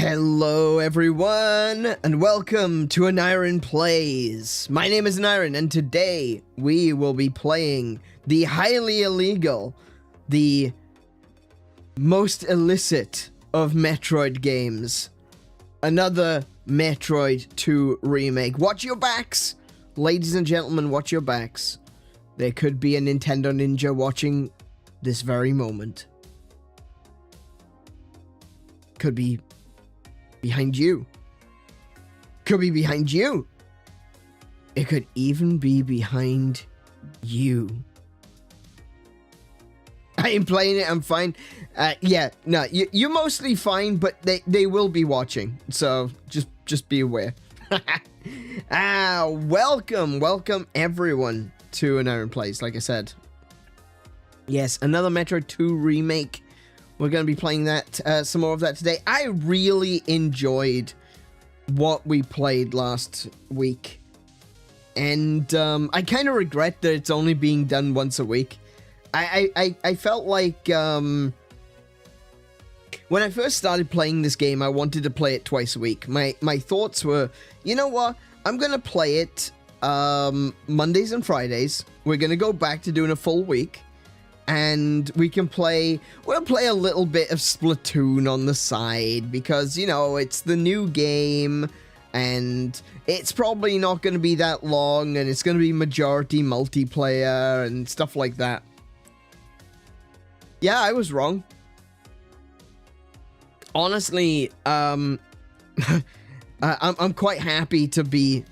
Hello everyone, and welcome to AneurynPlays. My name is Aneurin, and today we will be playing the highly illegal, the most illicit of Metroid games, Another Metroid 2 Remake. Watch your backs! Ladies and gentlemen, watch your backs. There could be a Nintendo Ninja watching this very moment. Could be behind you. Could be behind you. It could even be behind you. I ain't playing it, I'm fine. Yeah, no, you're mostly fine, but they will be watching. So just be aware. Welcome everyone to AneurynPlays, like I said. Yes, another Metroid 2 remake. We're going to be playing that, some more of that today. I really enjoyed what we played last week. And I kind of regret that it's only being done once a week. I felt like when I first started playing this game, I wanted to play it twice a week. My thoughts were, you know what? I'm going to play it Mondays and Fridays. We're going to go back to doing a full week. And we'll play a little bit of Splatoon on the side because, you know, it's the new game and it's probably not going to be that long and it's going to be majority multiplayer and stuff like that. Yeah, I was wrong. Honestly, I'm quite happy to be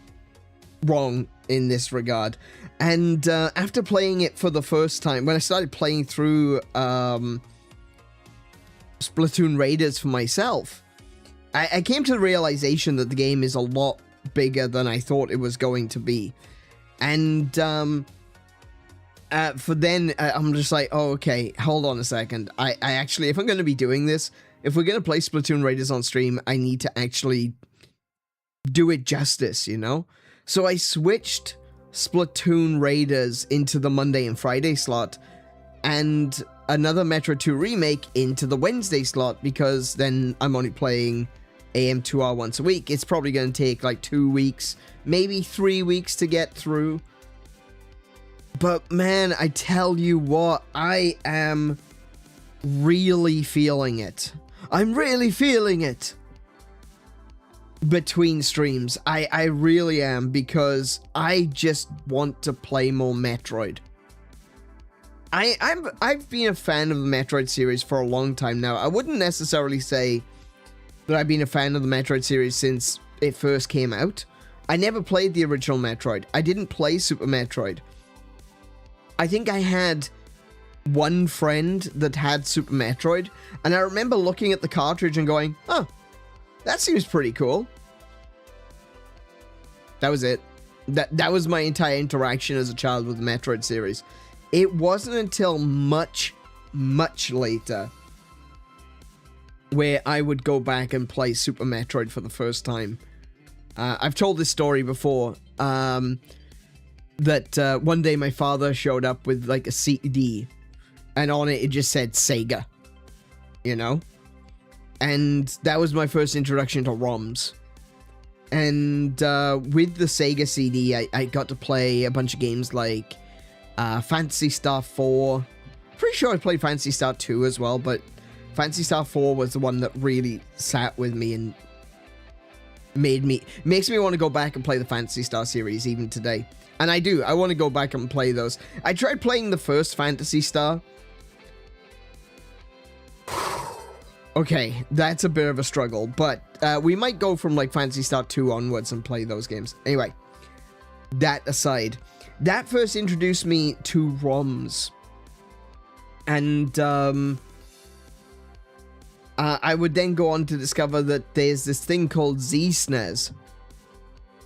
wrong in this regard. And after playing it for the first time, when I started playing through Splatoon Raiders for myself, I came to the realization that the game is a lot bigger than I thought it was going to be. And I'm just like, oh, okay, hold on a second. I actually, if I'm going to be doing this, if we're going to play Splatoon Raiders on stream, I need to actually do it justice, you know? So I switched Splatoon Raiders into the Monday and Friday slot and another Metroid 2 remake into the Wednesday slot because then I'm only playing AM2R once a week. It's probably going to take like 2 weeks, maybe 3 weeks to get through. But man, I tell you what, I am really feeling it. I'm really feeling it. Between streams, I really am, because I just want to play more Metroid. I've been a fan of the Metroid series for a long time now. I wouldn't necessarily say that I've been a fan of the Metroid series since it first came out. I never played the original Metroid. I didn't play Super Metroid. I think I had one friend that had Super Metroid, and I remember looking at the cartridge and going, oh, that seems pretty cool. That was it. That was my entire interaction as a child with the Metroid series. It wasn't until much later where I would go back and play Super Metroid for the first time. I've told this story before, that one day my father showed up with like a CD, and on it just said Sega, you know? And that was my first introduction to ROMs. And with the Sega CD, I got to play a bunch of games like Phantasy Star 4. Pretty sure I played Phantasy Star 2 as well, but Phantasy Star 4 was the one that really sat with me and makes me want to go back and play the Phantasy Star series even today. And I do. I want to go back and play those. I tried playing the first Phantasy Star. Okay, that's a bit of a struggle, but we might go from like Phantasy Star 2 onwards and play those games. Anyway, that aside, that first introduced me to ROMs. And I would then go on to discover that there's this thing called ZSNES.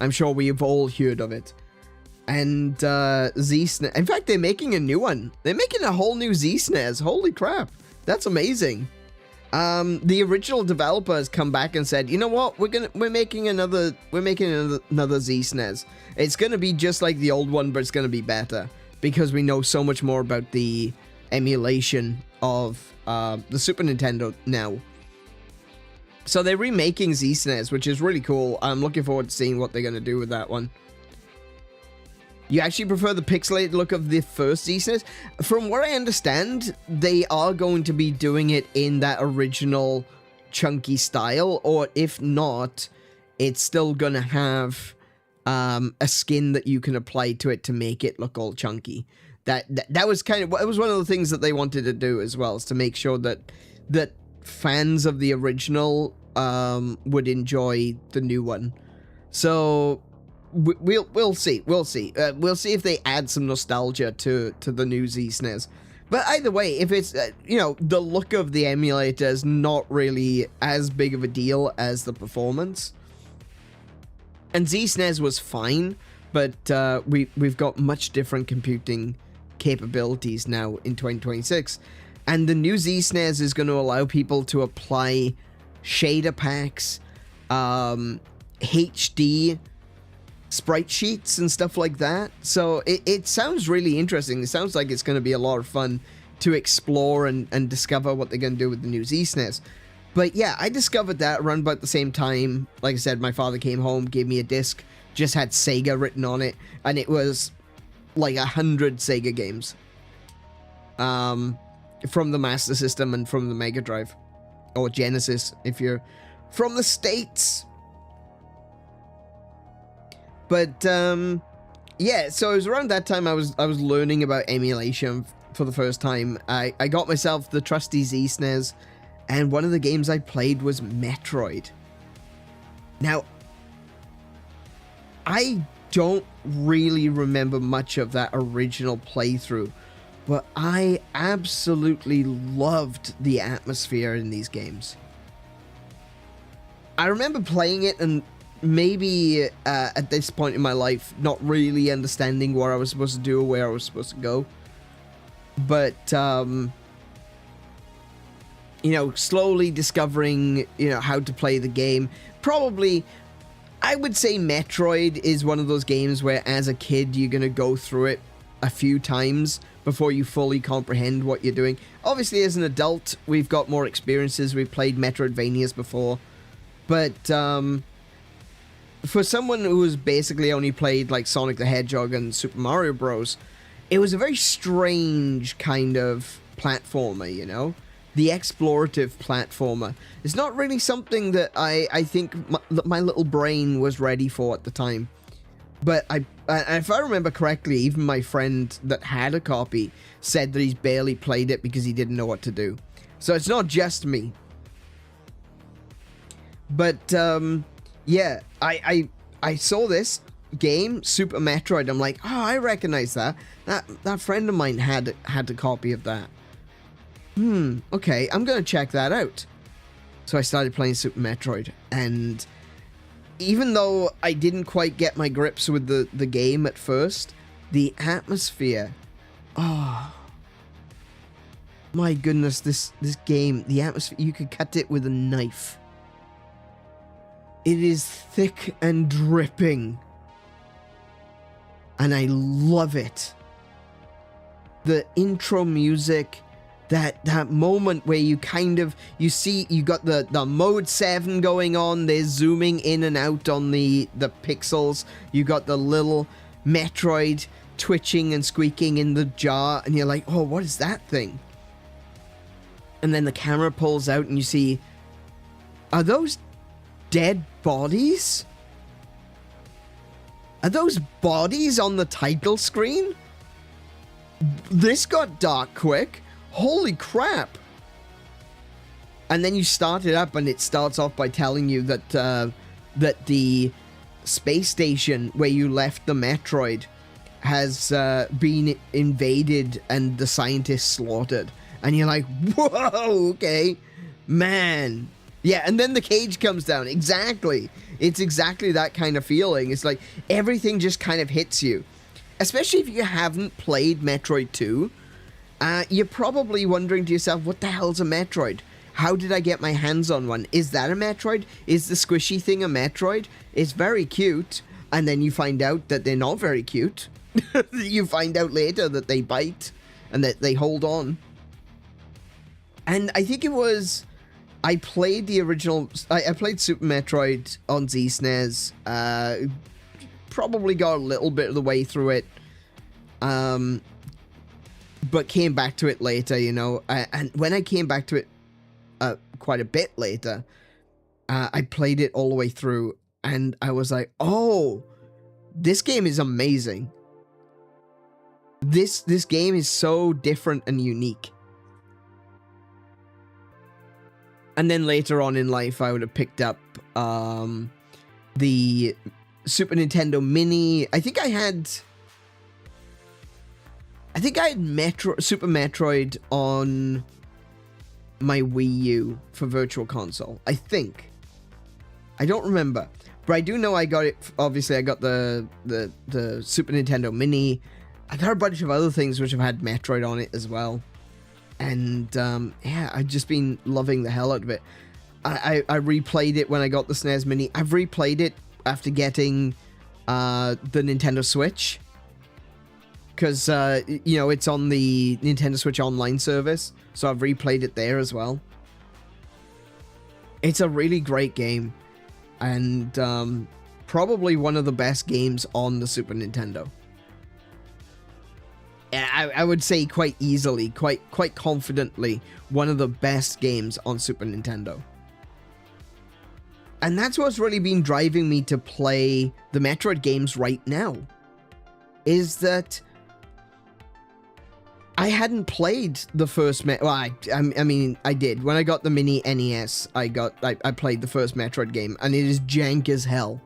I'm sure we've all heard of it. And ZSNES, in fact, they're making a new one. They're making a whole new ZSNES. Holy crap, that's amazing. The original developer has come back and said, you know what, we're making another ZSNES. It's gonna be just like the old one, but it's gonna be better because we know so much more about the emulation of the Super Nintendo now. So they're remaking ZSNES, which is really cool. I'm looking forward to seeing what they're going to do with that one. You actually prefer the pixelated look of the first ZSNES? From what I understand, they are going to be doing it in that original chunky style, or if not, it's still going to have a skin that you can apply to it to make it look all chunky. That was kind of, it was one of the things that they wanted to do as well, is to make sure that fans of the original would enjoy the new one. So we'll see. We'll see if they add some nostalgia to the new ZSNES. But either way, if it's you know, the look of the emulator is not really as big of a deal as the performance. And ZSNES was fine, but we've got much different computing capabilities now in 2026. And the new ZSNES is going to allow people to apply shader packs, HD sprite sheets and stuff like that. So it sounds really interesting. It sounds like it's going to be a lot of fun to explore and discover what they're going to do with the new ZSNES. But yeah, I discovered that around about the same time. Like I said, my father came home, gave me a disc, just had Sega written on it, and it was like 100 Sega games. From the Master System and from the Mega Drive. Or Genesis, if you're from the States. But, yeah, so it was around that time I was learning about emulation for the first time. I got myself the trusty ZSNES, and one of the games I played was Metroid. Now, I don't really remember much of that original playthrough, but I absolutely loved the atmosphere in these games. I remember playing it and maybe at this point in my life not really understanding what I was supposed to do or where I was supposed to go. But, you know, slowly discovering, you know, how to play the game. Probably, I would say Metroid is one of those games where as a kid you're going to go through it a few times before you fully comprehend what you're doing. Obviously, as an adult, we've got more experiences. We've played Metroidvanias before. But, for someone who has basically only played, like, Sonic the Hedgehog and Super Mario Bros., it was a very strange kind of platformer, you know? The explorative platformer. It's not really something that I think my little brain was ready for at the time. But if I remember correctly, even my friend that had a copy said that he's barely played it because he didn't know what to do. So it's not just me. But, yeah, I saw this game, Super Metroid. I'm like, oh, I recognize that. That friend of mine had a copy of that. Okay, I'm gonna check that out. So I started playing Super Metroid, and even though I didn't quite get my grips with the game at first, the atmosphere, oh my goodness, this game, the atmosphere, you could cut it with a knife. It is thick and dripping, and I love it. The intro music, that moment where you kind of, you see, you got the mode 7 going on, they're zooming in and out on the pixels, you got the little Metroid twitching and squeaking in the jar, and you're like, oh, what is that thing? And then the camera pulls out and you see, are those dead bodies? Are those bodies on the title screen? This got dark quick. Holy crap. And then you start it up and it starts off by telling you that that the space station where you left the Metroid has been invaded and the scientists slaughtered. And you're like, whoa, okay, man. Yeah, and then the cage comes down. Exactly. It's exactly that kind of feeling. It's like everything just kind of hits you. Especially if you haven't played Metroid 2. You're probably wondering to yourself, what the hell's a Metroid? How did I get my hands on one? Is that a Metroid? Is the squishy thing a Metroid? It's very cute. And then you find out that they're not very cute. You find out later that they bite and that they hold on. And I think it was I played the original. I played Super Metroid on Z-SNES. Probably got a little bit of the way through it. But came back to it later, you know. And when I came back to it quite a bit later, I played it all the way through, and I was like, oh, this game is amazing. This game is so different and unique. And then later on in life, I would have picked up the Super Nintendo Mini. I think I had Super Metroid on my Wii U for Virtual Console. I think. I don't remember. But I do know I got it. Obviously, I got the Super Nintendo Mini. I got a bunch of other things which have had Metroid on it as well. And yeah, I've just been loving the hell out of it. I replayed it when I got the SNES Mini. I've replayed it after getting the Nintendo Switch. Because, you know, it's on the Nintendo Switch Online service. So I've replayed it there as well. It's a really great game. And probably one of the best games on the Super Nintendo. I would say quite easily, quite confidently, one of the best games on Super Nintendo. And that's what's really been driving me to play the Metroid games right now. Is that I hadn't played the first well, I mean, I did. When I got the Mini NES, I played the first Metroid game, and it is jank as hell.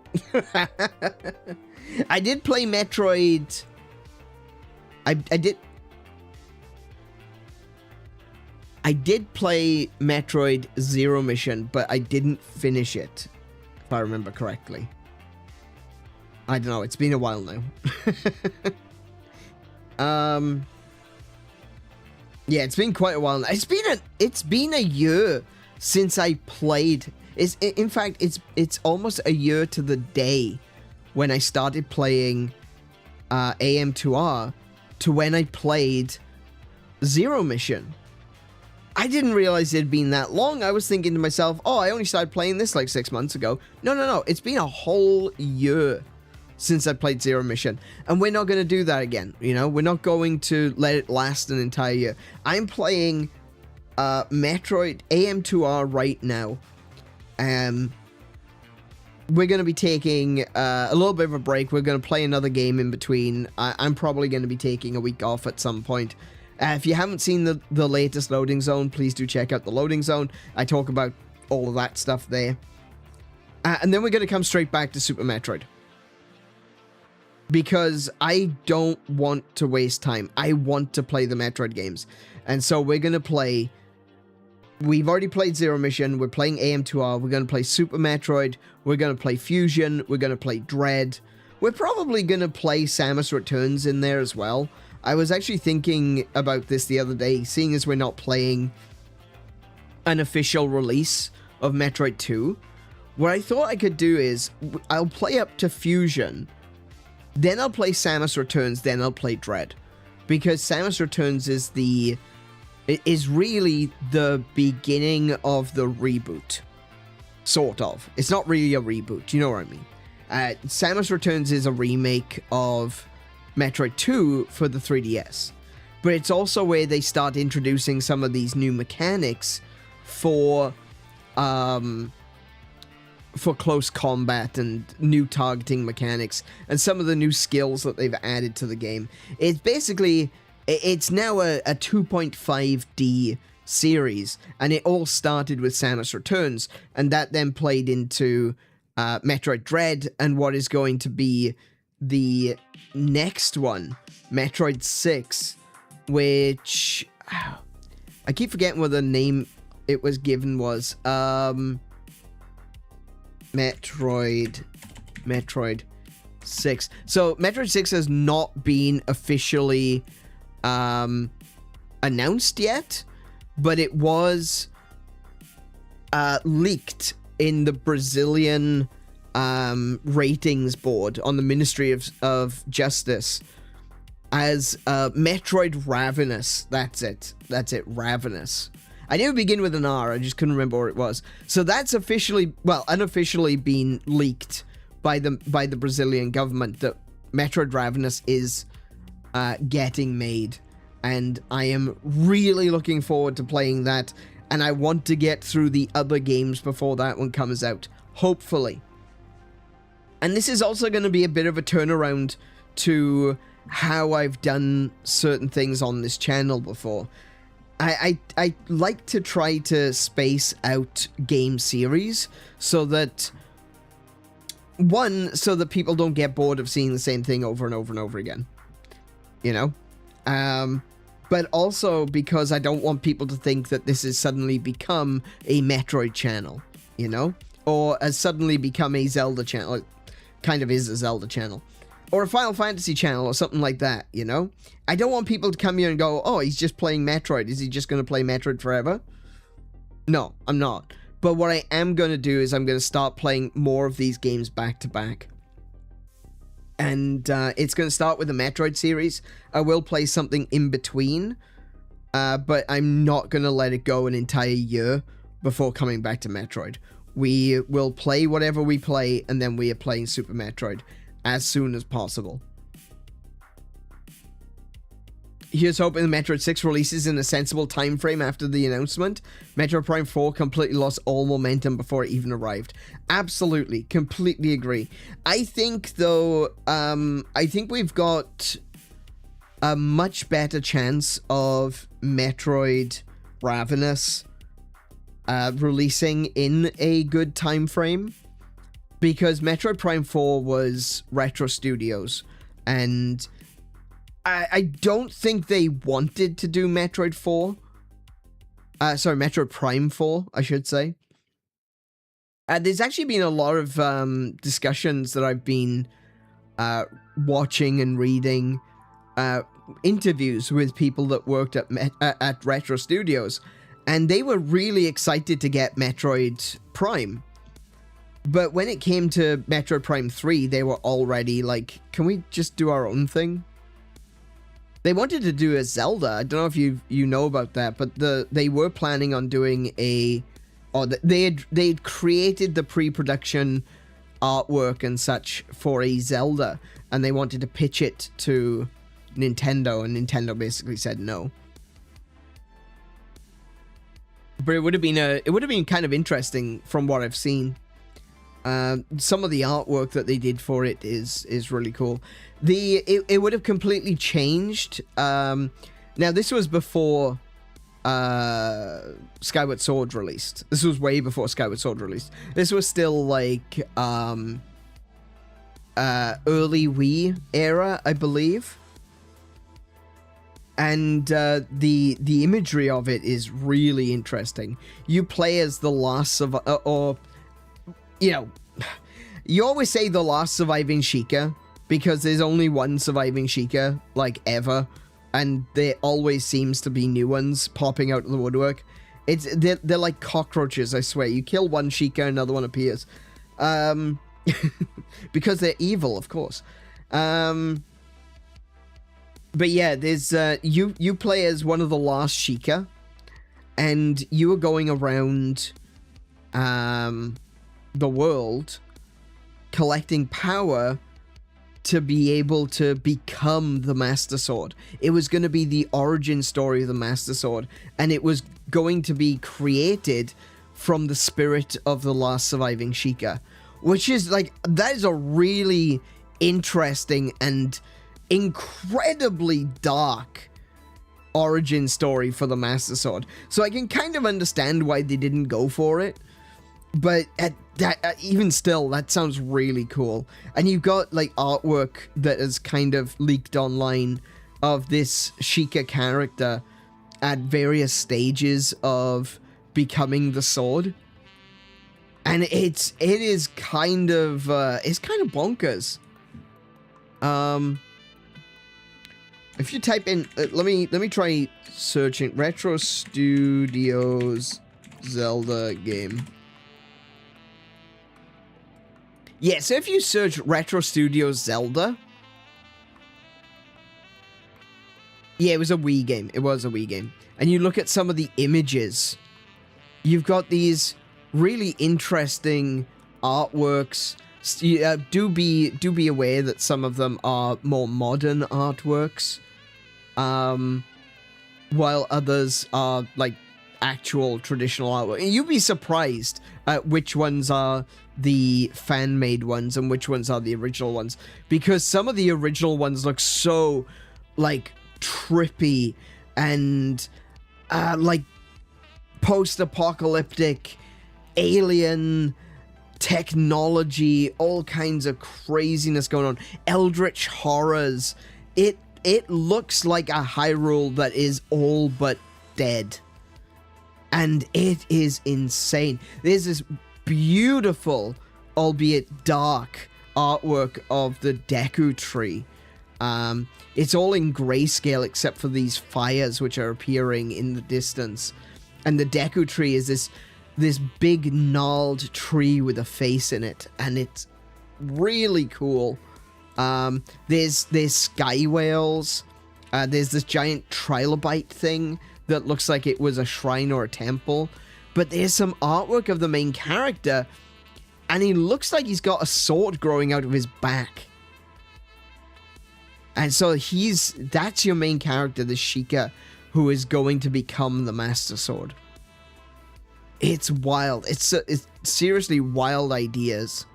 I did play Metroid. I did play Metroid Zero Mission, but I didn't finish it, if I remember correctly. I don't know, it's been a while now. Yeah, it's been quite a while now. It's been a year since I played. In fact, it's almost a year to the day when I started playing AM2R to when I played Zero Mission. I didn't realize it had been that long. I was thinking to myself, oh, I only started playing this like 6 months ago. No. It's been a whole year since I played Zero Mission. And we're not going to do that again, you know? We're not going to let it last an entire year. I'm playing Metroid AM2R right now. We're going to be taking a little bit of a break. We're going to play another game in between. I'm probably going to be taking a week off at some point. If you haven't seen the latest Loading Zone, please do check out the Loading Zone. I talk about all of that stuff there. And then we're going to come straight back to Super Metroid. Because I don't want to waste time. I want to play the Metroid games. And so we're going to play... We've already played Zero Mission. We're playing AM2R. We're going to play Super Metroid. We're going to play Fusion. We're going to play Dread. We're probably going to play Samus Returns in there as well. I was actually thinking about this the other day, seeing as we're not playing an official release of Metroid 2. What I thought I could do is, I'll play up to Fusion, then I'll play Samus Returns, then I'll play Dread. Because Samus Returns is really the beginning of the reboot. Sort of. It's not really a reboot, you know what I mean? Samus Returns is a remake of Metroid 2 for the 3DS. But it's also where they start introducing some of these new mechanics for close combat and new targeting mechanics and some of the new skills that they've added to the game. It's basically, it's now a 2.5D series, and it all started with Samus Returns, and that then played into Metroid Dread and what is going to be the next one, Metroid 6, which I keep forgetting what the name it was given was. Metroid 6. So Metroid 6 has not been officially announced yet, but it was leaked in the Brazilian ratings board on the Ministry of Justice as Metroid Ravenous. That's it, Ravenous. I knew it began with an R, I just couldn't remember where it was. So that's officially, well, unofficially been leaked by the Brazilian government that Metroid Ravenous is getting made. And I am really looking forward to playing that, and I want to get through the other games before that one comes out, hopefully. And this is also going to be a bit of a turnaround to how I've done certain things on this channel before. I like to try to space out game series so that, one, so that people don't get bored of seeing the same thing over and over and over again, you know? But also because I don't want people to think that this has suddenly become a Metroid channel, you know? Or has suddenly become a Zelda channel. It kind of is a Zelda channel. Or a Final Fantasy channel or something like that, you know? I don't want people to come here and go, oh, he's just playing Metroid. Is he just going to play Metroid forever? No, I'm not. But what I am going to do is I'm going to start playing more of these games back to back. And it's going to start with the Metroid series. I will play something in between, but I'm not going to let it go an entire year before coming back to Metroid. We will play whatever we play, and then we are playing Super Metroid as soon as possible. Here's hoping the Metroid 6 releases in a sensible time frame after the announcement. Metroid Prime 4 completely lost all momentum before it even arrived. Absolutely, completely agree. I think, though, I think we've got a much better chance of Metroid Ravenous releasing in a good time frame, because Metroid Prime 4 was Retro Studios, and I don't think they wanted to do Metroid 4. Sorry, Metroid Prime 4, I should say. There's actually been a lot of discussions that I've been watching and reading, interviews with people that worked at Retro Studios, and they were really excited to get Metroid Prime. But when it came to Metroid Prime 3, they were already like, can we just do our own thing? They wanted to do a Zelda. I don't know if you know about that, but they were planning on doing a, or they'd created the pre-production artwork and such for a Zelda, and they wanted to pitch it to Nintendo, and Nintendo basically said no. But it would have been kind of interesting from what I've seen. Some of the artwork that they did for it is really cool. It would have completely changed. Now this was before Skyward Sword released. This was way before Skyward Sword released. This was still like early Wii era, I believe. And the imagery of it is really interesting. You play as the last survivor, or you know, you always say the last surviving Sheikah, because there's only one surviving Sheikah, like, ever, and there always seems to be new ones popping out of the woodwork. They're like cockroaches, I swear. You kill one Sheikah, another one appears. Because they're evil, of course. But yeah, there's, you play as one of the last Sheikah, and you are going around, the world collecting power to be able to become the Master Sword. It was going to be the origin story of the Master Sword, and it was going to be created from the spirit of the last surviving Sheikah, which is like, that is a really interesting and incredibly dark origin story for the Master Sword. So I can kind of understand why they didn't go for it. But even still, that sounds really cool. And you've got, like, artwork that is kind of leaked online of this Sheikah character at various stages of becoming the sword. And it is kind of, it's kind of bonkers. If you type in, let me try searching Retro Studios Zelda game. Yeah, so if you search Retro Studios Zelda, Yeah, it was a Wii game. It was a Wii game. And you look at some of the images. You've got these really interesting artworks. Do be aware that some of them are more modern artworks, while others are like actual traditional artwork. And you'd be surprised at which ones are the fan-made ones and which ones are the original ones, because some of the original ones look so like trippy and like post-apocalyptic alien technology, all kinds of craziness going on, eldritch horrors. It looks like a Hyrule that is all but dead, and it is insane. There's this beautiful, albeit dark, artwork of the Deku Tree. It's all in grayscale except for these fires which are appearing in the distance. And the Deku Tree is this big gnarled tree with a face in it, and it's really cool. There's sky whales. There's this giant trilobite thing that looks like it was a shrine or a temple. But there's some artwork of the main character, and he looks like he's got a sword growing out of his back. And so that's your main character, the Sheikah, who is going to become the Master Sword. It's wild. It's seriously wild ideas.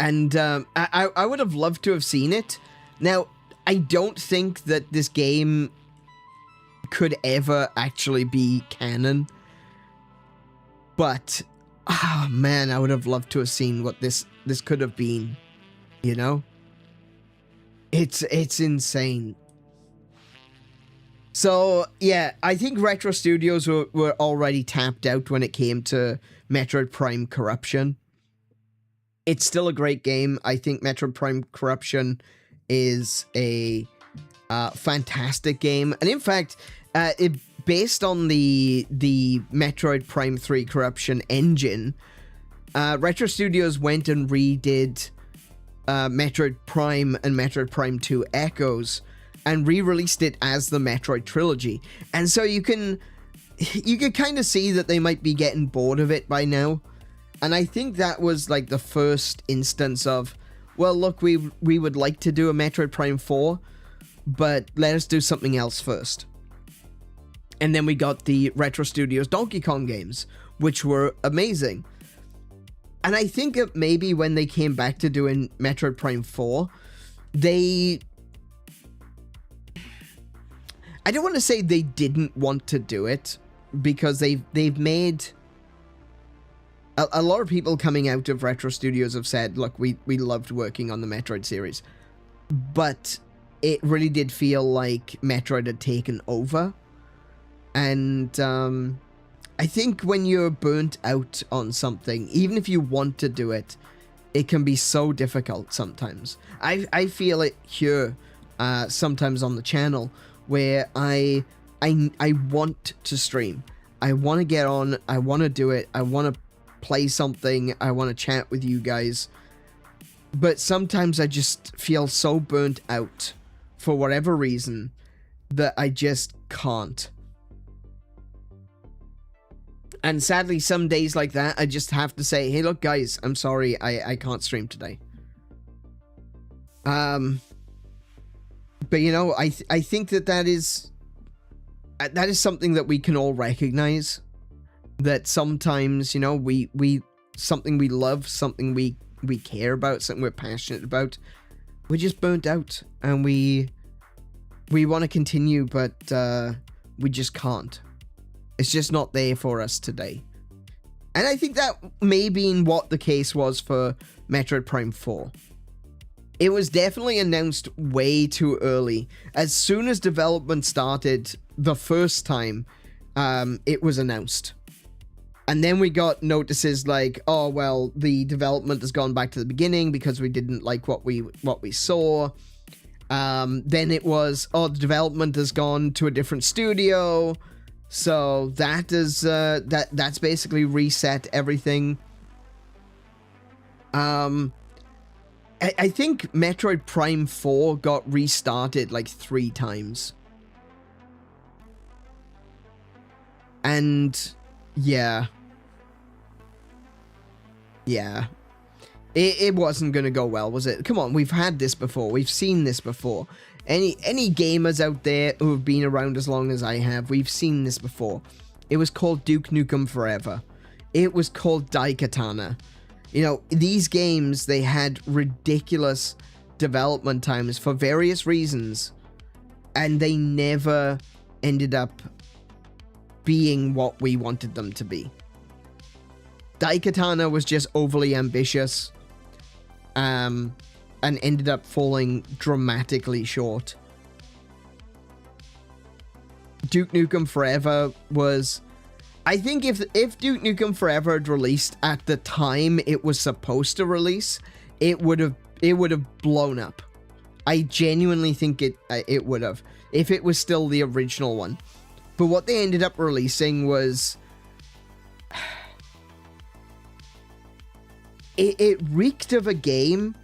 And I would have loved to have seen it. Now, I don't think that this game could ever actually be canon. But, oh man, I would have loved to have seen what this could have been. You know? It's insane. So, yeah, I think Retro Studios were already tapped out when it came to Metroid Prime Corruption. It's still a great game. I think Metroid Prime Corruption is a fantastic game. And in fact, based on the Metroid Prime 3 Corruption engine, Retro Studios went and redid Metroid Prime and Metroid Prime 2 Echoes and re-released it as the Metroid trilogy. And so you can kind of see that they might be getting bored of it by now. And I think that was like the first instance of, well, look, we would like to do a Metroid Prime 4, but let us do something else first. And then we got the Retro Studios Donkey Kong games, which were amazing. And I think that maybe when they came back to doing Metroid Prime 4, I don't want to say they didn't want to do it, because they've made... A lot of people coming out of Retro Studios have said, look, we loved working on the Metroid series. But it really did feel like Metroid had taken over. And I think when you're burnt out on something, even if you want to do it, it can be so difficult sometimes. I feel it here sometimes on the channel, where I want to stream. I want to get on. I want to do it. I want to play something. I want to chat with you guys. But sometimes I just feel so burnt out for whatever reason that I just can't. And sadly, some days like that, I just have to say, hey, look, guys, I'm sorry, I can't stream today. But, you know, I think that is something that we can all recognize. That sometimes, you know, we something we love, something we care about, something we're passionate about, we're just burnt out, and we want to continue, but we just can't. It's just not there for us today. And I think that may be what the case was for Metroid Prime 4. It was definitely announced way too early. As soon as development started the first time, it was announced. And then we got notices like, oh, well, the development has gone back to the beginning because we didn't like what we saw. Then it was, oh, the development has gone to a different studio. So that is that's basically reset everything. I think Metroid Prime 4 got restarted like 3 times. And yeah. Yeah. It wasn't gonna go well, was it? Come on, we've had this before. We've seen this before. Any gamers out there who have been around as long as I have, we've seen this before. It was called Duke Nukem Forever. It was called Daikatana. You know, these games, they had ridiculous development times for various reasons, and they never ended up being what we wanted them to be. Daikatana was just overly ambitious, and ended up falling dramatically short. Duke Nukem Forever was... I think if Duke Nukem Forever had released at the time it was supposed to release, it would have blown up. I genuinely think it would have, if it was still the original one. But what they ended up releasing was... It reeked of a game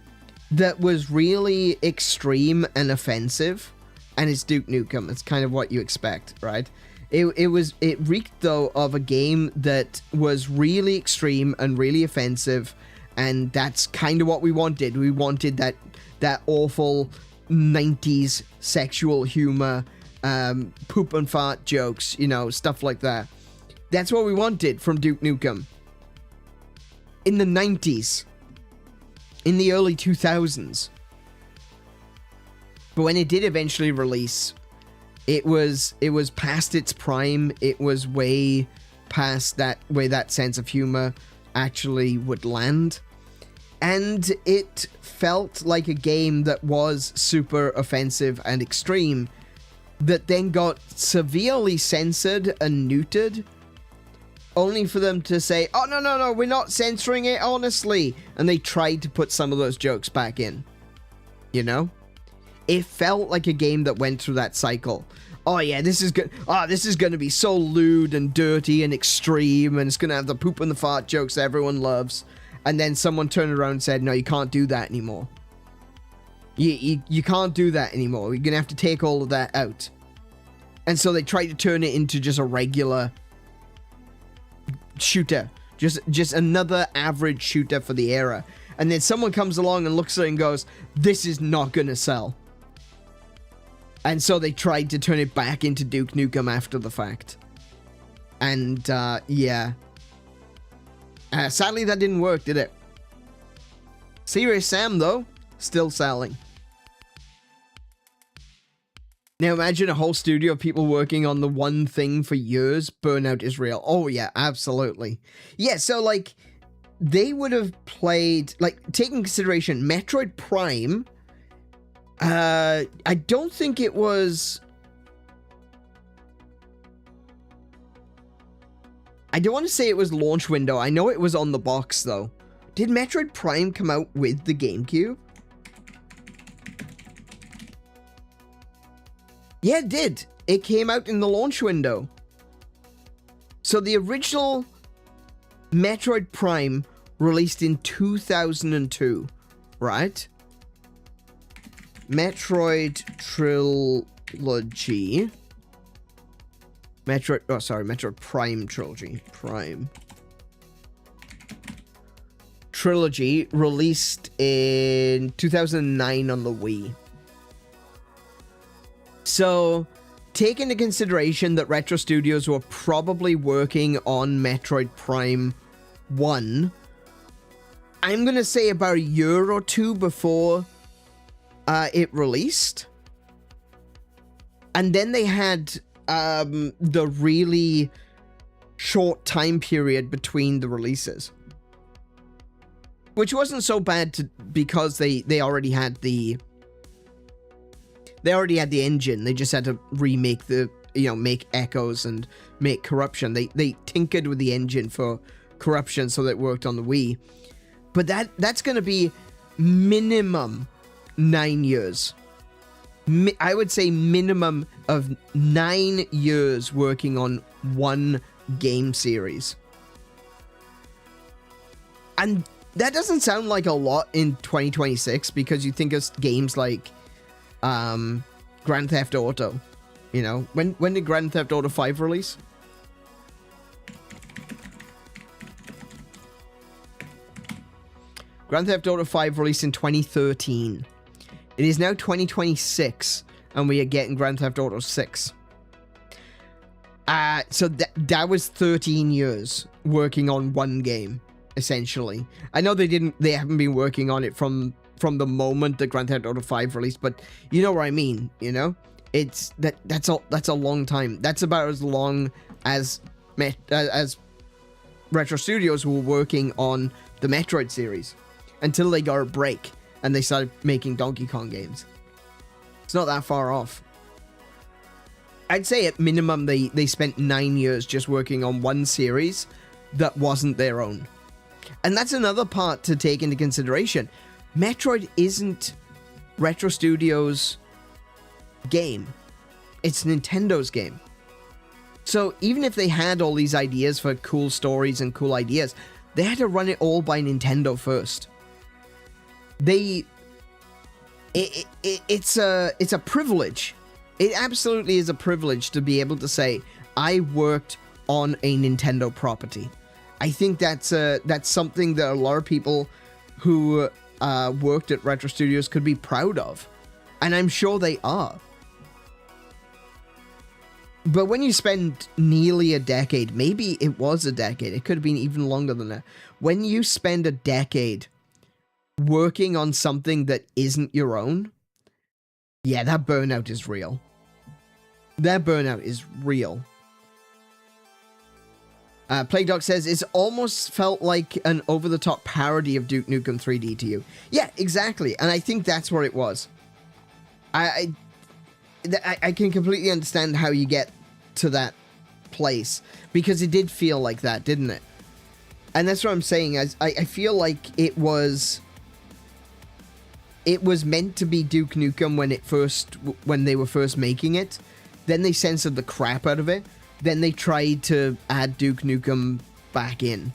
that was really extreme and offensive, and it's Duke Nukem. It's kind of what you expect, right? It reeked, though, of a game that was really extreme and really offensive, and that's kind of what we wanted. We wanted that awful 90s sexual humor, poop and fart jokes, you know, stuff like that. That's what we wanted from Duke Nukem. In the 90s. In the early 2000s. But when it did eventually release... It was past its prime. It was way past where that sense of humor actually would land. And it felt like a game that was super offensive and extreme, that then got severely censored and neutered, only for them to say, oh, no, we're not censoring it, honestly. And they tried to put some of those jokes back in. You know? It felt like a game that went through that cycle. Oh yeah, this is good. Oh, this is going to be so lewd and dirty and extreme, and it's going to have the poop and the fart jokes that everyone loves. And then someone turned around and said, no, you can't do that anymore. You can't do that anymore. You're going to have to take all of that out. And so they tried to turn it into just a regular shooter. Just another average shooter for the era. And then someone comes along and looks at it and goes, this is not going to sell. And so they tried to turn it back into Duke Nukem after the fact. And, yeah. Sadly, that didn't work, did it? Serious Sam, though, still selling. Now, imagine a whole studio of people working on the one thing for years. Burnout is real. Oh, yeah, absolutely. Yeah, so, like, they would have played... Like, taking into consideration, Metroid Prime... I don't think it was... I don't want to say it was launch window. I know it was on the box, though. Did Metroid Prime come out with the GameCube? Yeah, it did. It came out in the launch window. So the original Metroid Prime released in 2002, right? Metroid Trilogy. Metroid Prime Trilogy. Trilogy released in 2009 on the Wii. So, take into consideration that Retro Studios were probably working on Metroid Prime 1. I'm going to say about a year or two before it released. And then they had the really short time period between the releases. Which wasn't so bad because they already had the... They already had the engine. They just had to remake the, make echoes and make corruption. They tinkered with the engine for corruption so that it worked on the Wii. But that's going to be minimum 9 years. I would say minimum of 9 years working on one game series. And That doesn't sound like a lot in 2026 because you think of games like Grand Theft Auto. You know, when did Grand Theft Auto 5 release? Grand Theft Auto 5 released in 2013. It is now 2026, and we are getting Grand Theft Auto 6. So that was 13 years working on one game, essentially. I know they haven't been working on it from the moment that Grand Theft Auto 5 released, but you know what I mean, you know? That's a long time. That's about as long as Retro Studios were working on the Metroid series until they got a break and they started making Donkey Kong games. It's not that far off. I'd say at minimum they spent 9 years just working on one series that wasn't their own. And that's another part to take into consideration. Metroid isn't Retro Studios' game. It's Nintendo's game. So even if they had all these ideas for cool stories and cool ideas, they had to run it all by Nintendo first. It's a privilege. It absolutely is a privilege to be able to say, I worked on a Nintendo property. I think that's something that a lot of people who worked at Retro Studios could be proud of. And I'm sure they are. But when you spend nearly a decade, maybe it was a decade, it could have been even longer than that. When you spend a decade working on something that isn't your own, yeah, that burnout is real. That burnout is real. Playdog says, it's almost felt like an over-the-top parody of Duke Nukem 3D to you. Yeah, exactly. And I think that's what it was. I can completely understand how you get to that place. Because it did feel like that, didn't it? And that's what I'm saying. I feel like it was meant to be Duke Nukem when they were first making it. Then they censored the crap out of it. Then they tried to add Duke Nukem back in.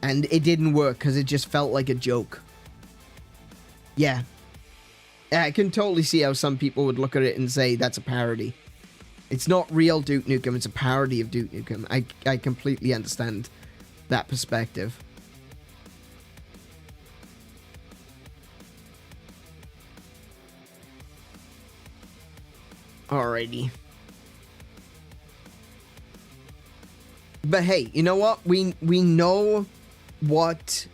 And it didn't work because it just felt like a joke. Yeah. I can totally see how some people would look at it and say that's a parody. It's not real Duke Nukem, it's a parody of Duke Nukem. I completely understand that perspective. Alrighty. But hey, you know what? We know what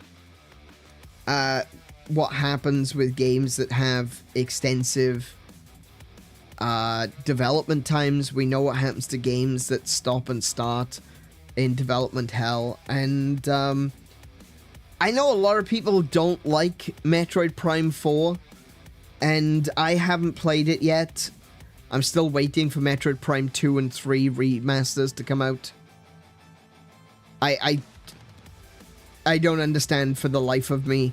happens with games that have extensive development times. We know what happens to games that stop and start in development hell. And I know a lot of people don't like Metroid Prime 4, and I haven't played it yet. I'm still waiting for Metroid Prime 2 and 3 remasters to come out. I don't understand for the life of me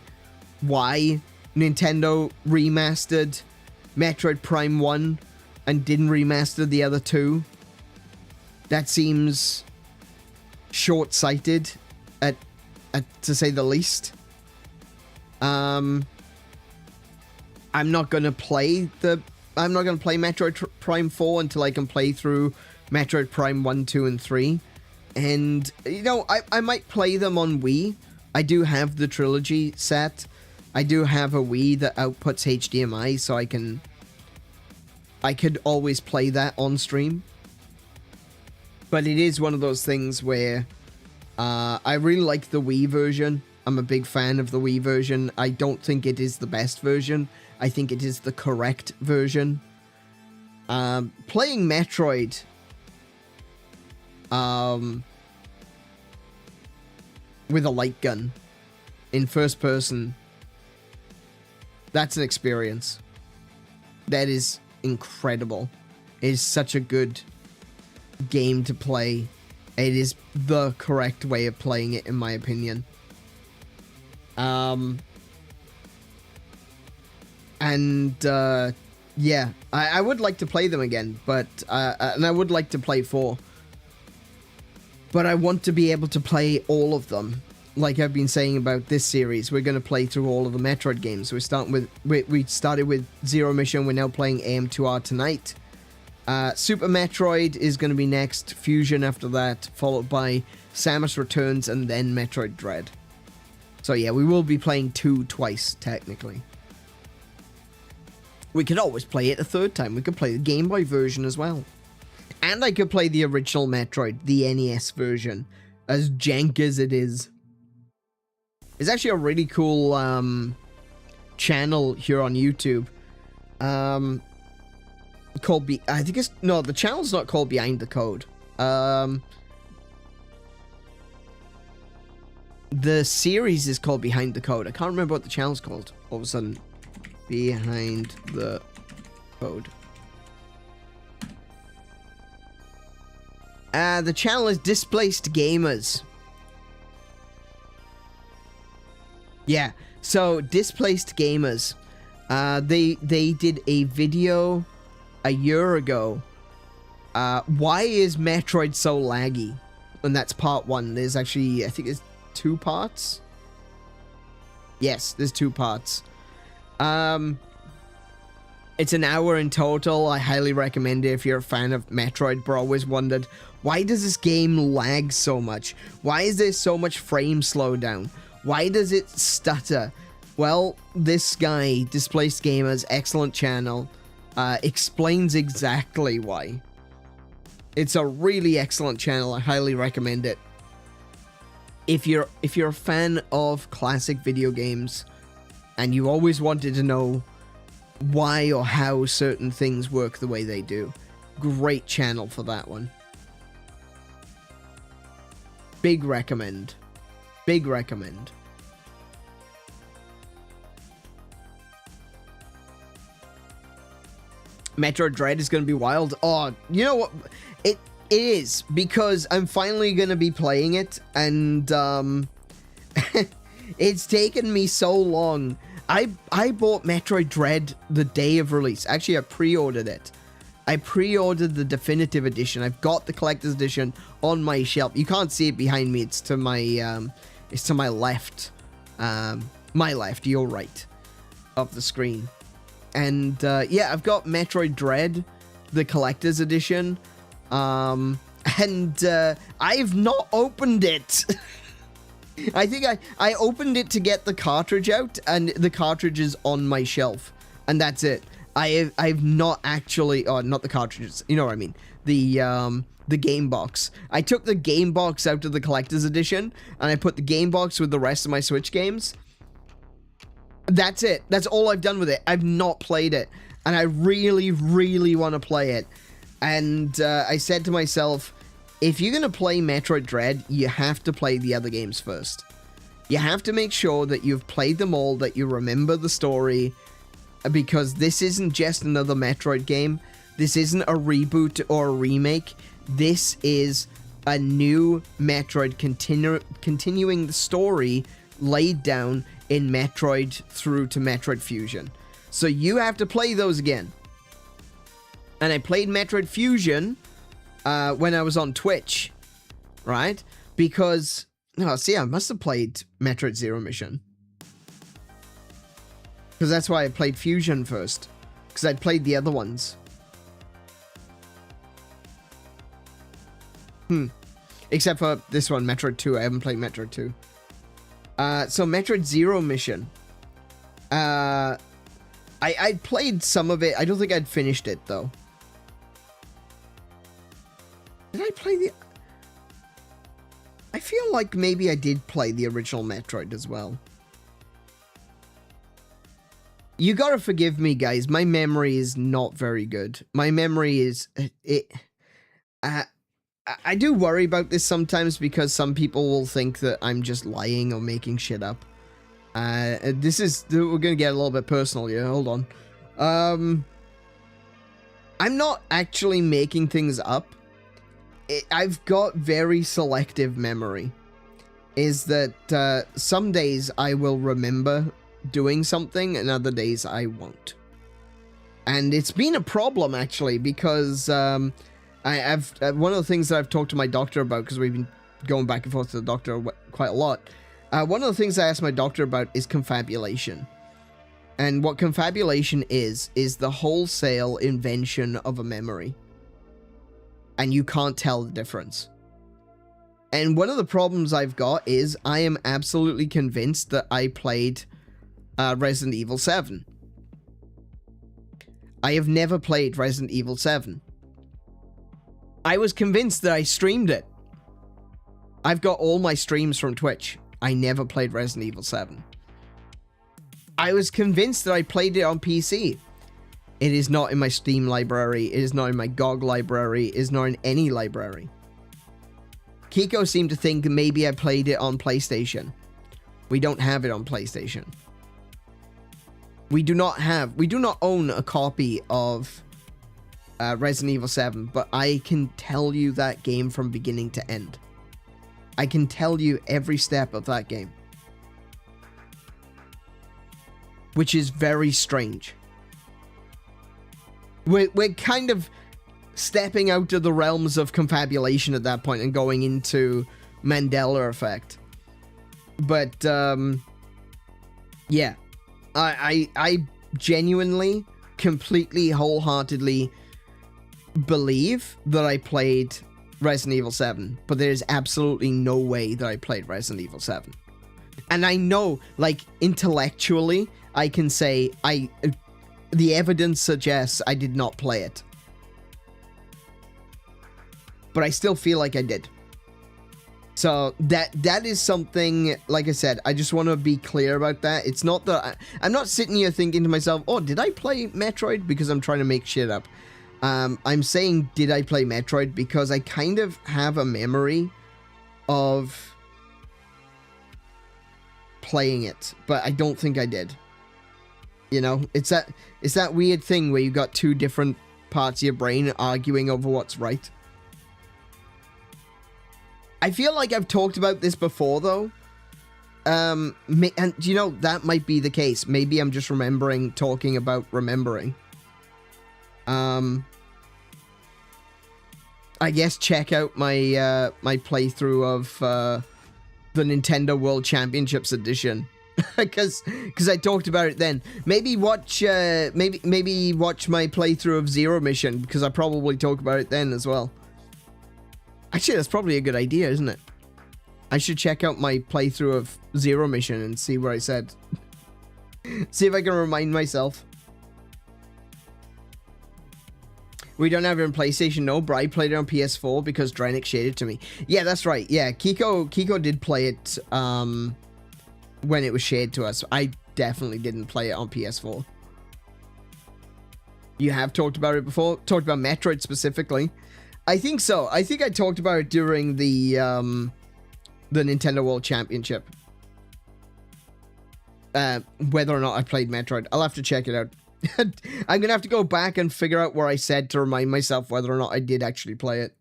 why Nintendo remastered Metroid Prime 1 and didn't remaster the other two. That seems short-sighted, to say the least. I'm not gonna play Metroid Prime 4 until I can play through Metroid Prime 1, 2, and 3. And, you know, I might play them on Wii. I do have the trilogy set. I do have a Wii that outputs HDMI, so I could always play that on stream. But it is one of those things where I really like the Wii version. I'm a big fan of the Wii version. I don't think it is the best version. I think it is the correct version. Playing Metroid with a light gun in first person, that's an experience. That is incredible. It is such a good game to play. It is the correct way of playing it, in my opinion. Yeah, I would like to play them again, but and I would like to play 4. But I want to be able to play all of them. like I've been saying about this series, we're going to play through all of the Metroid games. We're starting with, we started with Zero Mission, we're now playing AM2R tonight. Super Metroid is going to be next, Fusion after that, followed by Samus Returns, and then Metroid Dread. So yeah, we will be playing 2 twice, technically. We could always play it a 3rd time. We could play the Game Boy version as well. And I could play the original Metroid, the NES version, as jank as it is. It's actually a really cool channel here on YouTube. Called I think it's, no, the channel's not called Behind the Code. The series is called Behind the Code. I can't remember what the channel's called. All of a sudden, Behind the Code. The channel is Displaced Gamers. Yeah, so Displaced Gamers. They did a video a year ago. Why is Metroid so laggy? And that's part 1. There's actually, I think there's 2 parts. Yes, there's 2 parts. It's an hour in total. I highly recommend it if you're a fan of Metroid, but always wondered, why does this game lag so much? Why is there so much frame slowdown? Why does it stutter? Well, this guy, Displaced Gamers, excellent channel, explains exactly why. It's a really excellent channel. I highly recommend it. If you're a fan of classic video games and you always wanted to know why or how certain things work the way they do, great channel for that one. Big recommend. Big recommend. Metroid Dread is going to be wild. Oh, you know what? It is, because I'm finally going to be playing it, and it's taken me so long. I bought Metroid Dread the day of release. Actually, I pre-ordered it. I pre-ordered the definitive edition. I've got the collector's edition on my shelf. You can't see it behind me. It's to my left. My left, your right of the screen. And yeah, I've got Metroid Dread, the collector's edition. And I've not opened it. I think I opened it to get the cartridge out, and the cartridge is on my shelf, and that's it. I've not actually, oh, not the cartridges, you know what I mean, the game box. I took the game box out of the collector's edition, and I put the game box with the rest of my Switch games. That's it. That's all I've done with it. I've not played it, and I really, really want to play it. And I said to myself, if you're going to play Metroid Dread, you have to play the other games first. You have to make sure that you've played them all, that you remember the story, because this isn't just another Metroid game. This isn't a reboot or a remake. This is a new Metroid continuing the story laid down in Metroid through to Metroid Fusion. So you have to play those again. And I played Metroid Fusion when I was on Twitch, right? Because, oh, see, I must have played Metroid Zero Mission. Because that's why I played Fusion first. Because I'd played the other ones. Except for this one, Metroid 2. I haven't played Metroid 2. So Metroid Zero Mission. I'd played some of it. I don't think I'd finished it, though. Did I play the... I feel like maybe I did play the original Metroid as well. You gotta forgive me, guys. My memory is not very good. My memory is... I do worry about this sometimes because some people will think that I'm just lying or making shit up. This is... We're gonna get a little bit personal here. Hold on. I'm not actually making things up. I've got very selective memory. Is that some days I will remember doing something and other days I won't. And it's been a problem, actually, because I've one of the things that I've talked to my doctor about, because we've been going back and forth to the doctor quite a lot, One of the things I asked my doctor about is confabulation. And what confabulation is the wholesale invention of a memory. And you can't tell the difference. And one of the problems I've got is I am absolutely convinced that I played Resident Evil 7. I have never played Resident Evil 7. I was convinced that I streamed it. I've got all my streams from Twitch. I never played Resident Evil 7. I was convinced that I played it on PC. It is not in my Steam library. It is not in my GOG library. It is not in any library. Kiko seemed to think maybe I played it on PlayStation. We don't have it on PlayStation. We do not own a copy of Resident Evil 7, but I can tell you that game from beginning to end. I can tell you every step of that game. Which is very strange. We're kind of stepping out of the realms of confabulation at that point and going into Mandela effect. But, yeah. I genuinely, completely, wholeheartedly believe that I played Resident Evil 7, but there's absolutely no way that I played Resident Evil 7. And I know, like, intellectually, I can say the evidence suggests I did not play it. But I still feel like I did. So that is something, like I said, I just want to be clear about that. It's not that I'm not sitting here thinking to myself, oh, did I play Metroid? Because I'm trying to make shit up. I'm saying, did I play Metroid? Because I kind of have a memory of playing it, but I don't think I did. You know, it's that weird thing where you got two different parts of your brain arguing over what's right. I feel like I've talked about this before, though. And, you know, that might be the case. Maybe I'm just talking about remembering. I guess check out my my playthrough of the Nintendo World Championships edition. Because I talked about it then. Maybe watch maybe watch my playthrough of Zero Mission, because I probably talk about it then as well. Actually, that's probably a good idea, isn't it? I should check out my playthrough of Zero Mission and see where I said. See if I can remind myself. We don't have it on PlayStation, no, but I played it on PS4 because Drennick shared it to me. Yeah, that's right. Yeah, Kiko did play it when it was shared to us. I definitely didn't play it on PS4. You have talked about it before? Talked about Metroid specifically? I think so. I think I talked about it during the Nintendo World Championship. Whether or not I played Metroid. I'll have to check it out. I'm gonna have to go back and figure out where I said to remind myself whether or not I did actually play it.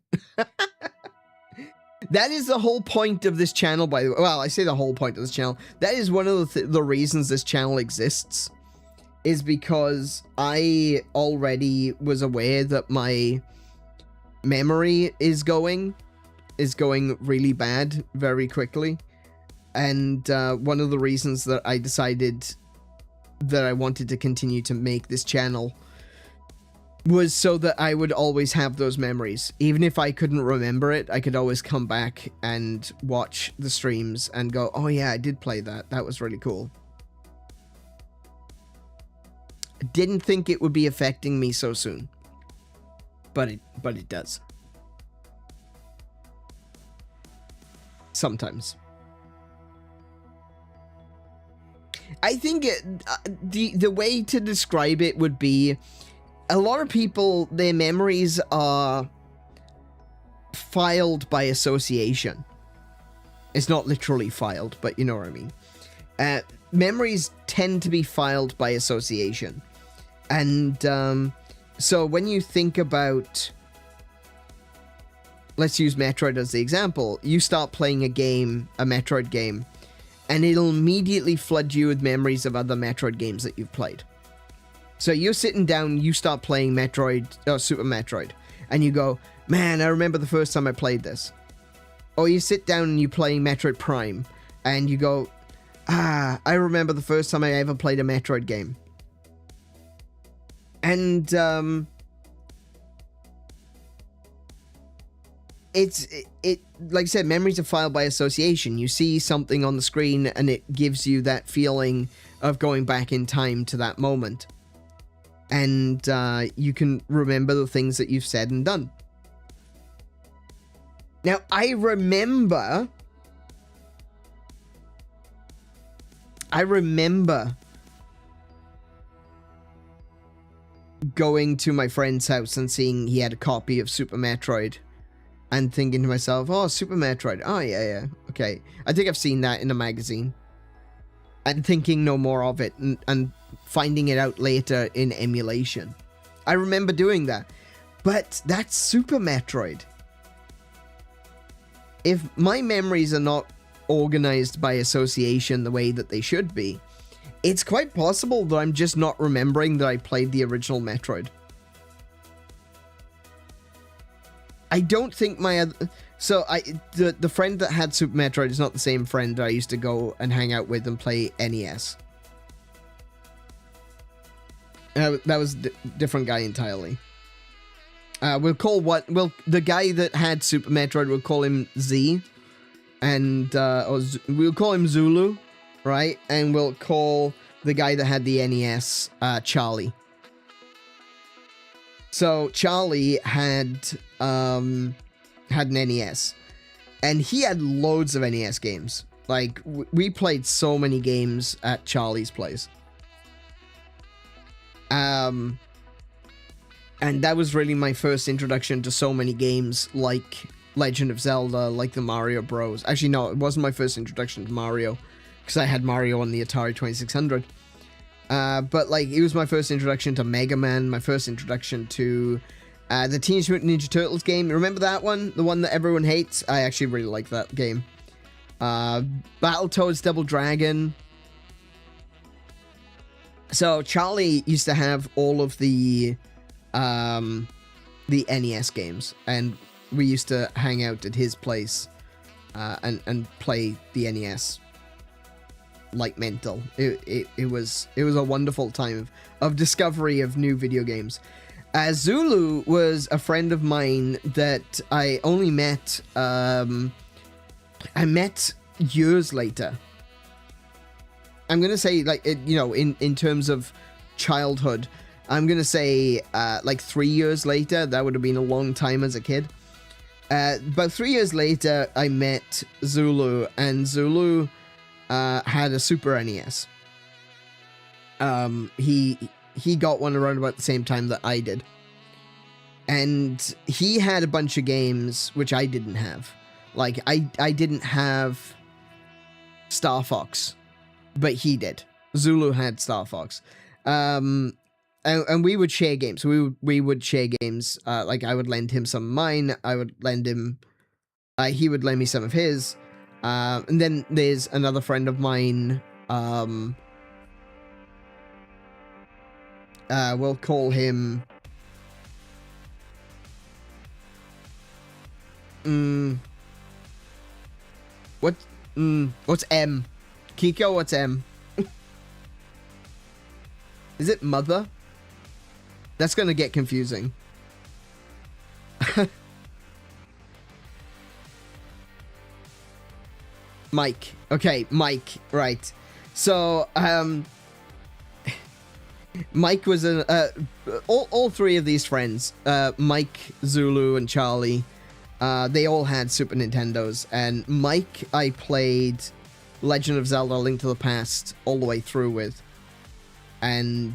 That is the whole point of this channel, by the way. Well, I say the whole point of this channel. That is one of the reasons this channel exists. Is because I already was aware that my memory is going really bad very quickly. And one of the reasons that I decided that I wanted to continue to make this channel was so that I would always have those memories. Even if I couldn't remember it, I could always come back and watch the streams and go, oh yeah, I did play that. That was really cool. I didn't think it would be affecting me so soon. But it does. Sometimes. I think the way to describe it would be, a lot of people, their memories are filed by association. It's not literally filed, but you know what I mean. Memories tend to be filed by association. And so when you think about, let's use Metroid as the example, you start playing a game, a Metroid game, and it'll immediately flood you with memories of other Metroid games that you've played. So you're sitting down, you start playing Metroid, or Super Metroid, and you go, man, I remember the first time I played this. Or you sit down and you play Metroid Prime, and you go, I remember the first time I ever played a Metroid game. And it like I said, memories are filed by association. You see something on the screen and it gives you that feeling of going back in time to that moment. And you can remember the things that you've said and done. Now, I remember going to my friend's house and seeing he had a copy of Super Metroid and thinking to myself, oh, Super Metroid. Oh, yeah. Okay. I think I've seen that in a magazine. And thinking no more of it and finding it out later in emulation. I remember doing that. But that's Super Metroid. If my memories are not organized by association the way that they should be, it's quite possible that I'm just not remembering that I played the original Metroid. I don't think my other... So, the friend that had Super Metroid is not the same friend that I used to go and hang out with and play NES. That was a different guy entirely. The guy that had Super Metroid, we'll call him Z. And, we'll call him Zulu, right? And we'll call the guy that had the NES, Charlie. So, Charlie had an NES. And he had loads of NES games. Like, we played so many games at Charlie's place. And that was really my first introduction to so many games, like Legend of Zelda, like the Mario Bros. Actually, no, it wasn't my first introduction to Mario, because I had Mario on the Atari 2600. But, like, it was my first introduction to Mega Man, my first introduction to the Teenage Mutant Ninja Turtles game. Remember that one? The one that everyone hates? I actually really like that game. Battletoads Double Dragon. So, Charlie used to have all of the NES games, and we used to hang out at his place and play the NES like mental. It was a wonderful time of discovery of new video games. Zulu was a friend of mine that I only met I met years later. I'm gonna say, like, in terms of childhood, I'm gonna say like 3 years later. That would have been a long time as a kid. But 3 years later, I met Zulu, and Zulu had a Super NES. He got one around about the same time that I did. And he had a bunch of games which I didn't have. Like, I didn't have Star Fox, but he did. Zulu had Star Fox. And we would share games. We would share games. Like, I would lend him some of mine. I would lend him... he would lend me some of his. And then there's another friend of mine. We'll call him... What's M? Kiko, what's M? Is it Mother? That's gonna get confusing. Mike. Okay, Mike. Right. So, Mike was all three of these friends, Mike, Zulu, and Charlie, they all had Super Nintendos, and Mike I played Legend of Zelda: Link to the Past all the way through with, and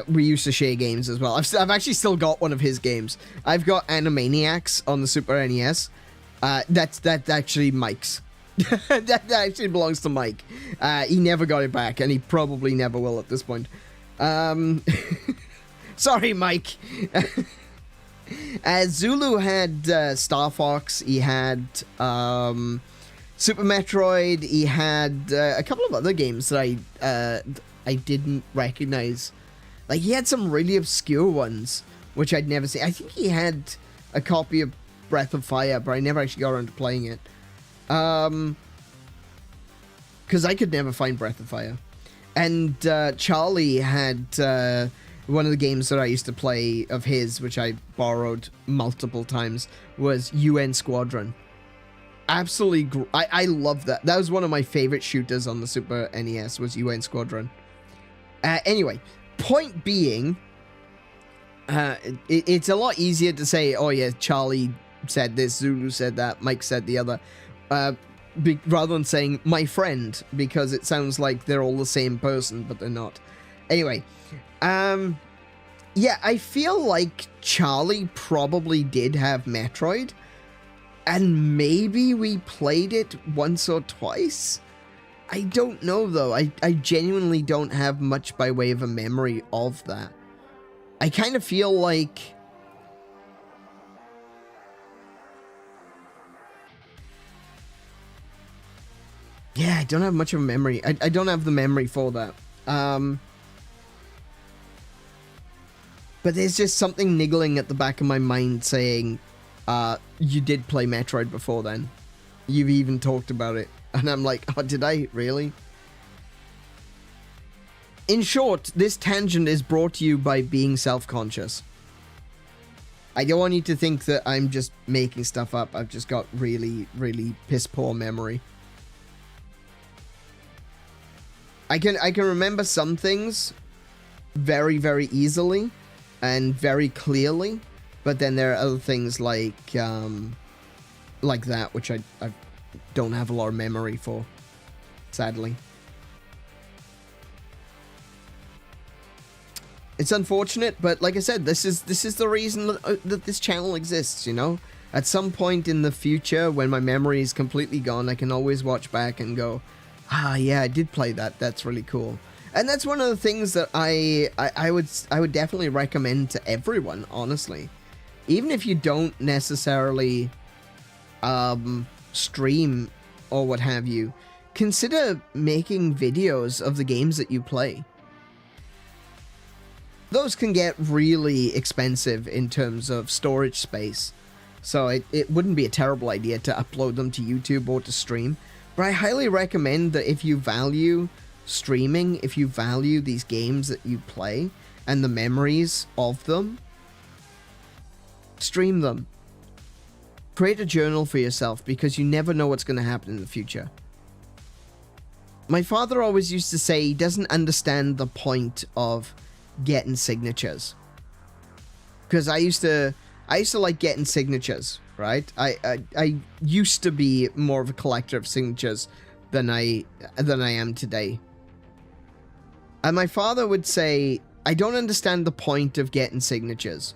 we used to share games as well. I've actually still got one of his games. I've got Animaniacs on the Super NES. That's actually Mike's. that actually belongs to Mike. He never got it back, and he probably never will at this point. Sorry, Mike. Zulu had Star Fox. He had Super Metroid. He had a couple of other games that I didn't recognize. Like, he had some really obscure ones, which I'd never seen. I think he had a copy of Breath of Fire, but I never actually got around to playing it. Because I could never find Breath of Fire. And Charlie had one of the games that I used to play of his, which I borrowed multiple times, was UN Squadron. Absolutely, I love that. That was one of my favorite shooters on the Super NES, was UN Squadron. Anyway, point being, it's a lot easier to say, oh yeah, Charlie said this, Zulu said that, Mike said the other, rather than saying my friend, because it sounds like they're all the same person, but they're not. Anyway, yeah, I feel like Charlie probably did have Metroid, and maybe we played it once or twice. I don't know, though. I genuinely don't have much by way of a memory of that. I kind of feel like... yeah, I don't have much of a memory. I don't have the memory for that. But there's just something niggling at the back of my mind saying, you did play Metroid before then. You've even talked about it. And I'm like, oh, did I? Really? In short, this tangent is brought to you by being self-conscious. I don't want you to think that I'm just making stuff up. I've just got really, really piss-poor memory. I can remember some things very, very easily and very clearly, but then there are other things like that, which I don't have a lot of memory for, sadly. It's unfortunate, but like I said, this is the reason that this channel exists, you know? At some point in the future, when my memory is completely gone, I can always watch back and go, ah, yeah, I did play that. That's really cool. And that's one of the things that I would definitely recommend to everyone, honestly. Even if you don't necessarily stream or what have you, consider making videos of the games that you play. Those can get really expensive in terms of storage space, so it wouldn't be a terrible idea to upload them to YouTube or to stream. But I highly recommend that if you value streaming, if you value these games that you play and the memories of them, stream them. Create a journal for yourself, because you never know what's going to happen in the future. My father always used to say he doesn't understand the point of getting signatures. Because I used to like getting signatures, right? I used to be more of a collector of signatures than I am today. And my father would say, I don't understand the point of getting signatures,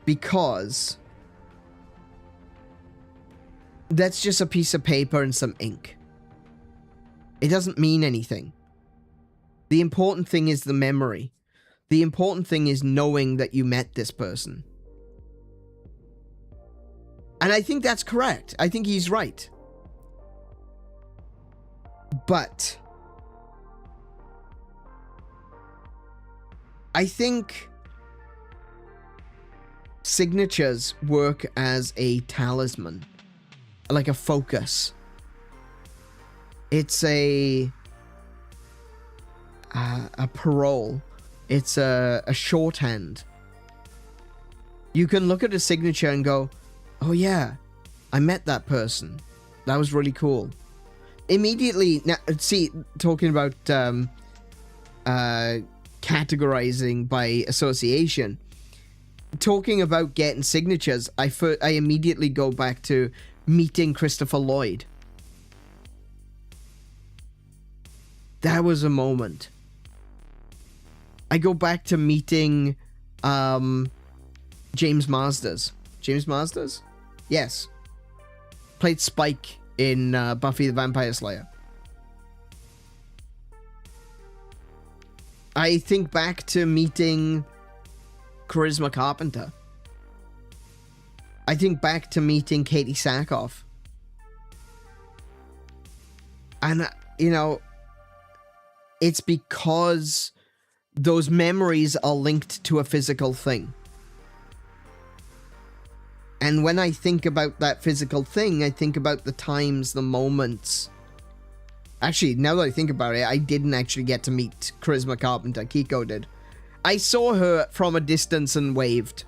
because that's just a piece of paper and some ink. It doesn't mean anything. The important thing is the memory. The important thing is knowing that you met this person. And I think that's correct. I think he's right. But I think signatures work as a talisman, like a focus. It's a parole. It's a shorthand. You can look at a signature and go, oh yeah, I met that person. That was really cool. Immediately, now, see, talking about categorizing by association, talking about getting signatures, I immediately go back to meeting Christopher Lloyd. That was a moment. I go back to meeting James Marsders. James Marsders? Yes. Played Spike in Buffy the Vampire Slayer. I think back to meeting Charisma Carpenter. I think back to meeting Katie Sackhoff. And, you know, it's because those memories are linked to a physical thing. And when I think about that physical thing, I think about the times, the moments. Actually, now that I think about it, I didn't actually get to meet 𝗂𝗁𝗃𝗁𝗃. Kiko did. I saw her from a distance and waved.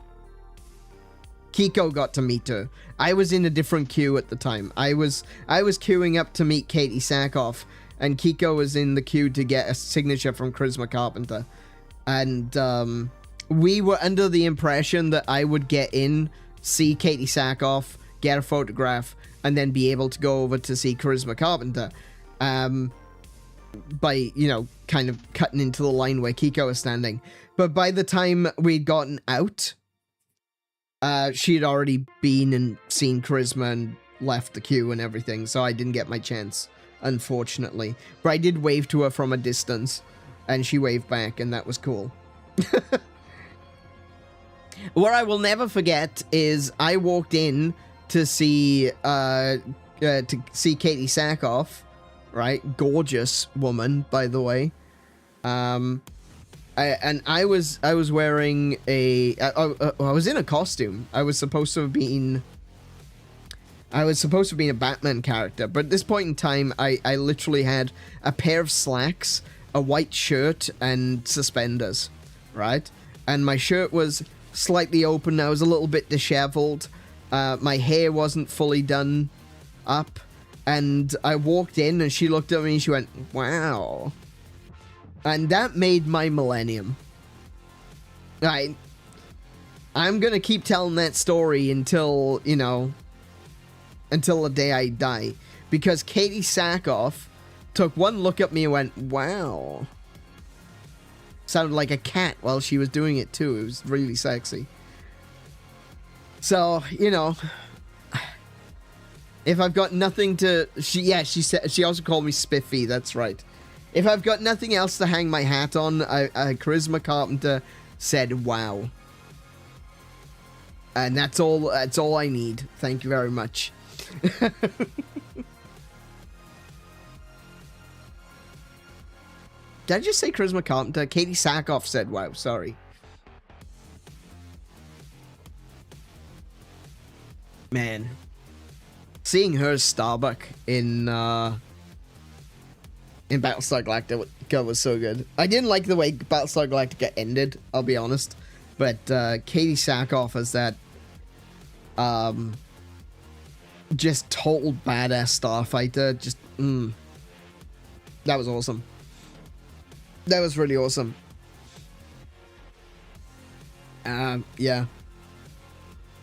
Kiko got to meet her. I was in a different queue at the time. I was queuing up to meet Katie Sackhoff, and Kiko was in the queue to get a signature from 𝗂𝗁𝗃𝗁𝗃. And we were under the impression that I would get in, see Katie Sackhoff, get a photograph, and then be able to go over to see 𝗂𝗁𝗃𝗁𝗃. By, you know, kind of cutting into the line where Kiko was standing. But by the time we'd gotten out, she had already been and seen 𝗂𝗁 and left the queue and everything, so I didn't get my chance, unfortunately. But I did wave to her from a distance, and she waved back, and that was cool. What I will never forget is I walked in to see Katie Sackhoff, right? Gorgeous woman, by the way. I was wearing a I was in a costume. I was supposed to have been a Batman character, but at this point in time, I literally had a pair of slacks, a white shirt, and suspenders, right? And my shirt was slightly open. I was a little bit disheveled. My hair wasn't fully done up. And I walked in and she looked at me and she went, wow. And that made my millennium. I'm going to keep telling that story until, you know, until the day I die. Because Katie Sackhoff took one look at me and went, wow. Sounded like a cat while she was doing it too. It was really sexy. So, you know, if I've got nothing to... She said, she also called me Spiffy, that's right. If I've got nothing else to hang my hat on, 𝗂𝗁𝗃𝗁𝗃 said, wow. And that's all I need. Thank you very much. Did I just say 𝗂𝗁𝗃𝗁𝗃? Katie Sackhoff said, wow, sorry. Man. Seeing her Starbuck in Battlestar Galactica was so good. I didn't like the way Battlestar Galactica ended, I'll be honest. But Katie Sackhoff as that just total badass starfighter. Just, that was awesome. That was really awesome. Yeah.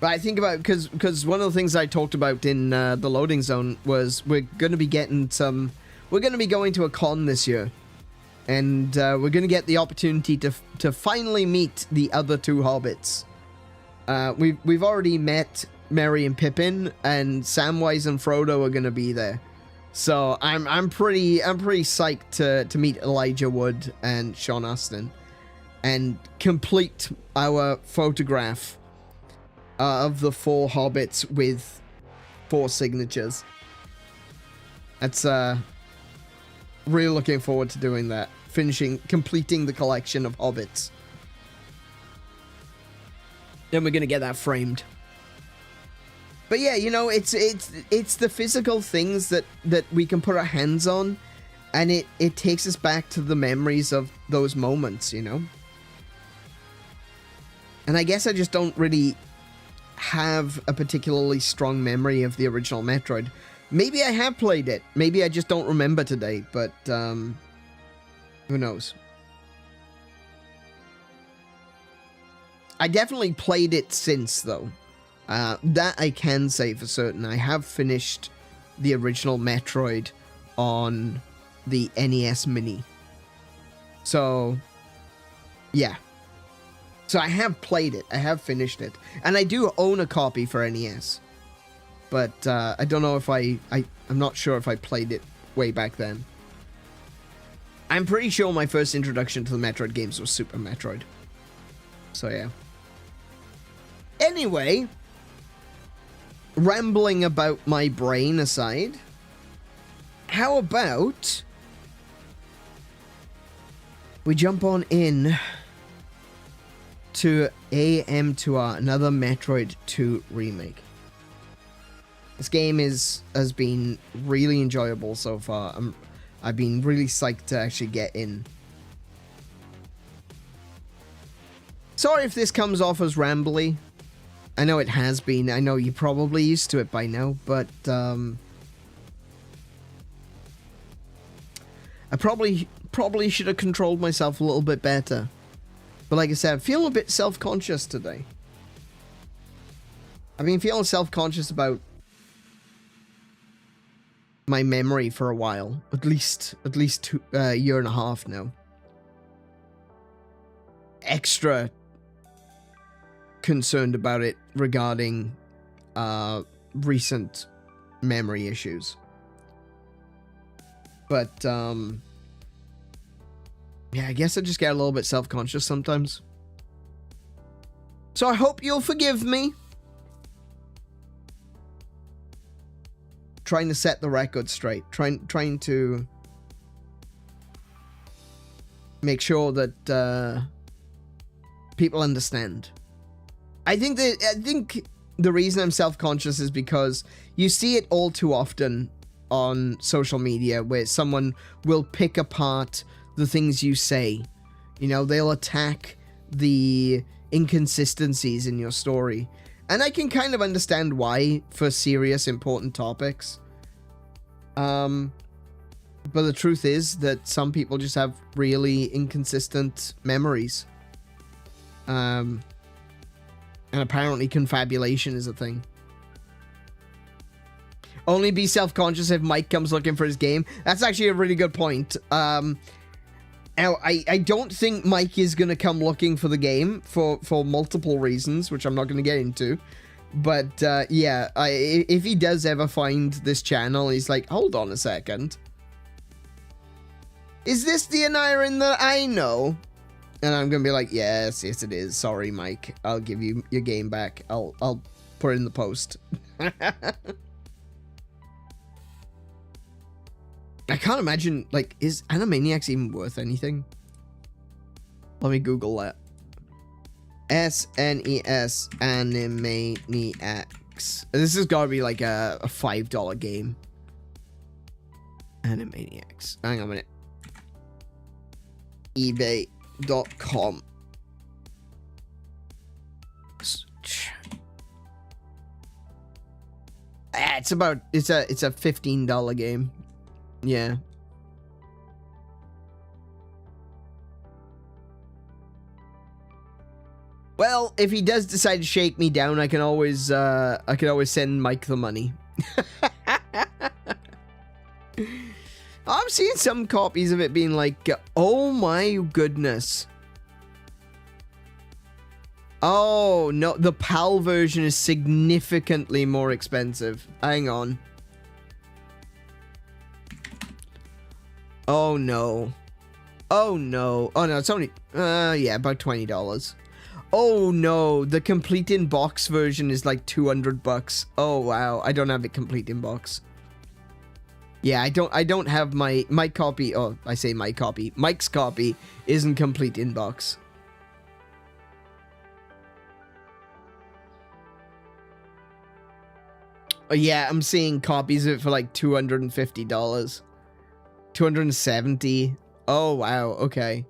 But I think about, because one of the things I talked about in the loading zone was we're going to be getting some... We're going to be going to a con this year. And we're going to get the opportunity to finally meet the other two hobbits. We've already met Merry and Pippin, and Samwise and Frodo are going to be there. So I'm pretty psyched to meet Elijah Wood and Sean Astin and complete our photograph of the 4 hobbits with 4 signatures. That's really looking forward to doing that. Completing the collection of hobbits. Then we're gonna get that framed. But yeah, you know, it's the physical things that we can put our hands on, and it takes us back to the memories of those moments, you know. And I guess I just don't really have a particularly strong memory of the original Metroid. Maybe I have played it. Maybe I just don't remember today, but who knows? I definitely played it since, though. That I can say for certain. I have finished the original Metroid on the NES Mini. So, yeah. So I have played it. I have finished it. And I do own a copy for NES. But I don't know if I'm not sure if I played it way back then. I'm pretty sure my first introduction to the Metroid games was Super Metroid. So yeah. Anyway, rambling about my brain aside, how about we jump on in to AM2R, Another Metroid 2 Remake. This game has been really enjoyable so far. I've been really psyched to actually get in. Sorry if this comes off as rambly. I know it has been. I know you're probably used to it by now, but I probably should have controlled myself a little bit better. But like I said, I'm feeling a bit self-conscious today. I've been feeling self-conscious about my memory for a while. At least a year and a half now. Extra concerned about it regarding recent memory issues. But yeah, I guess I just get a little bit self-conscious sometimes. So I hope you'll forgive me. Trying to set the record straight. Trying to make sure that people understand. I think the reason I'm self-conscious is because you see it all too often on social media where someone will pick apart the things you say. You know, they'll attack the inconsistencies in your story. And I can kind of understand why for serious, important topics. But the truth is that some people just have really inconsistent memories. And apparently confabulation is a thing. Only be self-conscious if Mike comes looking for his game. That's actually a really good point. Now, I don't think Mike is going to come looking for the game for multiple reasons, which I'm not going to get into. But, yeah, if he does ever find this channel, he's like, hold on a second. Is this the Aneurin that I know? And I'm going to be like, yes, it is. Sorry, Mike. I'll give you your game back. I'll put it in the post. I can't imagine, like, is Animaniacs even worth anything? Let me Google that. SNES Animaniacs. This has got to be like a $5 game. Animaniacs. Hang on a minute. eBay.com. It's a $15 game. Yeah. Well, if he does decide to shake me down, I can always send Mike the money. I'm seeing some copies of it being like, oh my goodness. Oh no, the PAL version is significantly more expensive. Hang on. Oh no. Oh no. Oh no, it's only yeah, about $20. Oh no, the complete in box version is like $200. Oh wow, I don't have it complete in box. Yeah, I don't have my copy. Oh, I say my copy. Mike's copy isn't complete in box. Oh yeah, I'm seeing copies of it for like $250. 270. Oh wow, okay.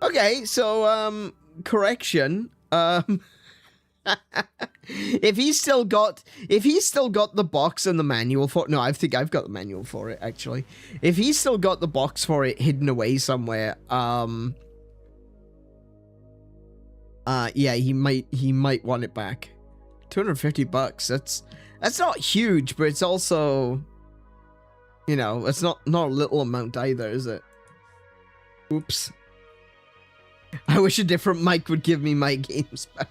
Okay, so correction. If he's still got the box and the manual for it, no, I think I've got the manual for it actually. If he's still got the box for it hidden away somewhere, yeah, he might want it back. $250. That's not huge, but it's also, you know, it's not a little amount either, is it? Oops. I wish a different Mike would give me my games back.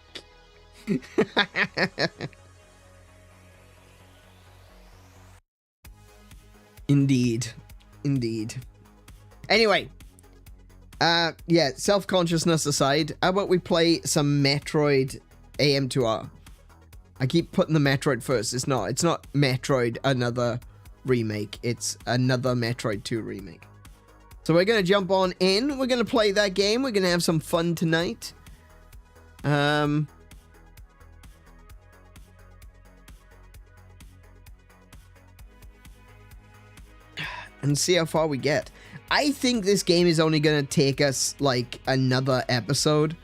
Indeed. Indeed. Anyway. Yeah, self-consciousness aside, how about we play some Metroid AM2R? I keep putting the Metroid first. It's not Metroid Another Remake. It's Another Metroid 2 Remake. So we're going to jump on in. We're going to play that game. We're going to have some fun tonight. And see how far we get. I think this game is only going to take us like another episode.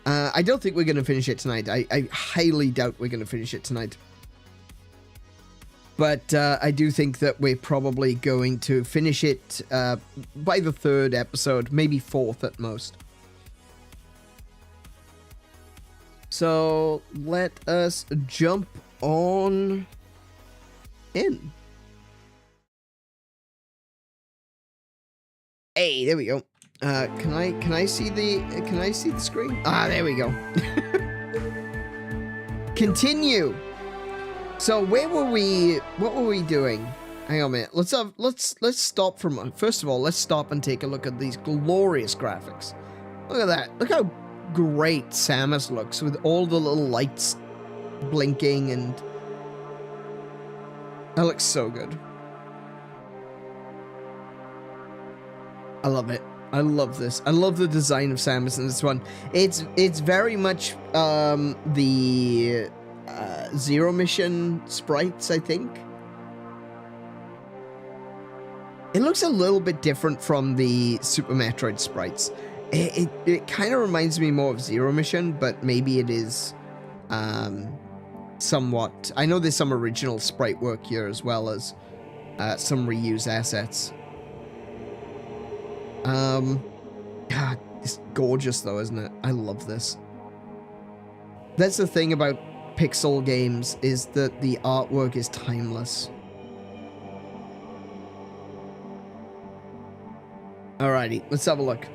I don't think we're going to finish it tonight. I highly doubt we're going to finish it tonight. But I do think that we're probably going to finish it by the 3rd episode, maybe 4th at most. So let us jump on in. Hey, there we go. Can I see the screen? Ah, there we go. Continue. So where were we? What were we doing? Hang on a minute. Let's stop for a moment. First of all, let's stop and take a look at these glorious graphics. Look at that. Look how great Samus looks with all the little lights blinking, and that looks so good. I love it. I love this. I love the design of Samus in this one. It's very much the Zero Mission sprites, I think. It looks a little bit different from the Super Metroid sprites. It kind of reminds me more of Zero Mission, but maybe it is somewhat. I know there's some original sprite work here as well as some reuse assets. God, it's gorgeous though, isn't it? I love this. That's the thing about pixel games, is that the artwork is timeless. Alrighty, let's have a look.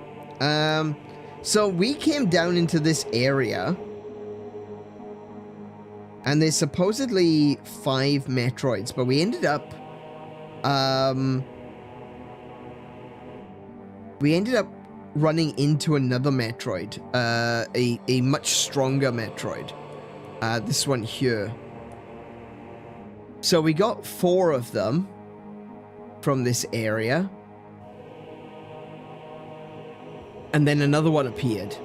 So we came down into this area, and there's supposedly 5 Metroids, but we ended up running into another Metroid, a much stronger Metroid. This one here. So we got 4 of them from this area. And then another one appeared,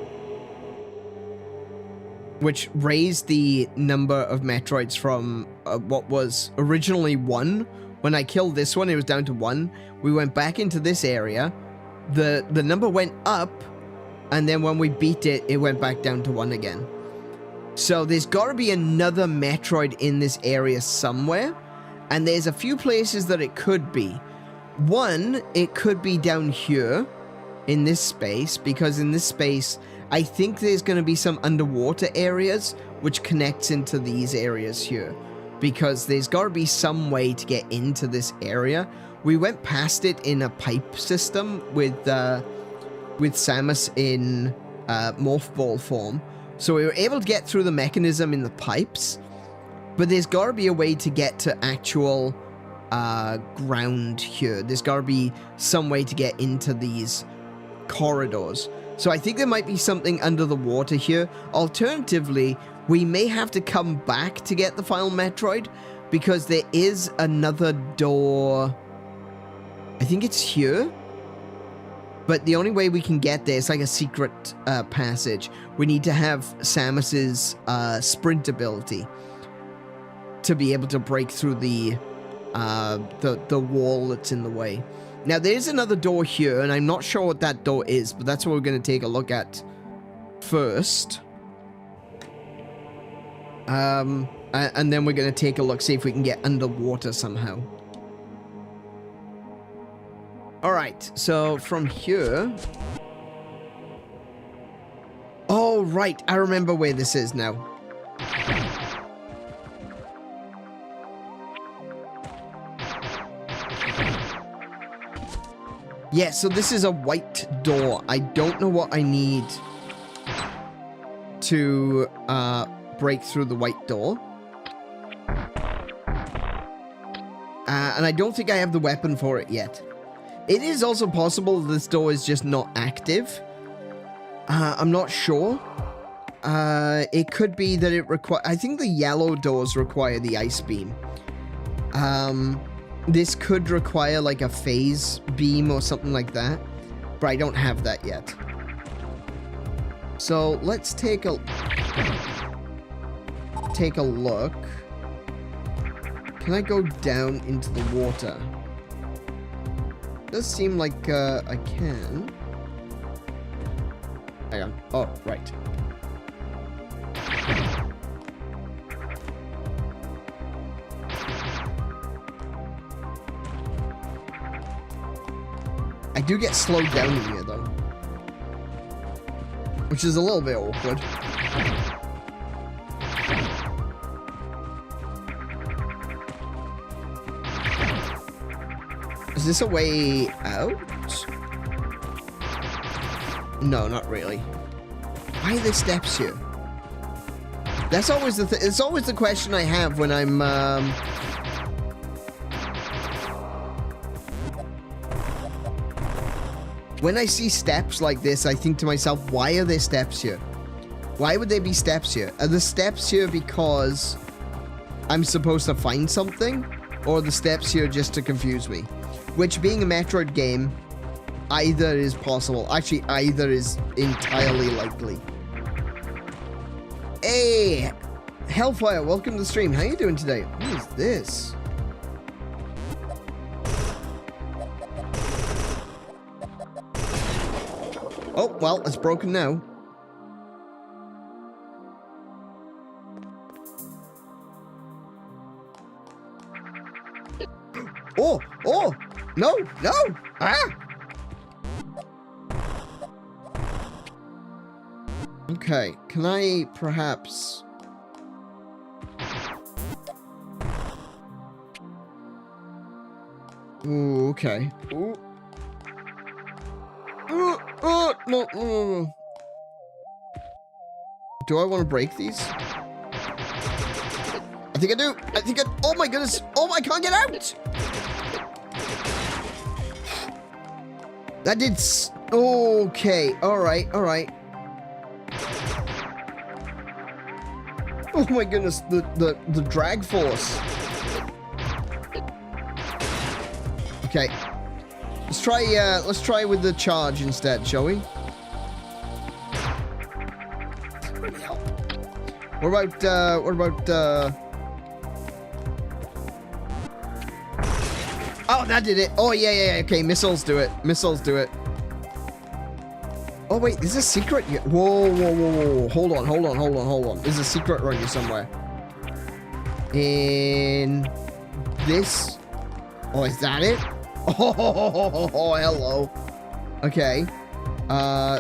which raised the number of Metroids from what was originally 1. When I killed this one, it was down to 1. We went back into this area. The number went up, and then when we beat it, it went back down to 1 again. So there's got to be another Metroid in this area somewhere, and there's a few places that it could be. One, it could be down here in this space, because in this space, I think there's going to be some underwater areas which connects into these areas here, because there's got to be some way to get into this area. We went past it in a pipe system with Samus in Morph Ball form, so we were able to get through the mechanism in the pipes, but there's got to be a way to get to actual ground here. There's got to be some way to get into these corridors. So I think there might be something under the water here. Alternatively, we may have to come back to get the final Metroid, because there is another door. I think it's here, but the only way we can get there is like a secret passage. We need to have Samus's sprint ability to be able to break through the wall that's in the way. Now, there's another door here, and I'm not sure what that door is, but that's what we're going to take a look at first. And then we're going to take a look, see if we can get underwater somehow. Alright, so from here... Oh, right, I remember where this is now. Yeah, so this is a white door. I don't know what I need to break through the white door. And I don't think I have the weapon for it yet. It is also possible this door is just not active. I'm not sure. It could be that it requires... I think the yellow doors require the ice beam. This could require like a phase beam or something like that, but I don't have that yet. So let's take a look. Can I go down into the water? Does seem like I can. Hang on. Oh, right. I do get slowed down in here, though. Which is a little bit awkward. Is this a way out? No, not really. Why are there steps here? That's always the it's always the question I have when I'm when I see steps like this, I think to myself, why are there steps here? Why would there be steps here? Are the steps here because I'm supposed to find something? Or are the steps here just to confuse me? Which, being a Metroid game, either is possible. Actually, either is entirely likely. Hey! Hellfire, welcome to the stream. How you doing today? What is this? Oh, well, it's broken now. Oh! Oh! No! No! Ah! Okay, can I perhaps... Ooh, okay. Ooh. No. Do I want to break these? I think I do. I think I... Oh my goodness. Oh, I can't get out. That did... Okay. All right. All right. Oh my goodness. The drag force. Okay. Let's try with the charge instead, shall we? What about Oh, that did it. Oh, yeah. Okay, missiles do it. Missiles do it. Oh, wait, there's a secret. Whoa. Hold on. There's a secret right here somewhere. In this. Oh, is that it? Oh, hello. Okay.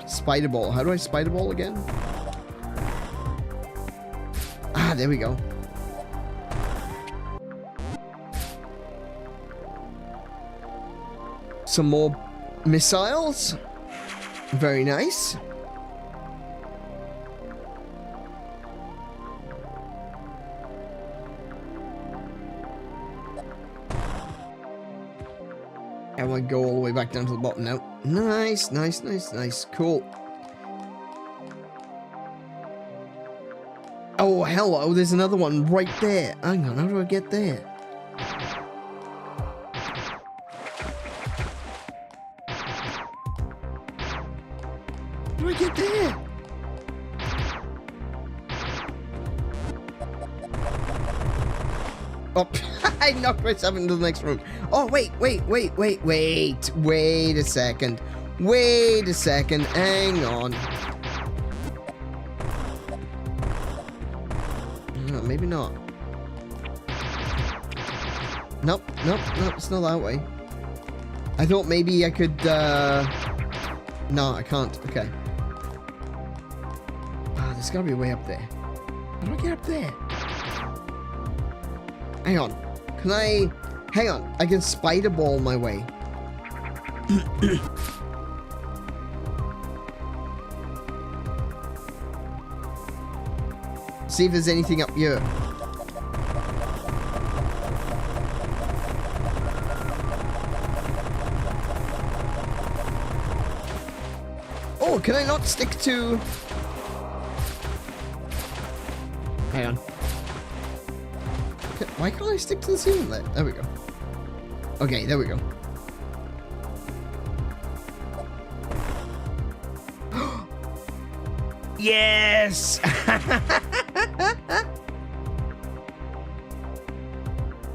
Spider ball. How do I spider ball again? Ah, there we go. Some more missiles. Very nice. And I go all the way back down to the bottom now. Nice. Cool. Oh, hello. There's another one right there. Hang on. How do I get there? How do I get there? Oh, I knocked myself into the next room. Oh, wait a second. Hang on. No, maybe not. Nope, it's not that way. I thought maybe I could, No, I can't. Okay. Ah, there's gotta be a way up there. How do I get up there? Hang on. Hang on. I can spider ball my way. See if there's anything up here. Oh, can I not stick to... Hang on. Why can't I stick to the ceiling there? There we go. Okay, there we go. Yes!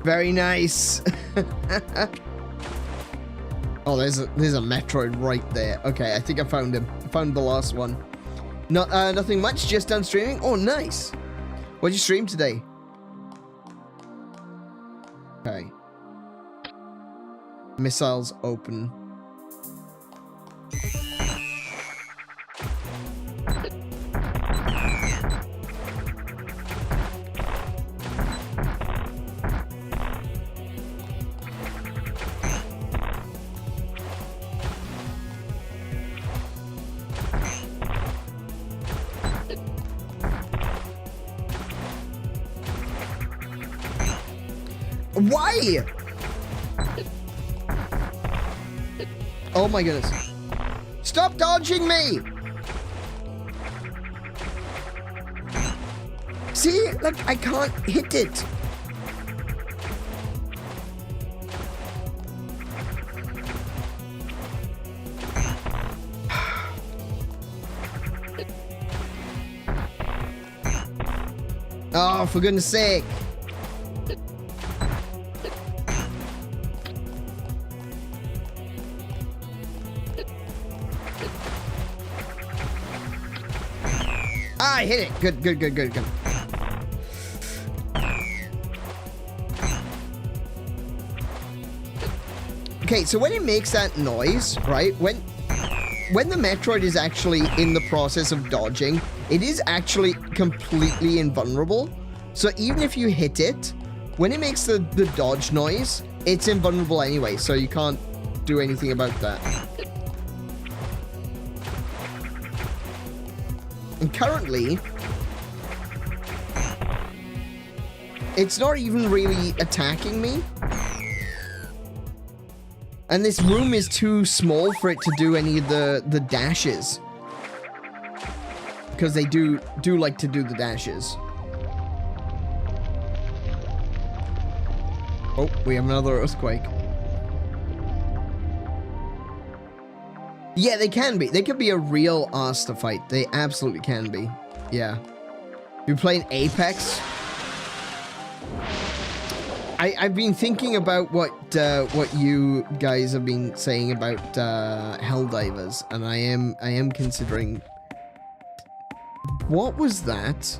Very nice. Oh, there's a Metroid right there. Okay, I think I found him. I found the last one. Nothing much, just done streaming. Oh, nice. What'd you stream today? Okay. Missiles open. Why? Oh my goodness. Stop dodging me! See? Look, I can't hit it. Oh, for goodness sake. I hit it. Good, good, good, good, good. Okay, so when it makes that noise, right? When the Metroid is actually in the process of dodging, it is actually completely invulnerable. So even if you hit it, when it makes the dodge noise, it's invulnerable anyway, so you can't do anything about that. And currently, it's not even really attacking me. And this room is too small for it to do any of the dashes. Because they do like to do the dashes. Oh, we have another earthquake. Yeah, they can be. They could be a real ass to fight. They absolutely can be. Yeah. You're playing Apex? I've been thinking about what you guys have been saying about Helldivers, and I am considering. What was that?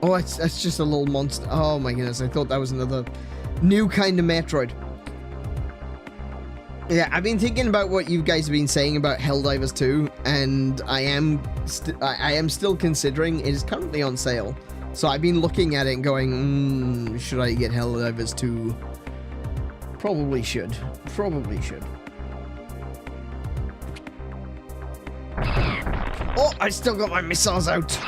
Oh, that's just a little monster. Oh my goodness! I thought that was another new kind of Metroid. Yeah, I've been thinking about what you guys have been saying about Helldivers 2, and I am still considering. It is currently on sale, so I've been looking at it and going, should I get Helldivers 2? Probably should. Probably should. Oh, I still got my missiles out.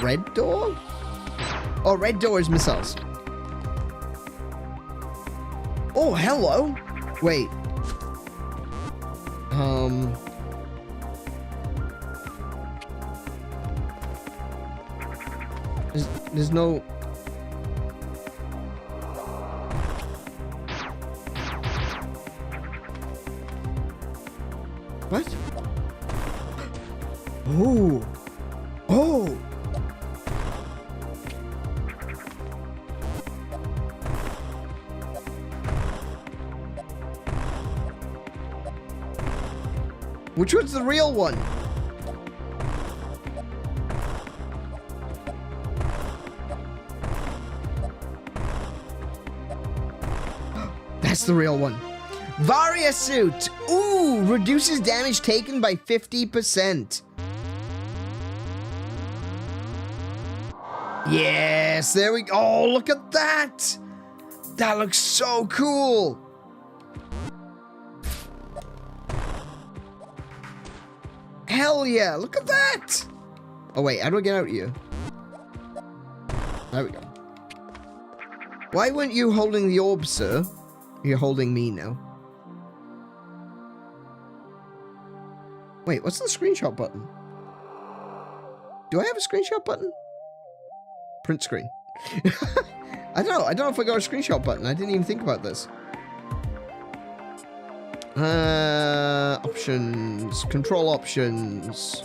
Red door? Oh, red door is missiles. Oh, hello. Wait. There's no... What? Oh. Oh. Which one's the real one? That's the real one. Varia suit. Ooh, reduces damage taken by 50%. Yes, there we go. Oh, look at that. That looks so cool. Hell yeah, look at that! Oh wait, how do I get out of here? There we go. Why weren't you holding the orb, sir? You're holding me now. Wait, what's the screenshot button? Do I have a screenshot button? print screen. I don't know if I got a screenshot button. I didn't even think about this. Options, control options,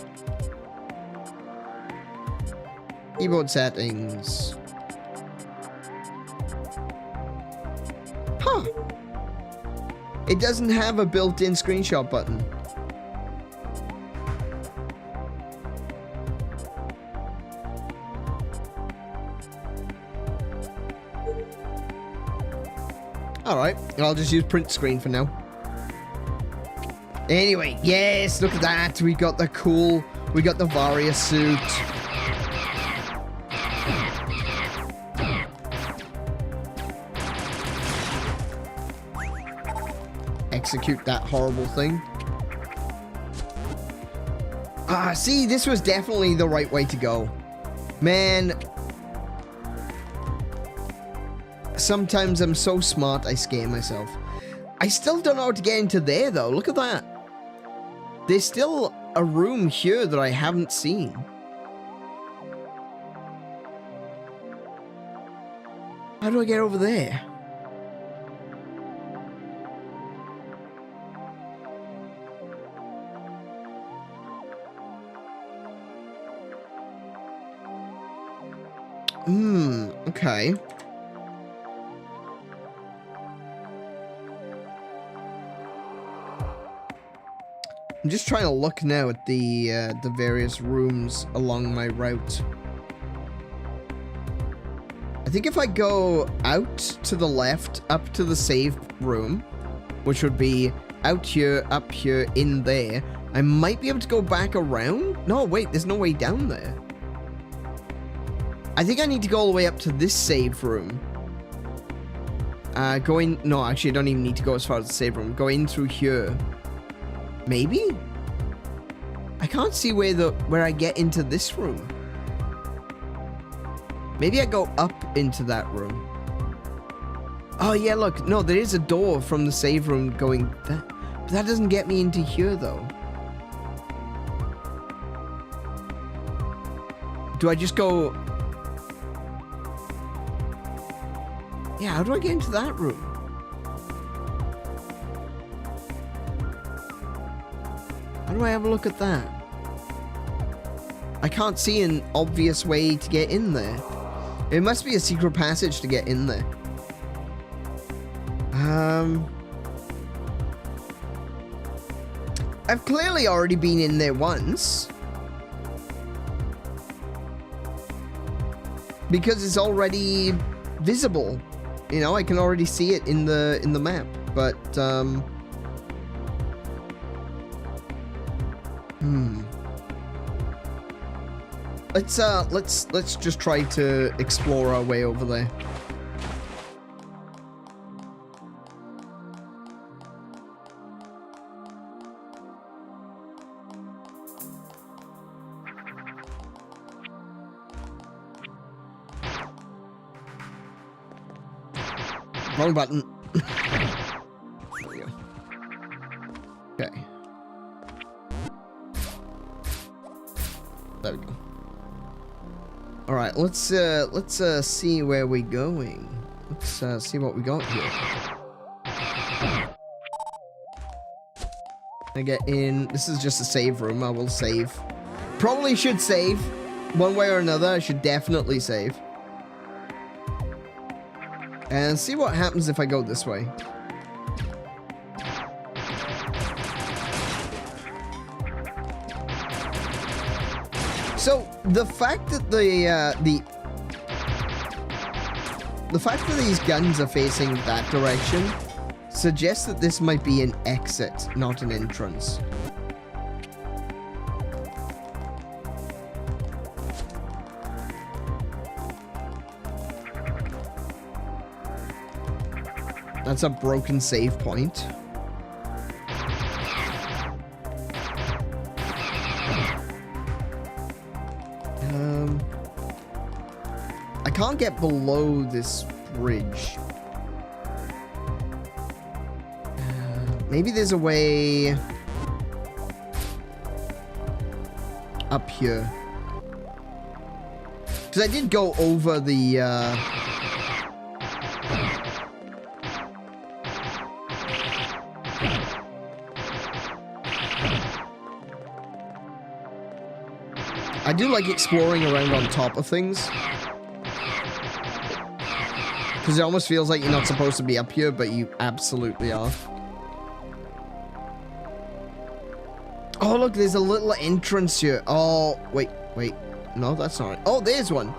keyboard settings. Huh. It doesn't have a built-in screenshot button. Alright, I'll just use print screen for now. Anyway, yes, look at that. We got the Varia suit. Execute that horrible thing. Ah, see, this was definitely the right way to go. Man. Sometimes I'm so smart, I scare myself. I still don't know how to get into there, though. Look at that. There's still a room here that I haven't seen. How do I get over there? Okay. I'm just trying to look now at the various rooms along my route. I think if I go out to the left, up to the save room, which would be out here, up here, in there, I might be able to go back around. No, wait, there's no way down there. I think I need to go all the way up to this save room. No, actually, I don't even need to go as far as the save room. Go in through here. Maybe? I can't see where I get into this room. Maybe I go up into that room. Oh yeah, look, no, there is a door from the save room going that. But that doesn't get me into here though. Do I just go? Yeah, how do I get into that room? How do I have a look at that? I can't see an obvious way to get in there. It must be a secret passage to get in there. I've clearly already been in there once. Because it's already visible. You know, I can already see it in the map. But Let's just try to explore our way over there. Wrong button. There we go. Okay. There we go. All right, let's see where we're going. Let's see what we got here. I get in. This is just a save room. I will save. Probably should save. One way or another, I should definitely save. And see what happens if I go this way. So the fact that the fact that these guns are facing that direction suggests that this might be an exit, not an entrance. That's a broken save point. I can't get below this bridge. Maybe there's a way up here. Because I did go over the, I do like exploring around on top of things. Because it almost feels like you're not supposed to be up here, but you absolutely are. Oh, look, there's a little entrance here. Oh, wait. No, that's not it. Oh, there's one.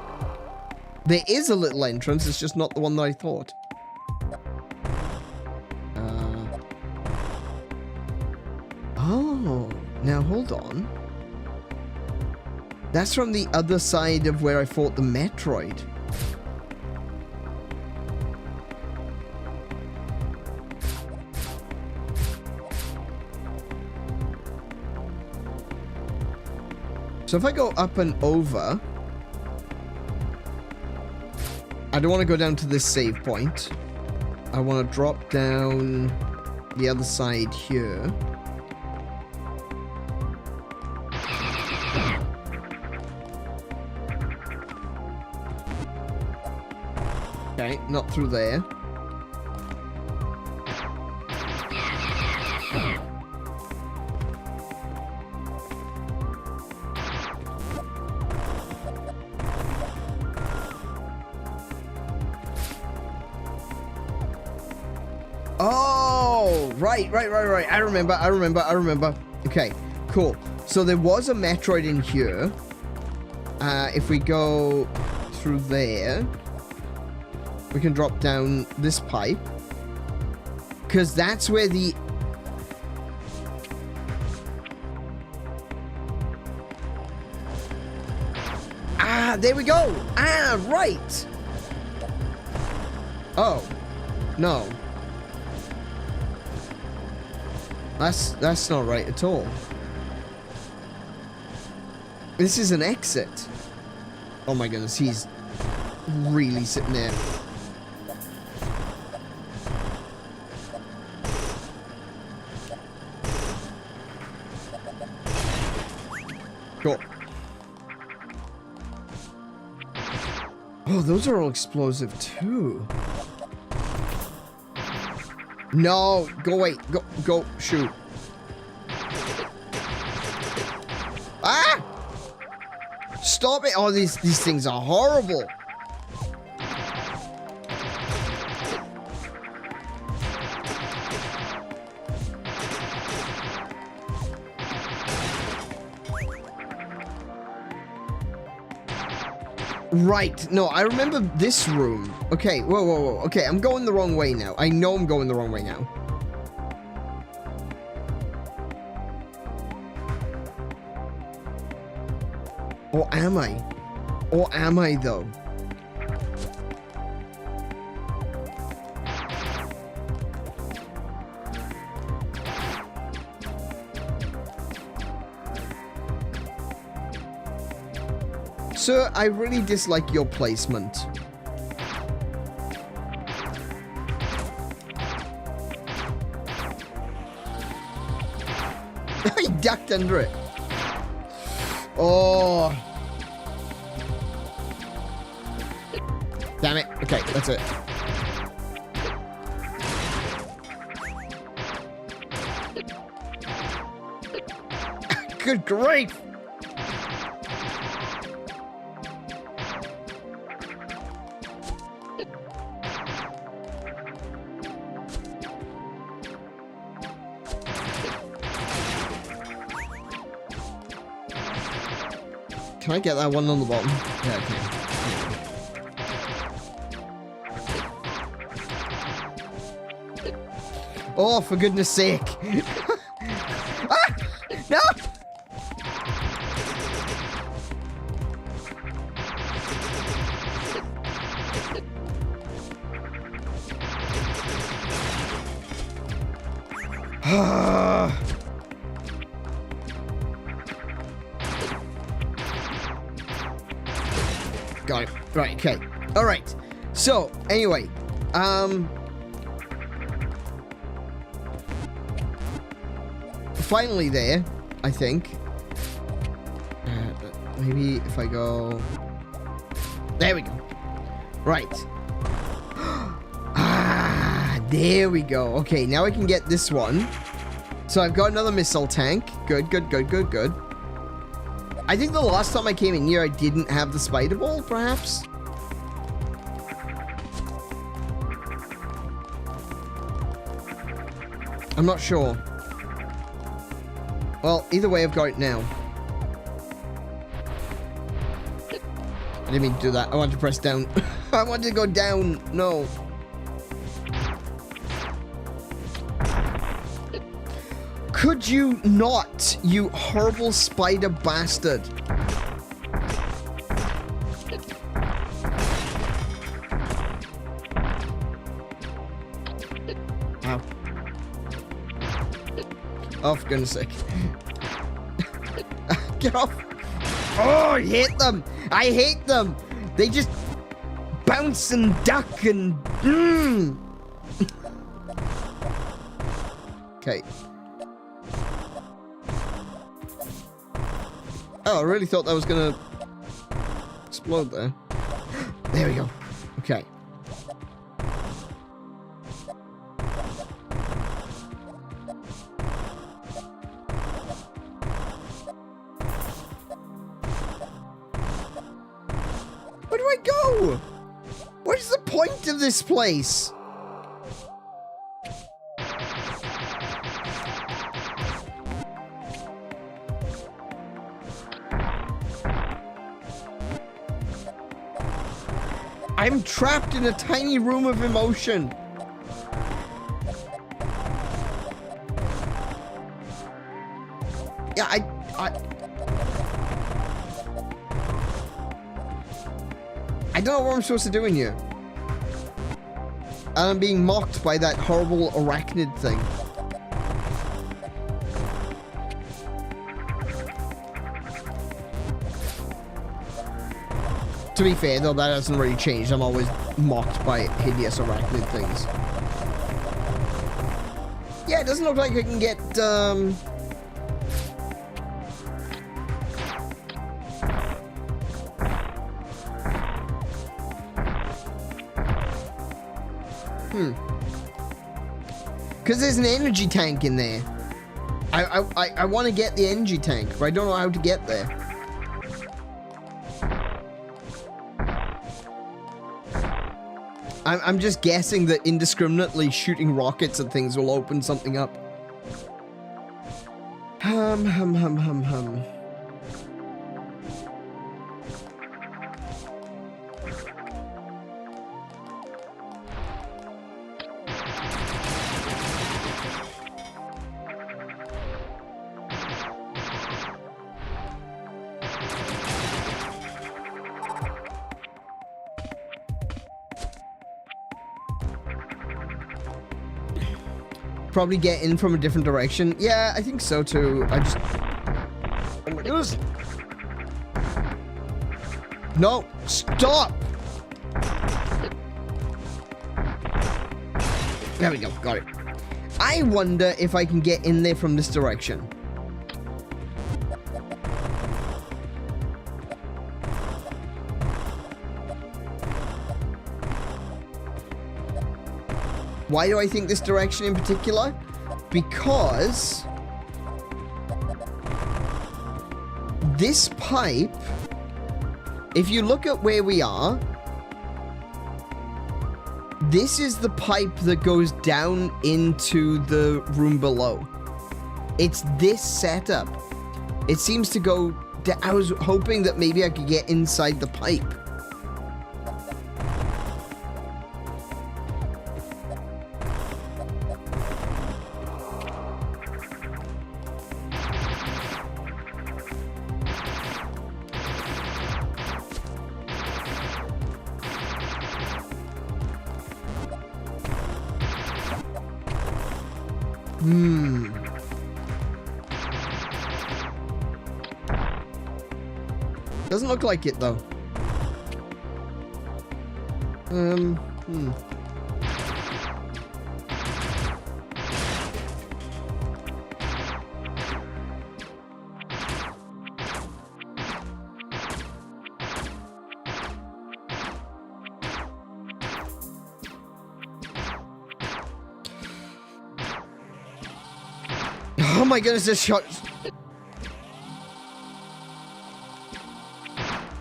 There is a little entrance. It's just not the one that I thought. Oh, now hold on. That's from the other side of where I fought the Metroid. So if I go up and over, I don't want to go down to this save point. I want to drop down the other side here. Okay, not through there. Oh, right. I remember. Okay, cool. So there was a Metroid in here. If we go through there, we can drop down this pipe. Because that's where the... Ah, there we go. Ah, right. Oh, no. That's not right at all. This is an exit. Oh my goodness, he's really sitting there. Cool. Oh, those are all explosive too. No, go away. Go, shoot. Ah! Stop it. Oh, these things are horrible. Right. No, I remember this room. Okay, whoa. Okay, I'm going the wrong way now. I know I'm going the wrong way now. Or am I? Or am I, though? Sir, I really dislike your placement. He ducked under it. Oh. Damn it. Okay, that's it. Good grief. Can I get that one on the bottom? Yeah, okay. Oh, for goodness sake. Ah! No! Got it. Right, okay. Alright. So, anyway. Finally there, I think. Maybe if I go... There we go. Right. Ah, there we go. Okay, now I can get this one. So I've got another missile tank. Good, good, good, good, good. I think the last time I came in here, I didn't have the spider ball, perhaps? I'm not sure. Well, either way, I've got it now. I didn't mean to do that. I wanted to press down. I wanted to go down. No. Could you not, you horrible spider bastard? Ow. Oh, for goodness sake. Get off. Oh, I hate them. I hate them. They just bounce and duck and... Okay. Oh, I really thought that was gonna explode there. There we go. Okay. Where do I go? What is the point of this place? I'm trapped in a tiny room of emotion. Yeah, I don't know what I'm supposed to do in here. And I'm being mocked by that horrible arachnid thing. To be fair, though, that hasn't really changed. I'm always mocked by hideous arachnid things. Yeah, it doesn't look like I can get, Because there's an energy tank in there. I want to get the energy tank, but I don't know how to get there. I'm just guessing that indiscriminately shooting rockets at things will open something up. Hum. Probably get in from a different direction. Yeah, I think so too. I just... Oh my goodness. No, stop! There we go, got it. I wonder if I can get in there from this direction. Why do I think this direction in particular? Because this pipe, if you look at where we are, this is the pipe that goes down into the room below. It's this setup. It seems to go down. I was hoping that maybe I could get inside the pipe. Doesn't look like it, though. Oh my goodness, this shot.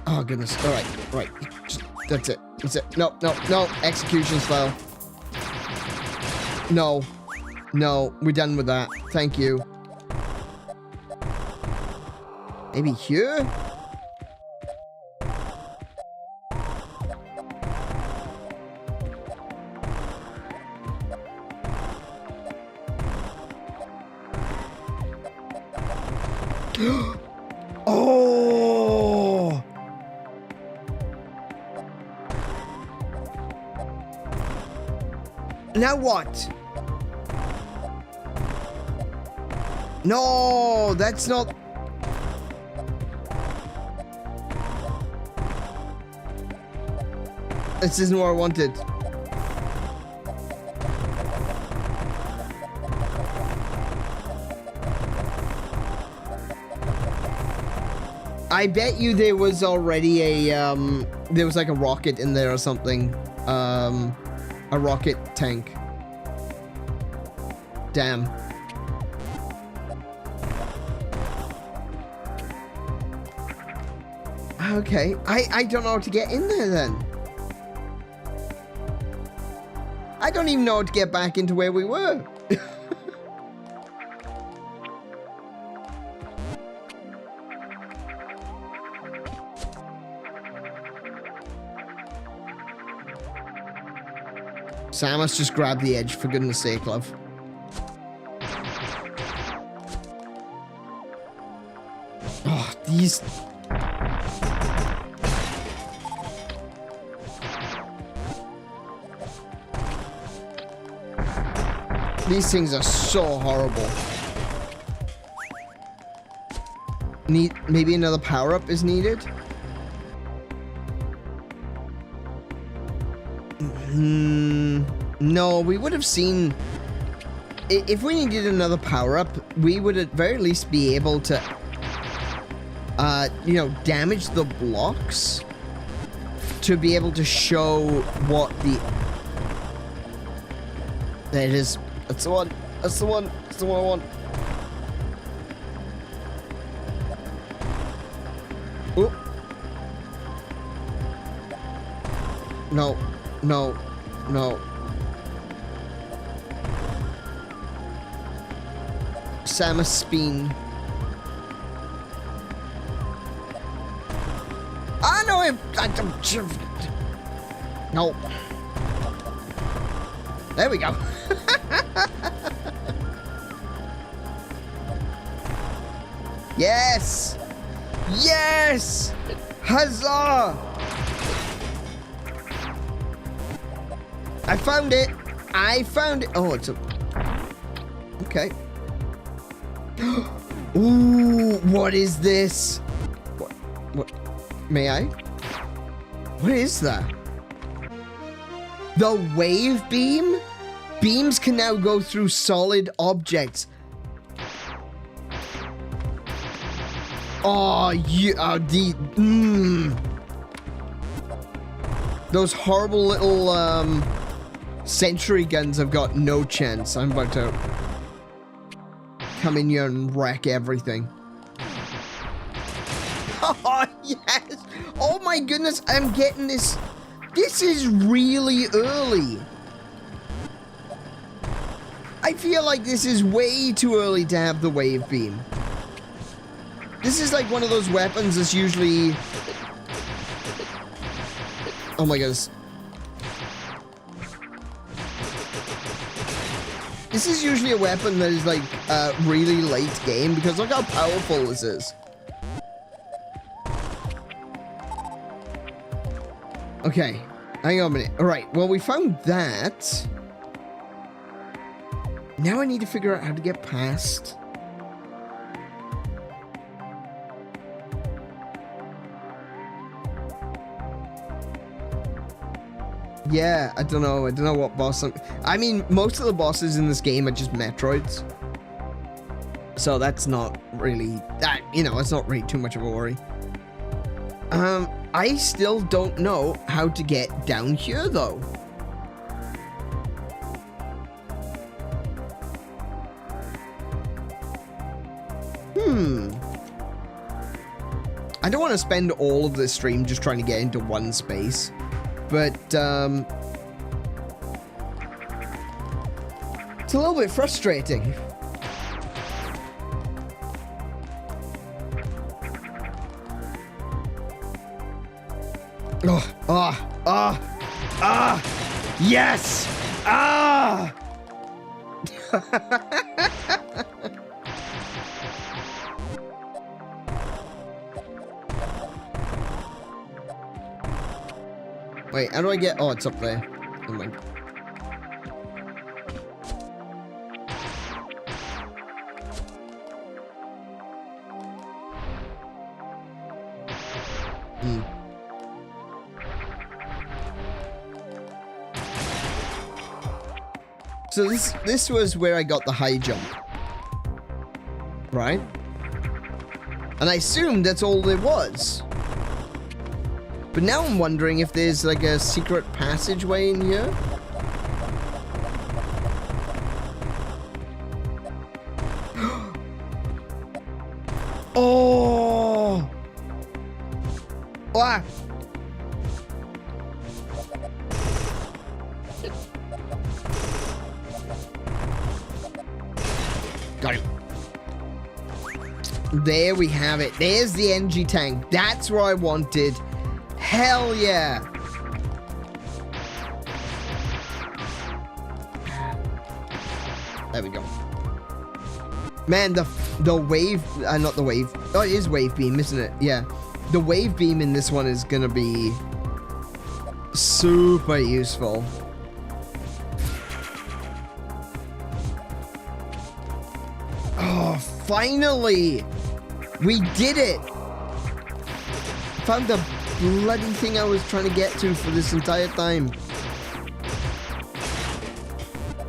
Oh goodness. Alright, right. That's it. That's it. No, no, no. Execution style. No. No, we're done with that. Thank you. Maybe here? Oh! Now what? No, that's not... This isn't what I wanted. I bet you there was already a, there was like a rocket in there or something. A rocket tank. Damn. Okay, I don't know how to get in there then. I don't even know how to get back into where we were. Samus, just grab the edge, for goodness sake, love. Oh, these... These things are so horrible. Maybe another power-up is needed? No, we would have seen... If we needed another power-up, we would at very least be able to, you know, damage the blocks to be able to show what the... There it is. That's the one. That's the one. That's the one I want. Oop. No. No. No. Samus spin. I know him. No. There we go. Yes! Yes! Huzzah! I found it! I found it! Oh, it's a... Okay. Ooh, what is this? What? May I? What is that? The wave beam? Beams can now go through solid objects. Oh, you are Those horrible little sentry guns have got no chance. I'm about to come in here and wreck everything. Oh yes! Oh my goodness, I'm getting this. This is really early. I feel like this is way too early to have the wave beam. This is like one of those weapons that's usually... Oh my goodness. This is usually a weapon that is like really late game because look how powerful this is. Okay, hang on a minute. Alright, well we found that. Now I need to figure out how to get past... Yeah, I don't know. I don't know what boss I mean, most of the bosses in this game are just Metroids. So that's not really... you know, it's not really too much of a worry. I still don't know how to get down here, though. I don't want to spend all of this stream just trying to get into one space, but it's a little bit frustrating. Yes! Wait, how do I get... Oh, it's up there. Never mind. So this was where I got the high jump. Right? And I assumed that's all there was. But now I'm wondering if there's like a secret passageway in here. Oh! Ah! Got it. There we have it. There's the energy tank. That's what I wanted. Hell yeah! There we go. Man, the wave, not the wave. Oh, it is wave beam, isn't it? Yeah. The wave beam in this one is gonna be super useful. Oh, finally! We did it! Found the bloody thing I was trying to get to for this entire time.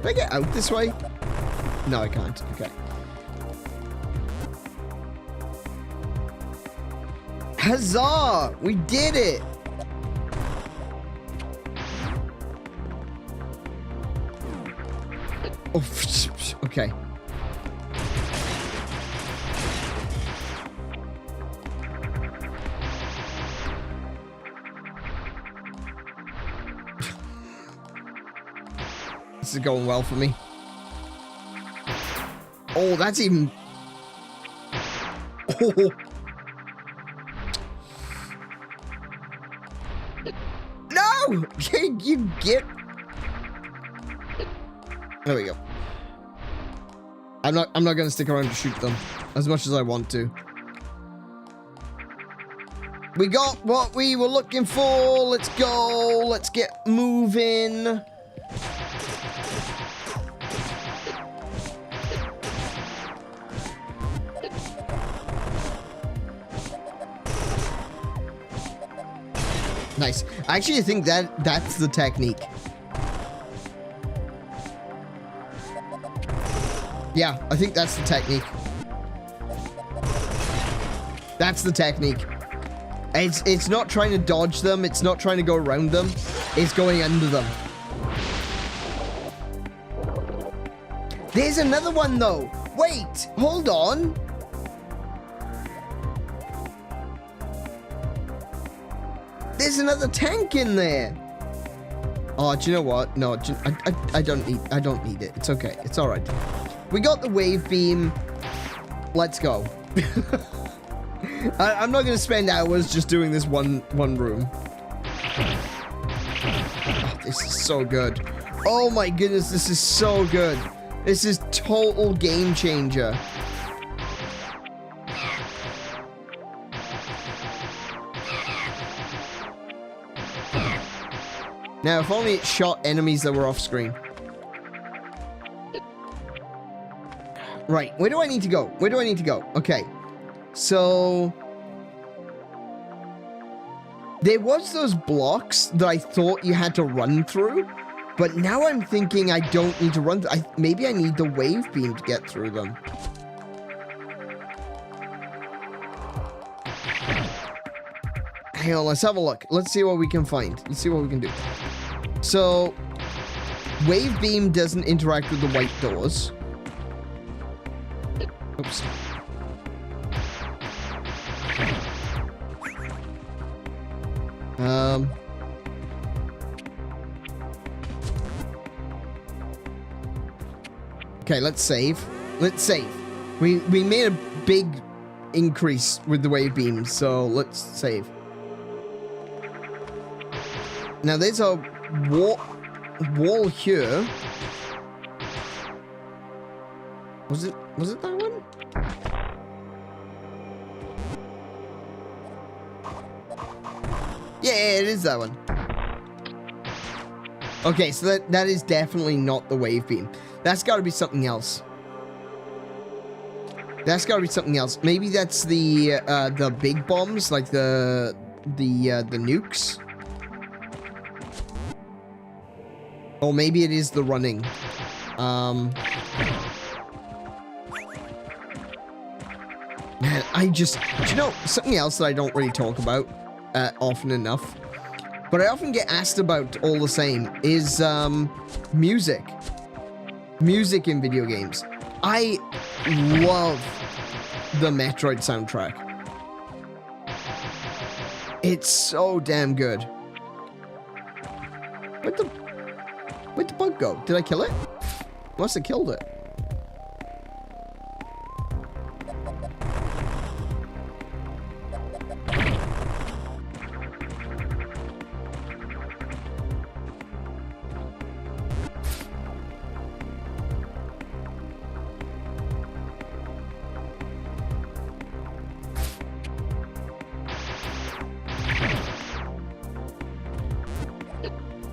Can I get out this way? No, I can't. Okay. Huzzah! We did it! Oh, okay. This is going well for me. Oh, that's even... Oh. No! You get... There we go. I'm not gonna stick around to shoot them as much as I want to. We got what we were looking for. Let's go. Let's get moving. Nice. I actually think that's the technique. Yeah, I think that's the technique. That's the technique. It's not trying to dodge them. It's not trying to go around them. It's going under them. There's another one though. Wait, hold on. There's another tank in there. Oh, do you know what? No, I don't need it. It's okay. It's all right. We got the wave beam. Let's go. I'm not gonna spend hours just doing this one room. Oh, this is so good. Oh my goodness, this is so good. This is total game changer. Now, if only it shot enemies that were off screen. Right, where do I need to go? Where do I need to go? Okay, so... there was those blocks that I thought you had to run through, but now I'm thinking I don't need to run through. Maybe I need the wave beam to get through them. Hang on, let's have a look. Let's see what we can find. Let's see what we can do. So, wave beam doesn't interact with the white doors. Oops. Okay, let's save. Let's save. We made a big increase with the wave beams, so let's save. Now there's a wall here. Was it that one? Yeah, it is that one. Okay, so that is definitely not the wave beam. That's got to be something else. That's got to be something else. Maybe that's the big bombs, like the nukes. Or maybe it is the running. Man, do you know, something else that I don't really talk about often enough, but I often get asked about all the same, is music. Music in video games. I love the Metroid soundtrack. It's so damn good. Where'd the bug go? Did I kill it? Must have killed it.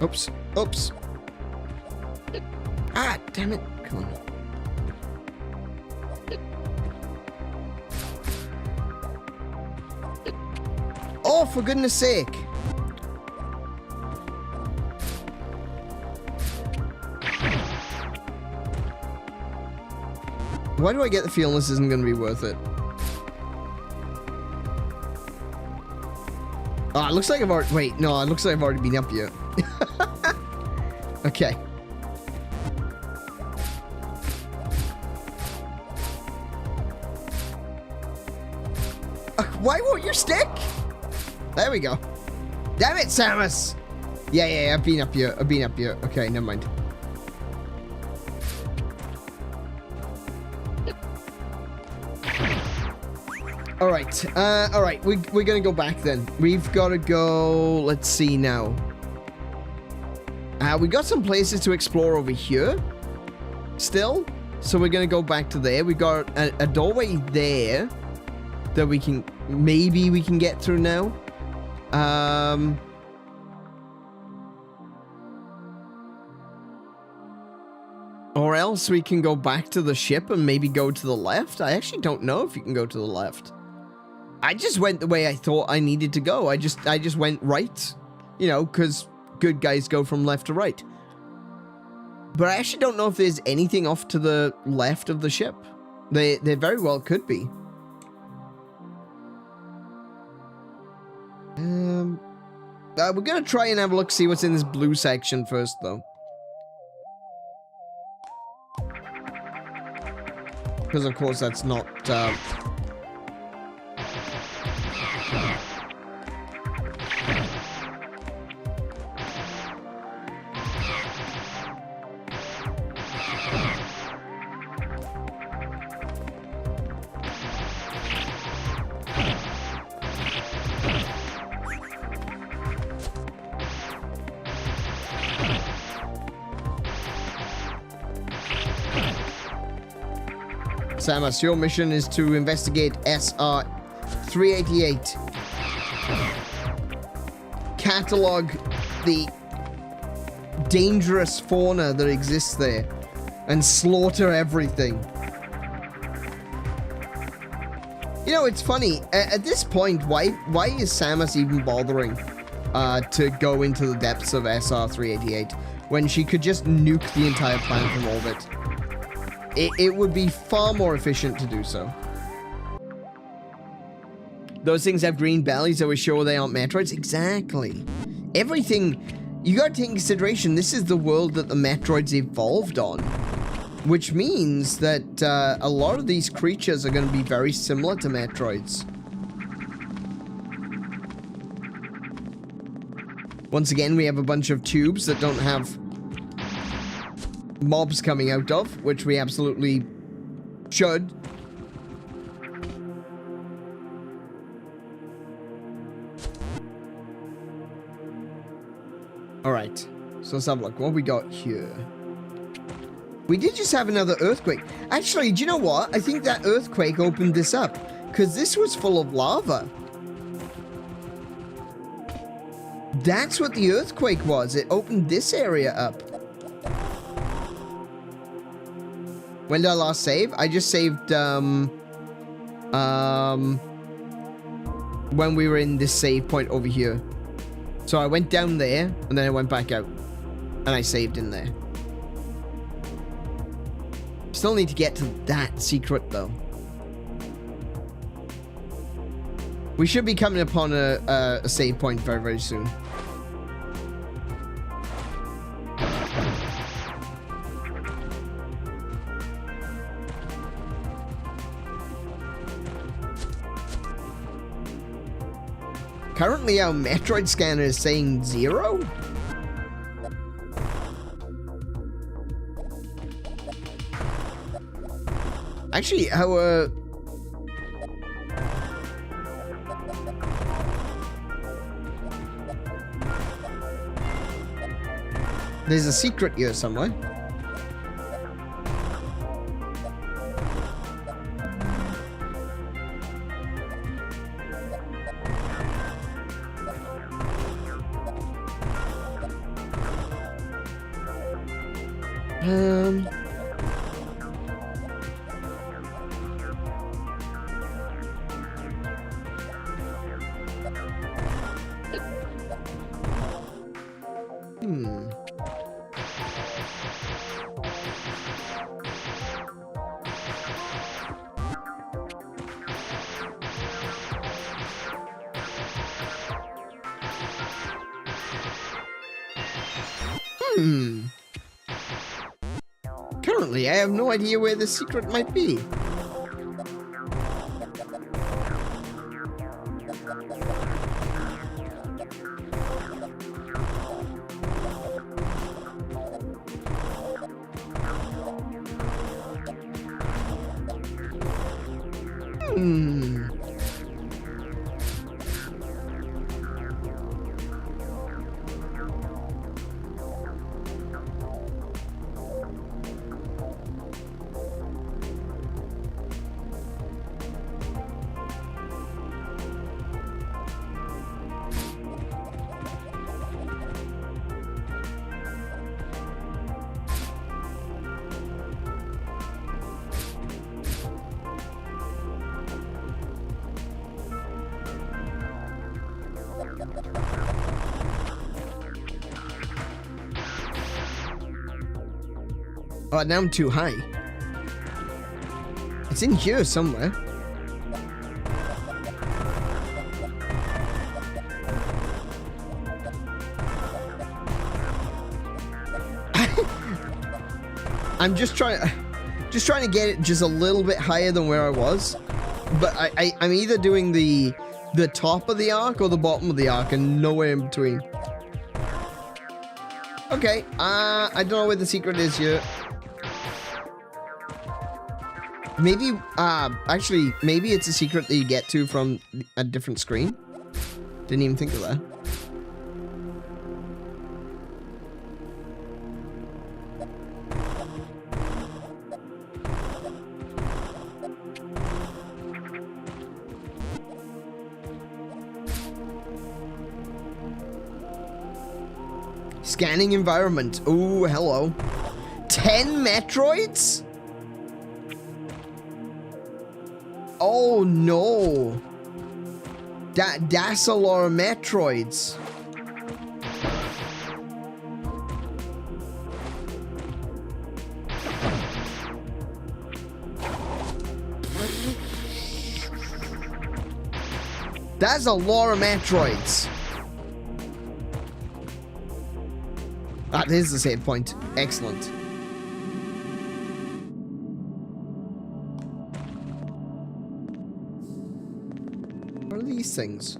Oops. Oops. Ah, damn it. Come on. Oh, for goodness sake. Why do I get the feeling this isn't going to be worth it? Oh, it looks like I've already... Wait, no, it looks like I've already been up here. Okay. Why won't you stick? There we go. Damn it, Samus! Yeah, I've been up here. Okay, never mind. Alright, alright, we're gonna go back then. We've gotta go... Let's see now. We got some places to explore over here. Still. So we're gonna go back to there. We got a doorway there that we can... Maybe we can get through now. Or else we can go back to the ship and maybe go to the left. I actually don't know if you can go to the left. I just went the way I thought I needed to go. I just went right. You know, because good guys go from left to right. But I actually don't know if there's anything off to the left of the ship. They very well could be. We're gonna try and have a look, see what's in this blue section first, though. Because, of course, that's not... Samus, your mission is to investigate SR-388. Catalog the dangerous fauna that exists there and slaughter everything. You know, it's funny. At this point, why is Samus even bothering to go into the depths of SR-388 when she could just nuke the entire planet from orbit? It would be far more efficient to do so. Those things have green bellies, are we sure they aren't Metroids? Exactly. Everything... You gotta take in consideration, this is the world that the Metroids evolved on. Which means that a lot of these creatures are gonna be very similar to Metroids. Once again, we have a bunch of tubes that don't have mobs coming out of, which we absolutely should. Alright, so let's have a look. What we got here? We did just have another earthquake. Actually, do you know what? I think that earthquake opened this up, because this was full of lava. That's what the earthquake was. It opened this area up. When did I last save? I just saved, when we were in this save point over here. So I went down there, and then I went back out. And I saved in there. Still need to get to that secret, though. We should be coming upon a save point very, very soon. Currently, our Metroid scanner is saying 0? Actually, our... There's a secret here somewhere. Currently, I have no idea where the secret might be. Oh, now I'm too high. It's in here somewhere. I'm just trying to get it just a little bit higher than where I was. But I'm either doing the top of the arc or the bottom of the arc and nowhere in between. Okay, I don't know where the secret is yet. Maybe, actually, maybe it's a secret that you get to from a different screen. Didn't even think of that. Scanning environment. Ooh, hello. 10 Metroids? Oh no. That's a lot of Metroids. That's a lot of Metroids. Ah, this is the save point. Excellent. What are these things?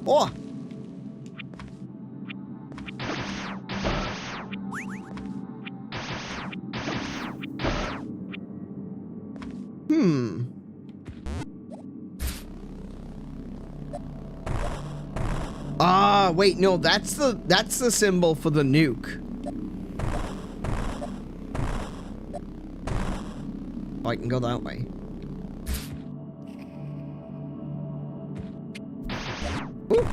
Oh! Ah, wait, no, that's the symbol for the nuke. Oh, I can go that way. Ooh.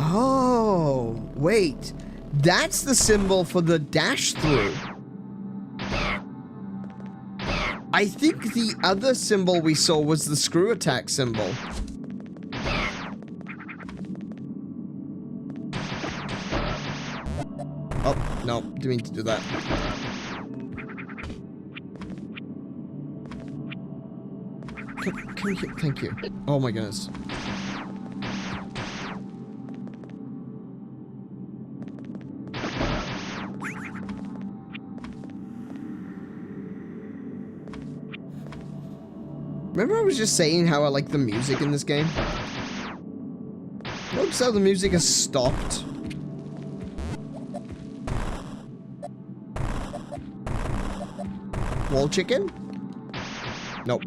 Oh, wait. That's the symbol for the dash through. I think the other symbol we saw was the screw attack symbol. Oh, no, didn't mean to do that. Come here, thank you. Oh my goodness. Remember I was just saying how I like the music in this game? Notice how the music has stopped. Wall chicken? Nope.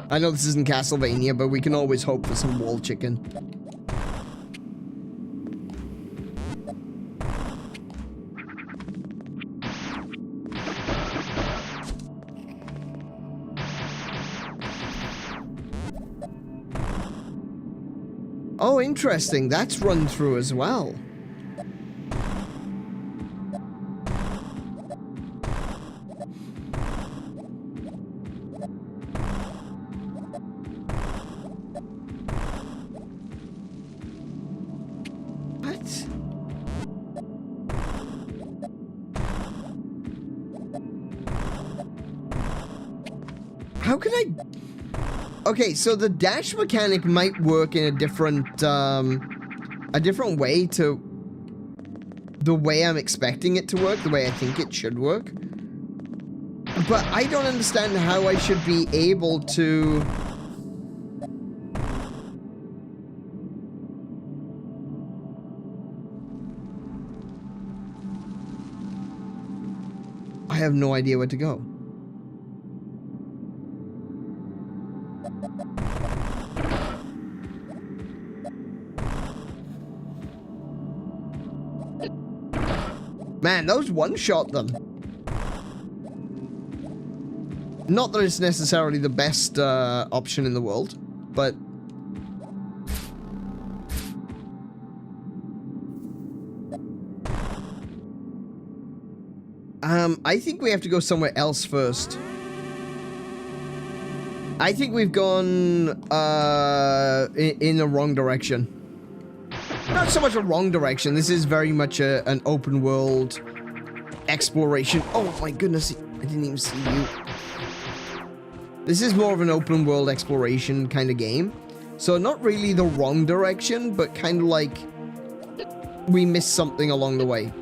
I know this isn't Castlevania, but we can always hope for some wall chicken. Oh, interesting. That's run through as well. What? How can I... Okay, so the dash mechanic might work in a different way to the way I'm expecting it to work, the way I think it should work. But I don't understand how I should be able to... I have no idea where to go. Man, those one-shot them. Not that it's necessarily the best option in the world, but... I think we have to go somewhere else first. I think we've gone in the wrong direction. Not so much a wrong direction. This is very much an open world exploration. Oh my goodness, I didn't even see you. This is more of an open world exploration kind of game. So not really the wrong direction, but kind of like we missed something along the way.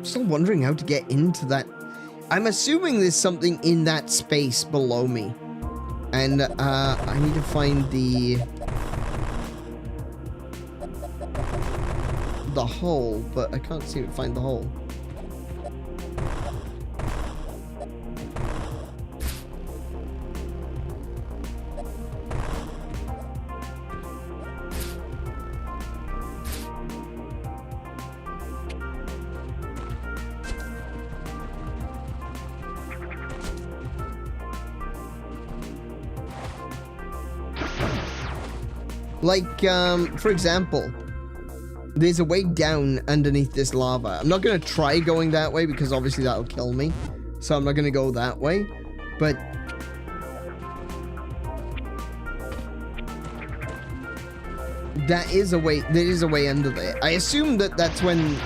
Still wondering how to get into that. I'm assuming there's something in that space below me. And, I need to find the hole, but I can't seem to find the hole. Like, for example, There's a way down underneath this lava. I'm not going to try going that way because obviously that'll kill me. So I'm not going to go that way. But... there is a way under there. I assume that that's when...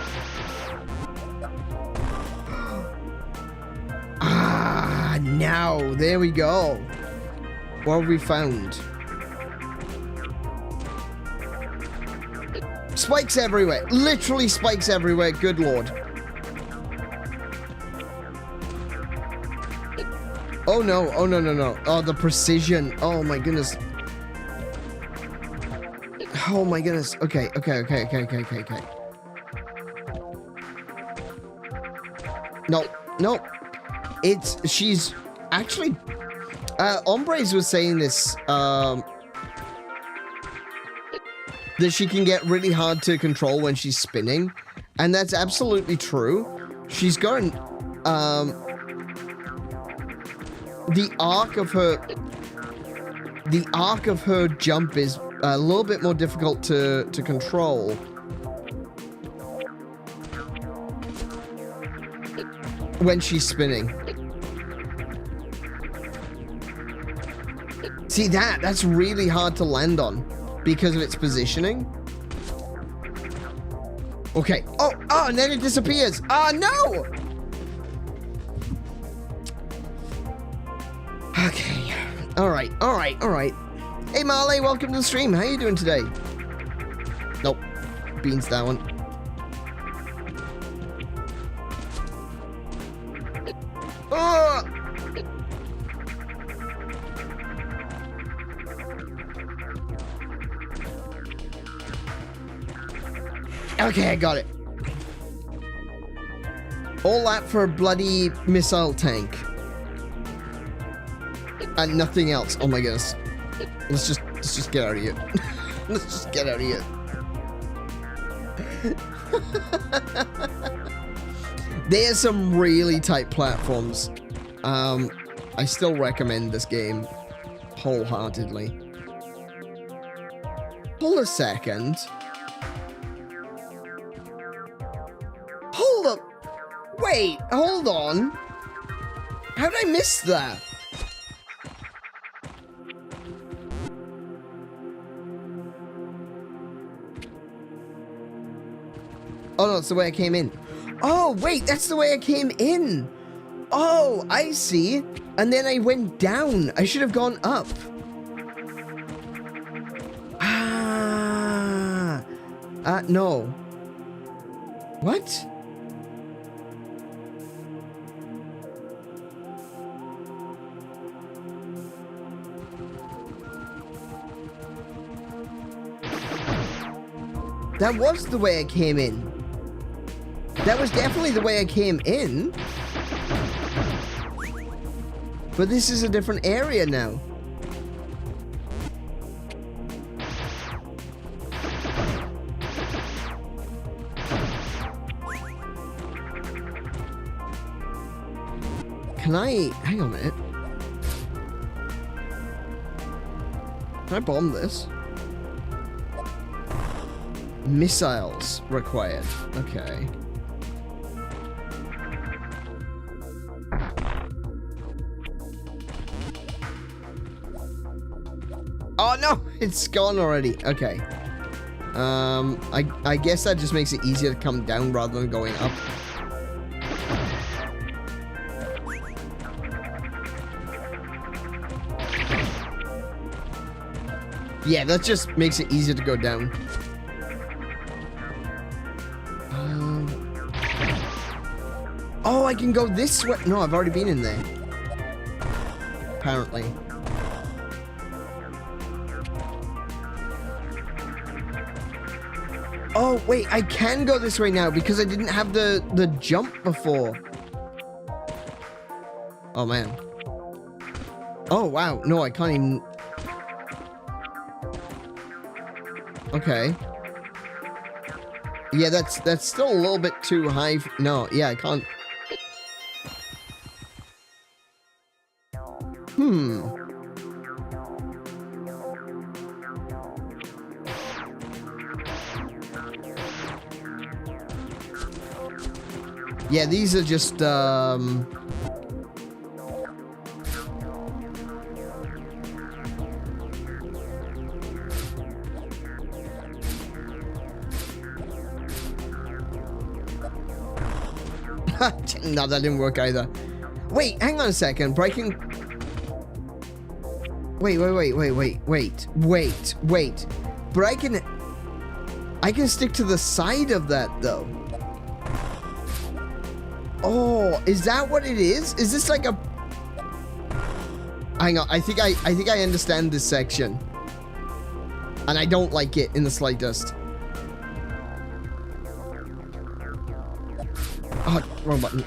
ah, now. There we go. What have we found? Spikes everywhere. Literally spikes everywhere. Good lord. Oh no. Oh no, no, no. Oh, the precision. Oh my goodness. Oh my goodness. Okay, okay. No, no. She's actually... Ombres was saying this, that she can get really hard to control when she's spinning, and that's absolutely true. She's got an, the arc of her jump is a little bit more difficult to control. When she's spinning. See that's really hard to land on because of its positioning. Okay. Oh, and then it disappears. Ah, no! Okay. All right. Hey, Marley, welcome to the stream. How you doing today? Nope. Beans that one. Oh! Okay, I got it. All that for a bloody missile tank. And nothing else. Oh my goodness. Let's just get out of here. Let's just get out of here. There's some really tight platforms. I still recommend this game wholeheartedly. Hold a second. Hold up. Wait, hold on. How did I miss that? Oh no, it's the way I came in. Oh, wait, that's the way I came in. Oh, I see. And then I went down. I should have gone up. Ah. No. What? That was the way I came in. That was definitely the way I came in. But this is a different area now. Can I... hang on a minute. Can I bomb this? Missiles required. Okay. Oh no, it's gone already. Okay. I guess that just makes it easier to come down rather than going up. Yeah, that just makes it easier to go down. Oh, I can go this way. No, I've already been in there. Apparently. Oh, wait, I can go this way now because I didn't have the jump before. Oh, man. Oh, wow. No, I can't even... Okay. Yeah, that's still a little bit too high. No, yeah, I can't... Yeah, these are just, no, that didn't work either. Wait, hang on a second. Breaking... Wait. But I can stick to the side of that, though. Oh, is that what it is? Is this like a... Hang on, I think I understand this section. And I don't like it in the slightest. Oh, wrong button.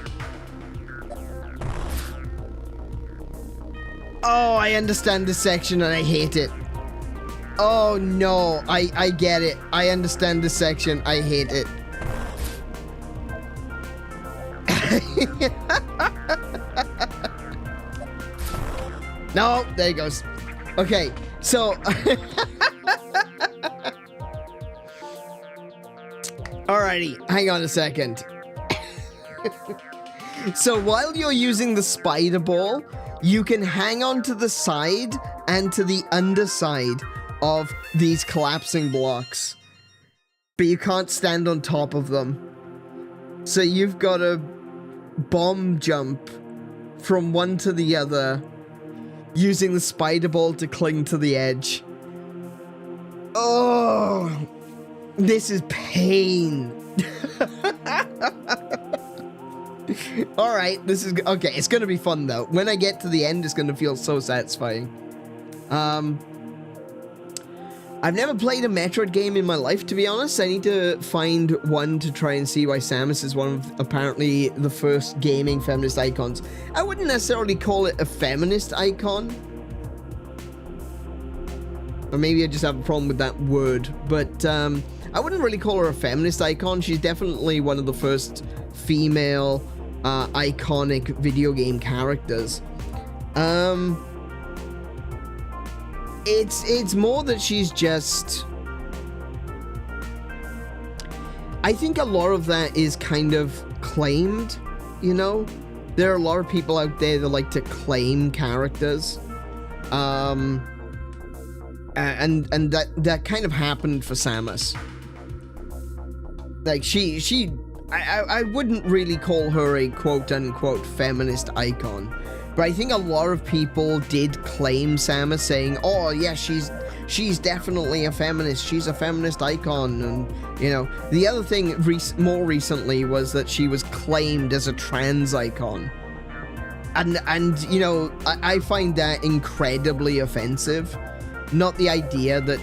Oh, I understand this section and I hate it. Oh no, I get it. I understand this section. I hate it. No, there he goes. Okay, so... Alrighty, hang on a second. So while you're using the spider ball, you can hang on to the side and to the underside of these collapsing blocks. But you can't stand on top of them. So you've got to bomb jump from one to the other, using the spider ball to cling to the edge. Oh, this is pain. Alright, this is... Okay, it's gonna be fun, though. When I get to the end, it's gonna feel so satisfying. I've never played a Metroid game in my life, to be honest. I need to find one to try and see why Samus is one of, apparently, the first gaming feminist icons. I wouldn't necessarily call it a feminist icon. Or maybe I just have a problem with that word. But, I wouldn't really call her a feminist icon. She's definitely one of the first female... iconic video game characters. It's more that she's just... I think a lot of that is kind of claimed, you know? There are a lot of people out there that like to claim characters. And that kind of happened for Samus. Like, I wouldn't really call her a quote-unquote feminist icon, but I think a lot of people did claim Samus, saying, oh yeah, she's definitely a feminist, she's a feminist icon, and, you know, the other thing more recently was that she was claimed as a trans icon, and you know, I find that incredibly offensive. Not the idea that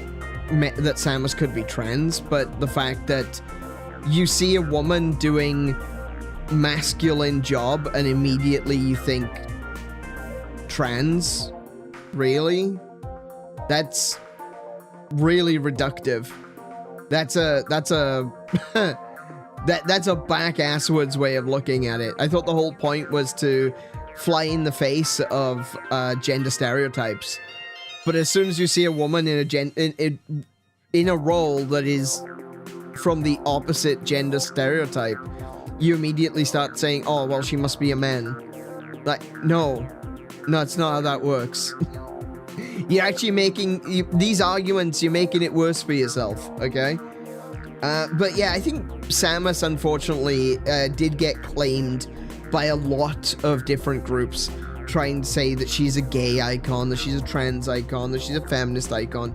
Samus could be trans, but the fact that you see a woman doing masculine job and immediately you think trans? Really? That's really reductive. That's a that's a back-asswards way of looking at it. I thought the whole point was to fly in the face of gender stereotypes. But as soon as you see a woman in a role that is from the opposite gender stereotype, you immediately start saying, oh, well, she must be a man. Like, no, it's not how that works. You're actually making these arguments, you're making it worse for yourself, okay? But yeah, I think Samus, unfortunately, did get claimed by a lot of different groups, trying to say that she's a gay icon, that she's a trans icon, that she's a feminist icon.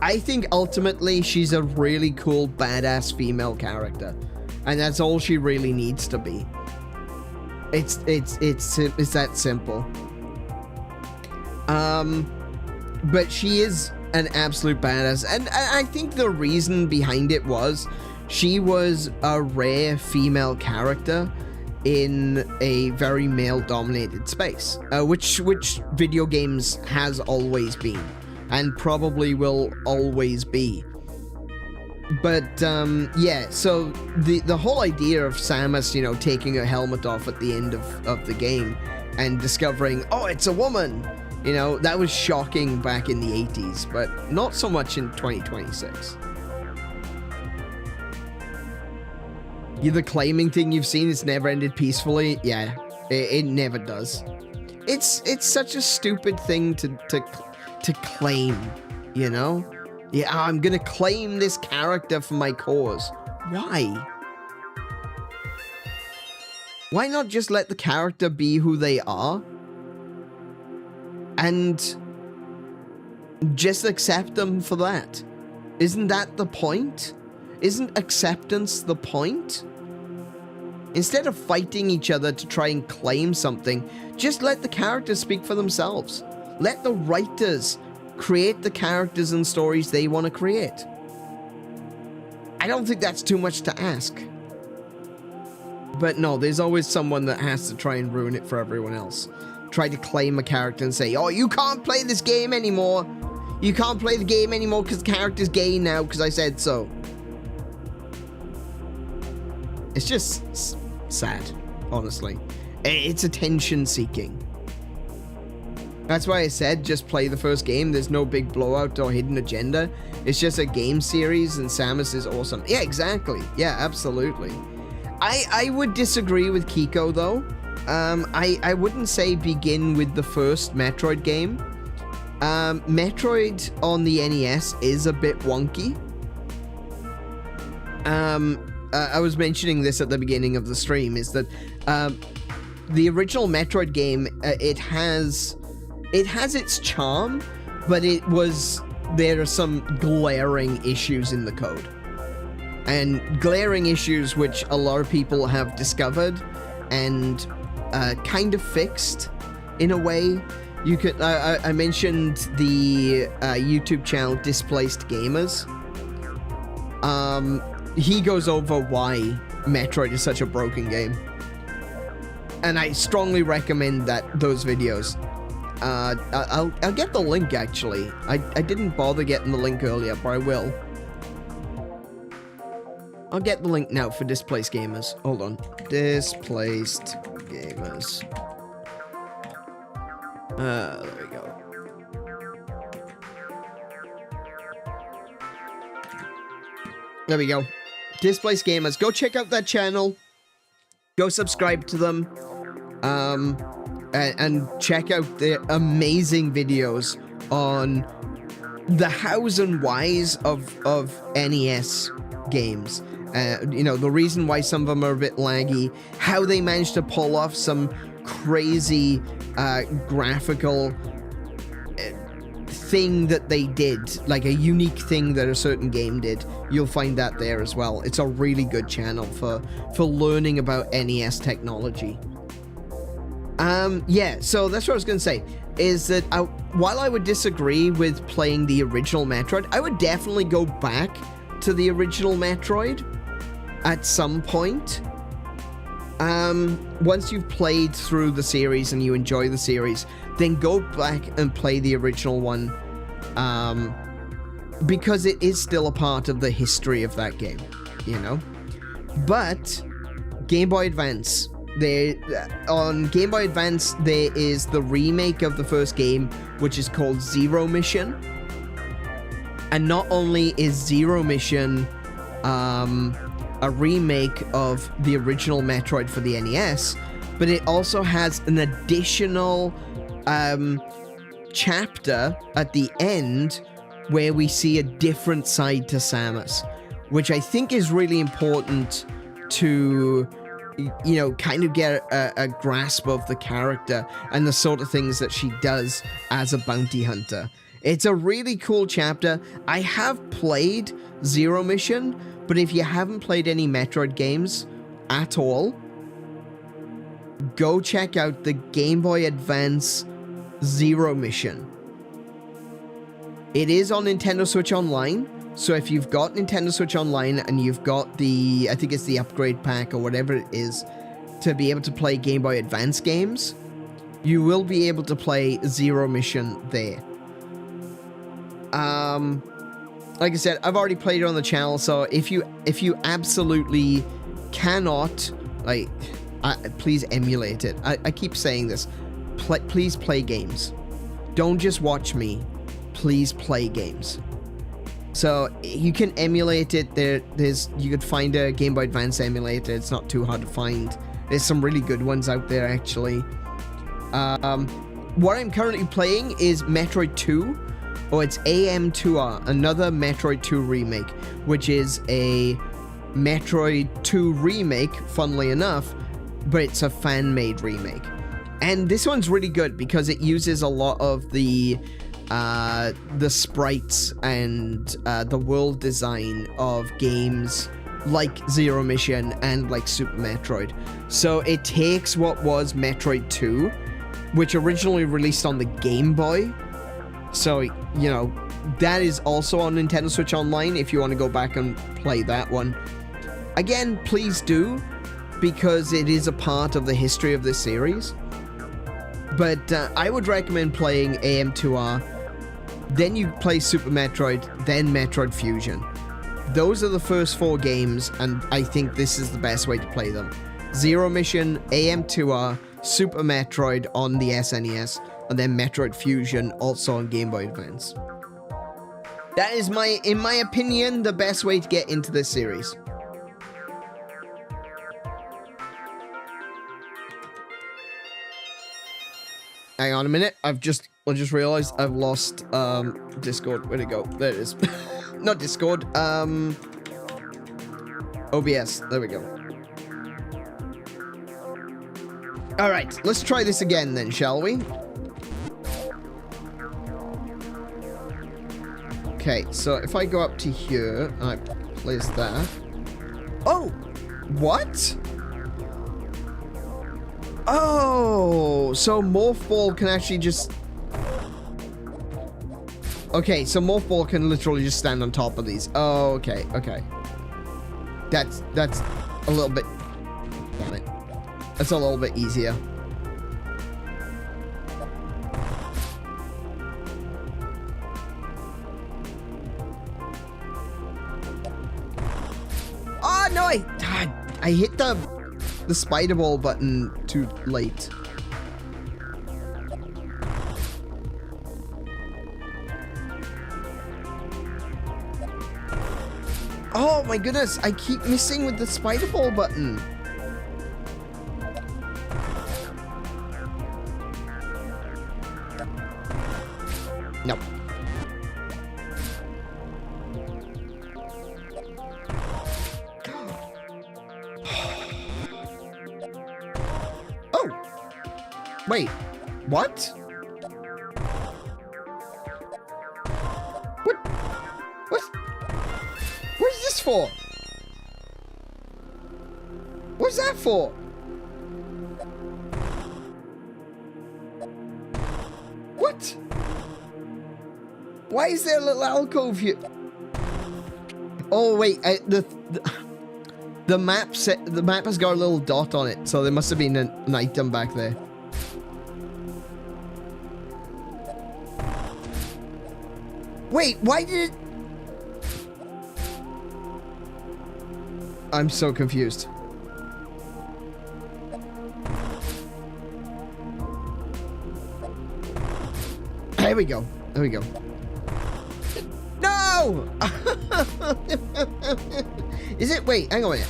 I think ultimately she's a really cool, badass female character, and that's all she really needs to be. It's that simple. But she is an absolute badass, and I think the reason behind it was she was a rare female character in a very male-dominated space, which video games has always been. And probably will always be. But, yeah, so the whole idea of Samus, you know, taking her helmet off at the end of the game and discovering, oh, it's a woman, you know, that was shocking back in the 80s, but not so much in 2026. The claiming thing you've seen, it's never ended peacefully. Yeah, it never does. It's such a stupid thing to claim, you know? Yeah, I'm gonna claim this character for my cause. Why? Why not just let the character be who they are? And just accept them for that. Isn't that the point? Isn't acceptance the point? Instead of fighting each other to try and claim something, just let the characters speak for themselves. Let the writers create the characters and stories they want to create. I don't think that's too much to ask. But no, there's always someone that has to try and ruin it for everyone else. Try to claim a character and say, oh, you can't play this game anymore. You can't play the game anymore because the character's gay now because I said so. It's just sad, honestly. It's attention seeking. That's why I said just play the first game. There's no big blowout or hidden agenda. It's just a game series and Samus is awesome. Yeah, exactly. Yeah, absolutely. I would disagree with Kiko though. I wouldn't say begin with the first Metroid game. Metroid on the NES is a bit wonky. I was mentioning this at the beginning of the stream, is that the original Metroid game, it has its charm, but there are some glaring issues in the code. And glaring issues which a lot of people have discovered and kind of fixed in a way. You could I mentioned the YouTube channel Displaced Gamers. He goes over why Metroid is such a broken game, and I strongly recommend those videos. I'll get the link actually. I didn't bother getting the link earlier, but I will. I'll get the link now for Displaced Gamers. Hold on. Displaced Gamers. There we go. There we go. Displaced Gamers. Go check out that channel. Go subscribe to them. And check out their amazing videos on the hows and whys of NES games. You know, the reason why some of them are a bit laggy, how they managed to pull off some crazy graphical thing that they did, like a unique thing that a certain game did. You'll find that there as well. It's a really good channel for learning about NES technology. Yeah, so that's what I was gonna say, is that while I would disagree with playing the original Metroid, I would definitely go back to the original Metroid at some point. Once you've played through the series and you enjoy the series, then go back and play the original one, because it is still a part of the history of that game, you know? But Game Boy Advance, on Game Boy Advance, there is the remake of the first game, which is called Zero Mission. And not only is Zero Mission a remake of the original Metroid for the NES, but it also has an additional chapter at the end where we see a different side to Samus, which I think is really important to, you know, kind of get a grasp of the character and the sort of things that she does as a bounty hunter. It's a really cool chapter. I have played Zero Mission, but if you haven't played any Metroid games at all, go check out the Game Boy Advance Zero Mission. It is on Nintendo Switch Online, so if you've got Nintendo Switch Online and you've got the, I think it's the upgrade pack or whatever it is, to be able to play Game Boy Advance games, you will be able to play Zero Mission there. Like I said, I've already played it on the channel, so if you absolutely cannot, like, please emulate it. I keep saying this. Please play games. Don't just watch me. Please play games. So you can emulate it. You could find a Game Boy Advance emulator. It's not too hard to find. There's some really good ones out there, actually. What I'm currently playing is Metroid 2, or it's AM2R, Another Metroid 2 Remake, which is a Metroid 2 remake, funnily enough, but it's a fan-made remake. And this one's really good because it uses a lot of the sprites and the world design of games like Zero Mission and like Super Metroid. So it takes what was Metroid 2, which originally released on the Game Boy. So, you know, that is also on Nintendo Switch Online if you want to go back and play that one. Again, please do, because it is a part of the history of this series. But I would recommend playing AM2R, then you play Super Metroid, then Metroid Fusion. Those are the first 4 games, and I think this is the best way to play them. Zero Mission, AM2R, Super Metroid on the SNES, and then Metroid Fusion also on Game Boy Advance. That is, in my opinion, the best way to get into this series. Hang on a minute, I just realized I've lost Discord. Where'd it go? There it is. Not Discord, OBS. There we go. Alright, let's try this again then, shall we? Okay, so if I go up to here, and I place that. Oh! What? Oh! So Morph Ball can actually just... Okay, so Morph Ball can literally just stand on top of these. Oh, okay, okay. That's a little bit... Damn it. That's a little bit easier. Oh, no, I hit the spider ball button too late. Oh my goodness, I keep missing with the spider ball button. No. Oh! Wait, what? What is this for? What's that for? What? Why is there a little alcove here? Oh wait, the map has got a little dot on it, so there must have been an item back there. Wait, why did it? I'm so confused. There we go. There we go. No! Is it? Wait, hang on a minute.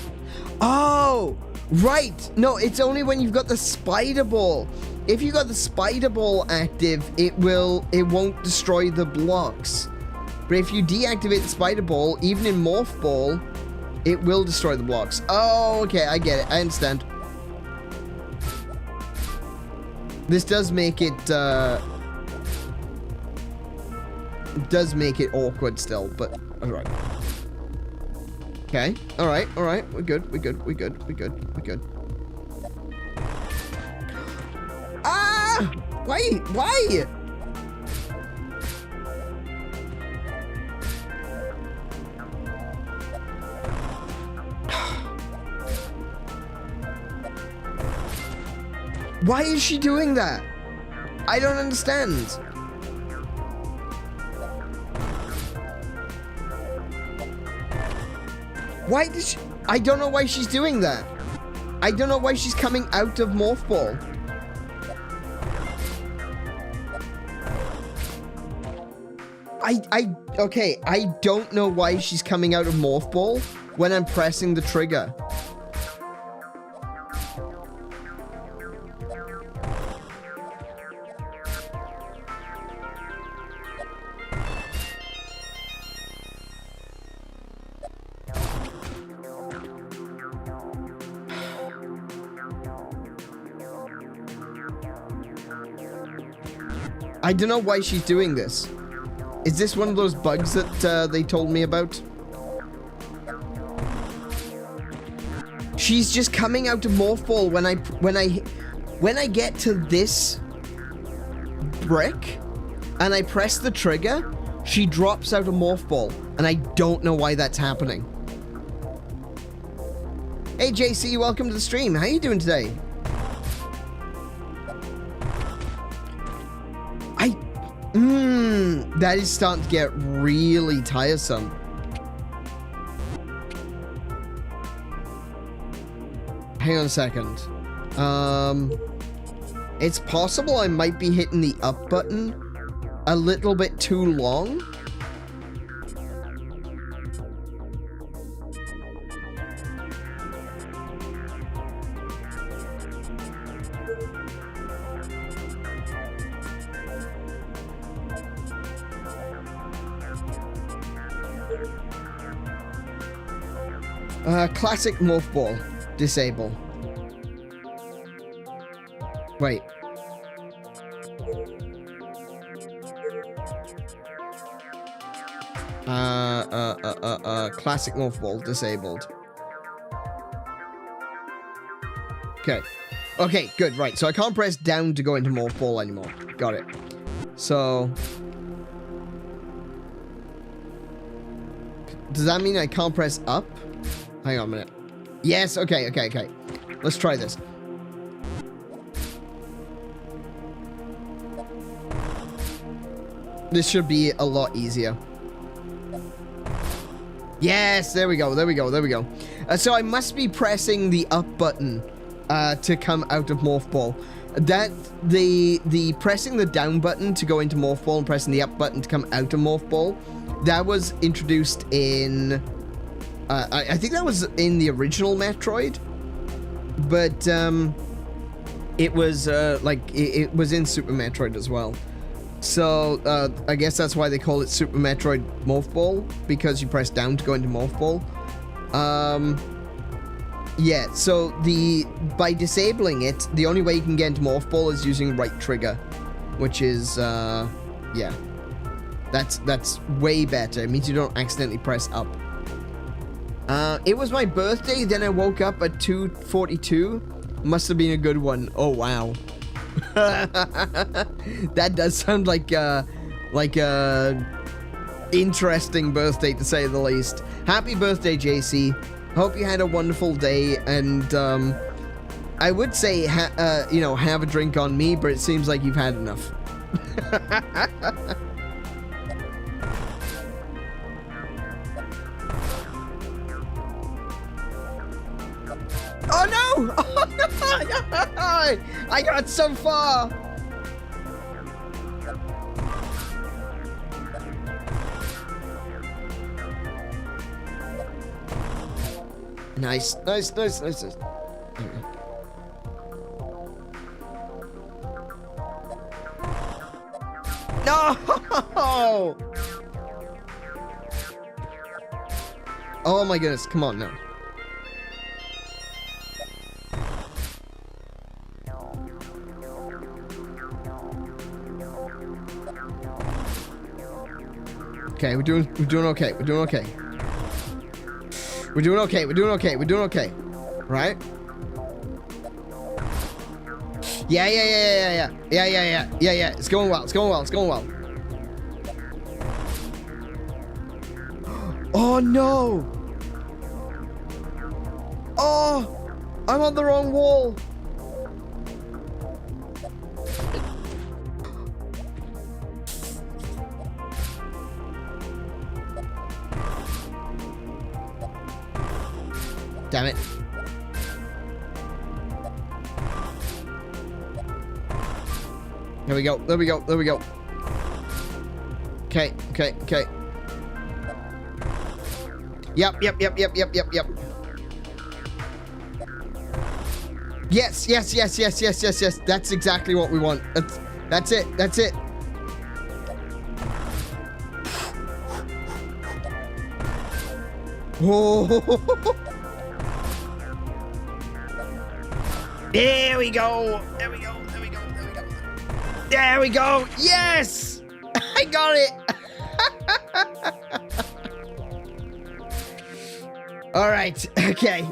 Oh, right. No, it's only when you've got the spider ball. If you got the spider ball active, it won't destroy the blocks. But if you deactivate the spider ball, even in Morph Ball, it will destroy the blocks. Oh, okay, I get it. I understand. This does make it, awkward still, but alright. Okay, alright, alright. We're good, we're good, we're good, we're good, we're good. Ah! Wait, why? Why is she doing that? I don't understand. Why did she... I don't know why she's doing that. I don't know why she's coming out of Morph Ball. Okay, I don't know why she's coming out of Morph Ball when I'm pressing the trigger. I don't know why she's doing this. Is this one of those bugs that they told me about? She's just coming out of Morph Ball when I get to this brick and I press the trigger, she drops out of Morph Ball, and I don't know why that's happening. Hey JC, welcome to the stream. How you doing today? That is starting to get really tiresome. Hang on a second. It's possible I might be hitting the up button a little bit too long. Classic Morph Ball. Disable. Wait. Classic Morph Ball. Disabled. Okay. Okay, good, right. So I can't press down to go into Morph Ball anymore. Got it. So... does that mean I can't press up? Hang on a minute. Yes, okay, okay, okay. Let's try this. This should be a lot easier. Yes, there we go, there we go, there we go. So I must be pressing the up button to come out of Morph Ball. That, the pressing the down button to go into Morph Ball and pressing the up button to come out of Morph Ball, that was introduced in... I think that was in the original Metroid, but it was it was in Super Metroid as well. So I guess that's why they call it Super Metroid Morph Ball, because you press down to go into Morph Ball. Yeah. So by disabling it, the only way you can get into Morph Ball is using right trigger, which is yeah, that's way better. It means you don't accidentally press up. It was my birthday, then I woke up at 2:42. Must have been a good one. Oh, wow. That does sound like a interesting birthday, to say the least. Happy birthday, JC. Hope you had a wonderful day, and, I would say, you know, have a drink on me, but it seems like you've had enough. Oh no! Oh no! I got so far! Nice, nice, nice, nice, nice. No! Oh my goodness, come on now. Okay, we're doing okay. We're doing okay. We're doing okay. We're doing okay. We're doing okay. Right? Yeah. It's going well. It's going well. It's going well. Oh no! Oh! I'm on the wrong wall. Damn it. There we go. There we go. There we go. Okay, okay, okay. Yep. Yes. That's exactly what we want. That's it. Oh. There we go. There we go. Yes! I got it. All right. Okay.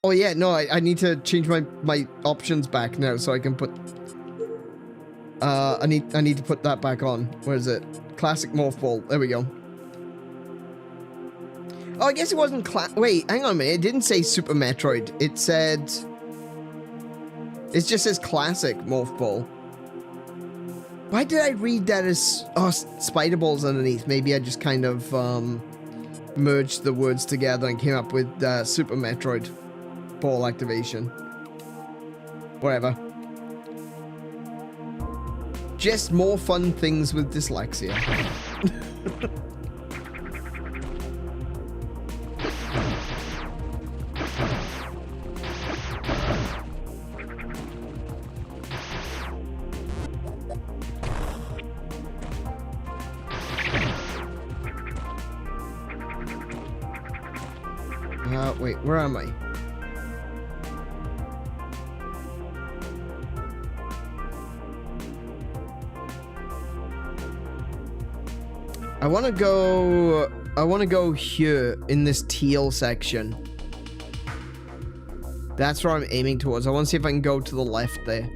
Oh yeah, no, I need to change my options back now so I can put I need to put that back on. Where is it? Classic Morph Ball. There we go. Oh, I guess it wasn't wait, hang on a minute. It didn't say Super Metroid. It said it just says Classic Morph Ball. Why did I read that as Spider Balls underneath? Maybe I just kind of merged the words together and came up with Super Metroid Ball activation. Whatever. Just more fun things with dyslexia. Wait, where am I? I want to go here in this teal section. That's where I'm aiming towards. I want to see if I can go to the left there.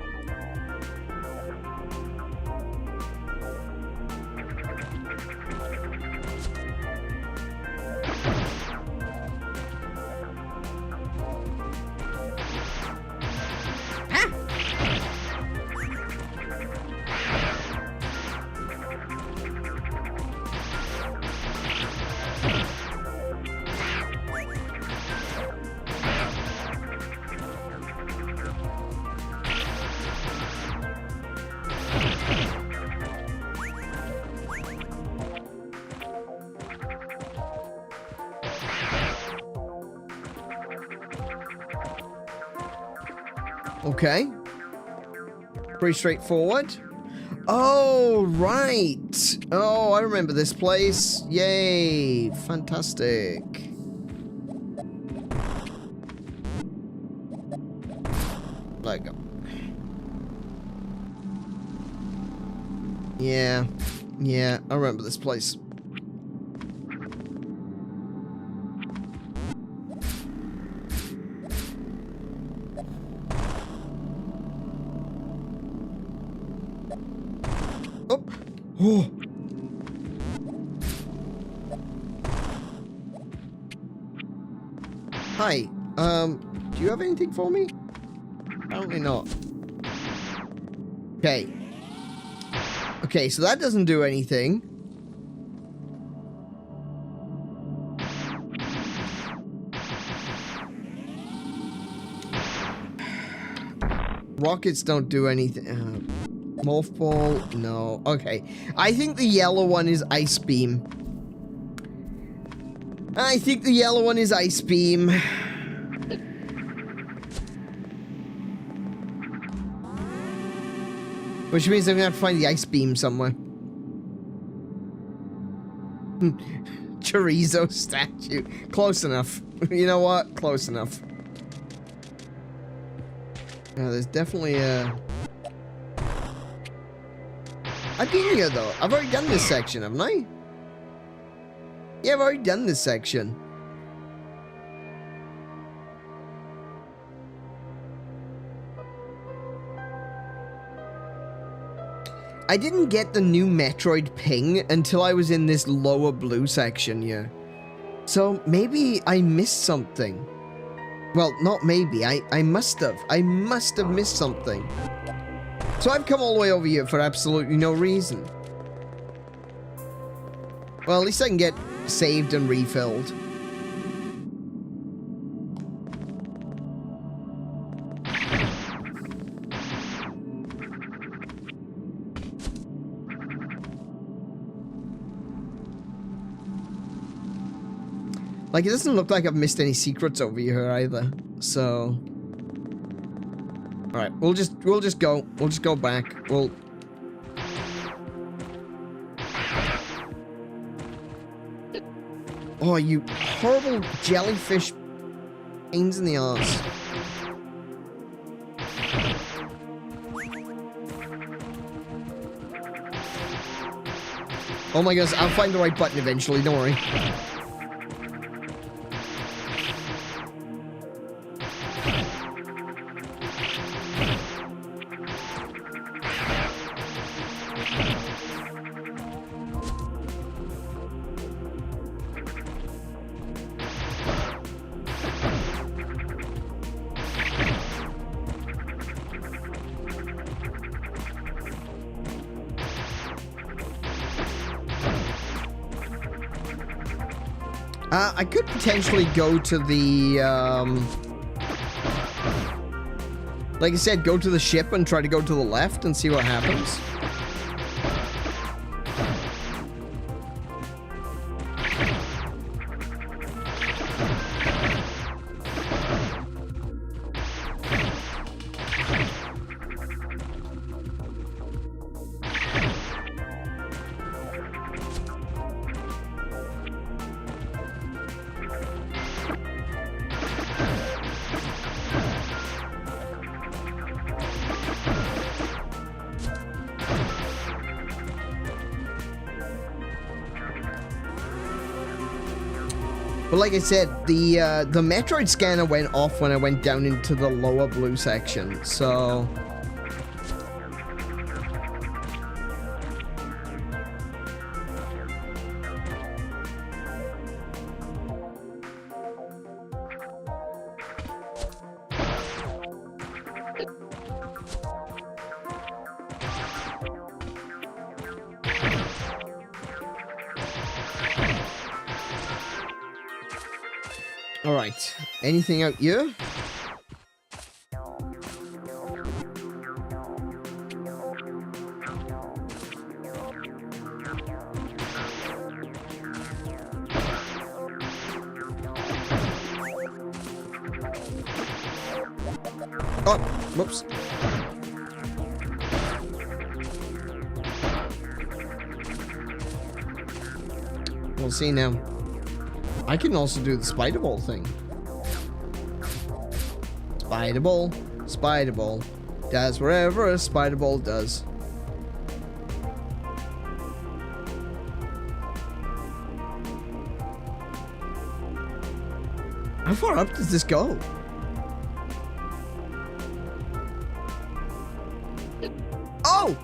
Okay. Pretty straightforward. Oh, right. Oh, I remember this place. Yay. Fantastic. Let go. Yeah. Yeah, I remember this place. Oh. Hi. Do you have anything for me? Apparently not. Okay. Okay, so that doesn't do anything. Rockets don't do anything. Morph Ball? No. Okay. I think the yellow one is Ice Beam. I think the yellow one is Ice Beam. Which means I'm gonna have to find the Ice Beam somewhere. Chorizo statue. Close enough. You know what? Close enough. Yeah, there's definitely a... I've been here though. I've already done this section, haven't I? Yeah, I've already done this section. I didn't get the new Metroid ping until I was in this lower blue section here. So maybe I missed something. Well, not maybe. I must have. I must have missed something. So I've come all the way over here for absolutely no reason. Well, at least I can get saved and refilled. Like, it doesn't look like I've missed any secrets over here either. So... Alright, we'll just go. We'll just go back. We'll... Oh, you horrible jellyfish pains in the arse. Oh my goodness, I'll find the right button eventually, don't worry. I could potentially go to the, like I said, go to the ship and try to go to the left and see what happens. But like I said, the Metroid scanner went off when I went down into the lower blue section, so... Alright, anything out here? Oh, whoops. We'll see now. I can also do the spider ball thing. Spider ball, spider ball. Does wherever a spider ball does. How far up does this go? Oh!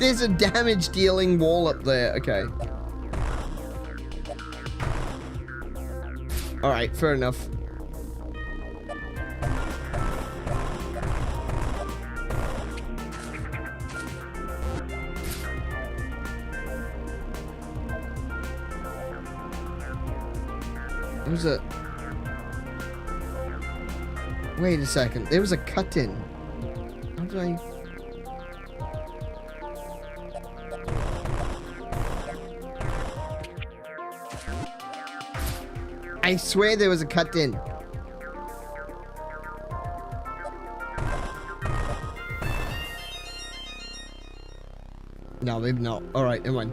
There's a damage dealing wall up there. Okay. Alright, fair enough. There was a... Wait a second. There was a cut-in. How did I... I swear there was a cut-in. No, maybe not. Alright, never mind.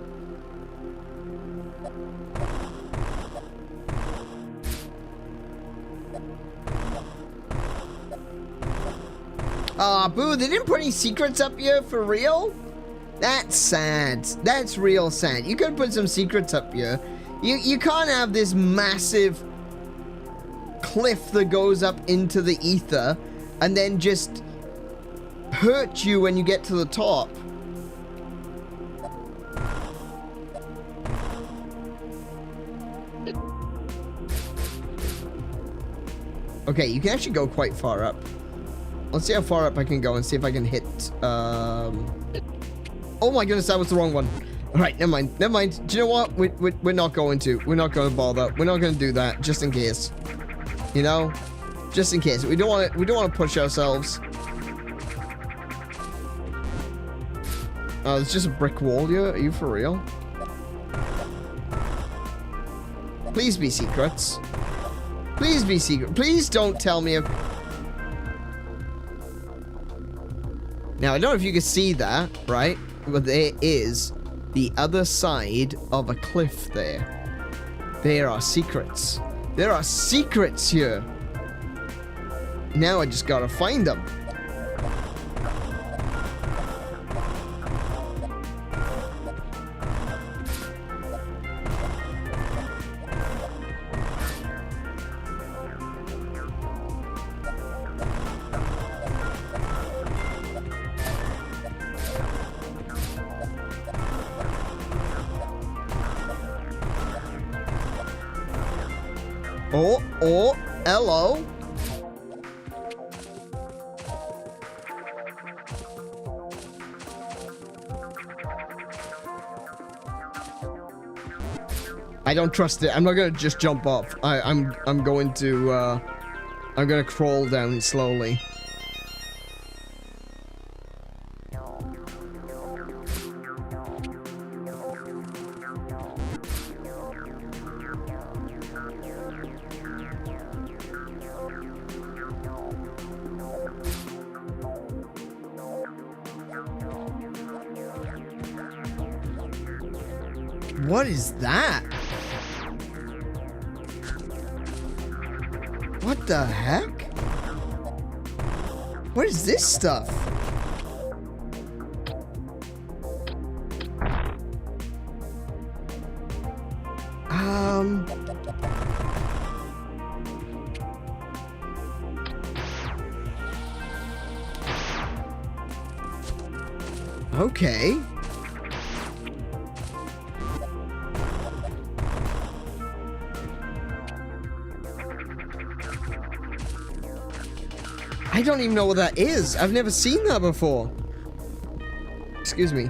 Aw, boo, they didn't put any secrets up here for real? That's sad. That's real sad. You could put some secrets up here. You can't have this massive cliff that goes up into the ether and then just hurt you when you get to the top. Okay, you can actually go quite far up. Let's see how far up I can go and see if I can hit, Oh my goodness, that was the wrong one. Alright, never mind. Never mind. Do you know what? We're not going to. We're not going to bother. We're not going to do that, just in case. You know? Just in case. We don't want to push ourselves. Oh, it's just a brick wall here? Are you for real? Please be secrets. Please be secret. Please don't tell me. Now, I don't know if you can see that, right? But there is the other side of a cliff there. There are secrets. There are secrets here. Now I just gotta find them. Oh, hello. I don't trust it. I'm not gonna just jump off. I'm going to I'm gonna crawl down slowly. What is that? What the heck? What is this stuff? Okay. I don't even know what that is. I've never seen that before. Excuse me.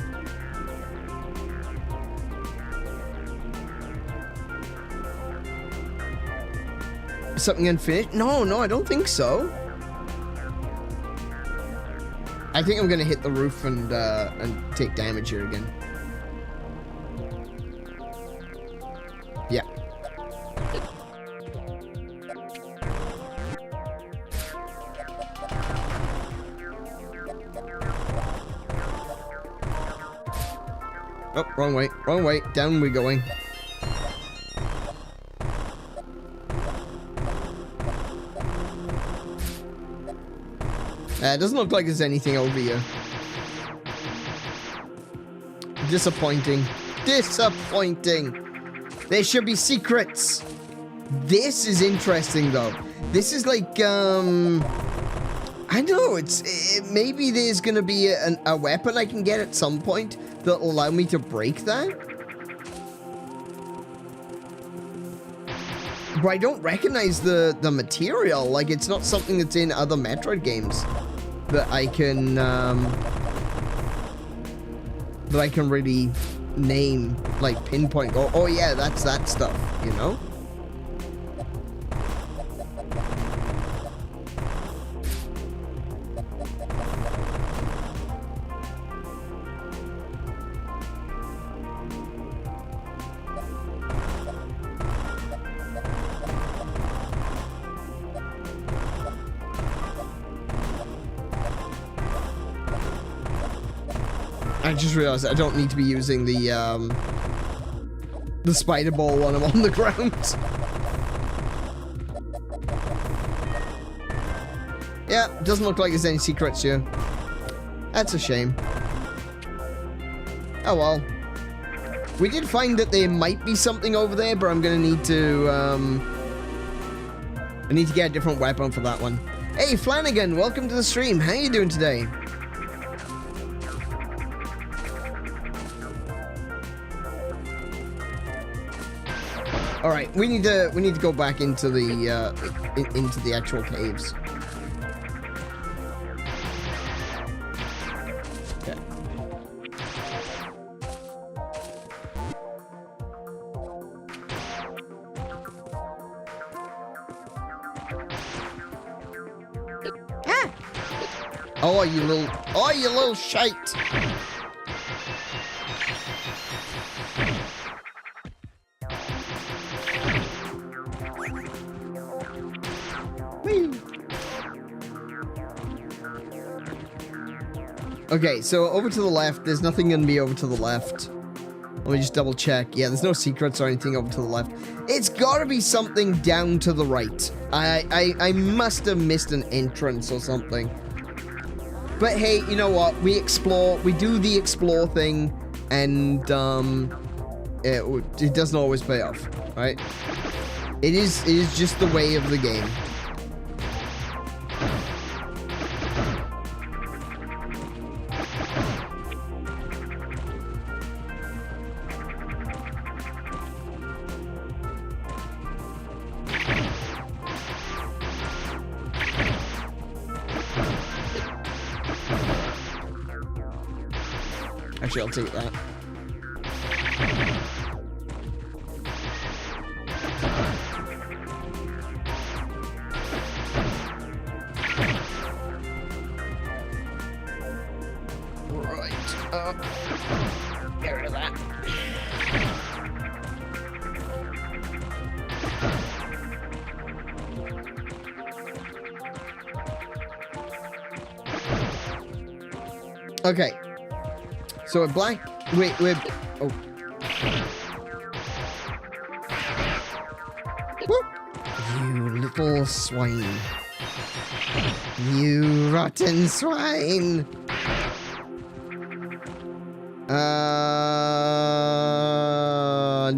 Something unfinished? No, I don't think so. I think I'm gonna hit the roof and take damage here again. Yeah. Oh, wrong way, wrong way. Down we're going. It doesn't look like there's anything over here. Disappointing. Disappointing. There should be secrets. This is interesting, though. This is like, I know, maybe there's gonna be a weapon I can get at some point that'll allow me to break that. But I don't recognize the material. Like, it's not something that's in other Metroid games that I can really name, like pinpoint. Go, oh yeah, that's that stuff, you know? I just realized I don't need to be using the spider ball when I'm on the ground. Yeah, doesn't look like there's any secrets here. That's a shame. Oh well. We did find that there might be something over there, but I'm gonna need to I need to get a different weapon for that one. Hey Flanagan, welcome to the stream. How you doing today? All right, we need to go back into the actual caves. Okay. Ah! Oh, you little shite. Okay, so over to the left. There's nothing gonna be over to the left. Let me just double check. Yeah, there's no secrets or anything over to the left. It's gotta be something down to the right. I must have missed an entrance or something. But hey, you know what? We explore. We do the explore thing, and it doesn't always pay off, right? It is just the way of the game. Actually, I'll take that. Get rid of that. Okay. So we're black. We're. Oh. Whoop. You little swine. You rotten swine.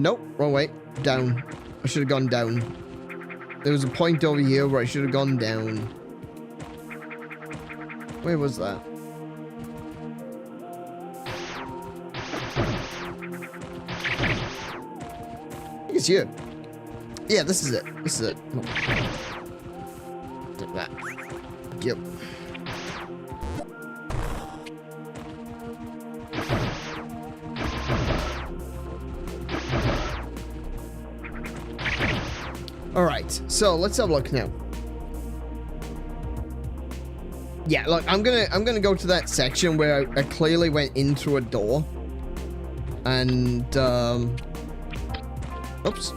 Nope. Wrong way. Down. I should have gone down. There was a point over here where I should have gone down. Where was that? I think it's here. Yeah, this is it. This is it. Oh. Take that. Yep. All right, so let's have a look now. Yeah, look, I'm gonna go to that section where I clearly went in through a door, and oops.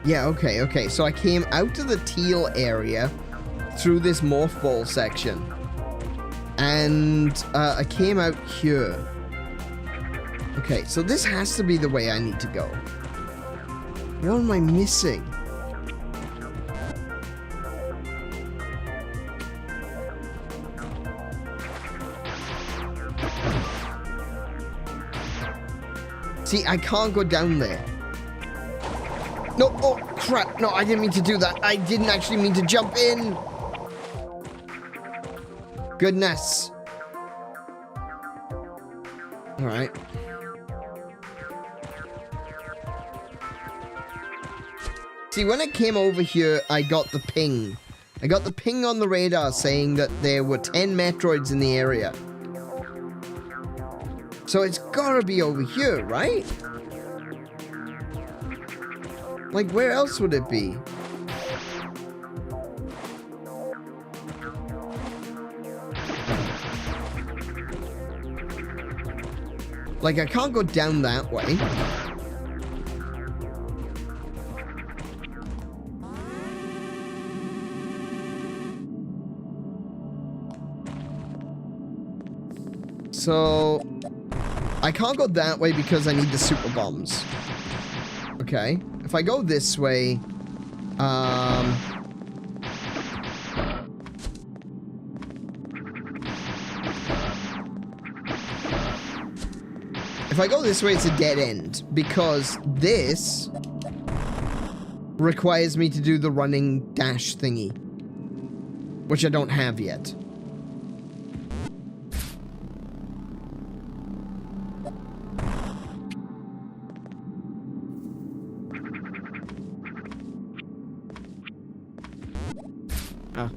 Yeah, okay. So I came out of the teal area through this morph ball section. And I came out here. Okay, so this has to be the way I need to go. What am I missing? See, I can't go down there. No, oh, crap. No, I didn't mean to do that. I didn't actually mean to jump in. Goodness. All right. See, when I came over here, I got the ping. I got the ping on the radar saying that there were 10 Metroids in the area. So it's gotta be over here, right? Like, where else would it be? Like, I can't go down that way. So, I can't go that way because I need the super bombs. Okay. If I go this way, if I go this way, it's a dead end because this requires me to do the running dash thingy, which I don't have yet.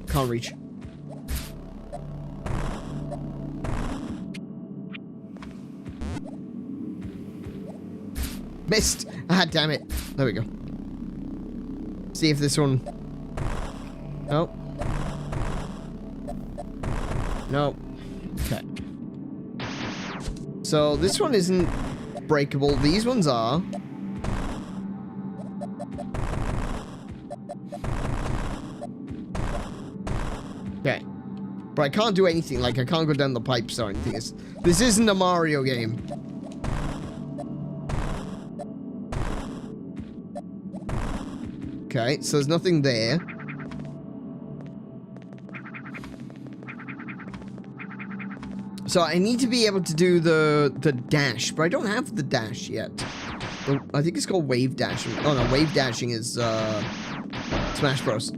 Can't reach. Missed. Ah, damn it. There we go. See if this one... Oh. No. Okay. So, this one isn't breakable. These ones are. Okay. But I can't do anything. Like, I can't go down the pipes or anything. This isn't a Mario game. Okay, so there's nothing there. So I need to be able to do the dash, but I don't have the dash yet. I think it's called wave dashing. Oh no, wave dashing is Smash Bros.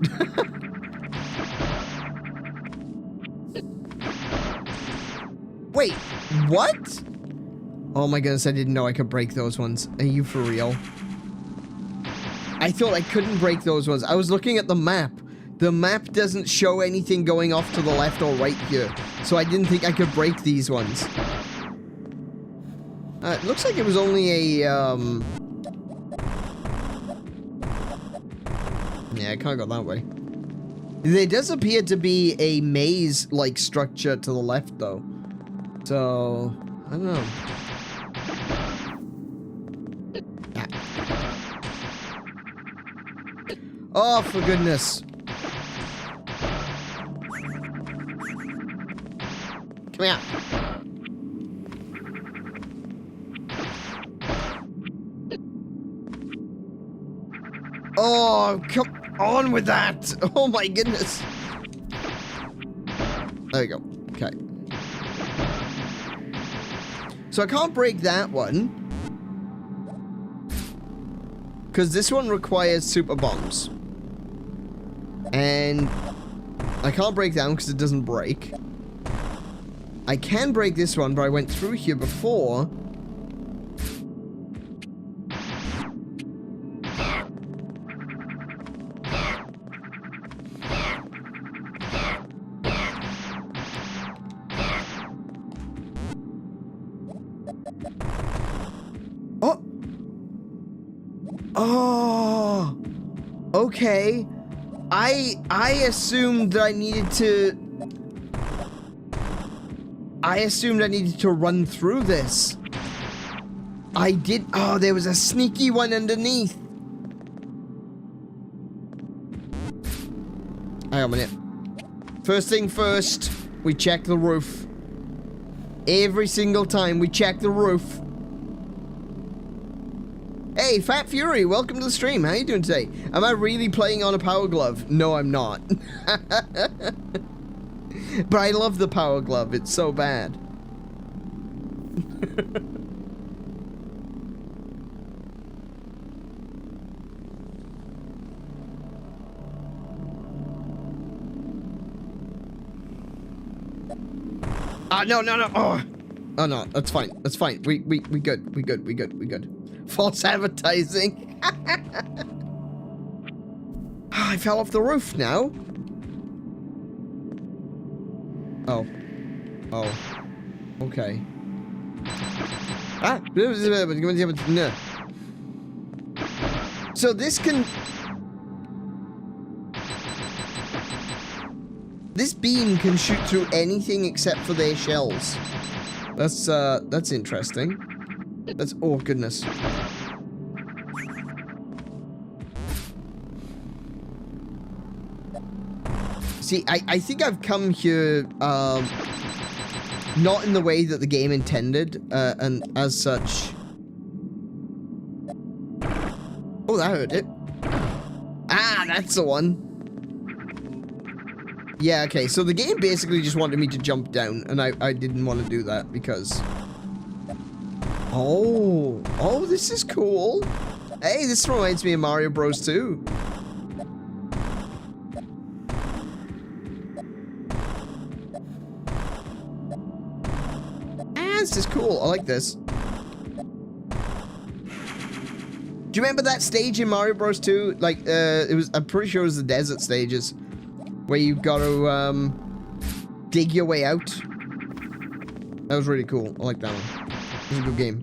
Wait, what? Oh my goodness, I didn't know I could break those ones. Are you for real? I thought I couldn't break those ones. I was looking at the map. The map doesn't show anything going off to the left or right here. So I didn't think I could break these ones. It looks like it was only a, yeah, I can't go that way. There does appear to be a maze-like structure to the left, though. So, I don't know. Oh, for goodness. Come here. Oh, come on with that. Oh my goodness. There we go. Okay. So I can't break that one. Because this one requires super bombs. And I can't break that one because it doesn't break. I can break this one, but I went through here before. Oh! Oh! Okay. I assumed that I needed to... I assumed I needed to run through this. I did... Oh, there was a sneaky one underneath. Hang on a minute. First thing first, we check the roof. Every single time we check the roof. Hey, Fat Fury, welcome to the stream. How you doing today? Am I really playing on a Power Glove? No, I'm not. But I love the Power Glove. It's so bad. No. Oh. Oh, no. That's fine. That's fine. We good. False advertising. I fell off the roof now. Oh. Okay. So this can... This beam can shoot through anything except for their shells. That's interesting. That's... Oh, goodness. See, I think I've come here, not in the way that the game intended, and as such... Oh, that hurt it. Ah, that's the one. Yeah, okay, so the game basically just wanted me to jump down, and I didn't want to do that, because... Oh, this is cool. Hey, this reminds me of Mario Bros. 2. This is cool. I like this. Do you remember that stage in Mario Bros. 2? Like, I'm pretty sure it was the desert stages. Where you got to, dig your way out. That was really cool. I like that one. It was a good game.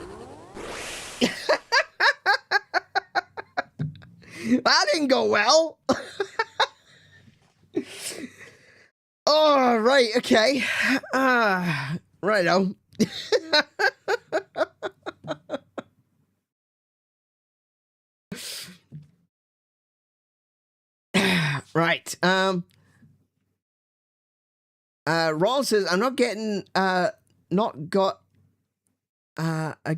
That didn't go well. Oh, right, okay. Righto. Right. Ron says, I'm not getting,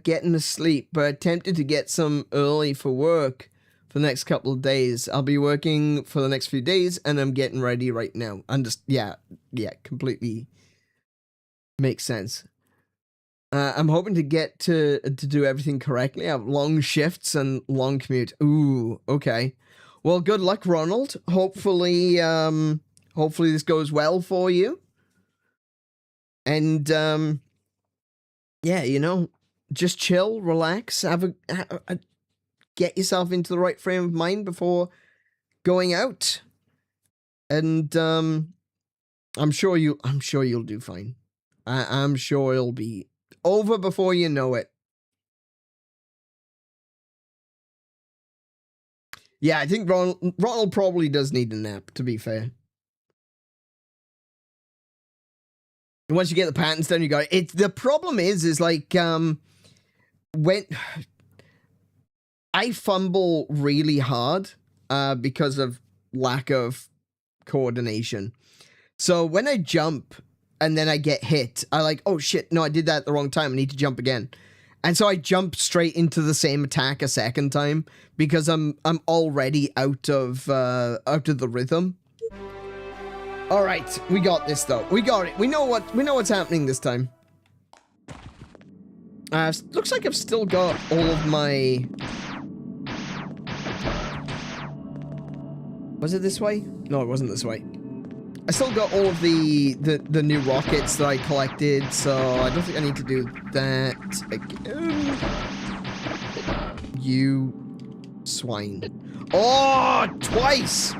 getting to sleep, but attempted to get some early for work for the next couple of days. I'll be working for the next few days, and I'm getting ready right now. Yeah, completely makes sense. I'm hoping to get to do everything correctly. I have long shifts and long commute. Ooh, okay. Well, good luck, Ronald. Hopefully, hopefully this goes well for you. And, yeah, you know, just chill, relax, get yourself into the right frame of mind before going out. And, I'm sure you'll do fine. I'm sure it'll be over before you know it. Yeah, I think Ronald probably does need a nap, to be fair. And once you get the patents done, you got it. The problem is like, when I fumble really hard, because of lack of coordination. So when I jump and then I get hit, I like, oh shit, no, I did that at the wrong time. I need to jump again. And so I jump straight into the same attack a second time because I'm already out of the rhythm. All right, we got this though. We got it. We know what's happening this time. Looks like I've still got all of my. Was it this way? No, it wasn't this way. I still got all of the new rockets that I collected, so I don't think I need to do that again. You swine. Oh, twice!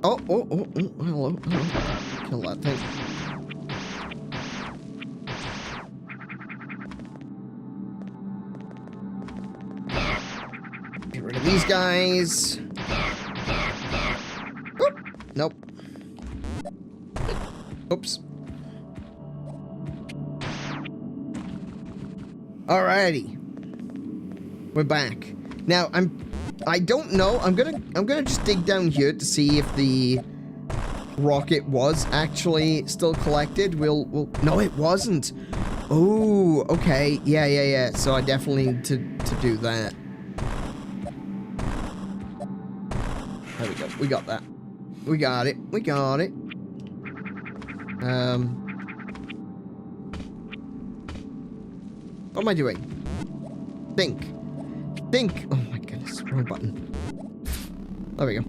Oh, hello. Kill that thing. Get rid of these guys. Oop. Nope. Oops. Alrighty. We're back. Now, I don't know. I'm gonna just dig down here to see if the rocket was actually still collected. No, it wasn't. Oh, okay. Yeah. So I definitely need to do that. There we go. We got that. We got it. We got it. What am I doing? Think. Oh my goodness. Wrong button. There we go.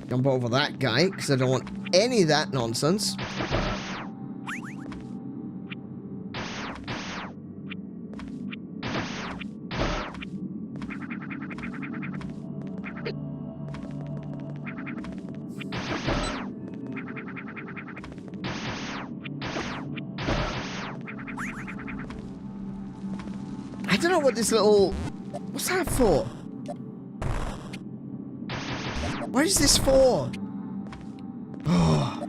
Jump over that guy, because I don't want any of that nonsense. I don't know what this little... What's that for? What is this for? Oh.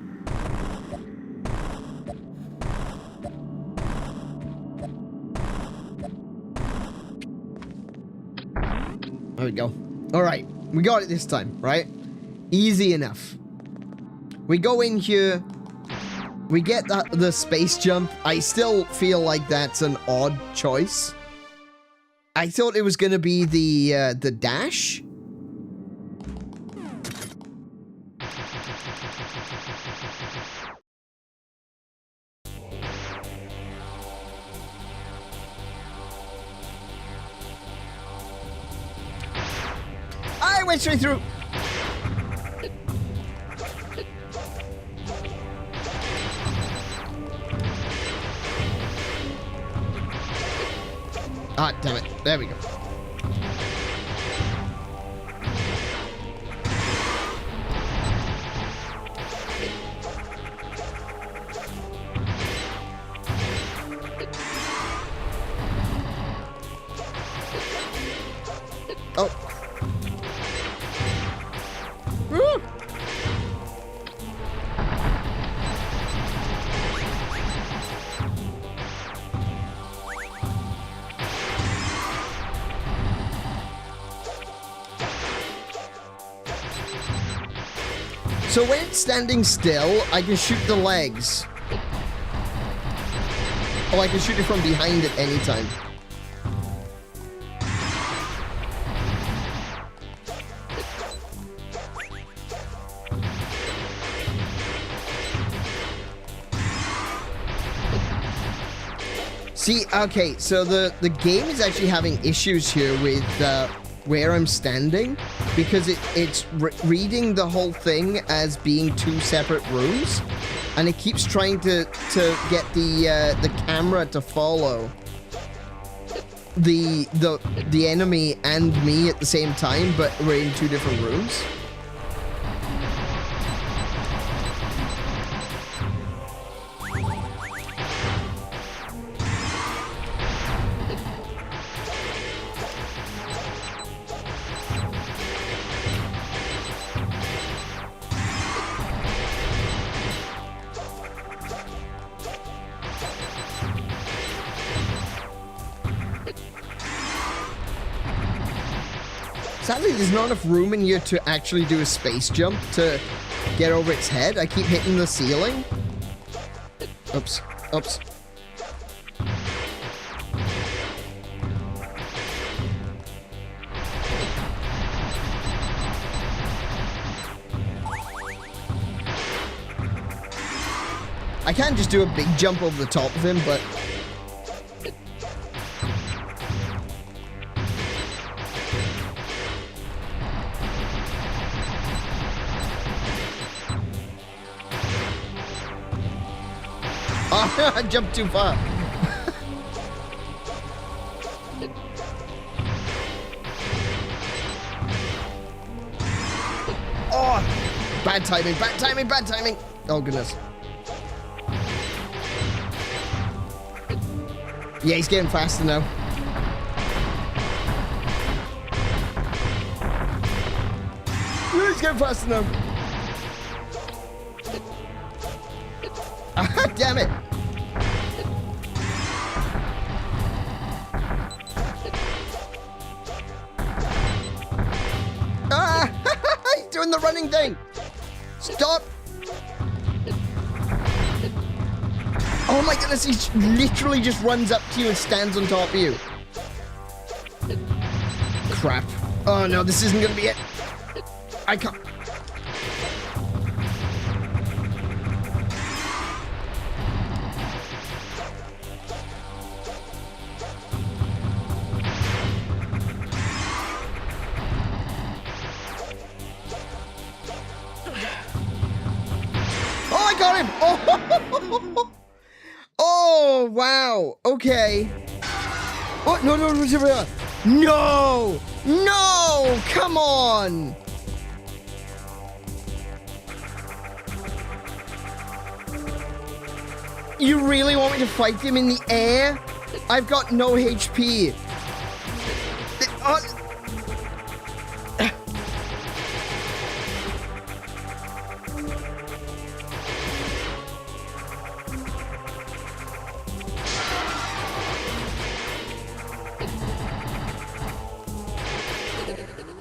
There we go. Alright, we got it this time, right? Easy enough. We go in here. We get the space jump. I still feel like that's an odd choice. I thought it was gonna be the dash. I went straight through. Ah, damn it. There we go. So when it's standing still, I can shoot the legs. Oh, I can shoot it from behind at any time. See, okay, so the game is actually having issues here with where I'm standing, because it's reading the whole thing as being two separate rooms, and it keeps trying to get the camera to follow the enemy and me at the same time, but we're in two different rooms. Sadly, there's not enough room in here to actually do a space jump to get over its head. I keep hitting the ceiling. Oops. Oops. I can't just do a big jump over the top of him, but... I jumped too far. Oh, bad timing, bad timing, bad timing. Oh, goodness. Yeah, he's getting faster now. Yeah, he's getting faster now. Ah, damn it. Ah, he's doing the running thing. Stop. Oh my goodness, he literally just runs up to you and stands on top of you. Crap. Oh no, this isn't gonna be it. I can't. Oh! Oh, wow. Okay. Oh, no, no, no, no, no, come on. You really want me to fight him in the air? I've got no HP.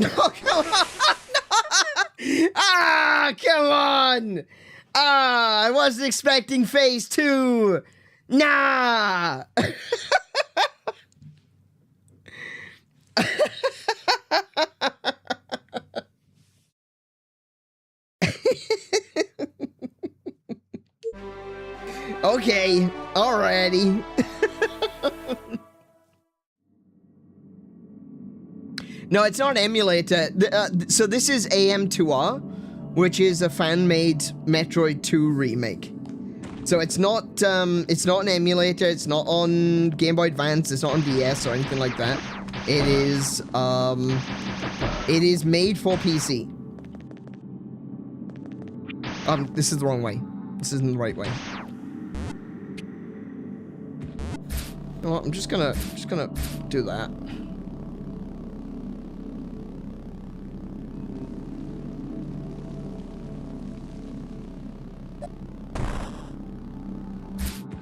Oh, come on! Ah, come on! Ah, I wasn't expecting phase 2. Nah! Okay, alrighty. No, it's not an emulator. So this is AM2R, which is a fan-made Metroid 2 remake. So it's not an emulator. It's not on Game Boy Advance. It's not on DS or anything like that. It is made for PC. This is the wrong way. This isn't the right way. Well, I'm just gonna do that.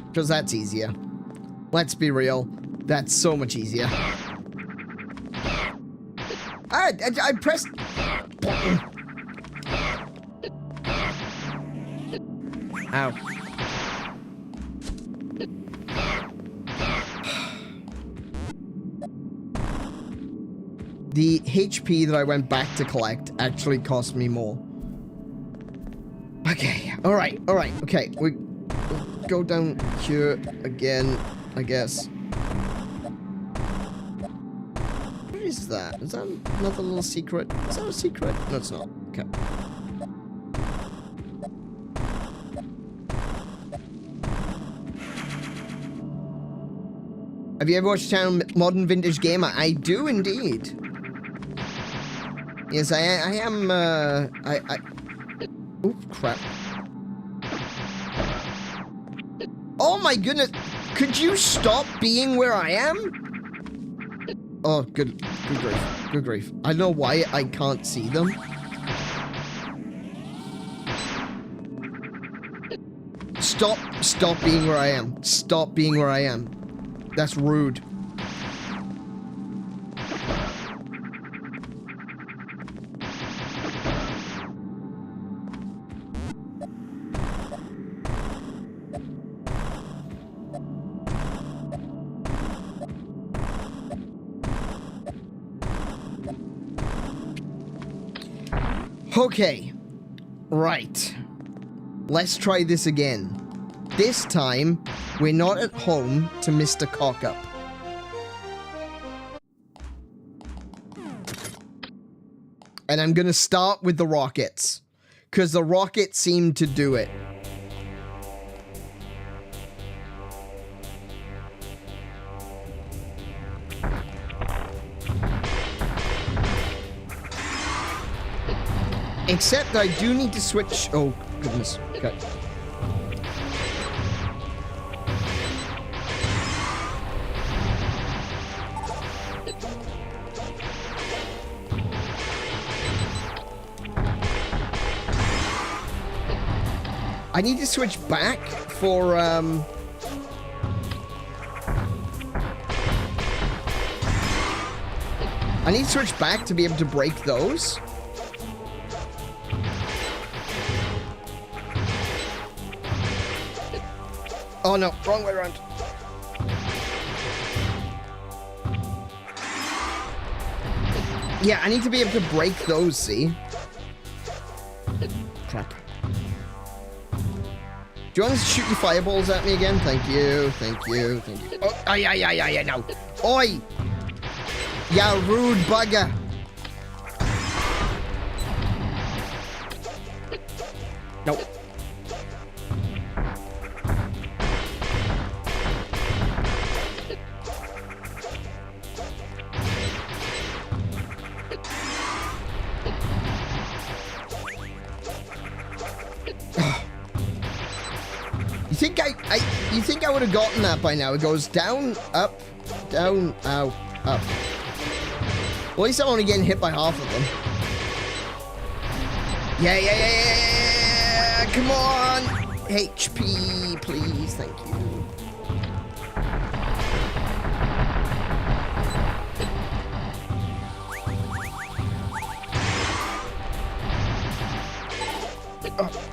Because that's easier. Let's be real. That's so much easier. I pressed... Ow. The HP that I went back to collect actually cost me more. Okay, alright, okay. We'll go down here again, I guess. What is that? Is that another little secret? Is that a secret? No, it's not. Okay. Have you ever watched the channel Modern Vintage Gamer? I do indeed. Yes, I am, oh, crap. Oh my goodness! Could you stop being where I am? Oh, good grief. Good grief. I don't know why I can't see them. Stop being where I am. Stop being where I am. That's rude. Okay. Right. Let's try this again. This time, we're not at home to Mr. Cockup. And I'm gonna start with the rockets, because the rockets seem to do it. Except I do need to switch. Oh, goodness. Okay. I need to switch back for, I need to switch back to be able to break those. Oh no, wrong way around. Yeah, I need to be able to break those, see? Crap. Do you want to shoot your fireballs at me again? Thank you, thank you, thank you. Oh, yeah, no. Oi! Ya rude bugger. Nope. You think I would have gotten that by now? It goes down, up, down, ow, up. Well, at least I'm only getting hit by half of them. Yeah. Come on. HP, please. Thank you. Oh.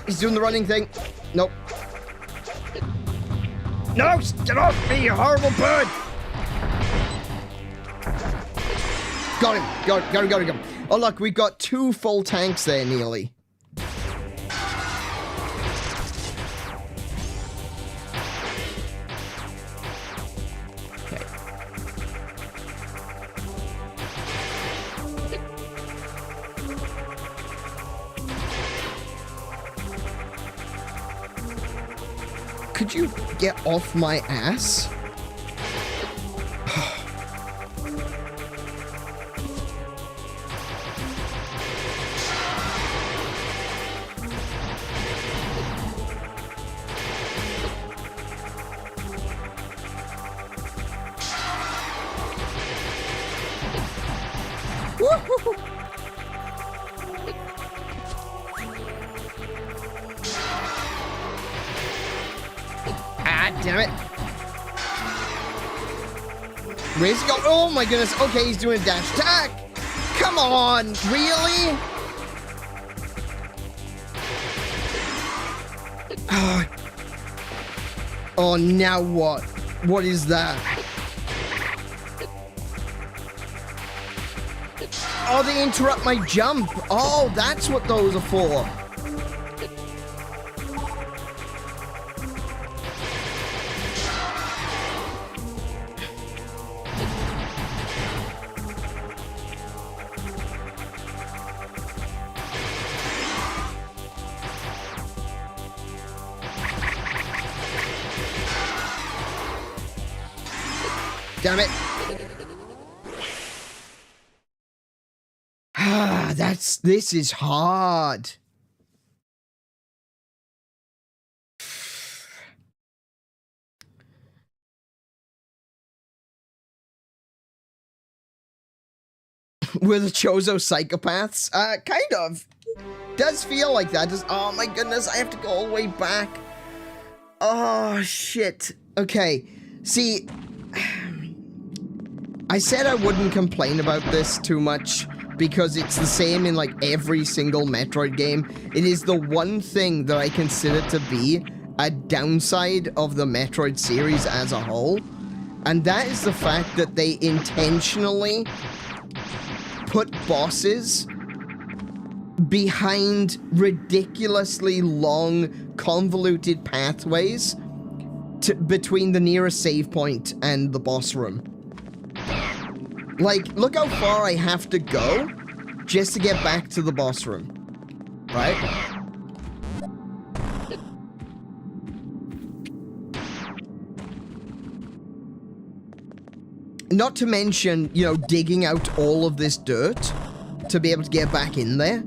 He's doing the running thing. Nope. No! Get off me, you horrible bird! Got him. Got him. Oh, look, we've got 2 full tanks there, nearly. Could you get off my ass? Damn it. Where's he going? Oh my goodness. Okay, he's doing a dash attack. Come on. Really? Oh, now what? What is that? Oh, they interrupt my jump. Oh, that's what those are for. Damn it. This is hard. We're the Chozo psychopaths? Kind of. Does feel like that. Oh my goodness, I have to go all the way back. Oh, shit. Okay, see, I said I wouldn't complain about this too much because it's the same in like every single Metroid game. It is the one thing that I consider to be a downside of the Metroid series as a whole, and that is the fact that they intentionally put bosses behind ridiculously long, convoluted pathways between the nearest save point and the boss room. Like, look how far I have to go just to get back to the boss room. Right? Not to mention, you know, digging out all of this dirt to be able to get back in there.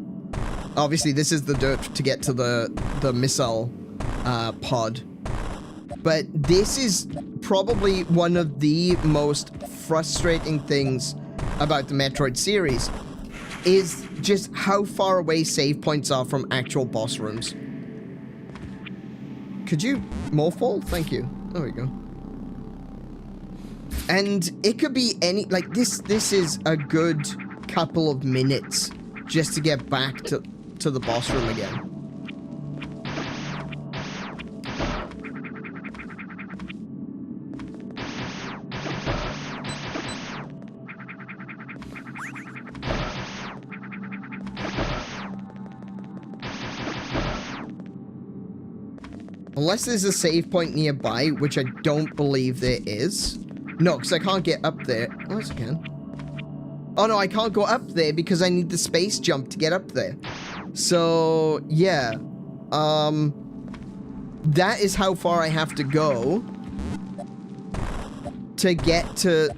Obviously, this is the dirt to get to the missile pod. But this is probably one of the most frustrating things about the Metroid series, is just how far away save points are from actual boss rooms. Could you morphball? Thank you. There we go. And it could be any, like, this is a good couple of minutes just to get back to the boss room again. Unless there's a save point nearby, which I don't believe there is. No, because I can't get up there. Oh, yes, I can. Oh, no, I can't go up there because I need the space jump to get up there. So, yeah. That is how far I have to go to get to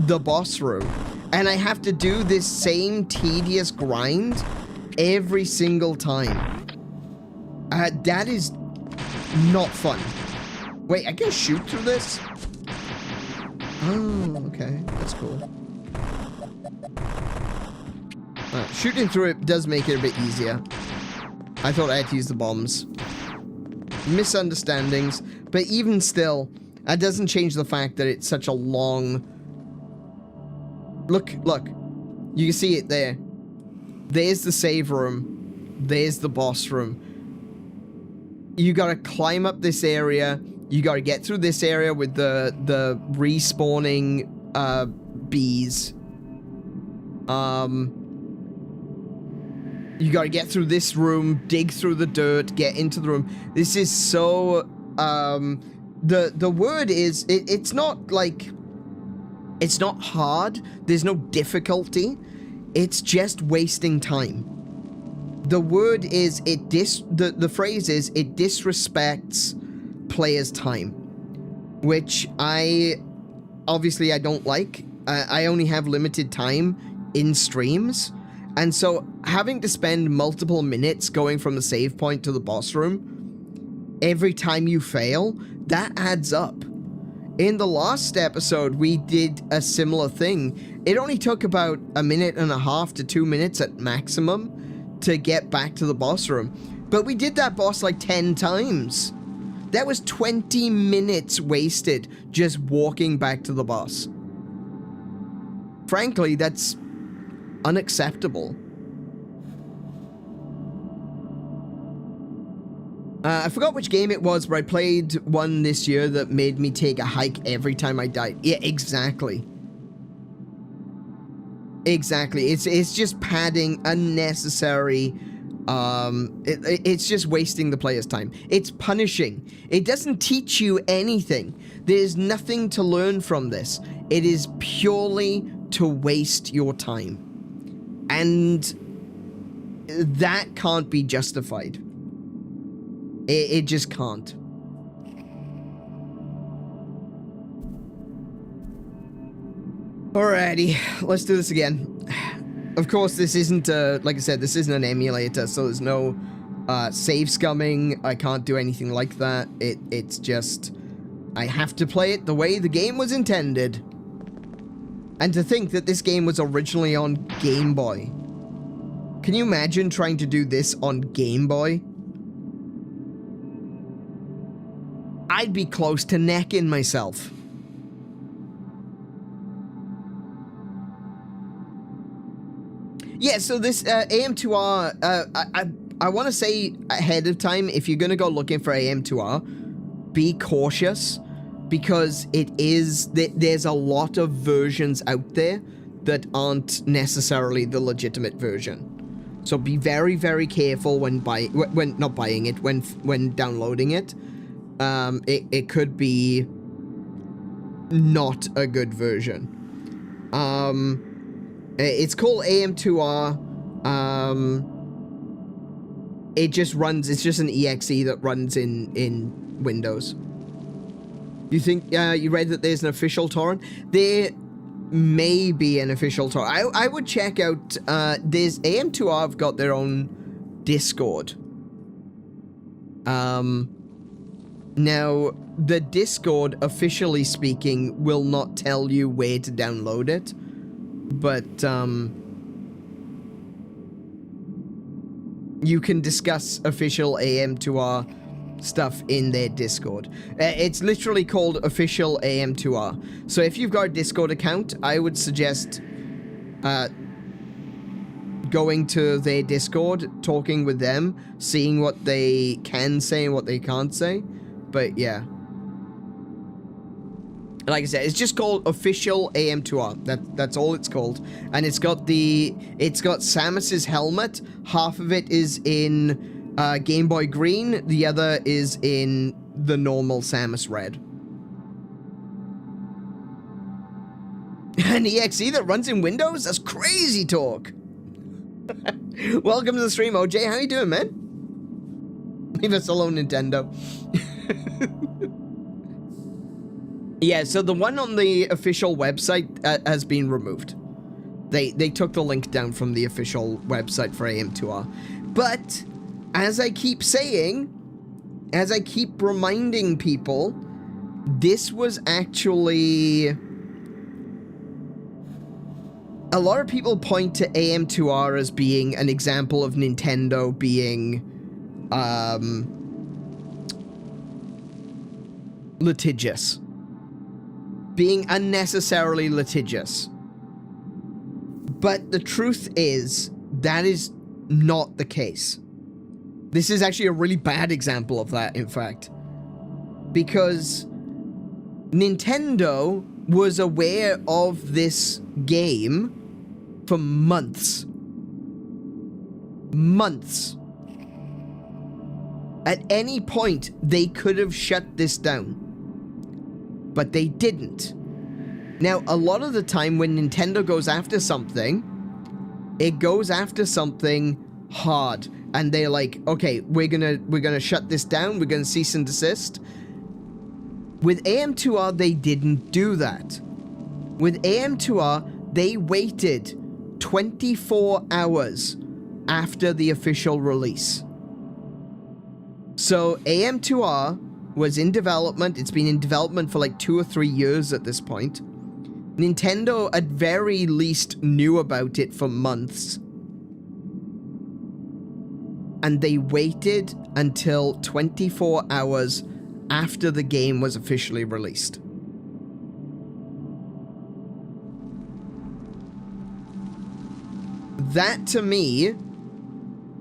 the boss room. And I have to do this same tedious grind every single time. That is not fun. Wait, I can shoot through this? Oh, okay. That's cool. Shooting through it does make it a bit easier. I thought I had to use the bombs. Misunderstandings. But even still, that doesn't change the fact that it's such a long... Look. You can see it there. There's the save room. There's the boss room. You gotta climb up this area. You gotta get through this area with the respawning bees. You gotta get through this room, dig through the dirt, get into the room. This is so the word is it's not like, it's not hard. There's no difficulty. It's just wasting time. The word is the phrase is it disrespects players' time, which I don't like. I only have limited time in streams, and so having to spend multiple minutes going from the save point to the boss room every time you fail, that adds up. In the last episode, we did a similar thing. It only took about 1.5 minutes to 2 minutes at maximum to get back to the boss room. But we did that boss like 10 times. That was 20 minutes wasted just walking back to the boss. frankly, that's unacceptable. I forgot which game it was, but I played one this year that made me take a hike every time I died. Yeah, exactly. Exactly. It's just padding unnecessary. It's just wasting the player's time. It's punishing. It doesn't teach you anything. There's nothing to learn from this. It is purely to waste your time. And that can't be justified. It just can't. Alrighty, let's do this again. Of course, this isn't, like I said, this isn't an emulator, so there's no save scumming. I can't do anything like that. It's just, I have to play it the way the game was intended. And to think that this game was originally on Game Boy. Can you imagine trying to do this on Game Boy? I'd be close to necking myself. Yeah, so this AM2R, I want to say ahead of time, if you're going to go looking for AM2R, be cautious, because there's a lot of versions out there that aren't necessarily the legitimate version. So be very, very careful when downloading it. It could be not a good version. It's called AM2R. It just runs, it's just an exe that runs in Windows. You think, you read that there's an official torrent? There may be an official torrent. I would check out, there's AM2R have got their own Discord. Now, the Discord, officially speaking, will not tell you where to download it, but, you can discuss official AM2R stuff in their Discord. It's literally called official AM2R. So if you've got a Discord account, I would suggest, going to their Discord, talking with them, seeing what they can say and what they can't say. But yeah, like I said, it's just called official AM2R. That's all it's called, and it's got Samus's helmet. Half of it is in Game Boy Green, the other is in the normal Samus Red. An EXE that runs in Windows? That's crazy talk. Welcome to the stream, OJ. How you doing, man? Leave us alone, Nintendo. Yeah, so the one on the official website has been removed. They took the link down from the official website for AM2R. But, as I keep saying, as I keep reminding people, this was actually... A lot of people point to AM2R as being an example of Nintendo being, litigious. Being unnecessarily litigious. But the truth is, that is not the case. This is actually a really bad example of that, in fact. Because Nintendo was aware of this game for months. Months. At any point, they could have shut this down. But they didn't. Now, a lot of the time when Nintendo goes after something, it goes after something hard. And they're like, okay, we're gonna shut this down, we're gonna cease and desist. With AM2R, they didn't do that. With AM2R, they waited 24 hours after the official release. So AM2R was in development. It's been in development for like 2 or 3 years at this point. Nintendo at very least knew about it for months. And they waited until 24 hours after the game was officially released. that to me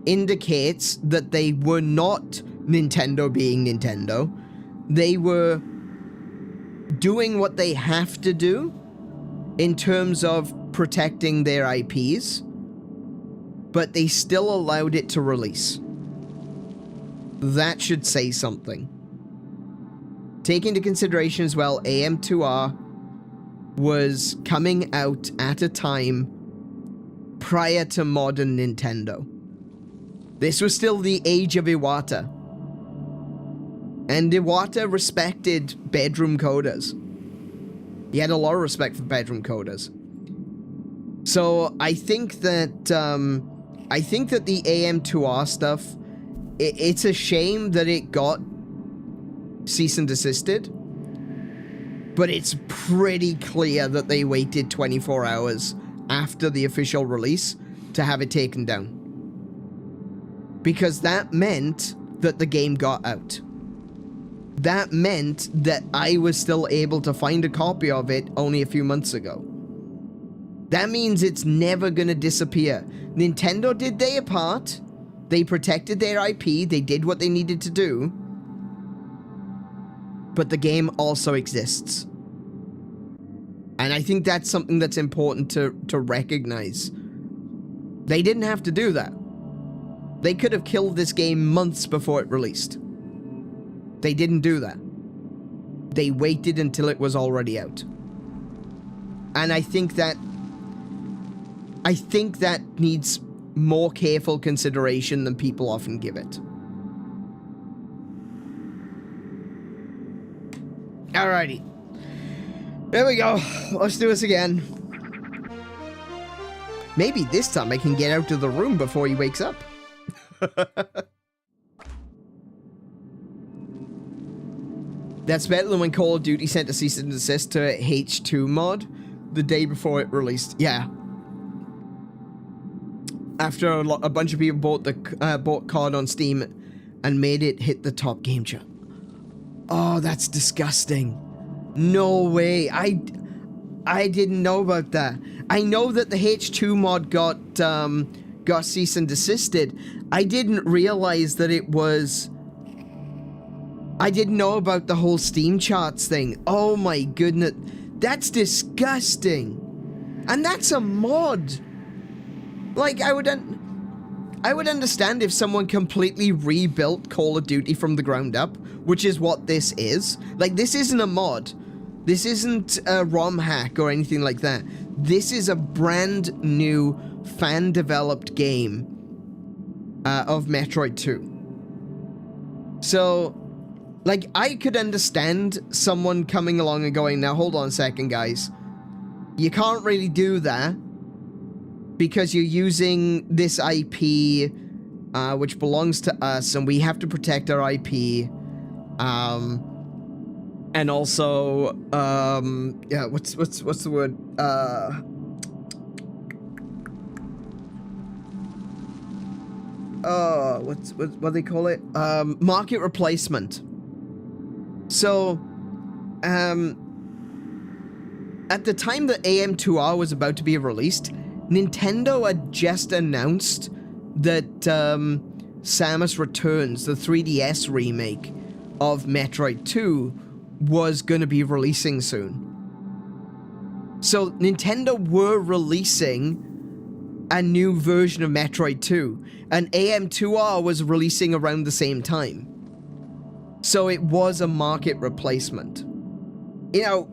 indicates that they were not Nintendo being Nintendo. They were doing what they have to do in terms of protecting their IPs, but they still allowed it to release. That should say something. Take into consideration as well, AM2R was coming out at a time prior to modern Nintendo. This was still the age of Iwata. And Iwata respected bedroom coders. He had a lot of respect for bedroom coders. So I think that the AM2R stuff, it's a shame that it got cease and desisted, but it's pretty clear that they waited 24 hours after the official release to have it taken down. Because that meant that the game got out. That meant that I was still able to find a copy of it only a few months ago. That means it's never gonna disappear. Nintendo did their part. They protected their IP. They did what they needed to do. But the game also exists. And I think that's something that's important to recognize. They didn't have to do that. They could have killed this game months before it released. They didn't do that. They waited until it was already out. And I think that needs more careful consideration than people often give it. Alrighty. There we go. Let's do this again. Maybe this time I can get out of the room before he wakes up. That's better than when Call of Duty sent a cease and desist to H2 mod the day before it released. Yeah. After a bunch of people bought COD on Steam and made it hit the top game chart. Oh, that's disgusting. No way. I didn't know about that. I know that the H2 mod got cease and desisted. I didn't realize that it was... I didn't know about the whole Steam charts thing. Oh my goodness. That's disgusting. And that's a mod. Like, I would understand if someone completely rebuilt Call of Duty from the ground up, which is what this is. Like, this isn't a mod. This isn't a ROM hack or anything like that. This is a brand new fan-developed game of Metroid 2. So, like, I could understand someone coming along and going, now hold on a second, guys. You can't really do that because you're using this IP, which belongs to us, and we have to protect our IP. And also, yeah, what's the word? What do they call it? Market replacement. So, at the time that AM2R was about to be released, Nintendo had just announced that Samus Returns, the 3DS remake of Metroid 2, was going to be releasing soon. So Nintendo were releasing a new version of Metroid 2, and AM2R was releasing around the same time. So it was a market replacement. You know,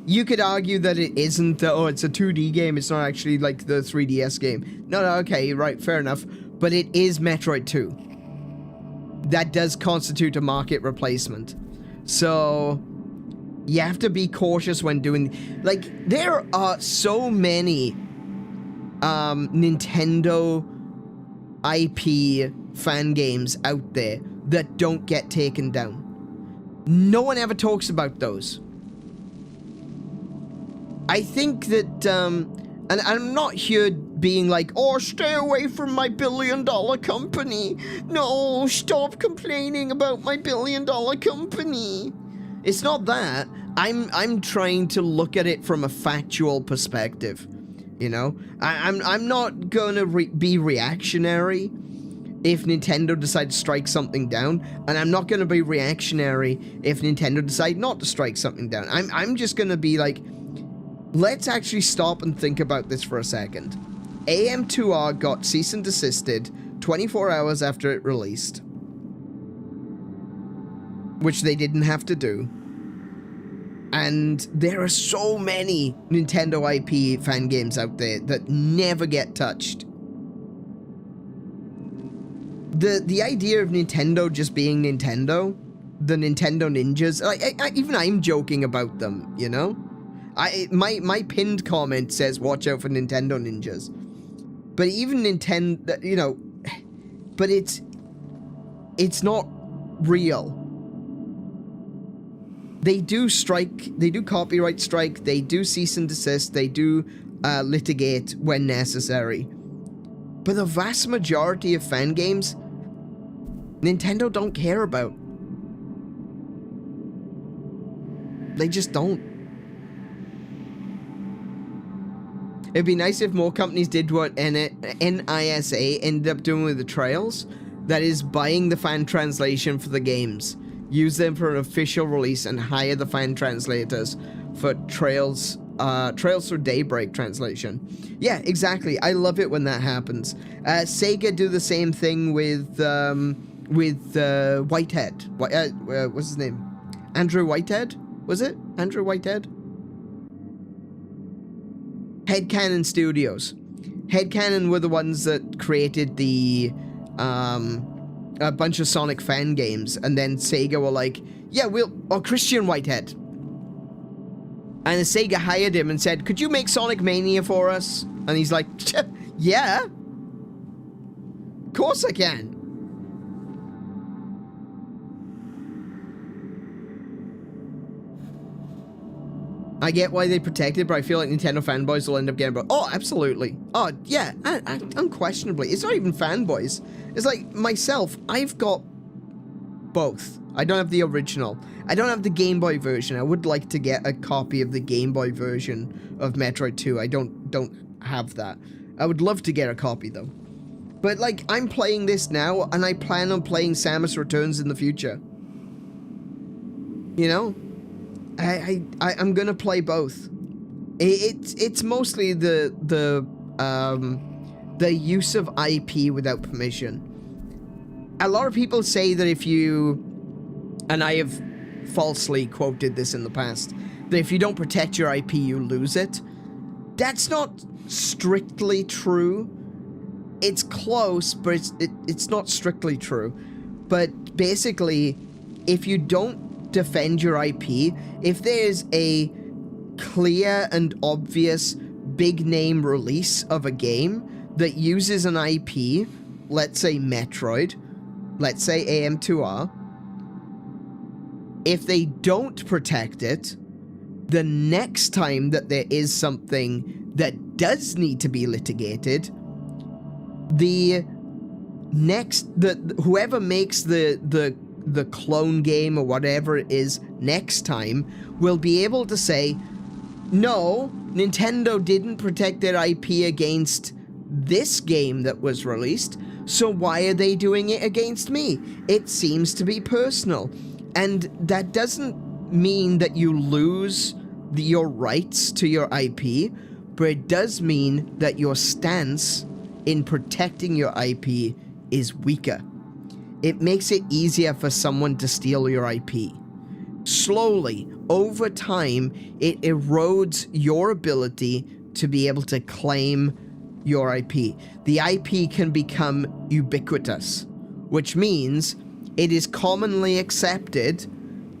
you could argue that it isn't, oh, it's a 2D game, it's not actually like the 3DS game. No, okay, right, fair enough. But it is Metroid 2. That does constitute a market replacement. So, you have to be cautious when doing... Like, there are so many Nintendo IP fan games out there that don't get taken down. No one ever talks about those. I think that, and I'm not here being like, oh, stay away from my billion-dollar company. No, stop complaining about my billion-dollar company. It's not that. I'm trying to look at it from a factual perspective. You know, I'm not gonna be reactionary if Nintendo decide to strike something down, and I'm not gonna be reactionary if Nintendo decide not to strike something down. I'm just gonna be like, let's actually stop and think about this for a second. AM2R got cease and desisted 24 hours after it released, which they didn't have to do. And there are so many Nintendo IP fan games out there that never get touched. The idea of Nintendo just being Nintendo, the Nintendo ninjas, even I'm joking about them, you know? My pinned comment says, watch out for Nintendo ninjas. But even Nintendo, you know, but it's not real. They do strike, they do copyright strike, they do cease and desist, they do litigate when necessary. But the vast majority of fan games, Nintendo don't care about. They just don't. It'd be nice if more companies did what NISA ended up doing with the Trails. That is, buying the fan translation for the games, use them for an official release, and hire the fan translators for Trails for Daybreak translation. Yeah, exactly. I love it when that happens. Sega do the same thing with Whitehead. What's his name? Andrew Whitehead? Was it? Andrew Whitehead? Headcanon Studios. Headcanon were the ones that created the a bunch of Sonic fan games, and then Sega were like, yeah, Christian Whitehead. And Sega hired him and said, could you make Sonic Mania for us? And he's like, yeah. Of course I can. I get why they protect it, but I feel like Nintendo fanboys will end up getting... Oh, absolutely. Oh, yeah, unquestionably. It's not even fanboys. It's like, myself, I've got both. I don't have the original. I don't have the Game Boy version. I would like to get a copy of the Game Boy version of Metroid 2. I don't have that. I would love to get a copy, though. But, like, I'm playing this now, and I plan on playing Samus Returns in the future. You know? I'm gonna play both. It's mostly the use of IP without permission. A lot of people say that if you, and I have falsely quoted this in the past, that if you don't protect your IP, you lose it. That's not strictly true. It's close, but it's not strictly true. But basically, if you don't defend your IP, if there's a clear and obvious big name release of a game that uses an IP, let's say Metroid, let's say AM2R, if they don't protect it, the next time that there is something that does need to be litigated, whoever makes the clone game or whatever it is next time will be able to say, no, Nintendo didn't protect their IP against this game that was released, so why are they doing it against me? It seems to be personal. And that doesn't mean that you lose your rights to your IP, but it does mean that your stance in protecting your IP is weaker. It makes it easier for someone to steal your IP. Slowly, over time, it erodes your ability to be able to claim your IP. The IP can become ubiquitous, which means it is commonly accepted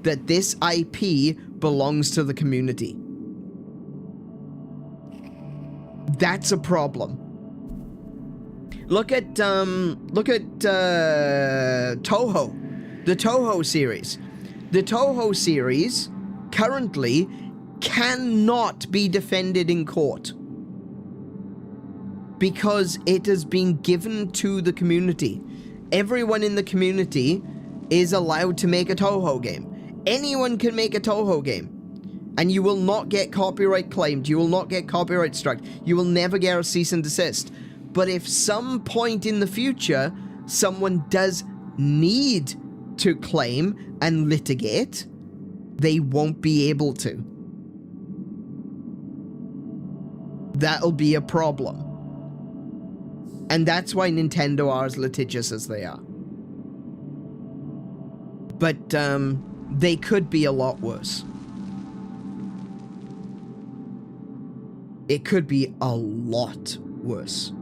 that this IP belongs to the community. That's a problem. Look at Toho, the Toho series. The Toho series currently cannot be defended in court because it has been given to the community. Everyone in the community is allowed to make a Toho game. Anyone can make a Toho game. And you will not get copyright claimed. You will not get copyright struck. You will never get a cease and desist. But if some point in the future, someone does need to claim and litigate, they won't be able to. That'll be a problem. And that's why Nintendo are as litigious as they are. But they could be a lot worse. It could be a lot worse.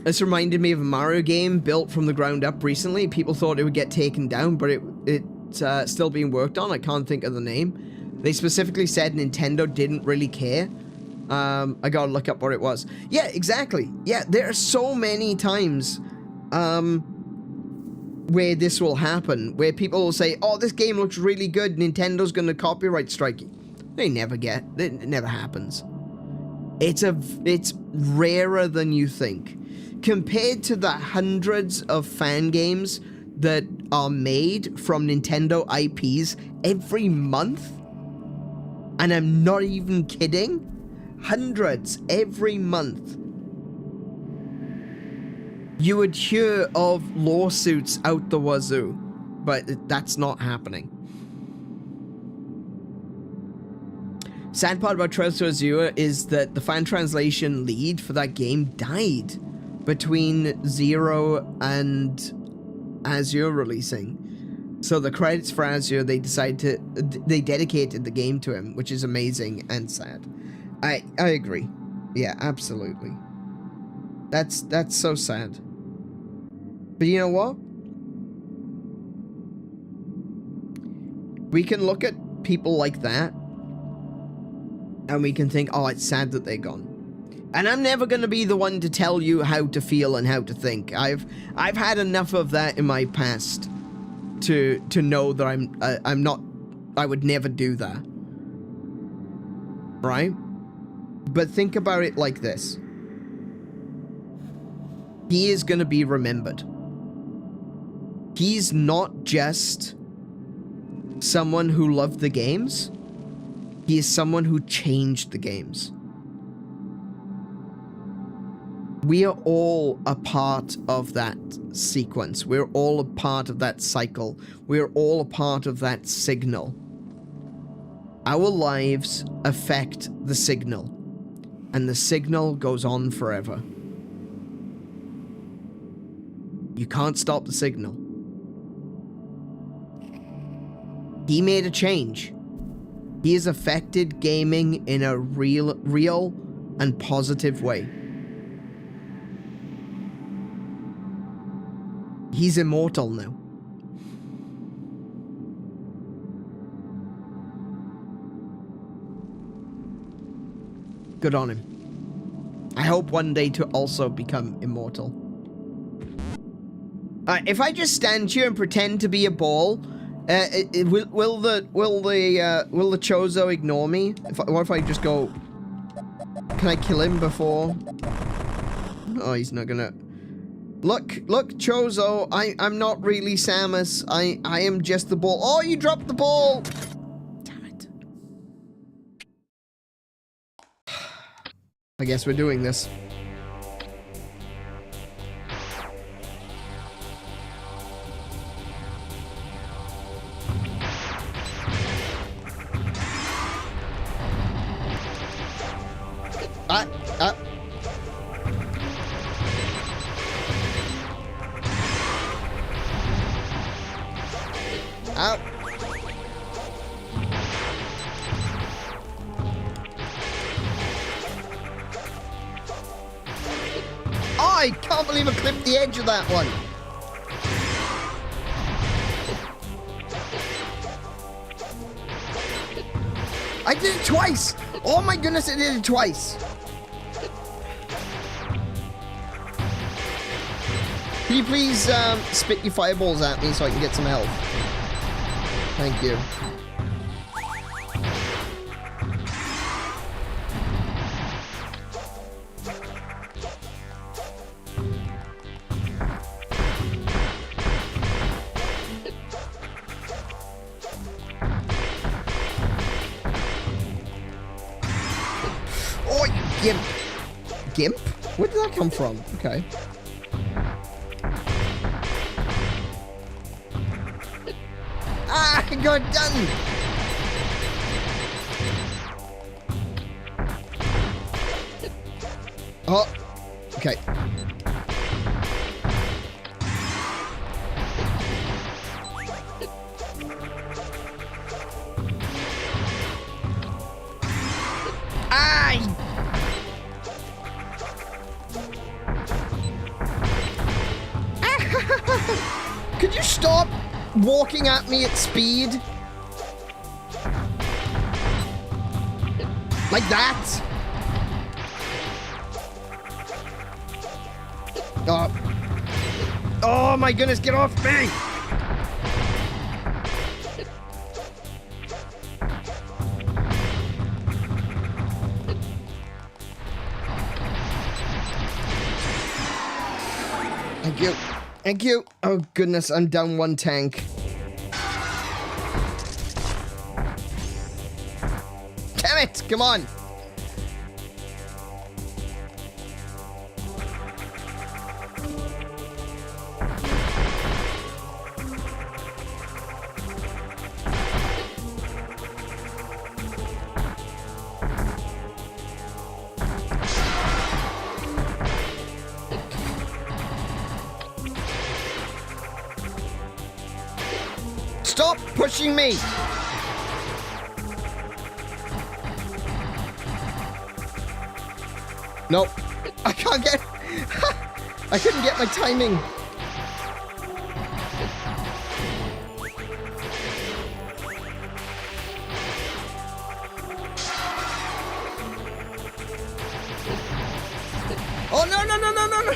This reminded me of a Mario game built from the ground up recently. People thought it would get taken down, but it's still being worked on. I can't think of the name. They specifically said Nintendo didn't really care. I gotta look up what it was. Yeah, exactly. Yeah, there are so many times where this will happen, where people will say, oh, this game looks really good, Nintendo's gonna copyright strike you. They never get, it never happens. It's rarer than you think. Compared to the hundreds of fan games that are made from Nintendo IPs every month, and I'm not even kidding, hundreds every month, you would hear of lawsuits out the wazoo, but that's not happening. Sad part about Trails to Azure is that the fan translation lead for that game died between Zero and Azure releasing. So the credits for Azure, they dedicated the game to him, which is amazing and sad. I agree. Yeah, absolutely. That's so sad. But you know what? We can look at people like that and we can think, oh, it's sad that they're gone. And I'm never going to be the one to tell you how to feel and how to think. I've had enough of that in my past to know that I'm not, I would never do that. Right? But think about it like this. He is going to be remembered. He's not just someone who loved the games. He is someone who changed the games. We are all a part of that sequence. We're all a part of that cycle. We're all a part of that signal. Our lives affect the signal, and the signal goes on forever. You can't stop the signal. He made a change. He has affected gaming in a real and positive way. He's immortal now. Good on him. I hope one day to also become immortal. If I just stand here and pretend to be a ball, will the Chozo ignore me? What if I just go? Can I kill him before? Oh, he's not gonna. Look, Chozo, I'm not really Samus. I am just the ball. Oh, you dropped the ball! Damn it. I guess we're doing this. Ow. Oh, I can't believe I clipped the edge of that one. I did it twice. Oh my goodness, I did it twice. Can you please spit your fireballs at me so I can get some health? Thank you. Gimp. Gimp? Where did that come from? Okay. Ah, I got done! Oh, okay. Could you stop walking at me at speed? Like that? Oh my goodness, get off me! Thank you. Thank you. Oh goodness, I'm down one tank. Damn it, come on. Stop pushing me! Nope. I can't get... I couldn't get my timing. Oh, no, no, no, no, no, no!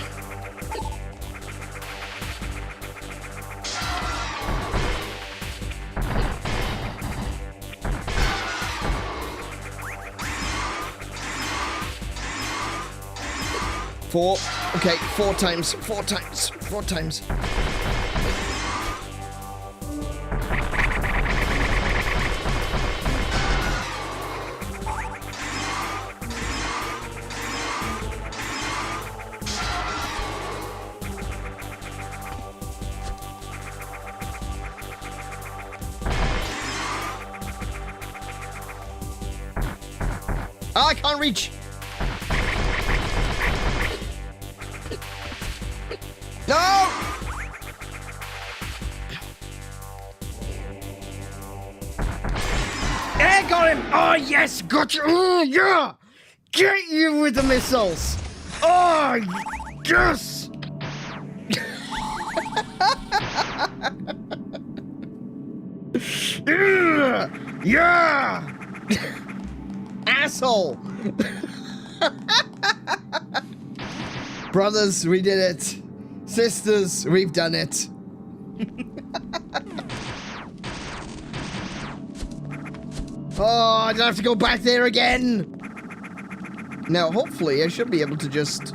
Four. Okay, four times. Ah, I can't reach. No! I got him! Oh, yes! Got you! Oh, yeah! Get you with the missiles! Oh, yes! Yeah! Asshole! Brothers, we did it. Sisters, we've done it. Oh, I don't have to go back there again. Now, hopefully, I should be able to just...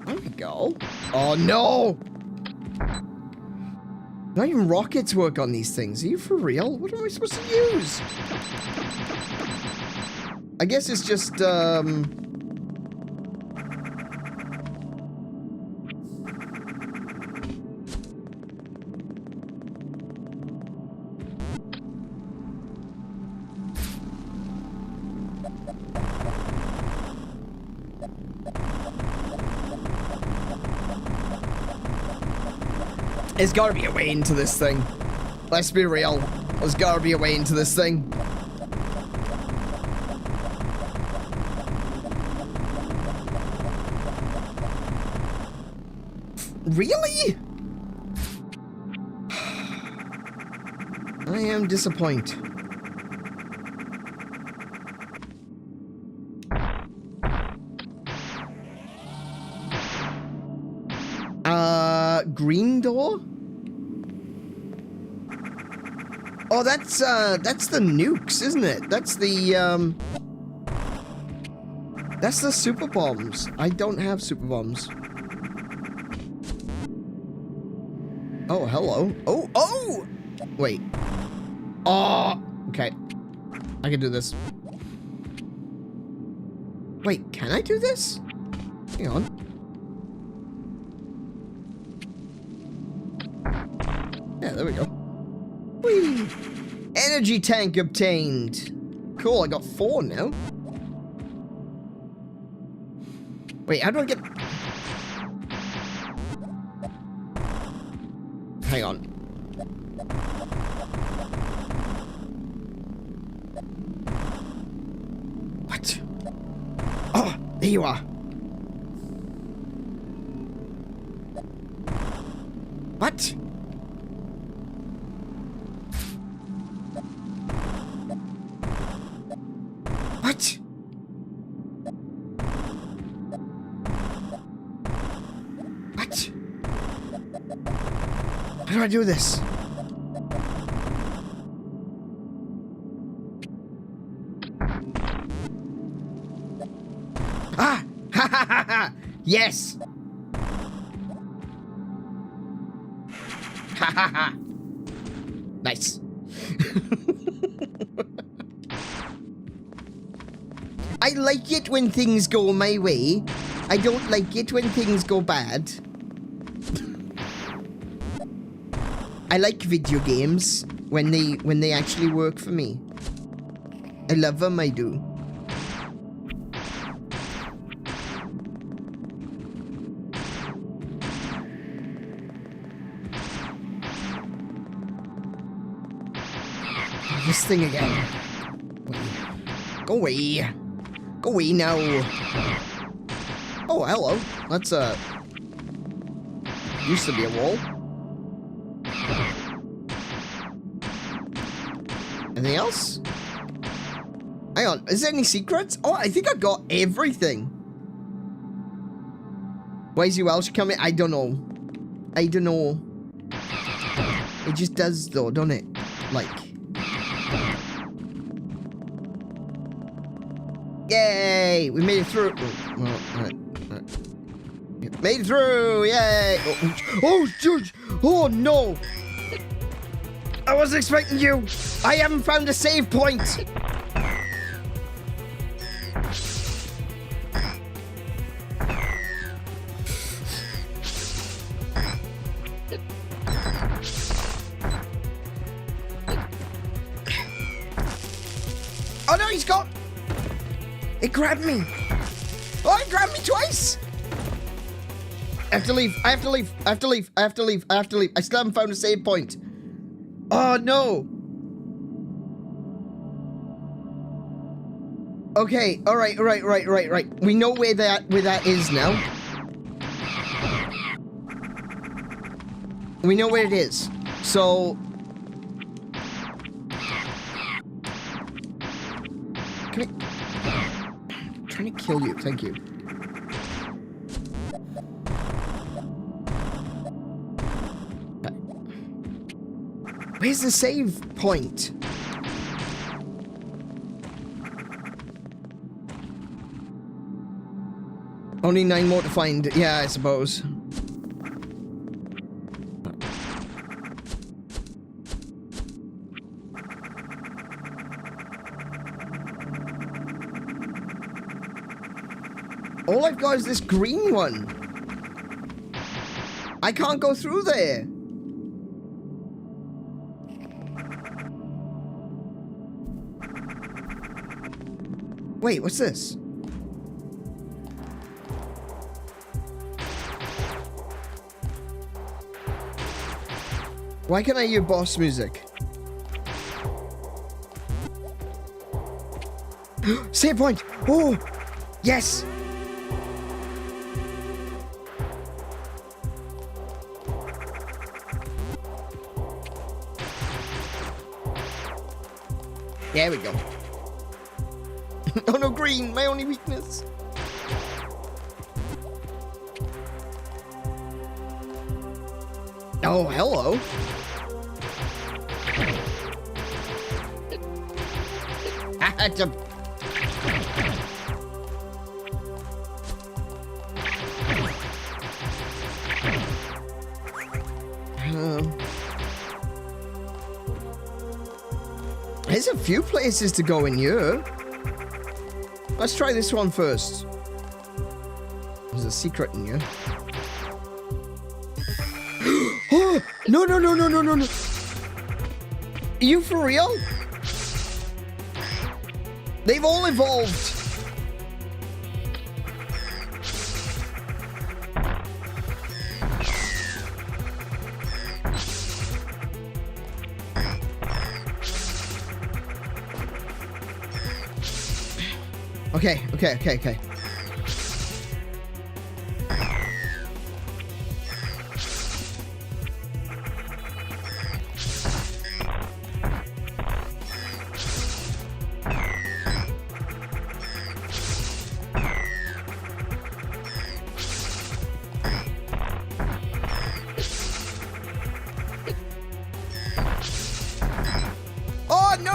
There we go. Oh, no! Not even rockets work on these things. Are you for real? What am I supposed to use? I guess it's just, There's gotta be a way into this thing. Let's be real. There's gotta be a way into this thing. Really? I am disappointed. Green door? Oh, that's the nukes, isn't it? That's the super bombs. I don't have super bombs. Oh, hello. Oh, oh! Wait. Oh, okay. I can do this. Wait, can I do this? Hang on. Yeah, there we go. Whee! Energy tank obtained. Cool, I got 4 now. Wait, how do I get... Hang on. What? Oh, there you are. What? What? What? How do I do this? Ah! Ha ha ha ha! Yes! Ha ha ha! Nice. I like it when things go my way. I don't like it when things go bad. I like video games when they actually work for me. I love them, I do. This thing again. Go away. Go away now. Oh, hello. That's used to be a wall. Anything else? Hang on. Is there any secrets? Oh, I think I got everything. Why is Welsh coming? I don't know. I don't know. It just does though, don't it? Like. Yay! We made it through. Well, made it through! Yay! Oh, dude! Oh no! I wasn't expecting you. I haven't found a save point. Oh no, he's got. It grabbed me. Oh, it grabbed me twice. I have to leave. I have to leave. I have to leave. I have to leave. I have to leave. I still haven't found a save point. Oh no. Okay. All right. Right. We know where that is now. We know where it is. So. I'm trying to kill you. Thank you. Where's the save point? Only 9 more to find. Yeah, I suppose. All I've got is this green one. I can't go through there. Wait, what's this? Why can't I hear boss music? Save point! Oh! Yes! There we go. Oh no, green, my only weakness. Oh, hello. There's a few places to go in here. Let's try this one first. There's a secret in here. Oh, no, no, no, no, no, no, no. Are you for real? They've all evolved. Okay, okay, okay, okay. Oh no!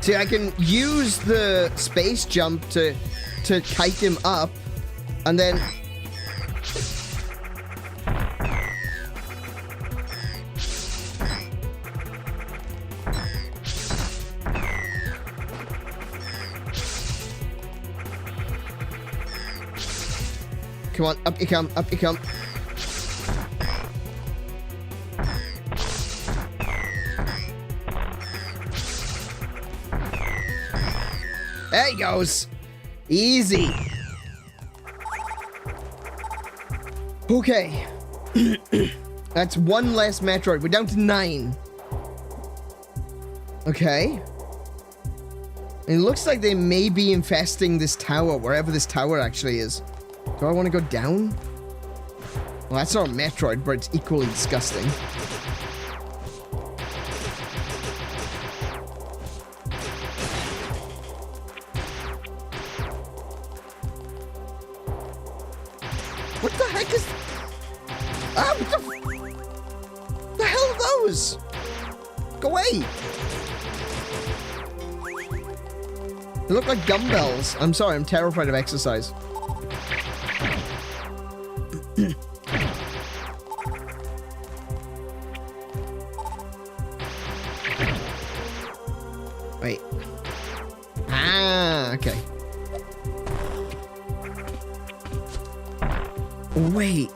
See, I can use the space jump to kite him up, and then... Come on, up you come, up you come. There he goes. Easy. Okay. That's one less Metroid. We're down to 9. Okay. It looks like they may be infesting this tower, wherever this tower actually is. Do I want to go down? Well, that's not a Metroid, but it's equally disgusting. What the heck is... Ah, what the hell are those? Go away! They look like dumbbells. I'm sorry, I'm terrified of exercise. Wait. Ah, okay. Wait.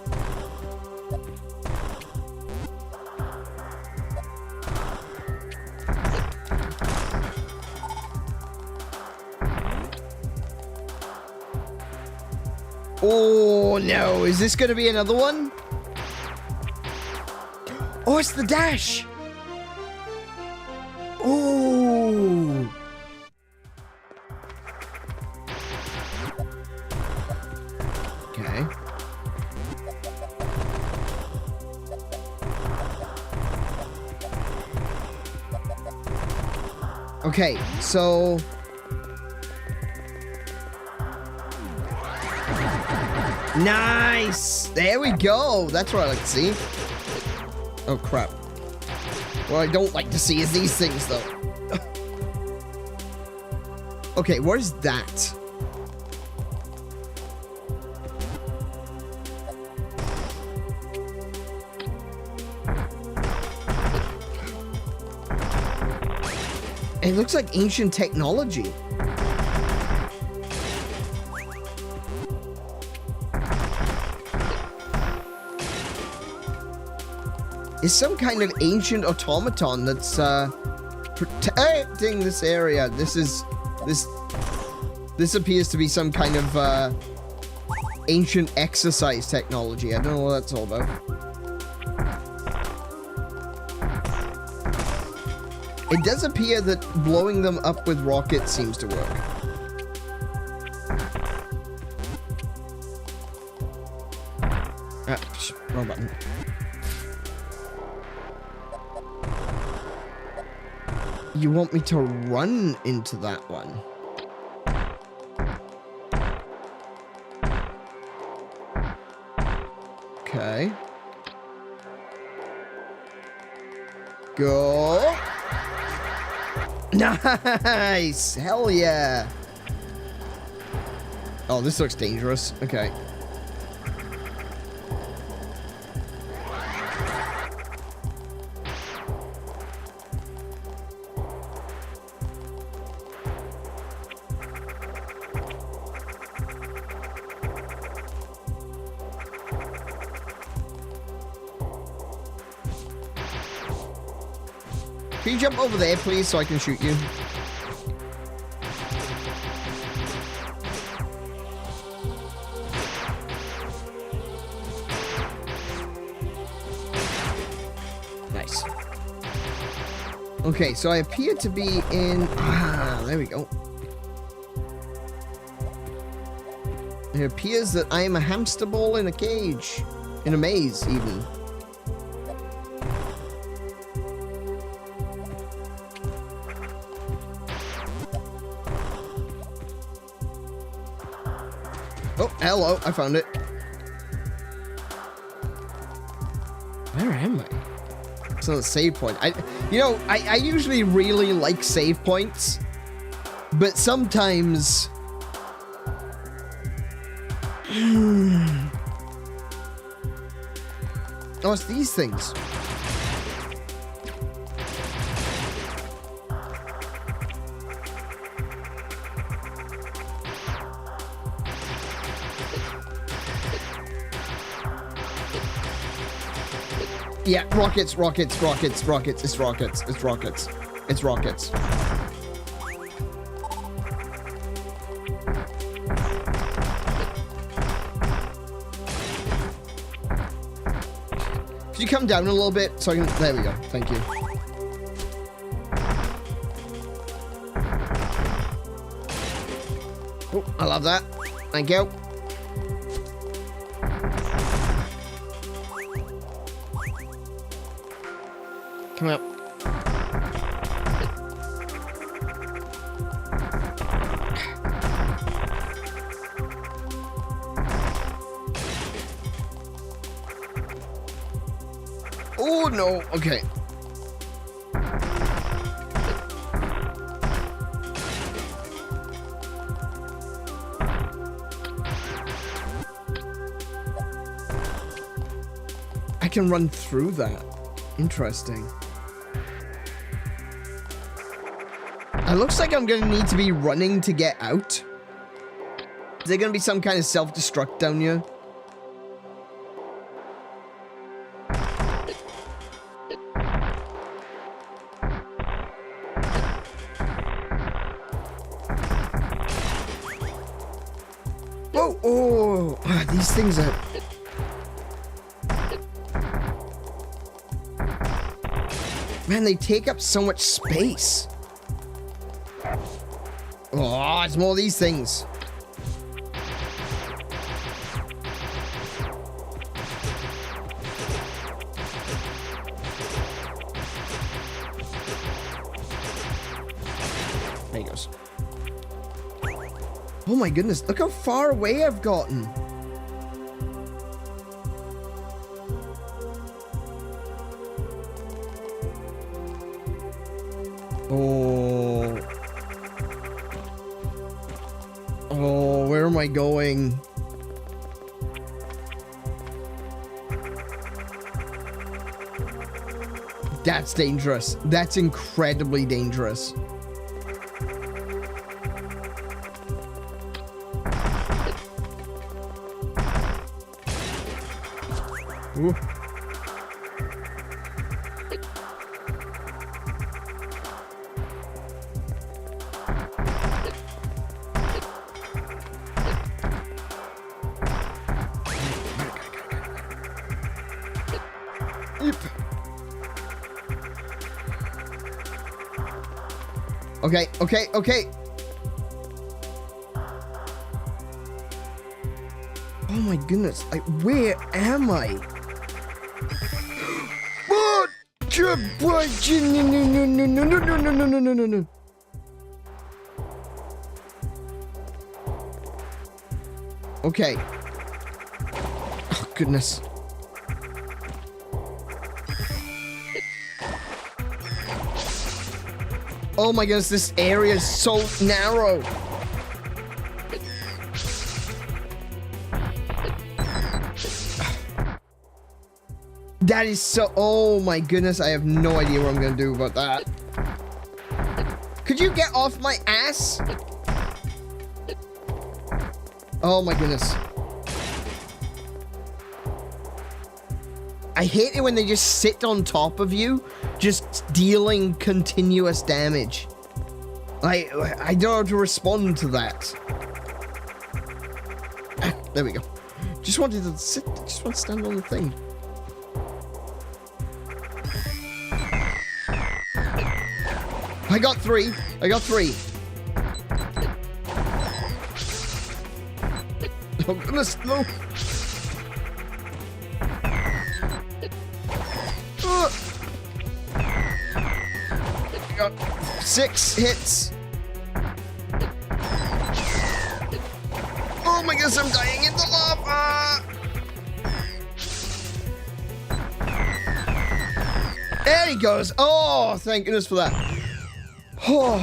Oh no, is this gonna be another one? Oh, it's the dash. Oh. Okay. Okay, so... Nice! There we go! That's what I like to see. Oh, crap. What I don't like to see is these things, though. Okay, what is that? It looks like ancient technology. It's some kind of ancient automaton that's protecting this area. This appears to be some kind of ancient exercise technology. I don't know what that's all about. It does appear that blowing them up with rockets seems to work. Wrong button. You want me to run into that one? Okay. Go. Nice! Hell yeah! Oh, this looks dangerous. Okay. Can you jump over there, please, so I can shoot you? Nice. Okay, so I appear to be in... Ah, there we go. It appears that I am a hamster ball in a cage. In a maze, even. Oh, hello, I found it. Where am I? It's not a save point. I usually really like save points, but sometimes... Oh, it's these things. Yeah, rockets, rockets, rockets, rockets. It's rockets. It's rockets. It's rockets. Could you come down a little bit so I can... There we go. Thank you. Oh, I love that. Thank you. Come up. Oh no, okay. I can run through that. Interesting. It looks like I'm gonna need to be running to get out. Is there gonna be some kind of self-destruct down here? Whoa! Oh! Ah, these things are... Man, they take up so much space. Oh, it's more of these things. There he goes. Oh my goodness, look how far away I've gotten. Oh. Oh, where am I going? That's dangerous. That's incredibly dangerous. Ooh. Okay, okay, okay. Oh my goodness, like, where am I? What? No, no. Okay. Oh, goodness. Oh my goodness, this area is so narrow. That is so... Oh my goodness, I have no idea what I'm going to do about that. Could you get off my ass? Oh my goodness. I hate it when they just sit on top of you just dealing continuous damage. I don't know how to respond to that. Ah, there we go. Just wanted to sit, just want to stand on the thing. I got 3. I got 3. Oh goodness, no. I got 6 hits. Oh my goodness, I'm dying in the lava. There he goes. Oh, thank goodness for that. Oh.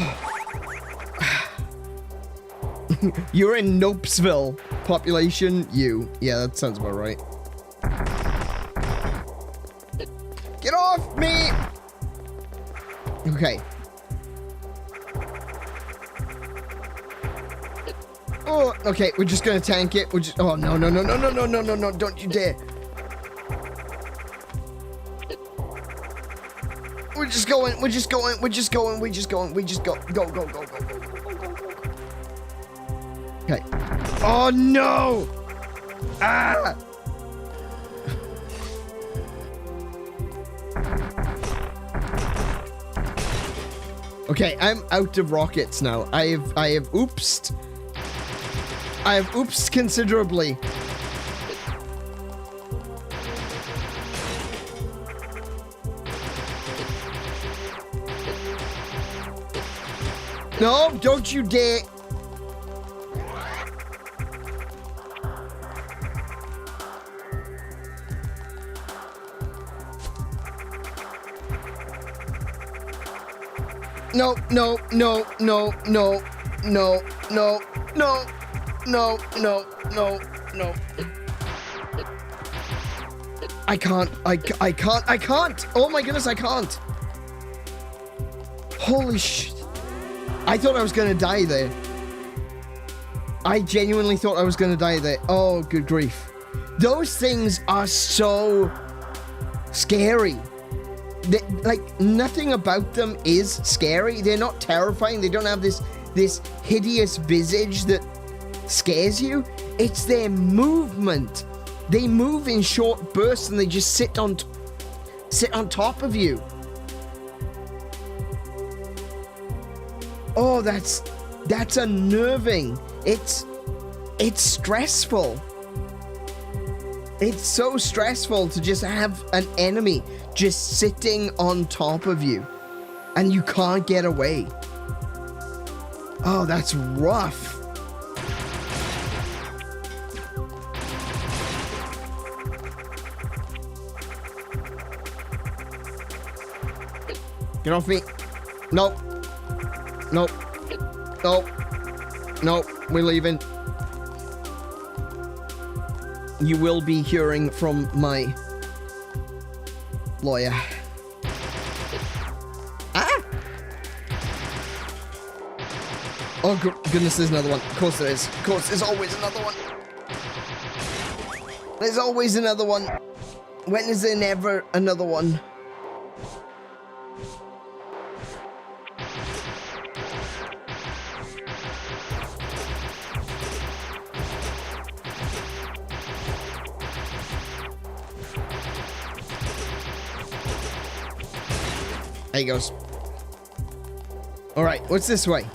You're in Nopesville. Population, you. Yeah, that sounds about right. Get off me! Okay. Oh, okay, we're just gonna tank it. We're just, oh, no, no, no, no, no, no, no, no, no, don't you dare. We're just going, we're just going, we're just going, we're just going, we just go, go, go, go, go, go, go, go, go, go. Okay. Oh, no! Ah! Okay, I'm out of rockets now. I have oopsed. I have oopsed considerably. No, don't you dare. No, no, no, no, no, no, no, no, no, no, no, no. I can't, I can't. Oh my goodness, I can't. Holy shit. I thought I was gonna die there. I genuinely thought I was gonna die there. Oh, good grief. Those things are so scary. Like, nothing about them is scary. They're not terrifying. They don't have this hideous visage that scares you. It's their movement. They move in short bursts and they just sit on top of you. Oh, that's unnerving. It's stressful. It's so stressful to just have an enemy just sitting on top of you and you can't get away. Oh, that's rough. Get off me. Nope. Nope. Nope. Nope. We're leaving. You will be hearing from my lawyer. Ah! Oh, goodness, there's another one. Of course there is. Of course, there's always another one. There's always another one. When is there never another one? There he goes. All right, what's this way?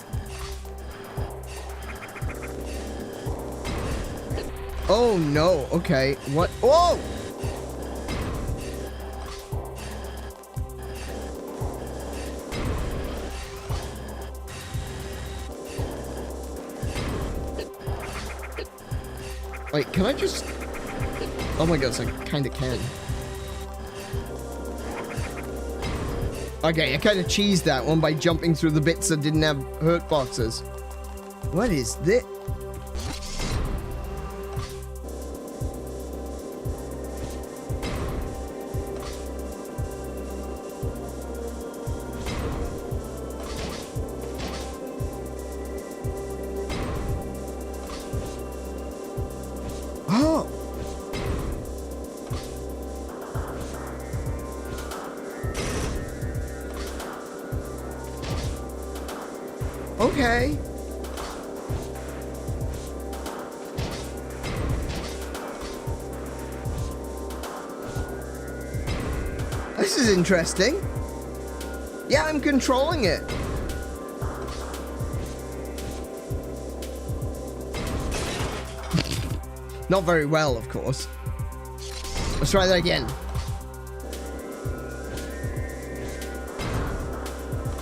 Oh no, okay. What? Whoa! Wait, can I just... Oh my gosh, I kinda can. Okay, I kind of cheesed that one by jumping through the bits that didn't have hurt boxes. What is this? Oh! Okay. This is interesting. Yeah, I'm controlling it. Not very well, of course. Let's try that again.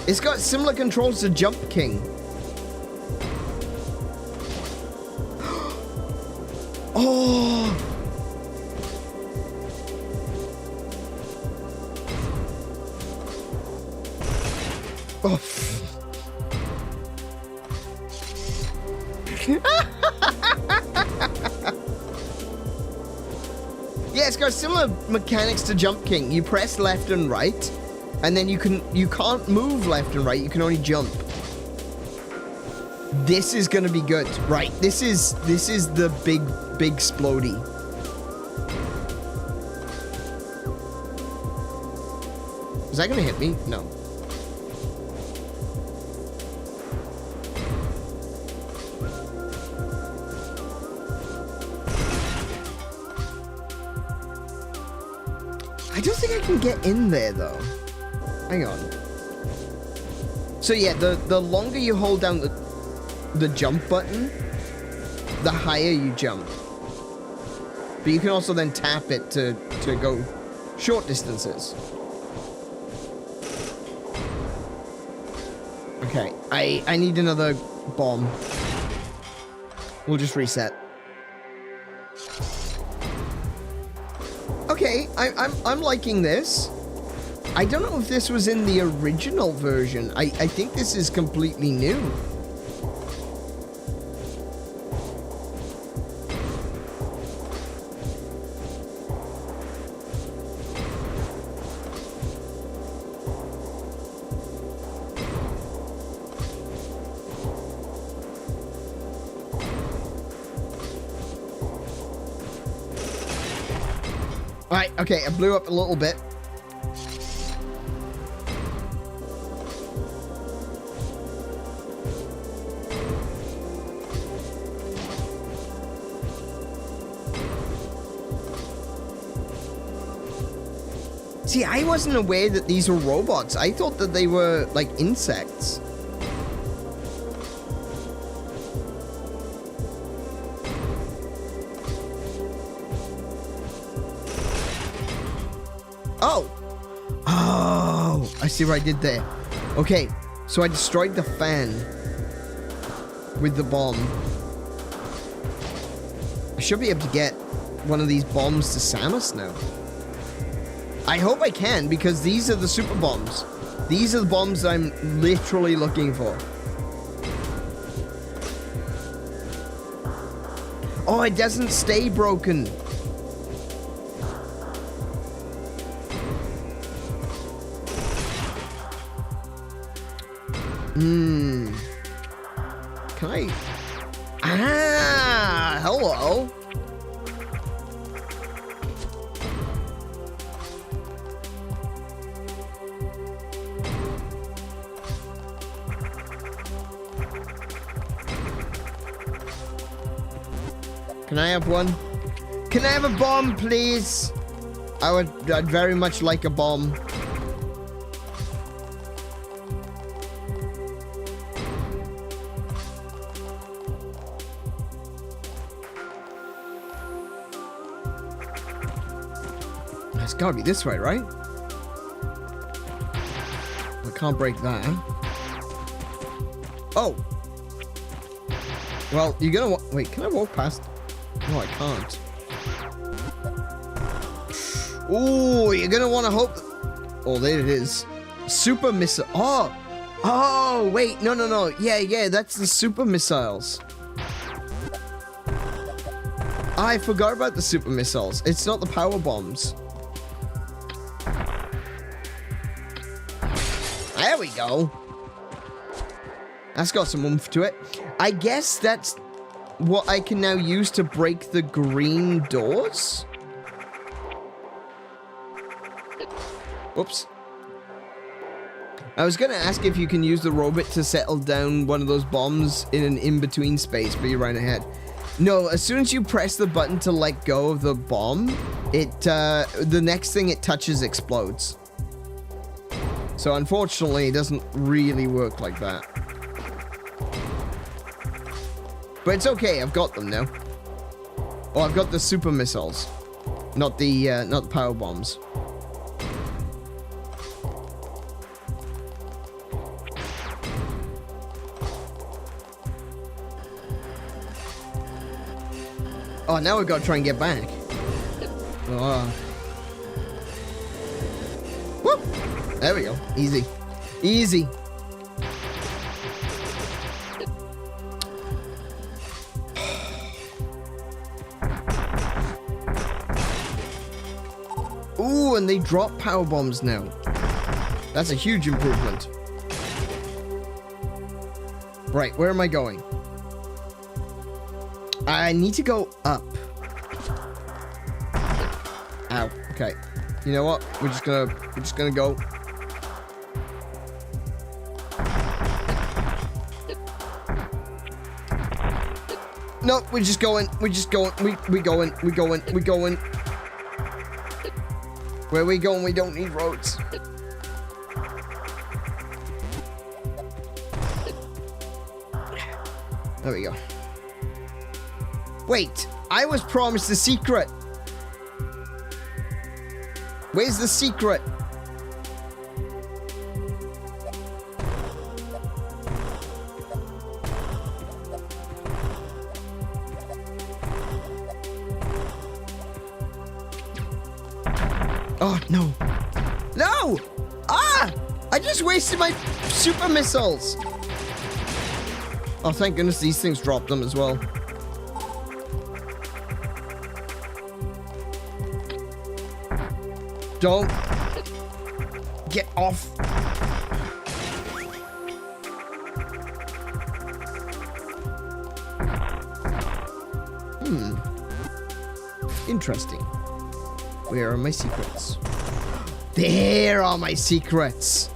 It's got similar controls to Jump King. Oh! Oh. Yeah, it's got similar mechanics to Jump King. You press left and right, and then you can't move left and right. You can only jump. This is gonna be good, right? This is the big splodey. Is that gonna hit me? No. I don't think I can get in there though. Hang on. So yeah, the longer you hold down the jump button, the higher you jump. But you can also then tap it to go short distances. Okay, I need another bomb. We'll just reset. Okay, I'm liking this. I don't know if this was in the original version. I think this is completely new. Alright, okay, I blew up a little bit. See, I wasn't aware that these were robots. I thought that they were, like, insects. Oh! Oh! I see what I did there. Okay, so I destroyed the fan with the bomb. I should be able to get one of these bombs to Samus now. I hope I can, because these are the super bombs. These are the bombs I'm literally looking for. Oh, it doesn't stay broken. Can I? Ah, hello. Can I have one? Can I have a bomb, please? I'd very much like a bomb. It's gotta be this way, right? I can't break that. Oh! Well, you're gonna wait, can I walk past? No, I can't. Oh, you're gonna want to hope. Oh, there it is. Super missile. Oh! Oh, wait, no. Yeah, that's the super missiles. I forgot about the super missiles. It's not the power bombs. There we go. That's got some oomph to it. I guess that's what I can now use to break the green doors. Oops. I was gonna ask if you can use the robot to settle down one of those bombs in an in-between space, but you ran ahead. No, as soon as you press the button to let go of the bomb, the next thing it touches explodes. So unfortunately, it doesn't really work like that. But it's okay, I've got them now. Oh, I've got the super missiles, not the power bombs. Oh, now we've got to try and get back. Oh. Whoop! There we go. Easy. Easy. Ooh, and they drop power bombs now. That's a huge improvement. Right, where am I going? I need to go up. Ow. Okay. You know what? We're just gonna go. No, we're just going. We're just going. We going. Where are we going? We don't need roads. There we go. Wait, I was promised the secret. Where's the secret? Oh, no. No! Ah! I just wasted my super missiles. Oh, thank goodness these things dropped them as well. Don't get off. Interesting. Where are my secrets? There are my secrets.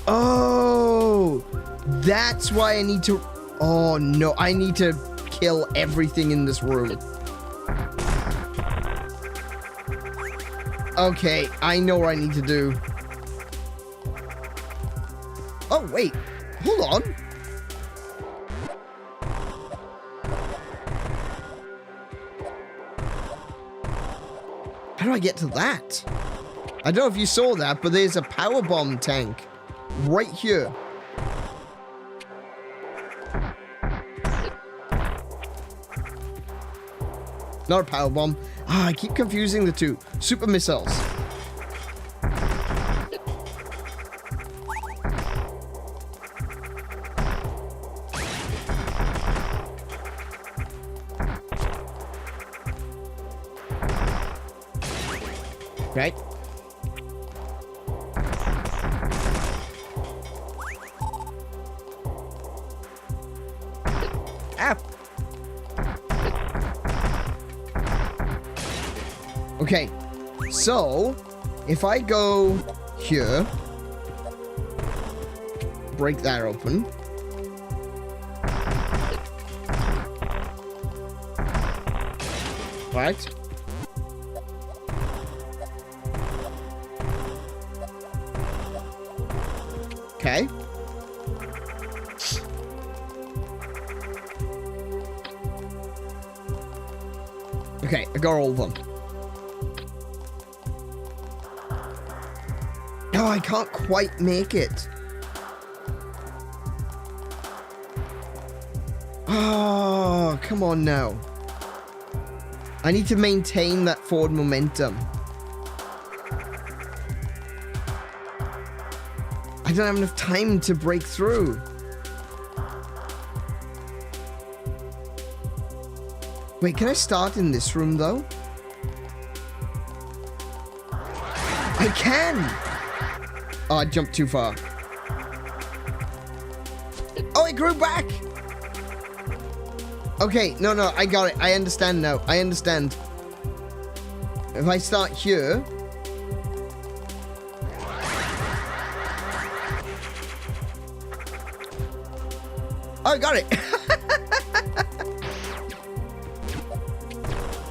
Oh, that's why I need to. Oh no, I need to kill everything in this room. Okay, I know what I need to do. Oh, wait. Hold on. How do I get to that? I don't know if you saw that, but there's a power bomb tank right here. Not a power bomb. Ah, I keep confusing the two. Super missiles. Right. Ah. Okay, so if I go here, break that open. Right. Okay. Okay, I got all of them. No, I can't quite make it. Oh, come on now. I need to maintain that forward momentum. I don't have enough time to break through. Wait, can I start in this room though? I can! Oh, I jumped too far. Oh, it grew back! Okay, no, I got it. I understand now. I understand. If I start here... Oh, I got it.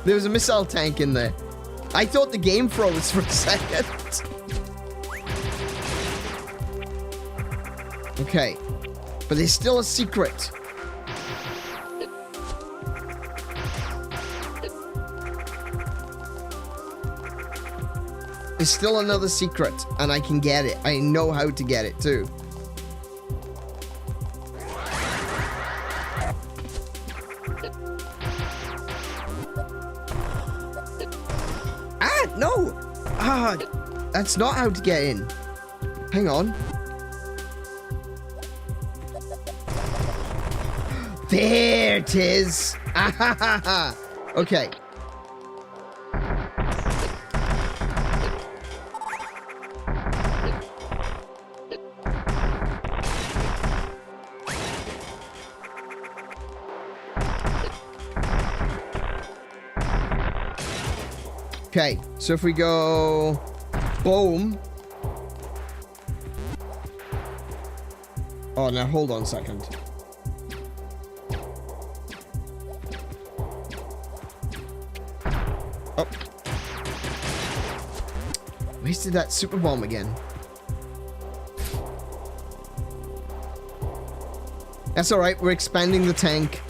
There was a missile tank in there. I thought the game froze for a second. Okay. But there's still a secret. There's still another secret, and I can get it. I know how to get it, too. Ah, no! Ah, that's not how to get in. Hang on. There it is! Ah, ha, ha, ha. Okay. Okay, so if we go boom. Oh, now hold on a second. Oh. Wasted that super bomb again. That's alright, we're expanding the tank.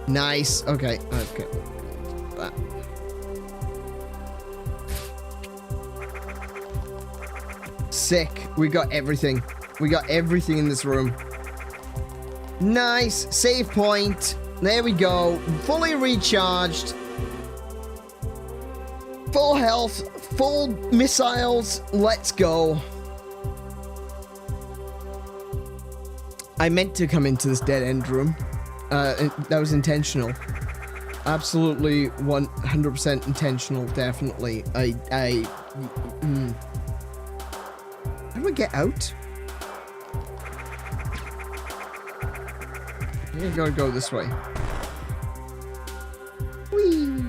Nice. Okay. Okay. Sick. We got everything. We got everything in this room. Nice. Save point. There we go. Fully recharged. Full health. Full missiles. Let's go. I meant to come into this dead end room. That was intentional. Absolutely 100% intentional, definitely. How do I get out? I gotta go this way. Whee!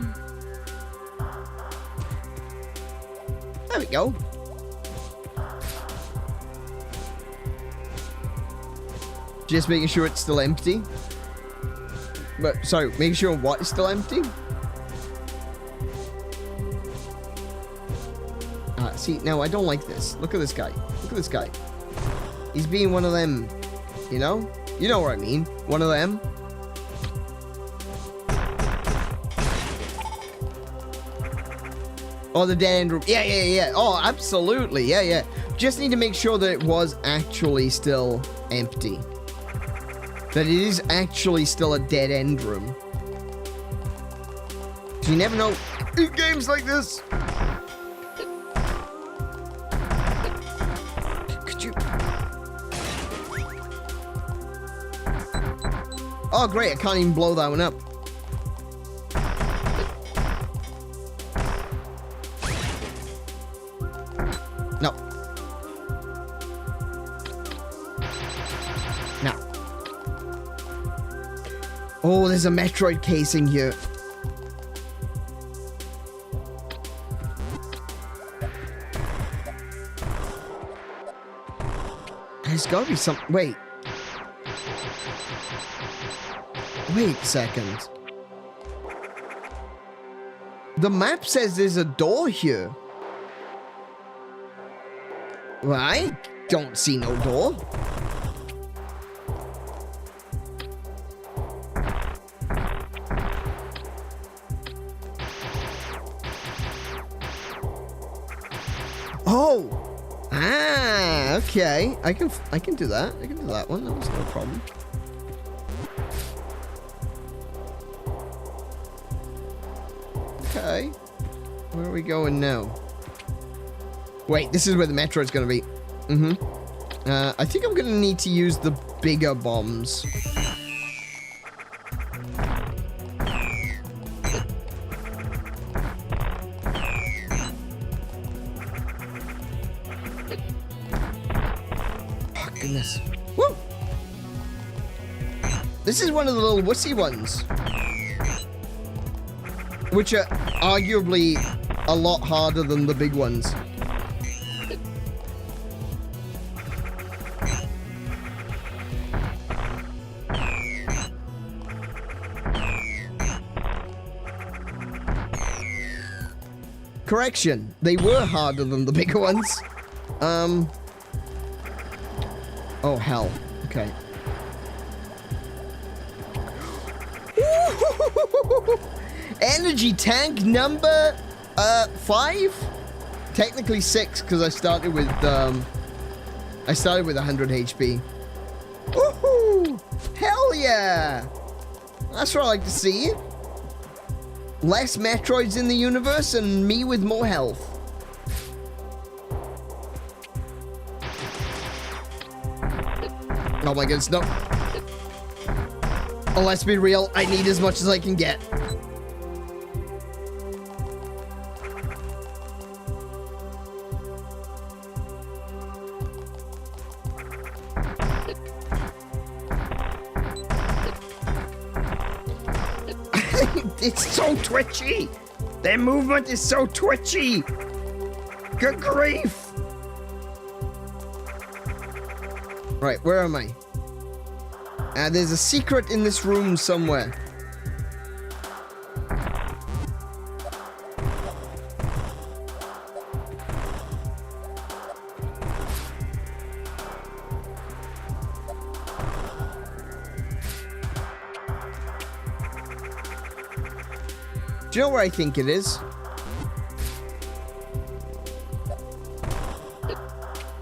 There we go. Just making sure it's still empty. But, sorry, making sure what is still empty? See, now I don't like this. Look at this guy. Look at this guy. He's being one of them, you know? You know what I mean. One of them. Oh, the dead end room. Yeah. Oh, absolutely. Yeah. Just need to make sure that it was actually still empty. That it is actually still a dead end room. You never know in games like this. Could you? Oh, great. I can't even blow that one up. No. Oh, there's a Metroid casing here. There's gotta be some... Wait. Wait a second. The map says there's a door here. Well, I don't see no door. Oh! Ah, okay. I can do that. I can do that one. That was no problem. Okay. Where are we going now? Wait, this is where the Metroid's gonna be. I think I'm gonna need to use the bigger bombs. Goodness. Woo! This is one of the little wussy ones. which are arguably a lot harder than the big ones. Correction, they were harder than the bigger ones. Oh, hell. Okay. Energy tank number 5? Technically 6, because I started with 100 HP. Woohoo! Hell yeah! That's what I like to see. Less Metroids in the universe and me with more health. Oh my goodness, no. Oh, let's be real. I need as much as I can get. It's so twitchy. Their movement is so twitchy. Good grief. Right, where am I? There's a secret in this room somewhere. Do you know where I think it is?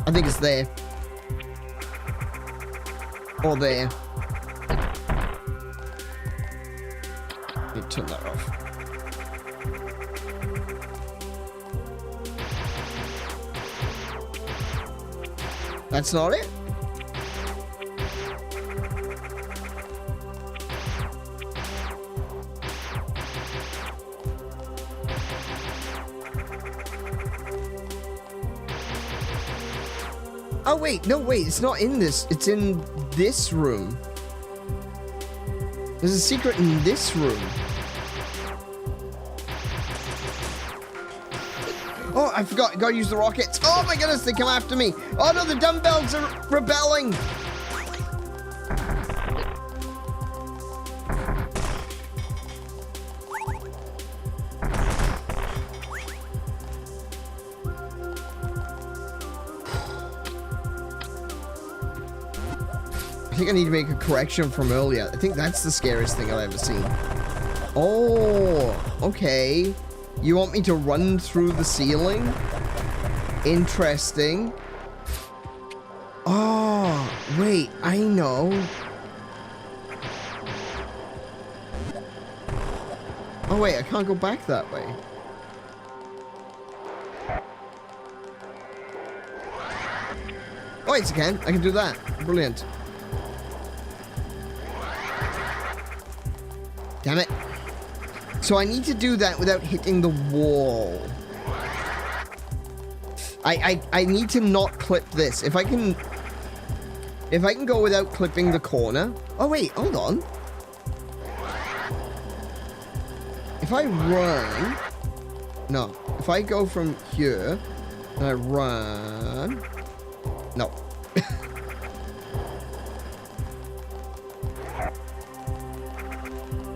I think it's there. Or there. Let me turn that off. That's not it? Oh wait, no wait, it's not in this. It's in this room. There's a secret in this room. Oh, I forgot. I gotta use the rockets. Oh my goodness, they come after me. Oh no, the dumbbells are rebelling. I think I need to make a correction from earlier. I think that's the scariest thing I've ever seen. Oh, okay. You want me to run through the ceiling? Interesting. Oh, wait, I know. Oh, wait, I can't go back that way. Oh, yes, I can. I can do that. Brilliant. Damn it. So I need to do that without hitting the wall. I need to not clip this. If I can go without clipping the corner. Oh wait, hold on. If I run, no. If I go from here and I run, no.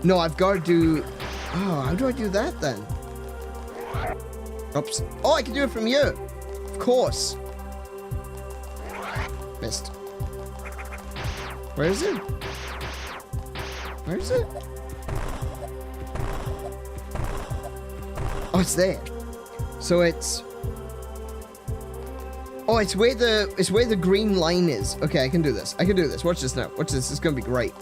No, I've got to do... Oh, how do I do that then? Oops. Oh, I can do it from here. Of course. Missed. Where is it? Where is it? Oh, it's there. So it's... Oh, it's where the green line is. Okay, I can do this. I can do this. Watch this now. Watch this. It's gonna be great.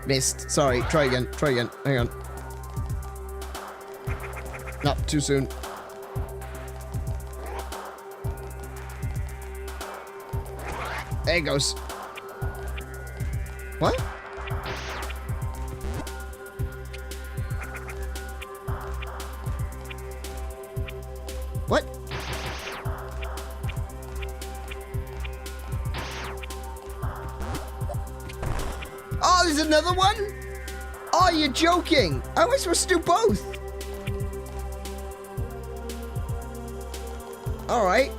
Missed. Sorry. Try again. Try again. Hang on. No, too soon. There it goes. What? What? Oh, there's another one? Oh, you're joking. How am I supposed to do both? Alright.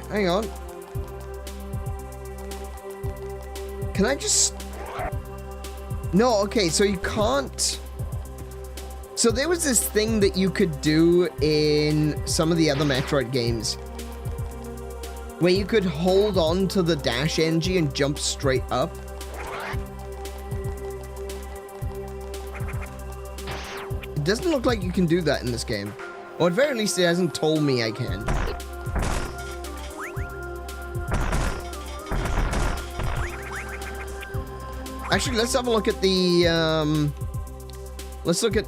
Hang on. Can I just... No, okay, so you can't... So there was this thing that you could do in some of the other Metroid games where you could hold on to the dash energy and jump straight up. It doesn't look like you can do that in this game. Or at very least it hasn't told me I can. Actually, let's have a look at the, let's look at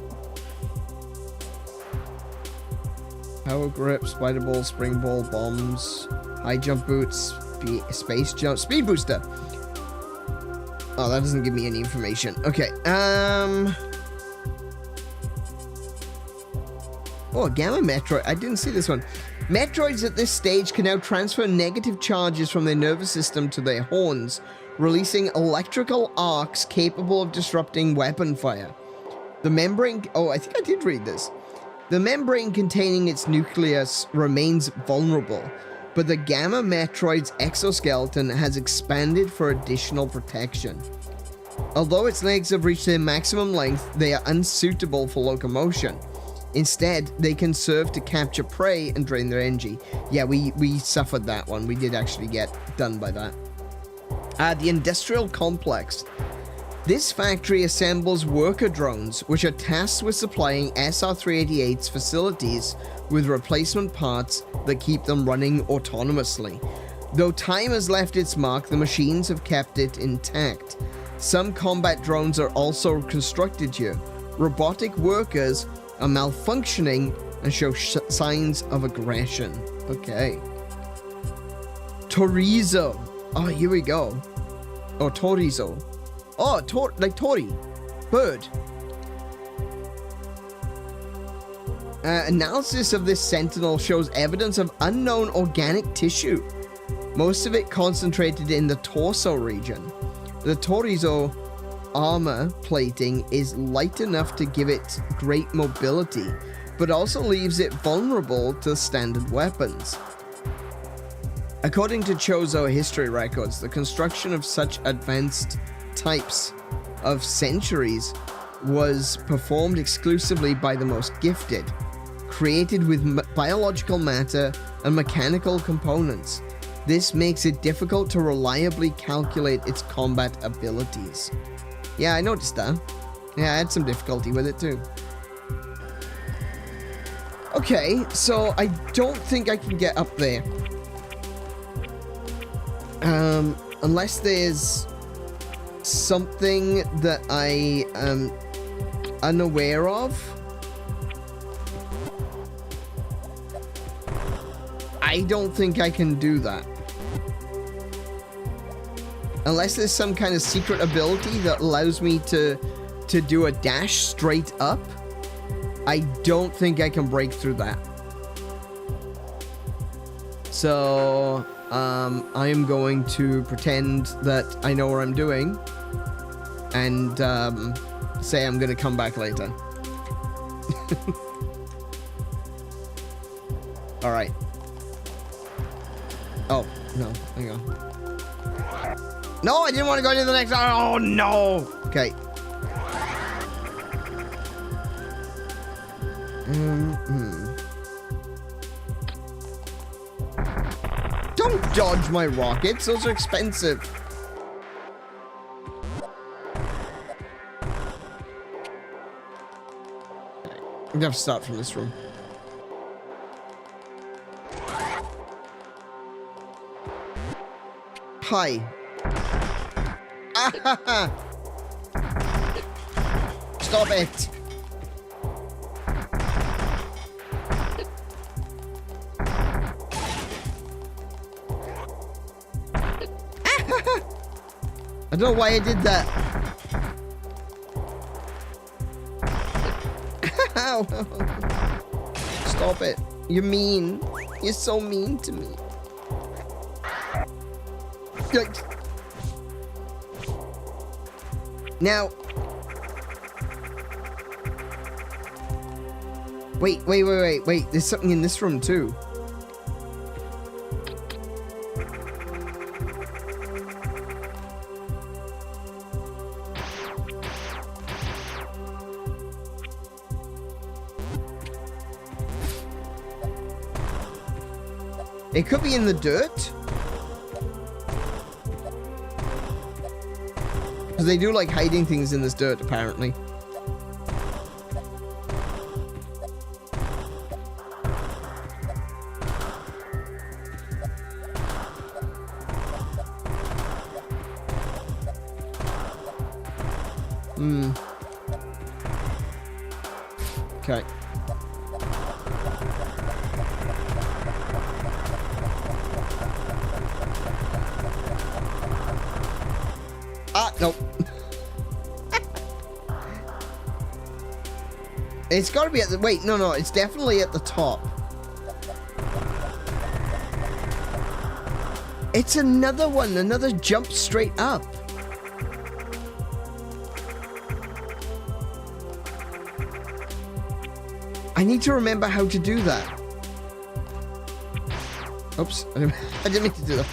power grip, spider ball, spring ball, bombs, high jump boots, space jump, speed booster. Oh, that doesn't give me any information. Okay, oh, Gamma Metroid. I didn't see this one. Metroids at this stage can now transfer negative charges from their nervous system to their horns, releasing electrical arcs capable of disrupting weapon fire. The membrane... Oh, I think I did read this. The membrane containing its nucleus remains vulnerable, but the Gamma Metroid's exoskeleton has expanded for additional protection. Although its legs have reached their maximum length, they are unsuitable for locomotion. Instead, they can serve to capture prey and drain their energy. Yeah, we suffered that one. We did actually get done by that. The industrial complex. This factory assembles worker drones, which are tasked with supplying SR-388's facilities with replacement parts that keep them running autonomously. Though time has left its mark, the machines have kept it intact. Some combat drones are also constructed here. Robotic workers are malfunctioning and show signs of aggression. Okay. Torizo. Oh, here we go. Oh, Torizo. Oh, like Tori. Bird. Analysis of this sentinel shows evidence of unknown organic tissue. Most of it concentrated in the torso region. The Torizo armor plating is light enough to give it great mobility, but also leaves it vulnerable to standard weapons. According to Chozo history records, the construction of such advanced types of centuries was performed exclusively by the most gifted, created with biological matter and mechanical components. This makes it difficult to reliably calculate its combat abilities. Yeah, I noticed that. Yeah, I had some difficulty with it too. Okay, so I don't think I can get up there. Unless there's something that I am unaware of. I don't think I can do that. Unless there's some kind of secret ability that allows me to do a dash straight up, I don't think I can break through that. So, I am going to pretend that I know what I'm doing and say I'm going to come back later. All right. Oh, no, hang on. No, I didn't want to go into the next. Oh, no. Okay. Don't dodge my rockets. Those are expensive. I'm gonna have to start from this room. Hi. Stop it. I don't know why I did that. Stop it. You're mean. You're so mean to me. Now... Wait. There's something in this room, too. It could be in the dirt. Because they do like hiding things in this dirt, apparently. Okay. Nope. It's gotta be at the... Wait, no, it's definitely at the top. It's another one, another jump straight up. I need to remember how to do that. Oops, I didn't mean to do that.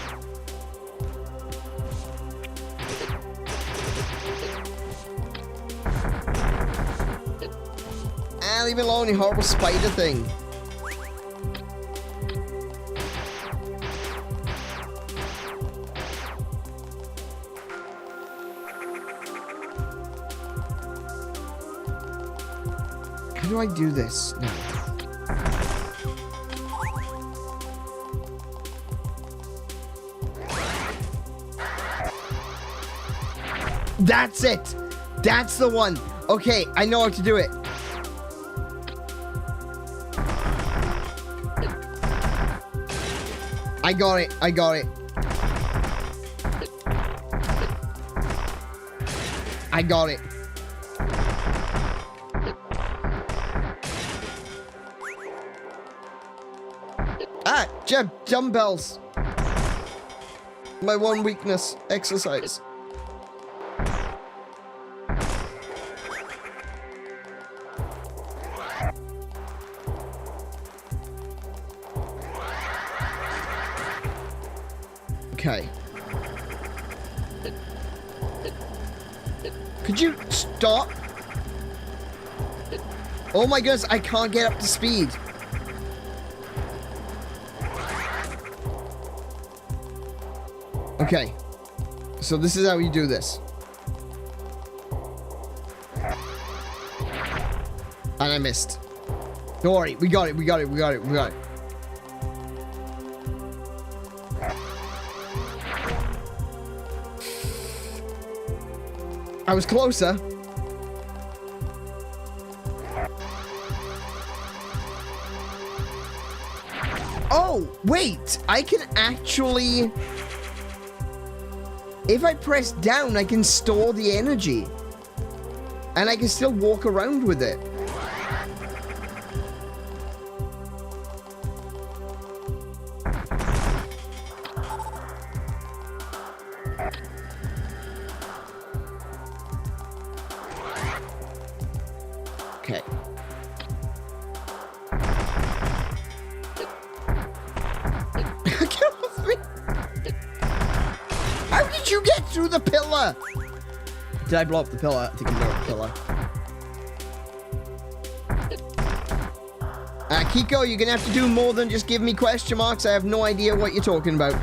Leave me alone, you horrible spider thing. How do I do this? No. That's it. That's the one. Okay, I know how to do it. I got it. I got it. I got it. Ah, dumbbells. My one weakness. Exercise. Okay. Could you stop? Oh my goodness, I can't get up to speed. Okay. So this is how you do this. And I missed. Don't worry, we got it, we got it, we got it, we got it. I was closer. Oh, wait. I can actually... If I press down, I can store the energy. And I can still walk around with it. Okay. Get off me! How did you get through the pillar? Did I blow up the pillar? I think I blew up the pillar. Kiko, you're gonna have to do more than just give me question marks. I have no idea what you're talking about.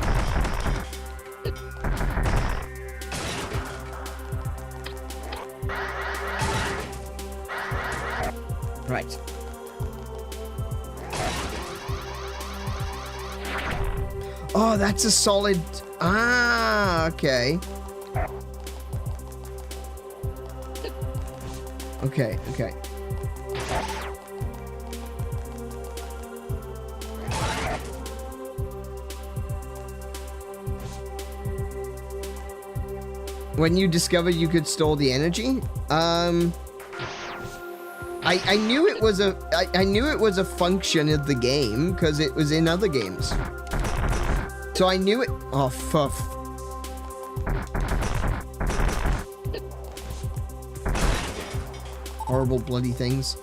Right. Oh, that's a solid... Ah, okay. Okay, okay. When you discovered you could store the energy, I knew it was a I knew it was a function of the game because it was in other games. So I knew it. Oh fuck. horrible bloody things.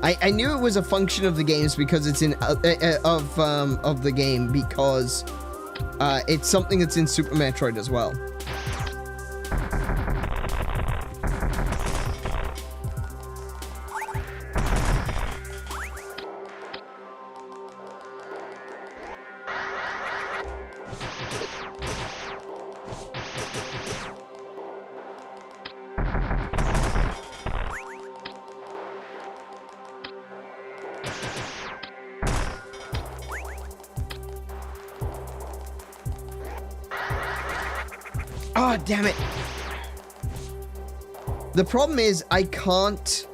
I knew it was a function of the games because it's in of the game because it's something that's in Super Metroid as well. Oh, damn it. The problem is I can't...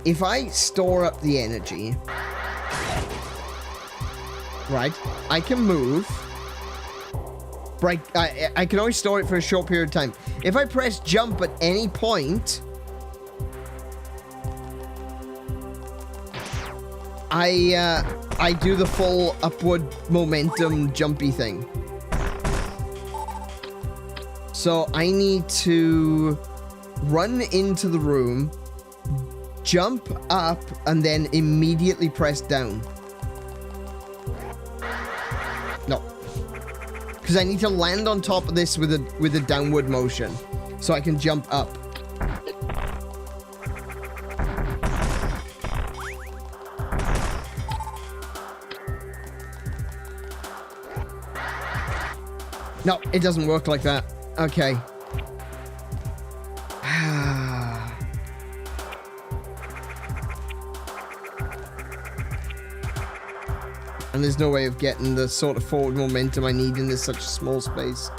If I store up the energy, right, I can move. Right, I can only store it for a short period of time. If I press jump at any point, I do the full upward momentum jumpy thing. So I need to run into the room, jump up, and then immediately press down. No. Because I need to land on top of this with a downward motion. So I can jump up. No, it doesn't work like that. Okay. And there's no way of getting the sort of forward momentum I need in this such a small space.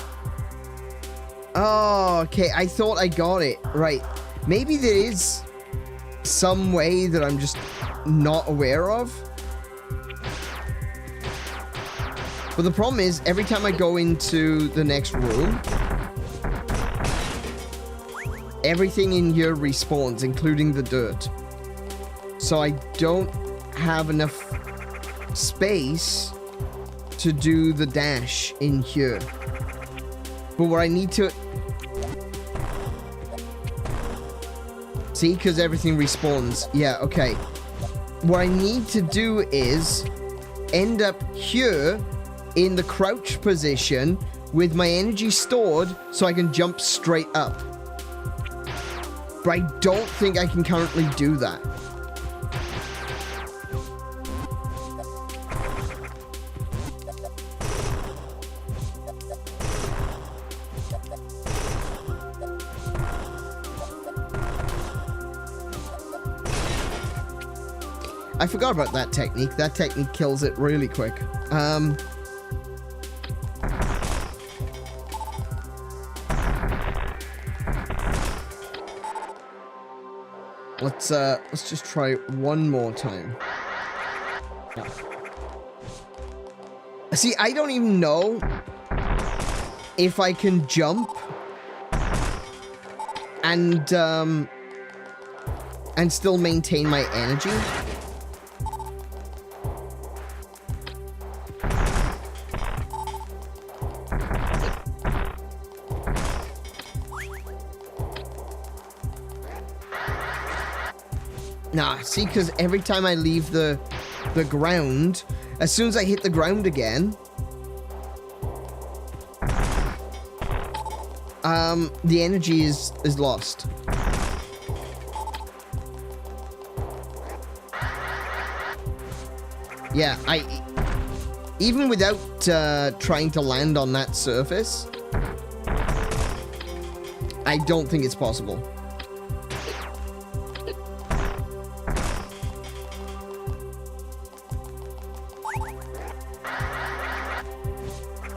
Oh, okay. I thought I got it. Right. Maybe there is some way that I'm just not aware of. But the problem is, every time I go into the next room, everything in here respawns, including the dirt. So I don't have enough space to do the dash in here. But what I need to... See, because everything respawns. Yeah, okay. What I need to do is end up here in the crouch position with my energy stored so I can jump straight up. But I don't think I can currently do that. I forgot about that technique. That technique kills it really quick. Let's just try one more time. Yeah. See, I don't even know if I can jump and still maintain my energy. Nah, see, because every time I leave the ground, as soon as I hit the ground again, the energy is lost. Yeah, even without trying to land on that surface, I don't think it's possible.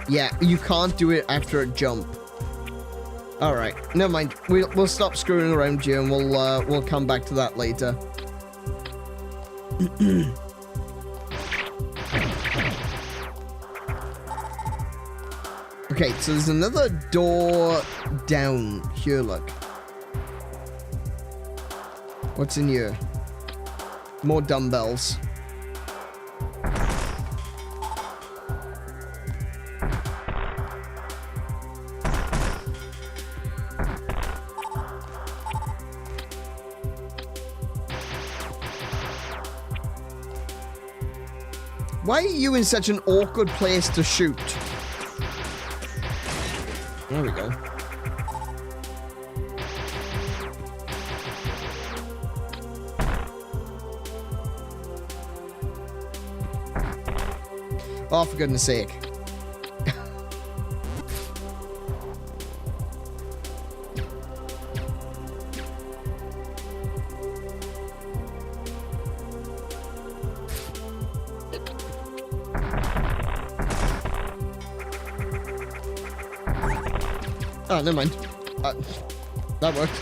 Yeah, you can't do it after a jump. All right, never mind. We'll stop screwing around here, and we'll come back to that later. Okay, so there's another door down here. Look. What's in here? More dumbbells. Why are you in such an awkward place to shoot? There we go. Oh, for goodness sake. Oh, never mind. That worked.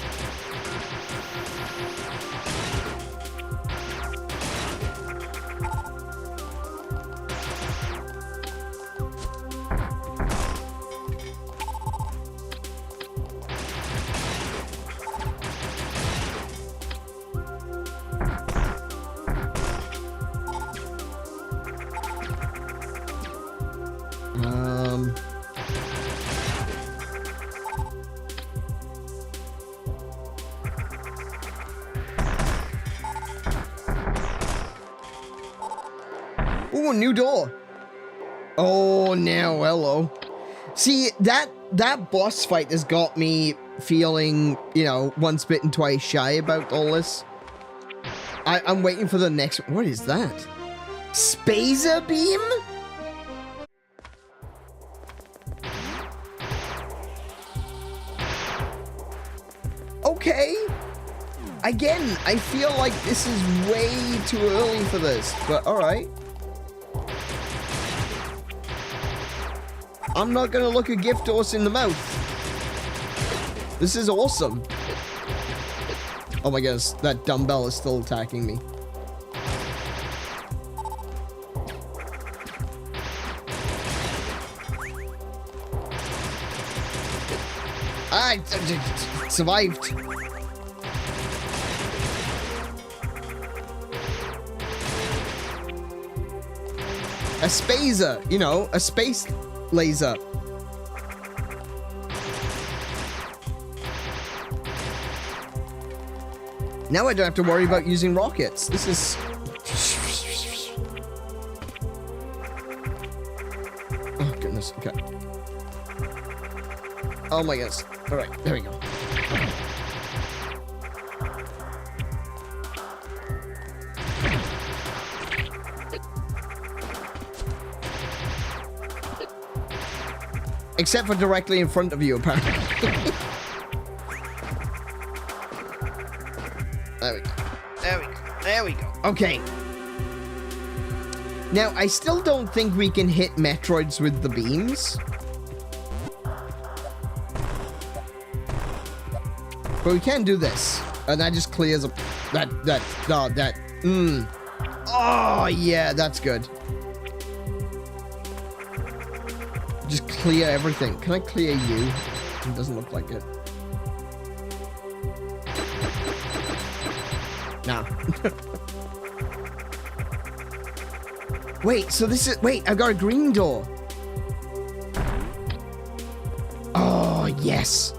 Ooh, new door. Oh, now, hello. See, that boss fight has got me feeling, you know, once bitten, twice shy about all this. I'm waiting for the next... What is that? Spazer beam? Okay. Again, I feel like this is way too early for this, but alright. I'm not gonna look a gift horse in the mouth. This is awesome. Oh my goodness, that dumbbell is still attacking me. I survived. A spazer, you know, a space laser. Now I don't have to worry about using rockets. This is... Oh, goodness. Okay. Oh, my goodness. All right. There we go. Except for directly in front of you, apparently. There we go. There we go. There we go. Okay. Now, I still don't think we can hit Metroids with the beams. But we can do this. And that just clears up Oh, yeah, that's good. Just clear everything. Can I clear you? It doesn't look like it. Nah. Wait, so this is... Wait, I got a green door. Oh, yes.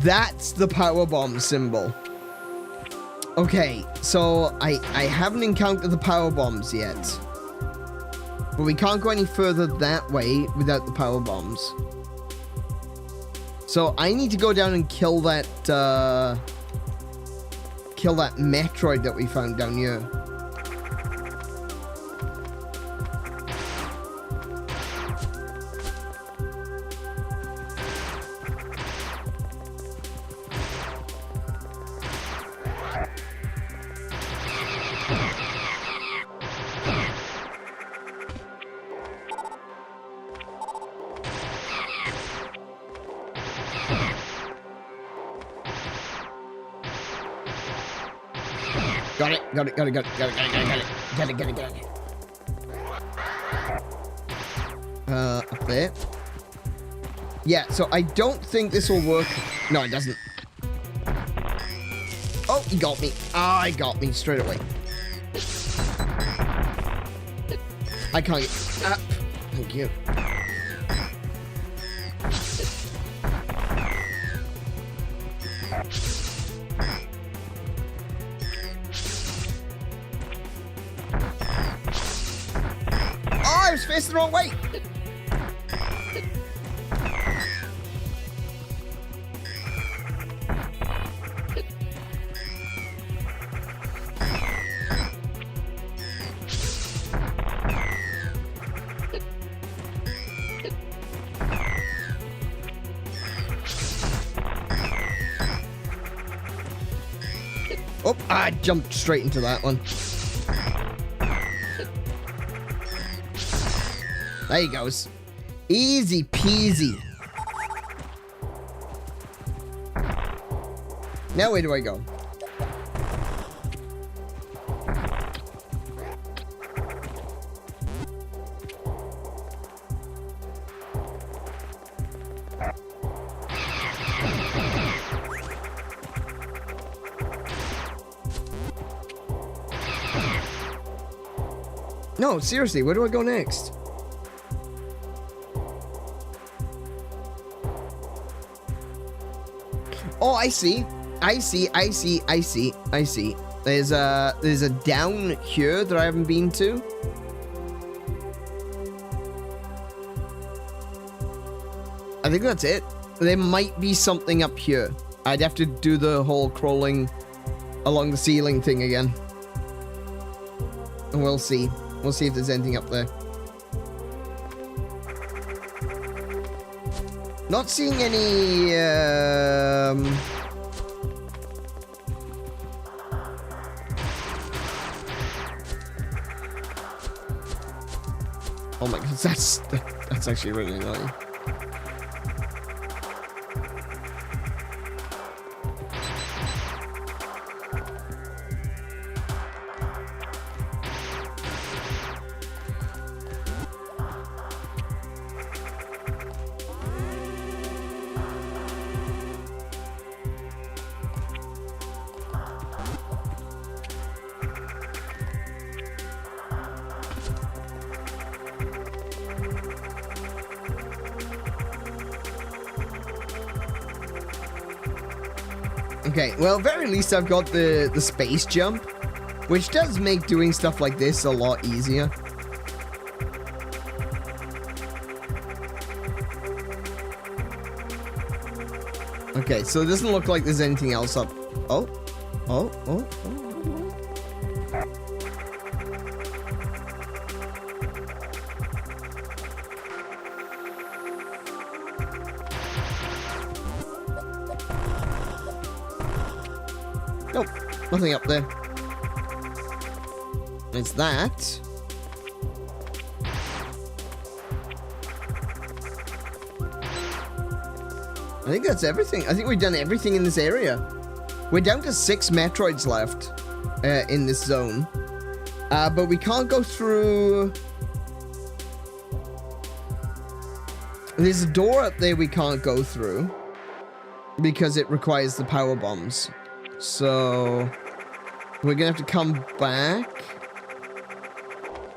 That's the power bomb symbol. Okay, so I haven't encountered the power bombs yet. But we can't go any further that way without the power bombs. So I need to go down and kill that Metroid that we found down here. Got it. Up there. Yeah, so I don't think this will work. No, it doesn't. Oh, he got me. Ah, he got me straight away. I can't get up. Thank you. faced the wrong way! Oh, I jumped straight into that one. There he goes. Easy peasy. Now where do I go? No, seriously, where do I go next? Oh, I see. I see. There's a down here that I haven't been to. I think that's it. There might be something up here. I'd have to do the whole crawling along the ceiling thing again. And we'll see. We'll see if there's anything up there. Not seeing any, oh my god, that's actually really annoying. Okay, well, very least I've got the space jump, which does make doing stuff like this a lot easier. Okay, so it doesn't look like there's anything else up. Oh. Nope, nothing up there. It's that. I think that's everything. I think we've done everything in this area. We're down to 6 Metroids left in this zone. But we can't go through... There's a door up there we can't go through because it requires the power bombs. So we're gonna have to come back.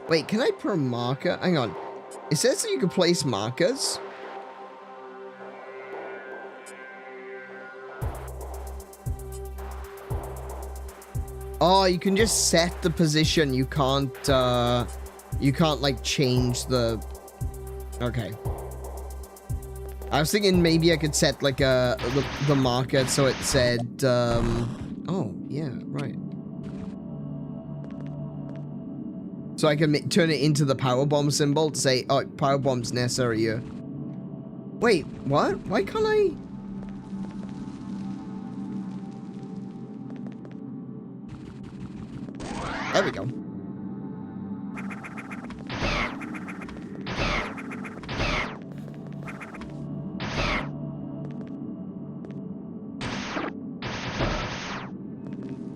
Wait, can I put a marker? Hang on. It says that you can place markers. Oh, you can just set the position. You can't like change the... Okay. I was thinking maybe I could set like the marker so it said, oh, yeah, right. So I can turn it into the power bomb symbol to say, oh, power bomb's necessary here. Wait, what? Why can't I? There we go.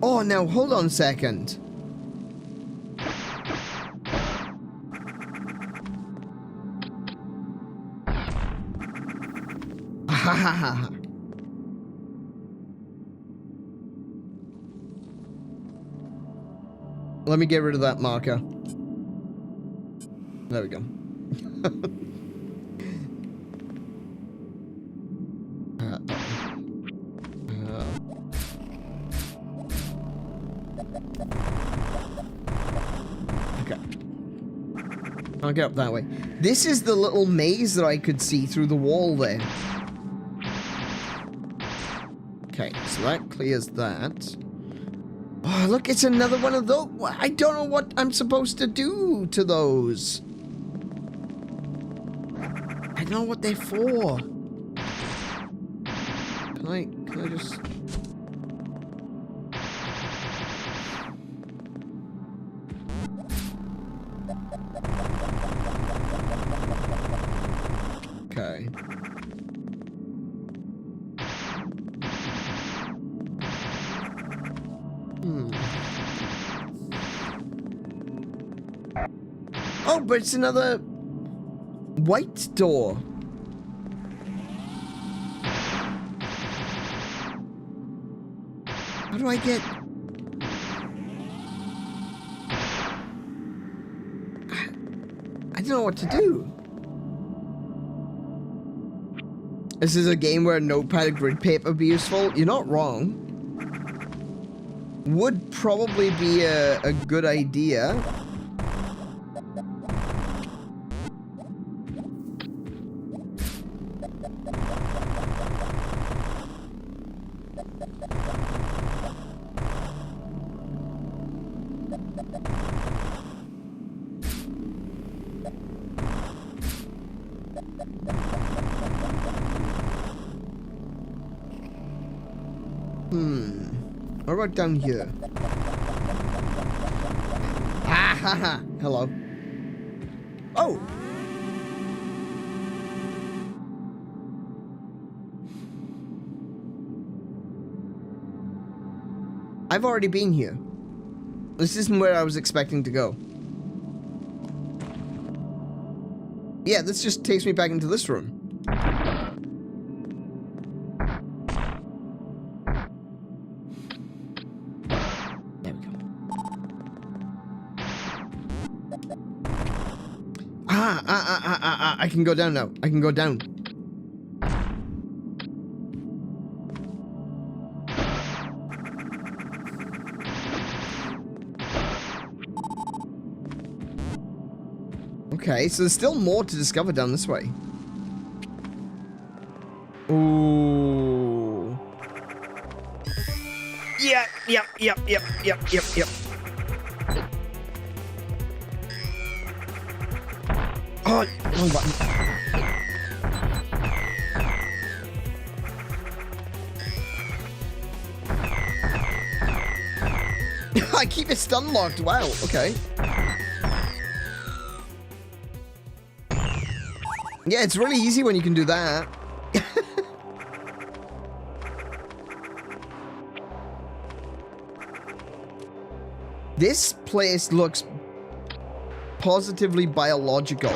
Oh, now hold on a second. Let me get rid of that marker. There we go. I'll get up that way. This is the little maze that I could see through the wall there. Okay, so that clears that. Oh, look, it's another one of those. I don't know what I'm supposed to do to those. I don't know what they're for. Can I just... Okay. Oh, but it's another white door. How do I get... I don't know what to do. This is a game where a notepad and grid paper would be useful. You're not wrong. Would probably be a good idea. What about down here? Ah, ha, ha. Hello. Oh! I've already been here. This isn't where I was expecting to go. Yeah, this just takes me back into this room. I can go down now. I can go down. Okay, so there's still more to discover down this way. Ooh. Yep. Oh, wrong button. I keep it stun locked. Wow, okay. Yeah, it's really easy when you can do that. This place looks positively biological.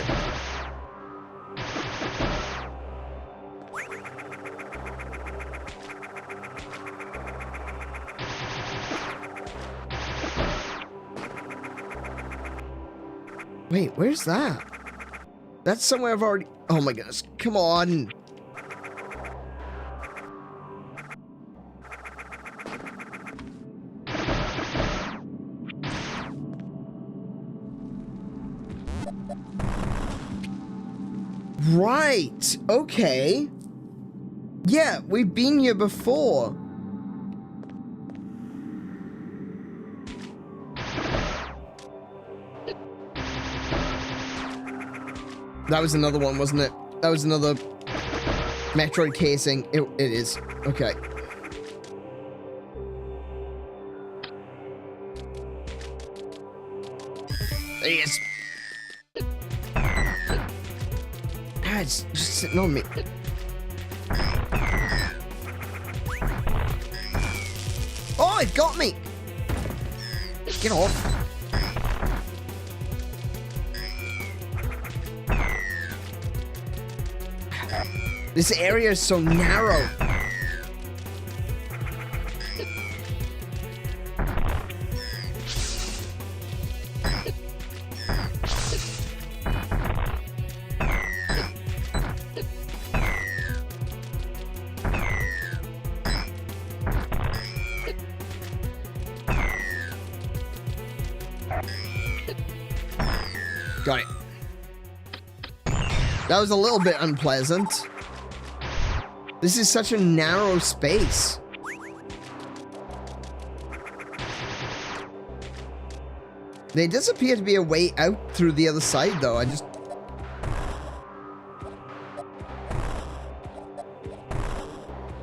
Wait, where's that? That's somewhere I've already... Oh my goodness, come on. Right, okay. Yeah, we've been here before. That was another one, wasn't it? That was another Metroid casing. It is. Okay. There he is. Ah, it's just sitting on me. Oh, it got me! Get off. This area is so narrow. Got it. That was a little bit unpleasant. This is such a narrow space. There does appear to be a way out through the other side, though.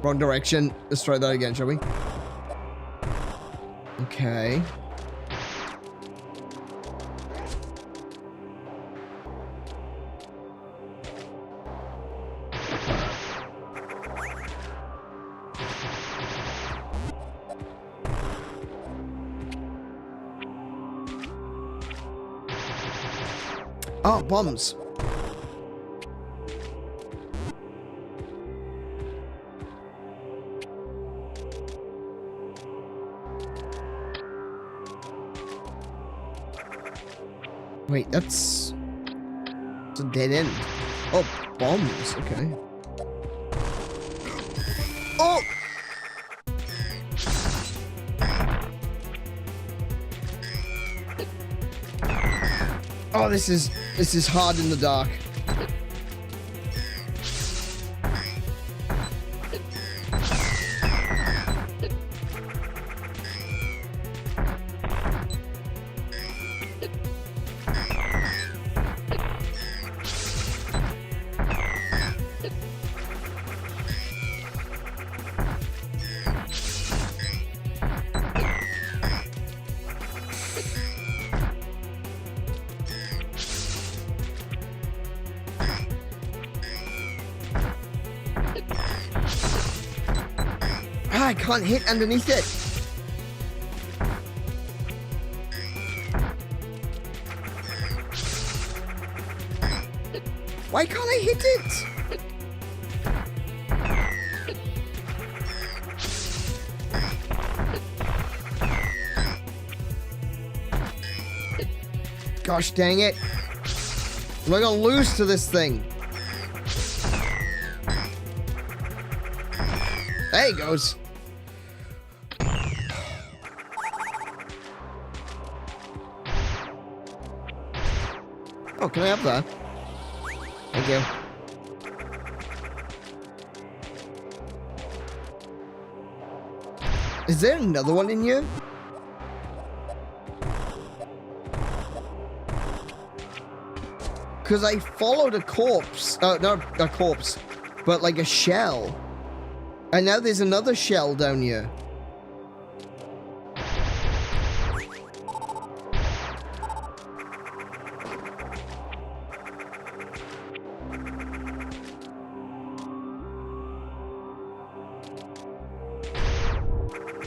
Wrong direction. Let's try that again, shall we? Okay. Oh, bombs. Wait, that's a dead end. Oh, bombs. Okay. Oh! Oh, this is hard in the dark. I can't hit underneath it. Why can't I hit it? Gosh dang it. Am I gonna lose to this thing? There he goes. Oh, can I have that? Thank you. Is there another one in here? Because I followed a corpse. Not a corpse, but like a shell. And now there's another shell down here.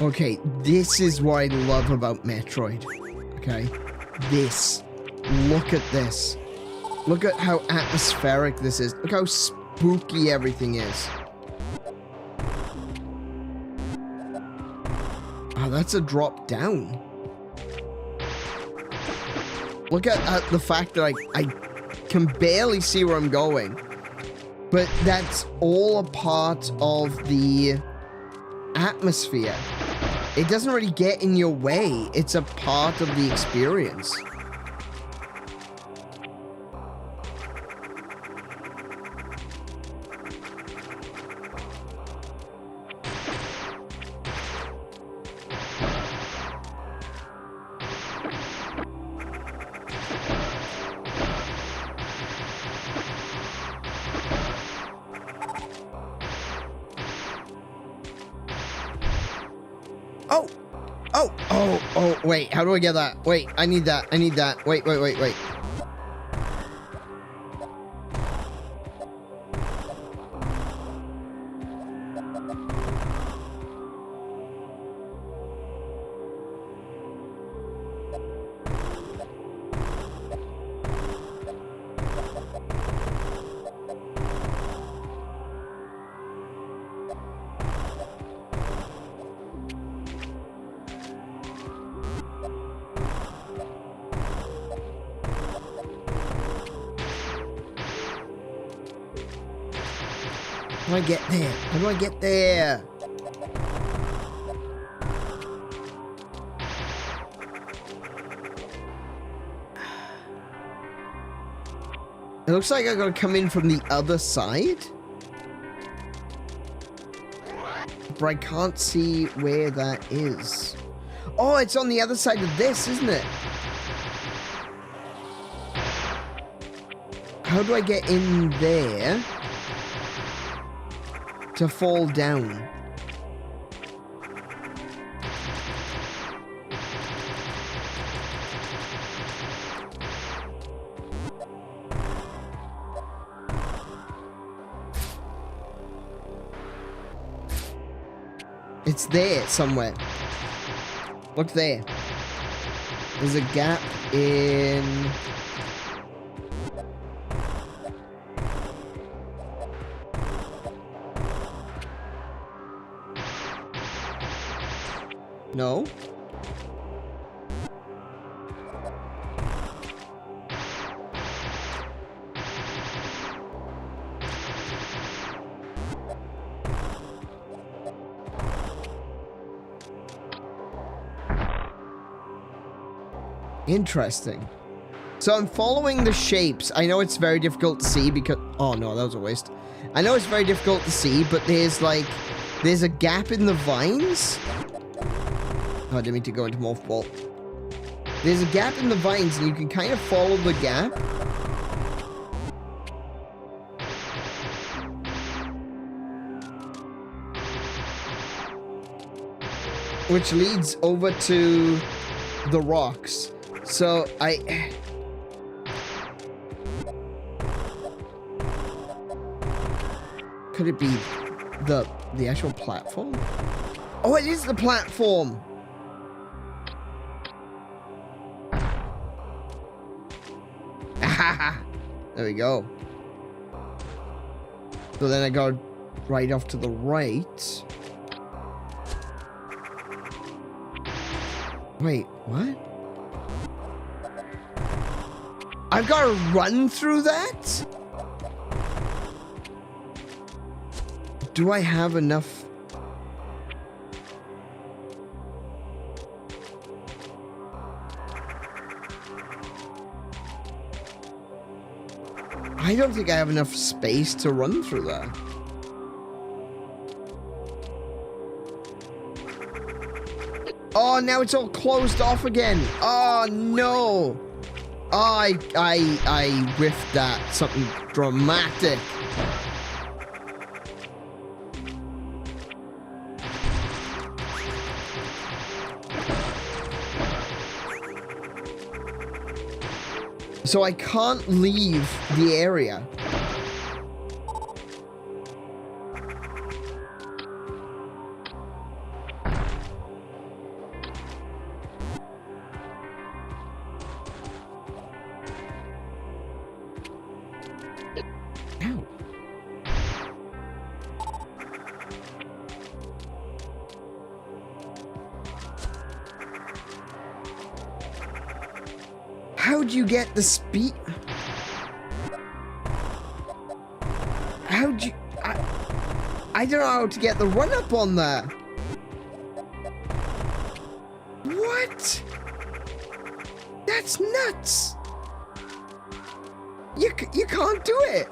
Okay, this is what I love about Metroid. Okay, this. Look at this. Look at how atmospheric this is. Look how spooky everything is. Oh, that's a drop down. Look at the fact that I can barely see where I'm going. But that's all a part of the atmosphere. It doesn't really get in your way. It's a part of the experience. Oh, wait, how do I get that? Wait, I need that. Wait. How do I get there? How do I get there? It looks like I gotta come in from the other side. But I can't see where that is. Oh, it's on the other side of this, isn't it? How do I get in there to fall down? It's there somewhere. Look there. There's a gap in... No. Interesting. So I'm following the shapes. I know it's very difficult to see because... Oh no, that was a waste. I know it's very difficult to see, but there's like... There's a gap in the vines. Oh, I didn't mean to go into Morph Ball. There's a gap in the vines and you can kind of follow the gap. Which leads over to the rocks. So I... Could it be the actual platform? Oh, it is the platform! There we go. So then I go right off to the right. Wait, what? I've got to run through that? Do I have enough? I don't think I have enough space to run through that. Oh, now it's all closed off again. Oh, no. Oh, I whiffed that. Something dramatic. So I can't leave the area. Ow. How'd you get the speed? How'd you... I don't know how to get the run up on there. What? That's nuts. You can't do it.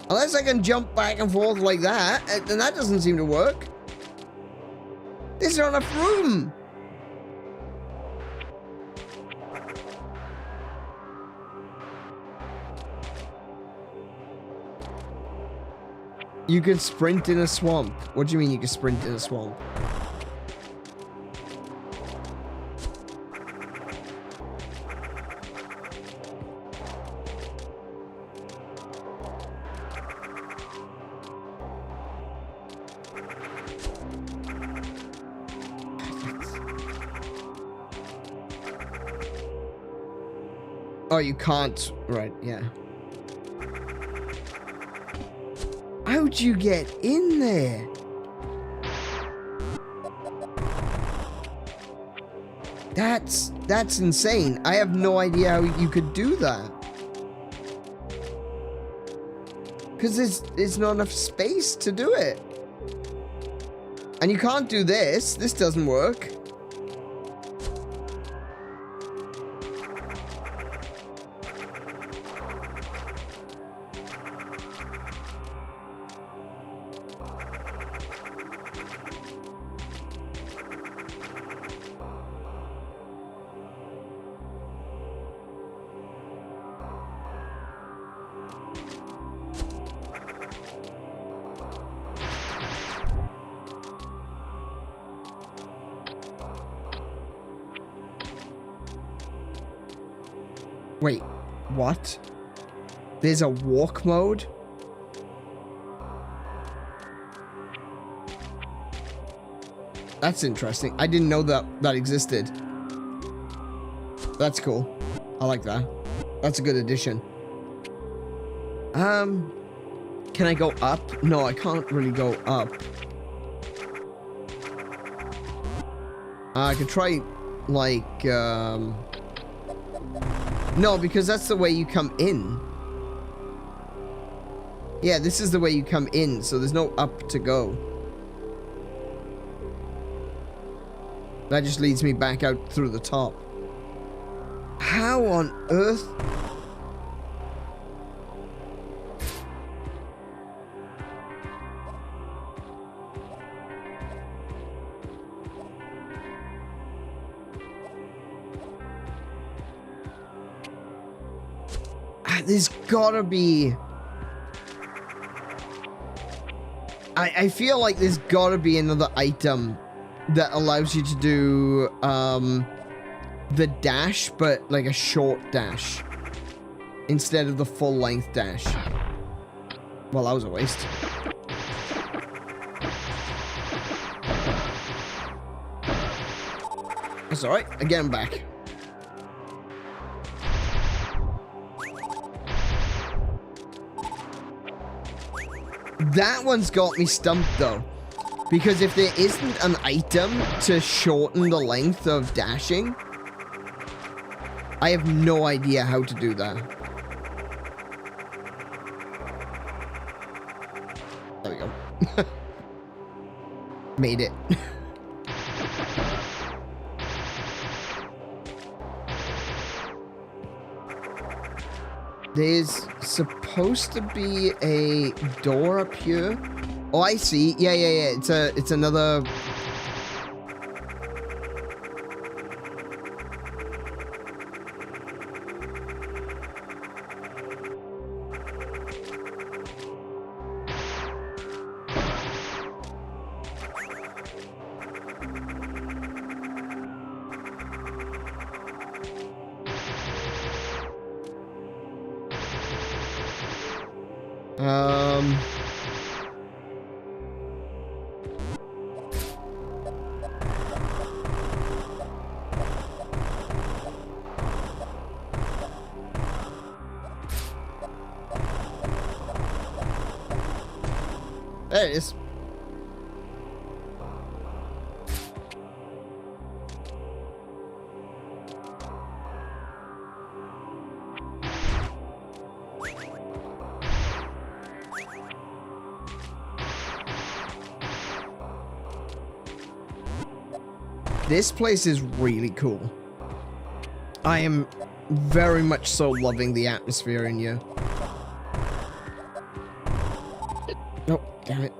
Unless I can jump back and forth like that, then that doesn't seem to work. There's not enough room. You can sprint in a swamp. What do you mean you can sprint in a swamp? Oh, you can't. Right, yeah. How'd you get in there? That's insane. I have no idea how you could do that. Because there's not enough space to do it. And you can't do this. This doesn't work. Wait, what? There's a walk mode? That's interesting. I didn't know that existed. That's cool. I like that. That's a good addition. Can I go up? No, I can't really go up. I could try, like, no, because that's the way you come in. Yeah, this is the way you come in, so there's no up to go. That just leads me back out through the top. How on earth? There's gotta be... I feel like there's gotta be another item that allows you to do the dash, but like a short dash instead of the full length dash. Well, that was a waste. That's alright, I get him back. That one's got me stumped though, because if there isn't an item to shorten the length of dashing, I have no idea how to do that. There we go. Made it. There's supposed to be a door up here. Oh, I see. Yeah. It's another... There it is. This place is really cool. I am very much so loving the atmosphere in here. Oh, damn it.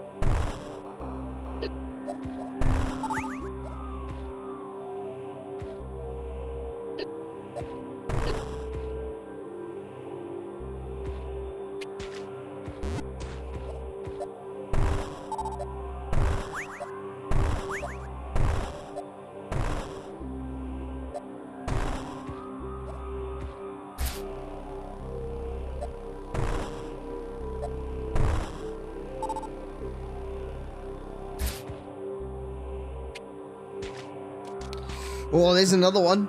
Oh, there's another one.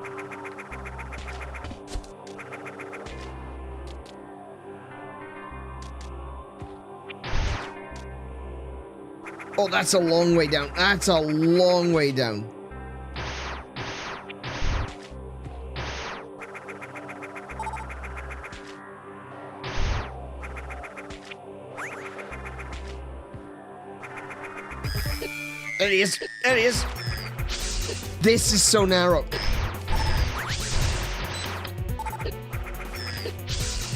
Oh, that's a long way down. That's a long way down. There he is. There he is. This is so narrow.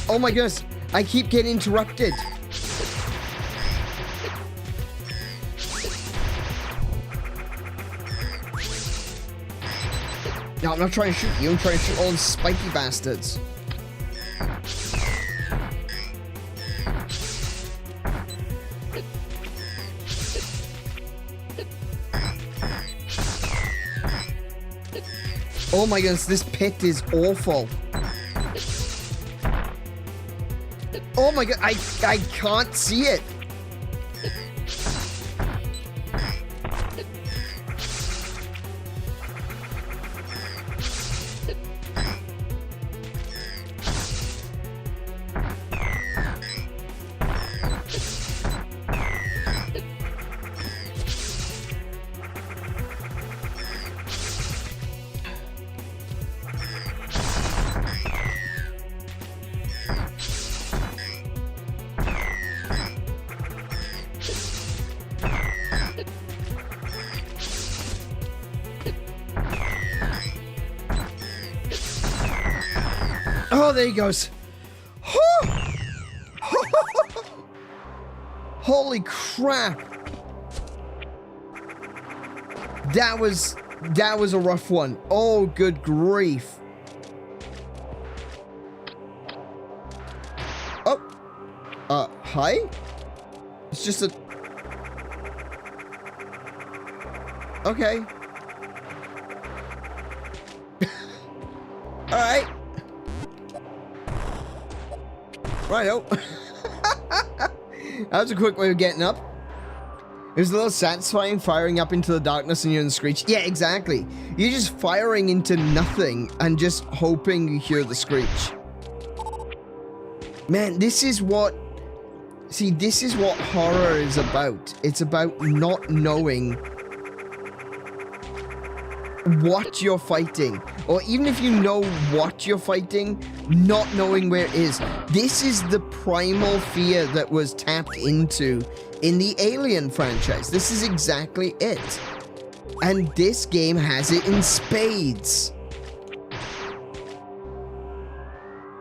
Oh my goodness. I keep getting interrupted. No, I'm not trying to shoot you. I'm trying to shoot all the spiky bastards. Oh my goodness, this pit is awful. Oh my god, I can't see it. Oh, there he goes. Holy crap. That was a rough one. Oh, good grief. Oh. Hi? It's just a... Okay. Alright. Righto. That was a quick way of getting up. It was a little satisfying firing up into the darkness and hearing the screech. Yeah, exactly. You're just firing into nothing and just hoping you hear the screech. Man, this is what... See, this is what horror is about. It's about not knowing what you're fighting, or even if you know what you're fighting, not knowing where it is. This is the primal fear that was tapped into in the Alien franchise. This is exactly it, and this game has it in spades.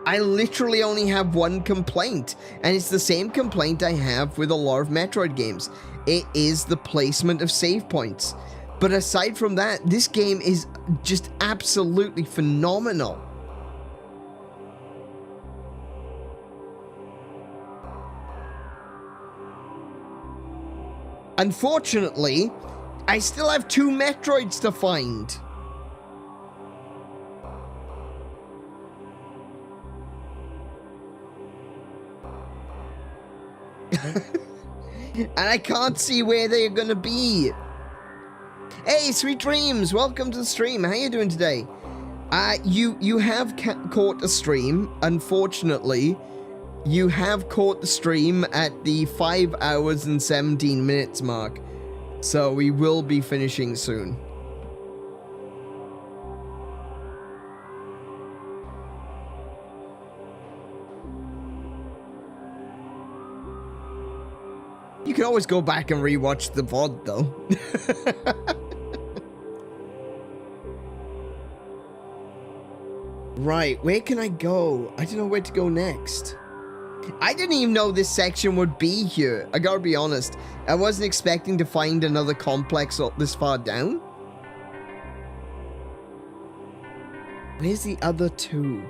I literally only have one complaint, and it's the same complaint I have with a lot of Metroid games. It is the placement of save points. But aside from that, this game is just absolutely phenomenal. Unfortunately, I still have 2 Metroids to find. And I can't see where they're gonna be. Hey, Sweet Dreams, welcome to the stream. How you doing today? You have caught a stream. Unfortunately, you have caught the stream at the 5 hours and 17 minutes mark. So we will be finishing soon. You can always go back and rewatch the VOD though. Right, where can I go? I don't know where to go next. I didn't even know this section would be here. I gotta be honest. I wasn't expecting to find another complex this far down. Where's the other 2?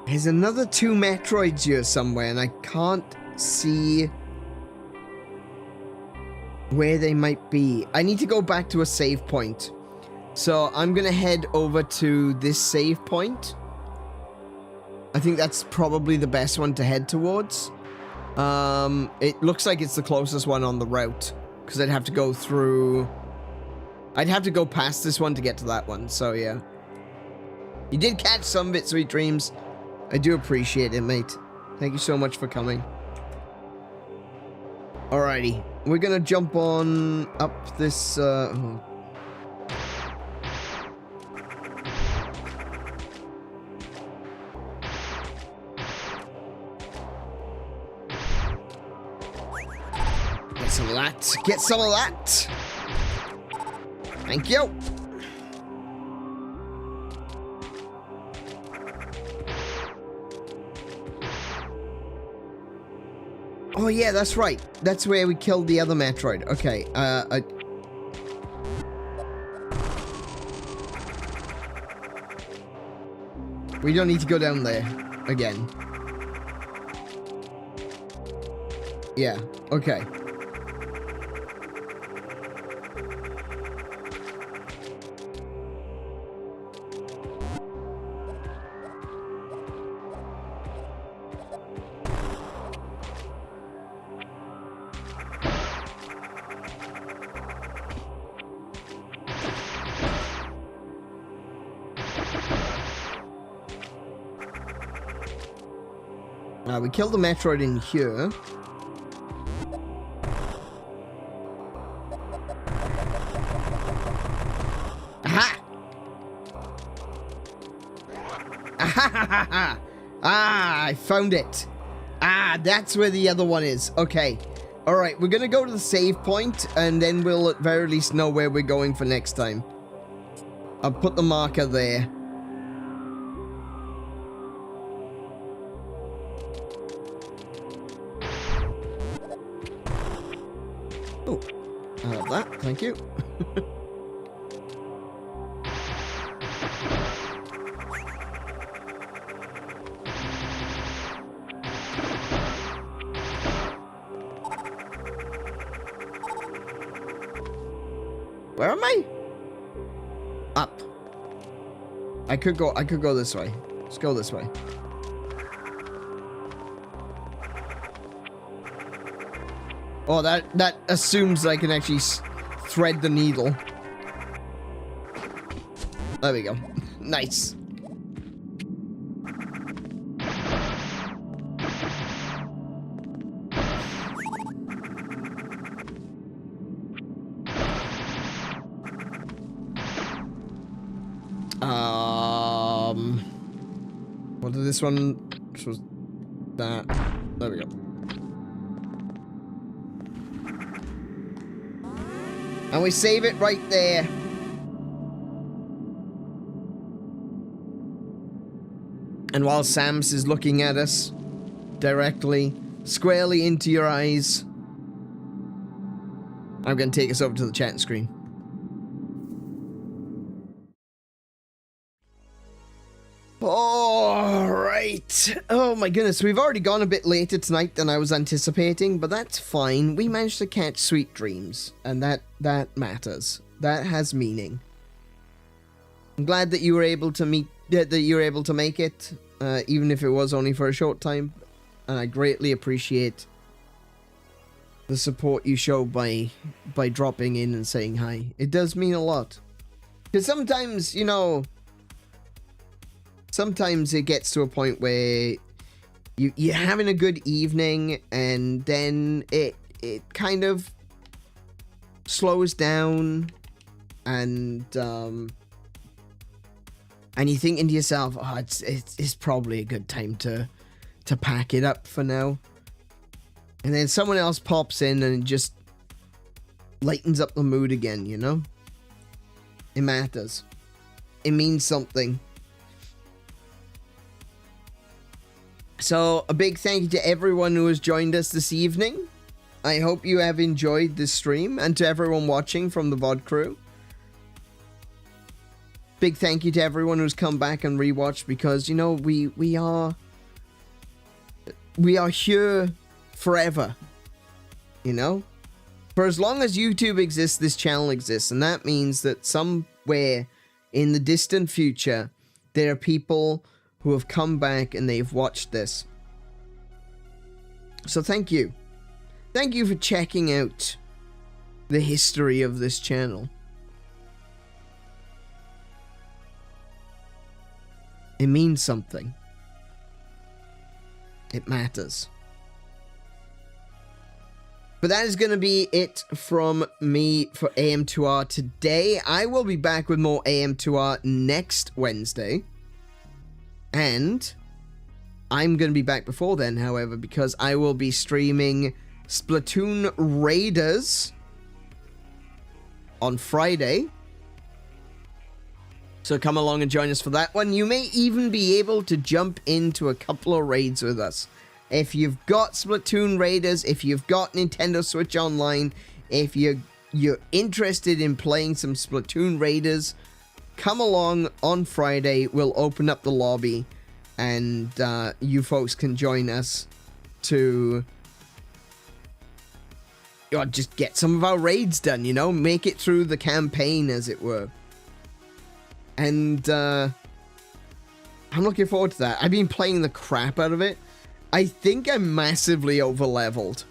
There's another 2 Metroids here somewhere, and I can't see where they might be. I need to go back to a save point. So I'm gonna head over to this save point. I think that's probably the best one to head towards. It looks like it's the closest one on the route, because I'd have to go through... I'd have to go past this one to get to that one, so yeah. You did catch some of it, Sweet Dreams. I do appreciate it, mate. Thank you so much for coming. Alrighty. We're gonna jump on up this, oh. Get some of that. Get some of that. Thank you. Oh yeah, that's right. That's where we killed the other Metroid. Okay, We don't need to go down there again. Yeah, okay. We killed the Metroid in here. Aha! Aha! Ah, I found it. Ah, that's where the other one is. Okay. Alright, we're gonna go to the save point, and then we'll at very least know where we're going for next time. I'll put the marker there. Oh, I love that. Thank you. Where am I? Up. I could go this way. Let's go this way. Oh, that assumes I can actually thread the needle. There we go. Nice. What did this one? Which was that? There we go. And we save it right there. And while Samus is looking at us directly, squarely into your eyes, I'm going to take us over to the chat screen. Alright. Oh my goodness, we've already gone a bit later tonight than I was anticipating, but that's fine. We managed to catch sweet dreams, and that matters. That has meaning. I'm glad that you were able to make it, even if it was only for a short time, and I greatly appreciate the support you show by dropping in and saying hi. It does mean a lot. Because sometimes, you know, sometimes it gets to a point where you're having a good evening, and then it kind of slows down, and you're thinking to yourself, oh, it's probably a good time to pack it up for now. And then someone else pops in and it just lightens up the mood again, you know? It matters. It means something. So, a big thank you to everyone who has joined us this evening. I hope you have enjoyed this stream, and to everyone watching from the VOD crew. Big thank you to everyone who's come back and rewatched, because, you know, we are here forever, you know? For as long as YouTube exists, this channel exists, and that means that somewhere in the distant future, there are people who have come back and they've watched this. So thank you. Thank you for checking out the history of this channel. It means something. It matters. But that is going to be it from me for AM2R today. I will be back with more AM2R next Wednesday. And I'm going to be back before then, however, because I will be streaming Splatoon Raiders on Friday. So come along and join us for that one. You may even be able to jump into a couple of raids with us. If you've got Splatoon Raiders, if you've got Nintendo Switch Online, if you're interested in playing some Splatoon Raiders, come along on Friday. We'll open up the lobby, and you folks can join us to just get some of our raids done, you know, make it through the campaign, as it were. And I'm looking forward to that. I've been playing the crap out of it. I think I'm massively over-leveled.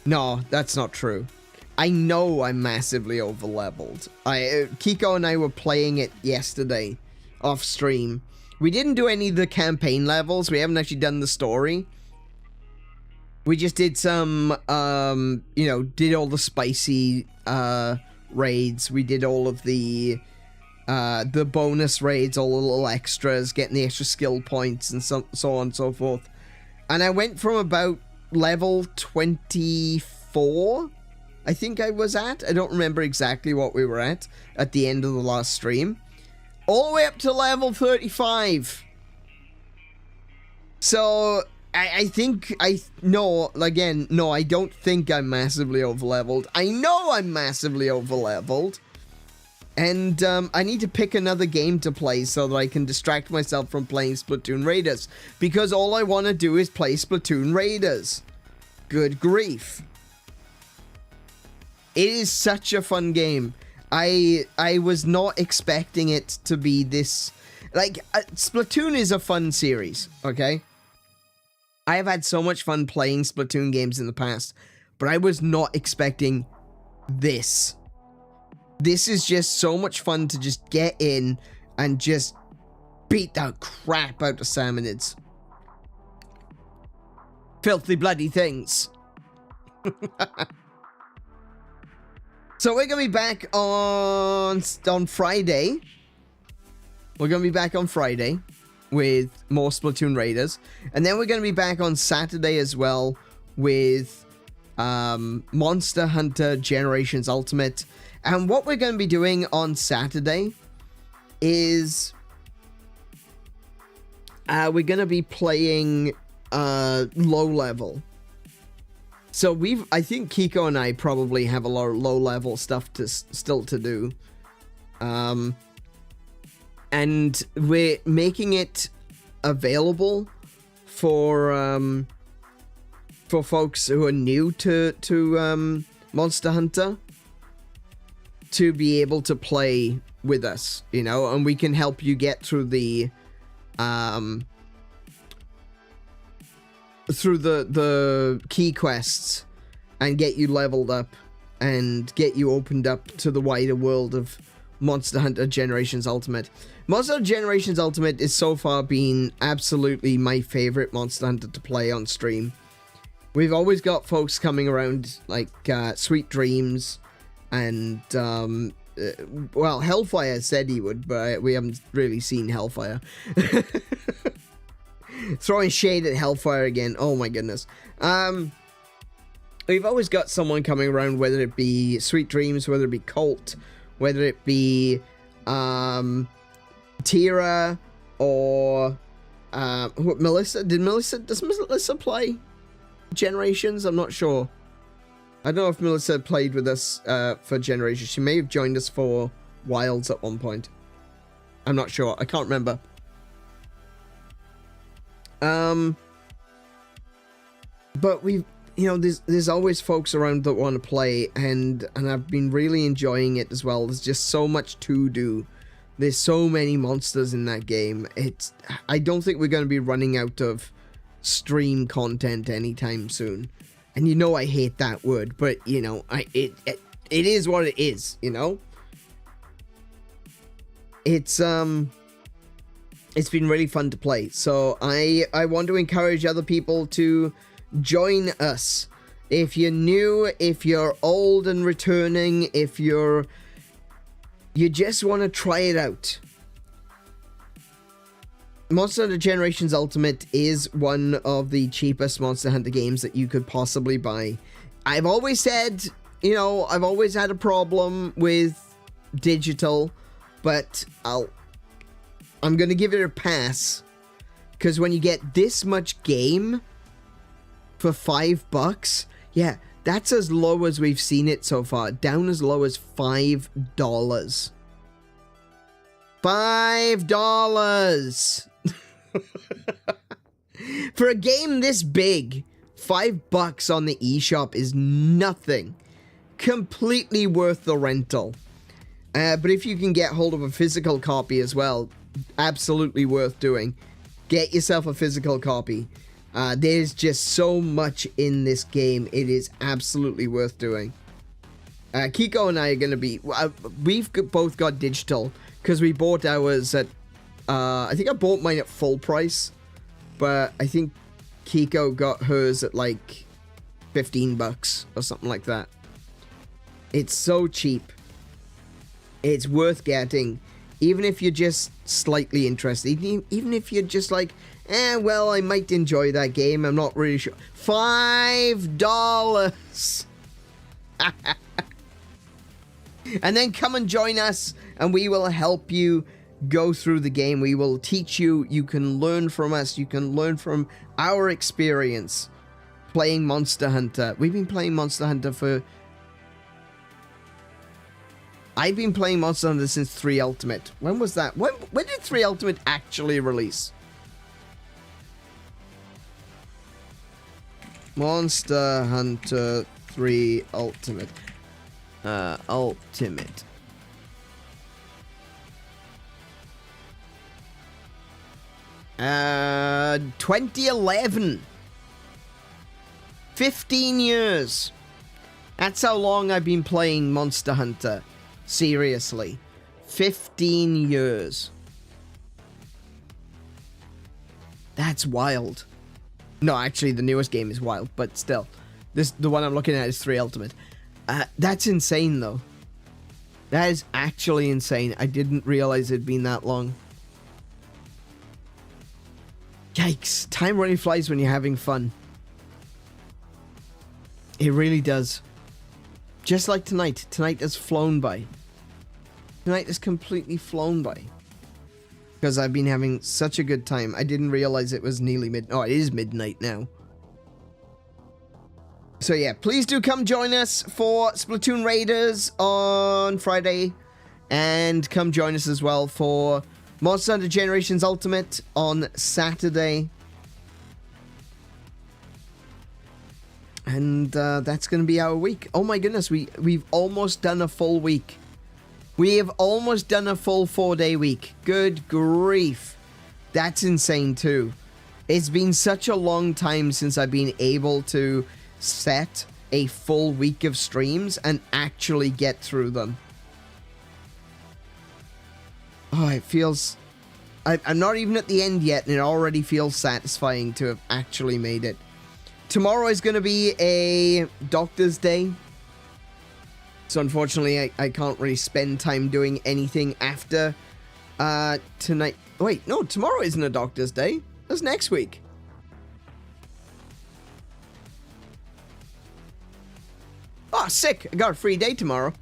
No, that's not true. I know I'm massively over-leveled. Kiko and I were playing it yesterday off stream. We didn't do any of the campaign levels. We haven't actually done the story. We just did some, you know, did all the spicy raids. We did all of the bonus raids, all the little extras, getting the extra skill points and so on and so forth. And I went from about level 24, I think I was at. I don't remember exactly what we were at the end of the last stream. All the way up to level 35. So I think I don't think I'm massively over-leveled. I know I'm massively over-leveled. And I need to pick another game to play so that I can distract myself from playing Splatoon Raiders. Because all I want to do is play Splatoon Raiders. Good grief. It is such a fun game. I was not expecting it to be this... Like, Splatoon is a fun series, okay? I have had so much fun playing Splatoon games in the past, but I was not expecting this. This is just so much fun to just get in and just beat the crap out of Samonids. Filthy bloody things. So we're going to be back on Friday. We're going to be back on Friday with more Splatoon Raiders. And then we're going to be back on Saturday as well with Monster Hunter Generations Ultimate. And what we're going to be doing on Saturday is we're going to be playing low level. So I think Kiko and I probably have a lot of low level stuff still to do. And we're making it available for folks who are new to Monster Hunter to be able to play with us, you know, and we can help you get through the key quests and get you leveled up and get you opened up to the wider world of Monster Hunter Generations Ultimate. Monster Hunter Generations Ultimate is so far been absolutely my favorite Monster Hunter to play on stream. We've always got folks coming around like Sweet Dreams and well, Hellfire said he would, but we haven't really seen Hellfire. Throwing shade at Hellfire again. Oh my goodness. We've always got someone coming around, whether it be Sweet Dreams, whether it be Colt, whether it be Tira or Melissa. Does Melissa play Generations? I'm not sure. I don't know if Melissa played with us for Generations. She may have joined us for Wilds at one point. I'm not sure. I can't remember. But we've, you know, there's always folks around that want to play, and I've been really enjoying it as well. There's just so much to do. There's so many monsters in that game. I don't think we're going to be running out of stream content anytime soon. And you know I hate that word, but you know, it is what it is, you know? It's been really fun to play. So I want to encourage other people to join us. If you're new, if you're old and returning, if you just want to try it out. Monster Hunter Generations Ultimate is one of the cheapest Monster Hunter games that you could possibly buy. I've always said, you know, I've always had a problem with digital, but I'm going to give it a pass, because when you get this much game for $5, yeah, that's as low as we've seen it so far, down as low as $5. $5. For a game this big, $5 on the eShop is nothing. Completely worth the rental. But if you can get hold of a physical copy as well, absolutely worth doing. Get yourself a physical copy. There's just so much in this game. It is absolutely worth doing. Kiko and I are going to be... we've both got digital because we bought ours at... I think I bought mine at full price. But I think Kiko got hers at like $15 or something like that. It's so cheap. It's worth getting. Even if you're just slightly interested. Even if you're just like, well, I might enjoy that game. I'm not really sure. $5. And then come and join us and we will help you go through the game. We will teach you. You can learn from us. You can learn from our experience playing Monster Hunter. We've been playing Monster Hunter for... I've been playing Monster Hunter since 3 Ultimate. When was that? When did 3 Ultimate actually release? Monster Hunter 3 Ultimate. Ultimate. 2011. 15 years. That's how long I've been playing Monster Hunter. Seriously. 15 years. That's wild. No, actually, the newest game is wild, but still. The one I'm looking at is 3 Ultimate. That's insane, though. That is actually insane. I didn't realize it'd been that long. Yikes. Time really flies when you're having fun. It really does. Just like tonight. Tonight has flown by. Tonight has completely flown by. Because I've been having such a good time. I didn't realize it was nearly midnight. Oh, it is midnight now. So yeah, please do come join us for Splatoon Raiders on Friday. And come join us as well for Monster Hunter Generations Ultimate on Saturday. And that's going to be our week. Oh my goodness, we've almost done a full week. We have almost done a full 4-day week. Good grief. That's insane too. It's been such a long time since I've been able to set a full week of streams and actually get through them. Oh, it feels... I'm not even at the end yet, and it already feels satisfying to have actually made it. Tomorrow is going to be a doctor's day. So unfortunately, I can't really spend time doing anything after tonight. Wait, no, tomorrow isn't a doctor's day. That's next week. Oh, sick. I got a free day tomorrow.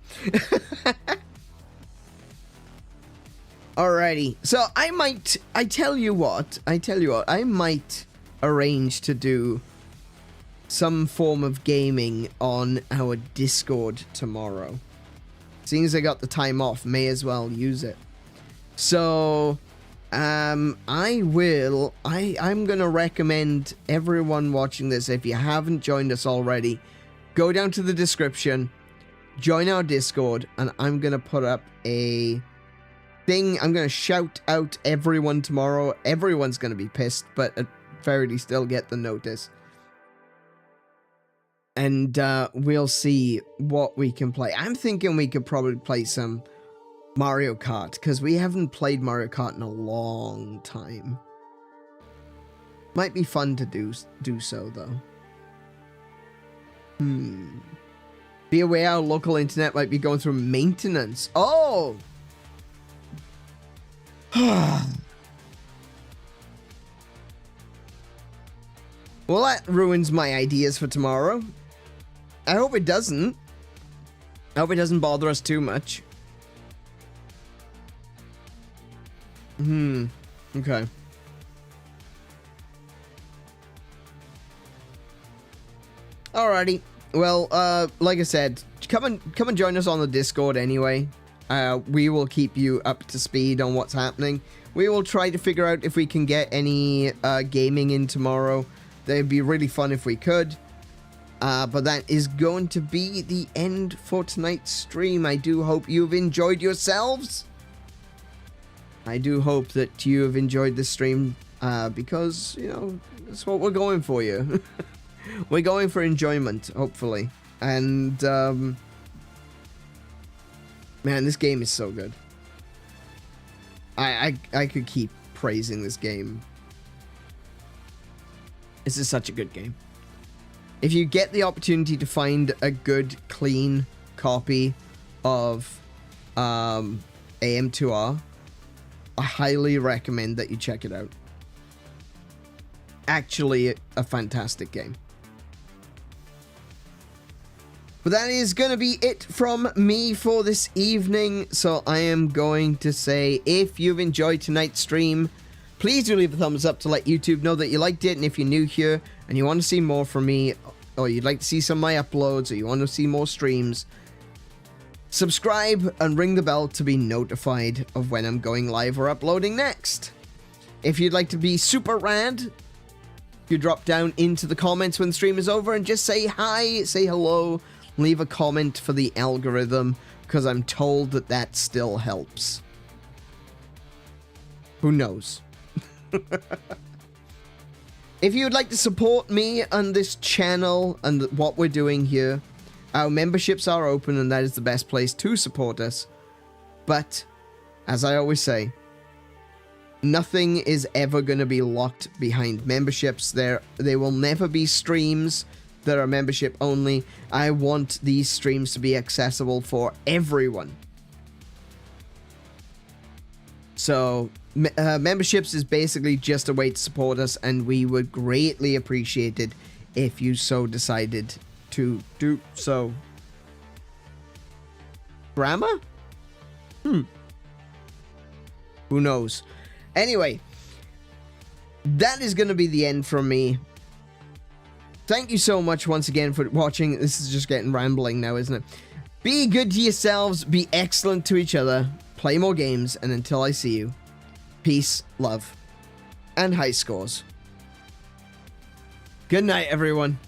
Alrighty. So I tell you what, I might arrange to do some form of gaming on our Discord tomorrow. Seeing as I got the time off, may as well use it. So, I'm gonna recommend everyone watching this, if you haven't joined us already, go down to the description, join our Discord, and I'm gonna put up a thing. I'm gonna shout out everyone tomorrow. Everyone's gonna be pissed, but at very least they'll get the notice. And we'll see what we can play. I'm thinking we could probably play some Mario Kart, because we haven't played Mario Kart in a long time. Might be fun to do so, though. Be aware our local internet might be going through maintenance. Oh! Well, that ruins my ideas for tomorrow. I hope it doesn't. I hope it doesn't bother us too much. Okay. Alrighty. Well, like I said, come and join us on the Discord anyway. We will keep you up to speed on what's happening. We will try to figure out if we can get any gaming in tomorrow. That'd be really fun if we could. But that is going to be the end for tonight's stream. I do hope you've enjoyed yourselves. I do hope that you have enjoyed this stream because, you know, that's what we're going for you. We're going for enjoyment, hopefully. And, man, this game is so good. I could keep praising this game. This is such a good game. If you get the opportunity to find a good, clean copy of AM2R, I highly recommend that you check it out. Actually, a fantastic game. But that is going to be it from me for this evening. So I am going to say, if you've enjoyed tonight's stream, please do leave a thumbs up to let YouTube know that you liked it. And if you're new here and you want to see more from me, or you'd like to see some of my uploads, or you want to see more streams, subscribe and ring the bell to be notified of when I'm going live or uploading next. If you'd like to be super rad, you drop down into the comments when the stream is over and just say hi, say hello, leave a comment for the algorithm, because I'm told that that still helps. Who knows? If you would like to support me on this channel and what we're doing here, our memberships are open and that is the best place to support us. But, as I always say, nothing is ever going to be locked behind memberships. There will never be streams that are membership only. I want these streams to be accessible for everyone. So, memberships is basically just a way to support us, and we would greatly appreciate it if you so decided to do so. Grammar? Who knows? Anyway, that is going to be the end from me. Thank you so much once again for watching. This is just getting rambling now, isn't it? Be good to yourselves, be excellent to each other, play more games, and until I see you, peace, love, and high scores. Good night, everyone.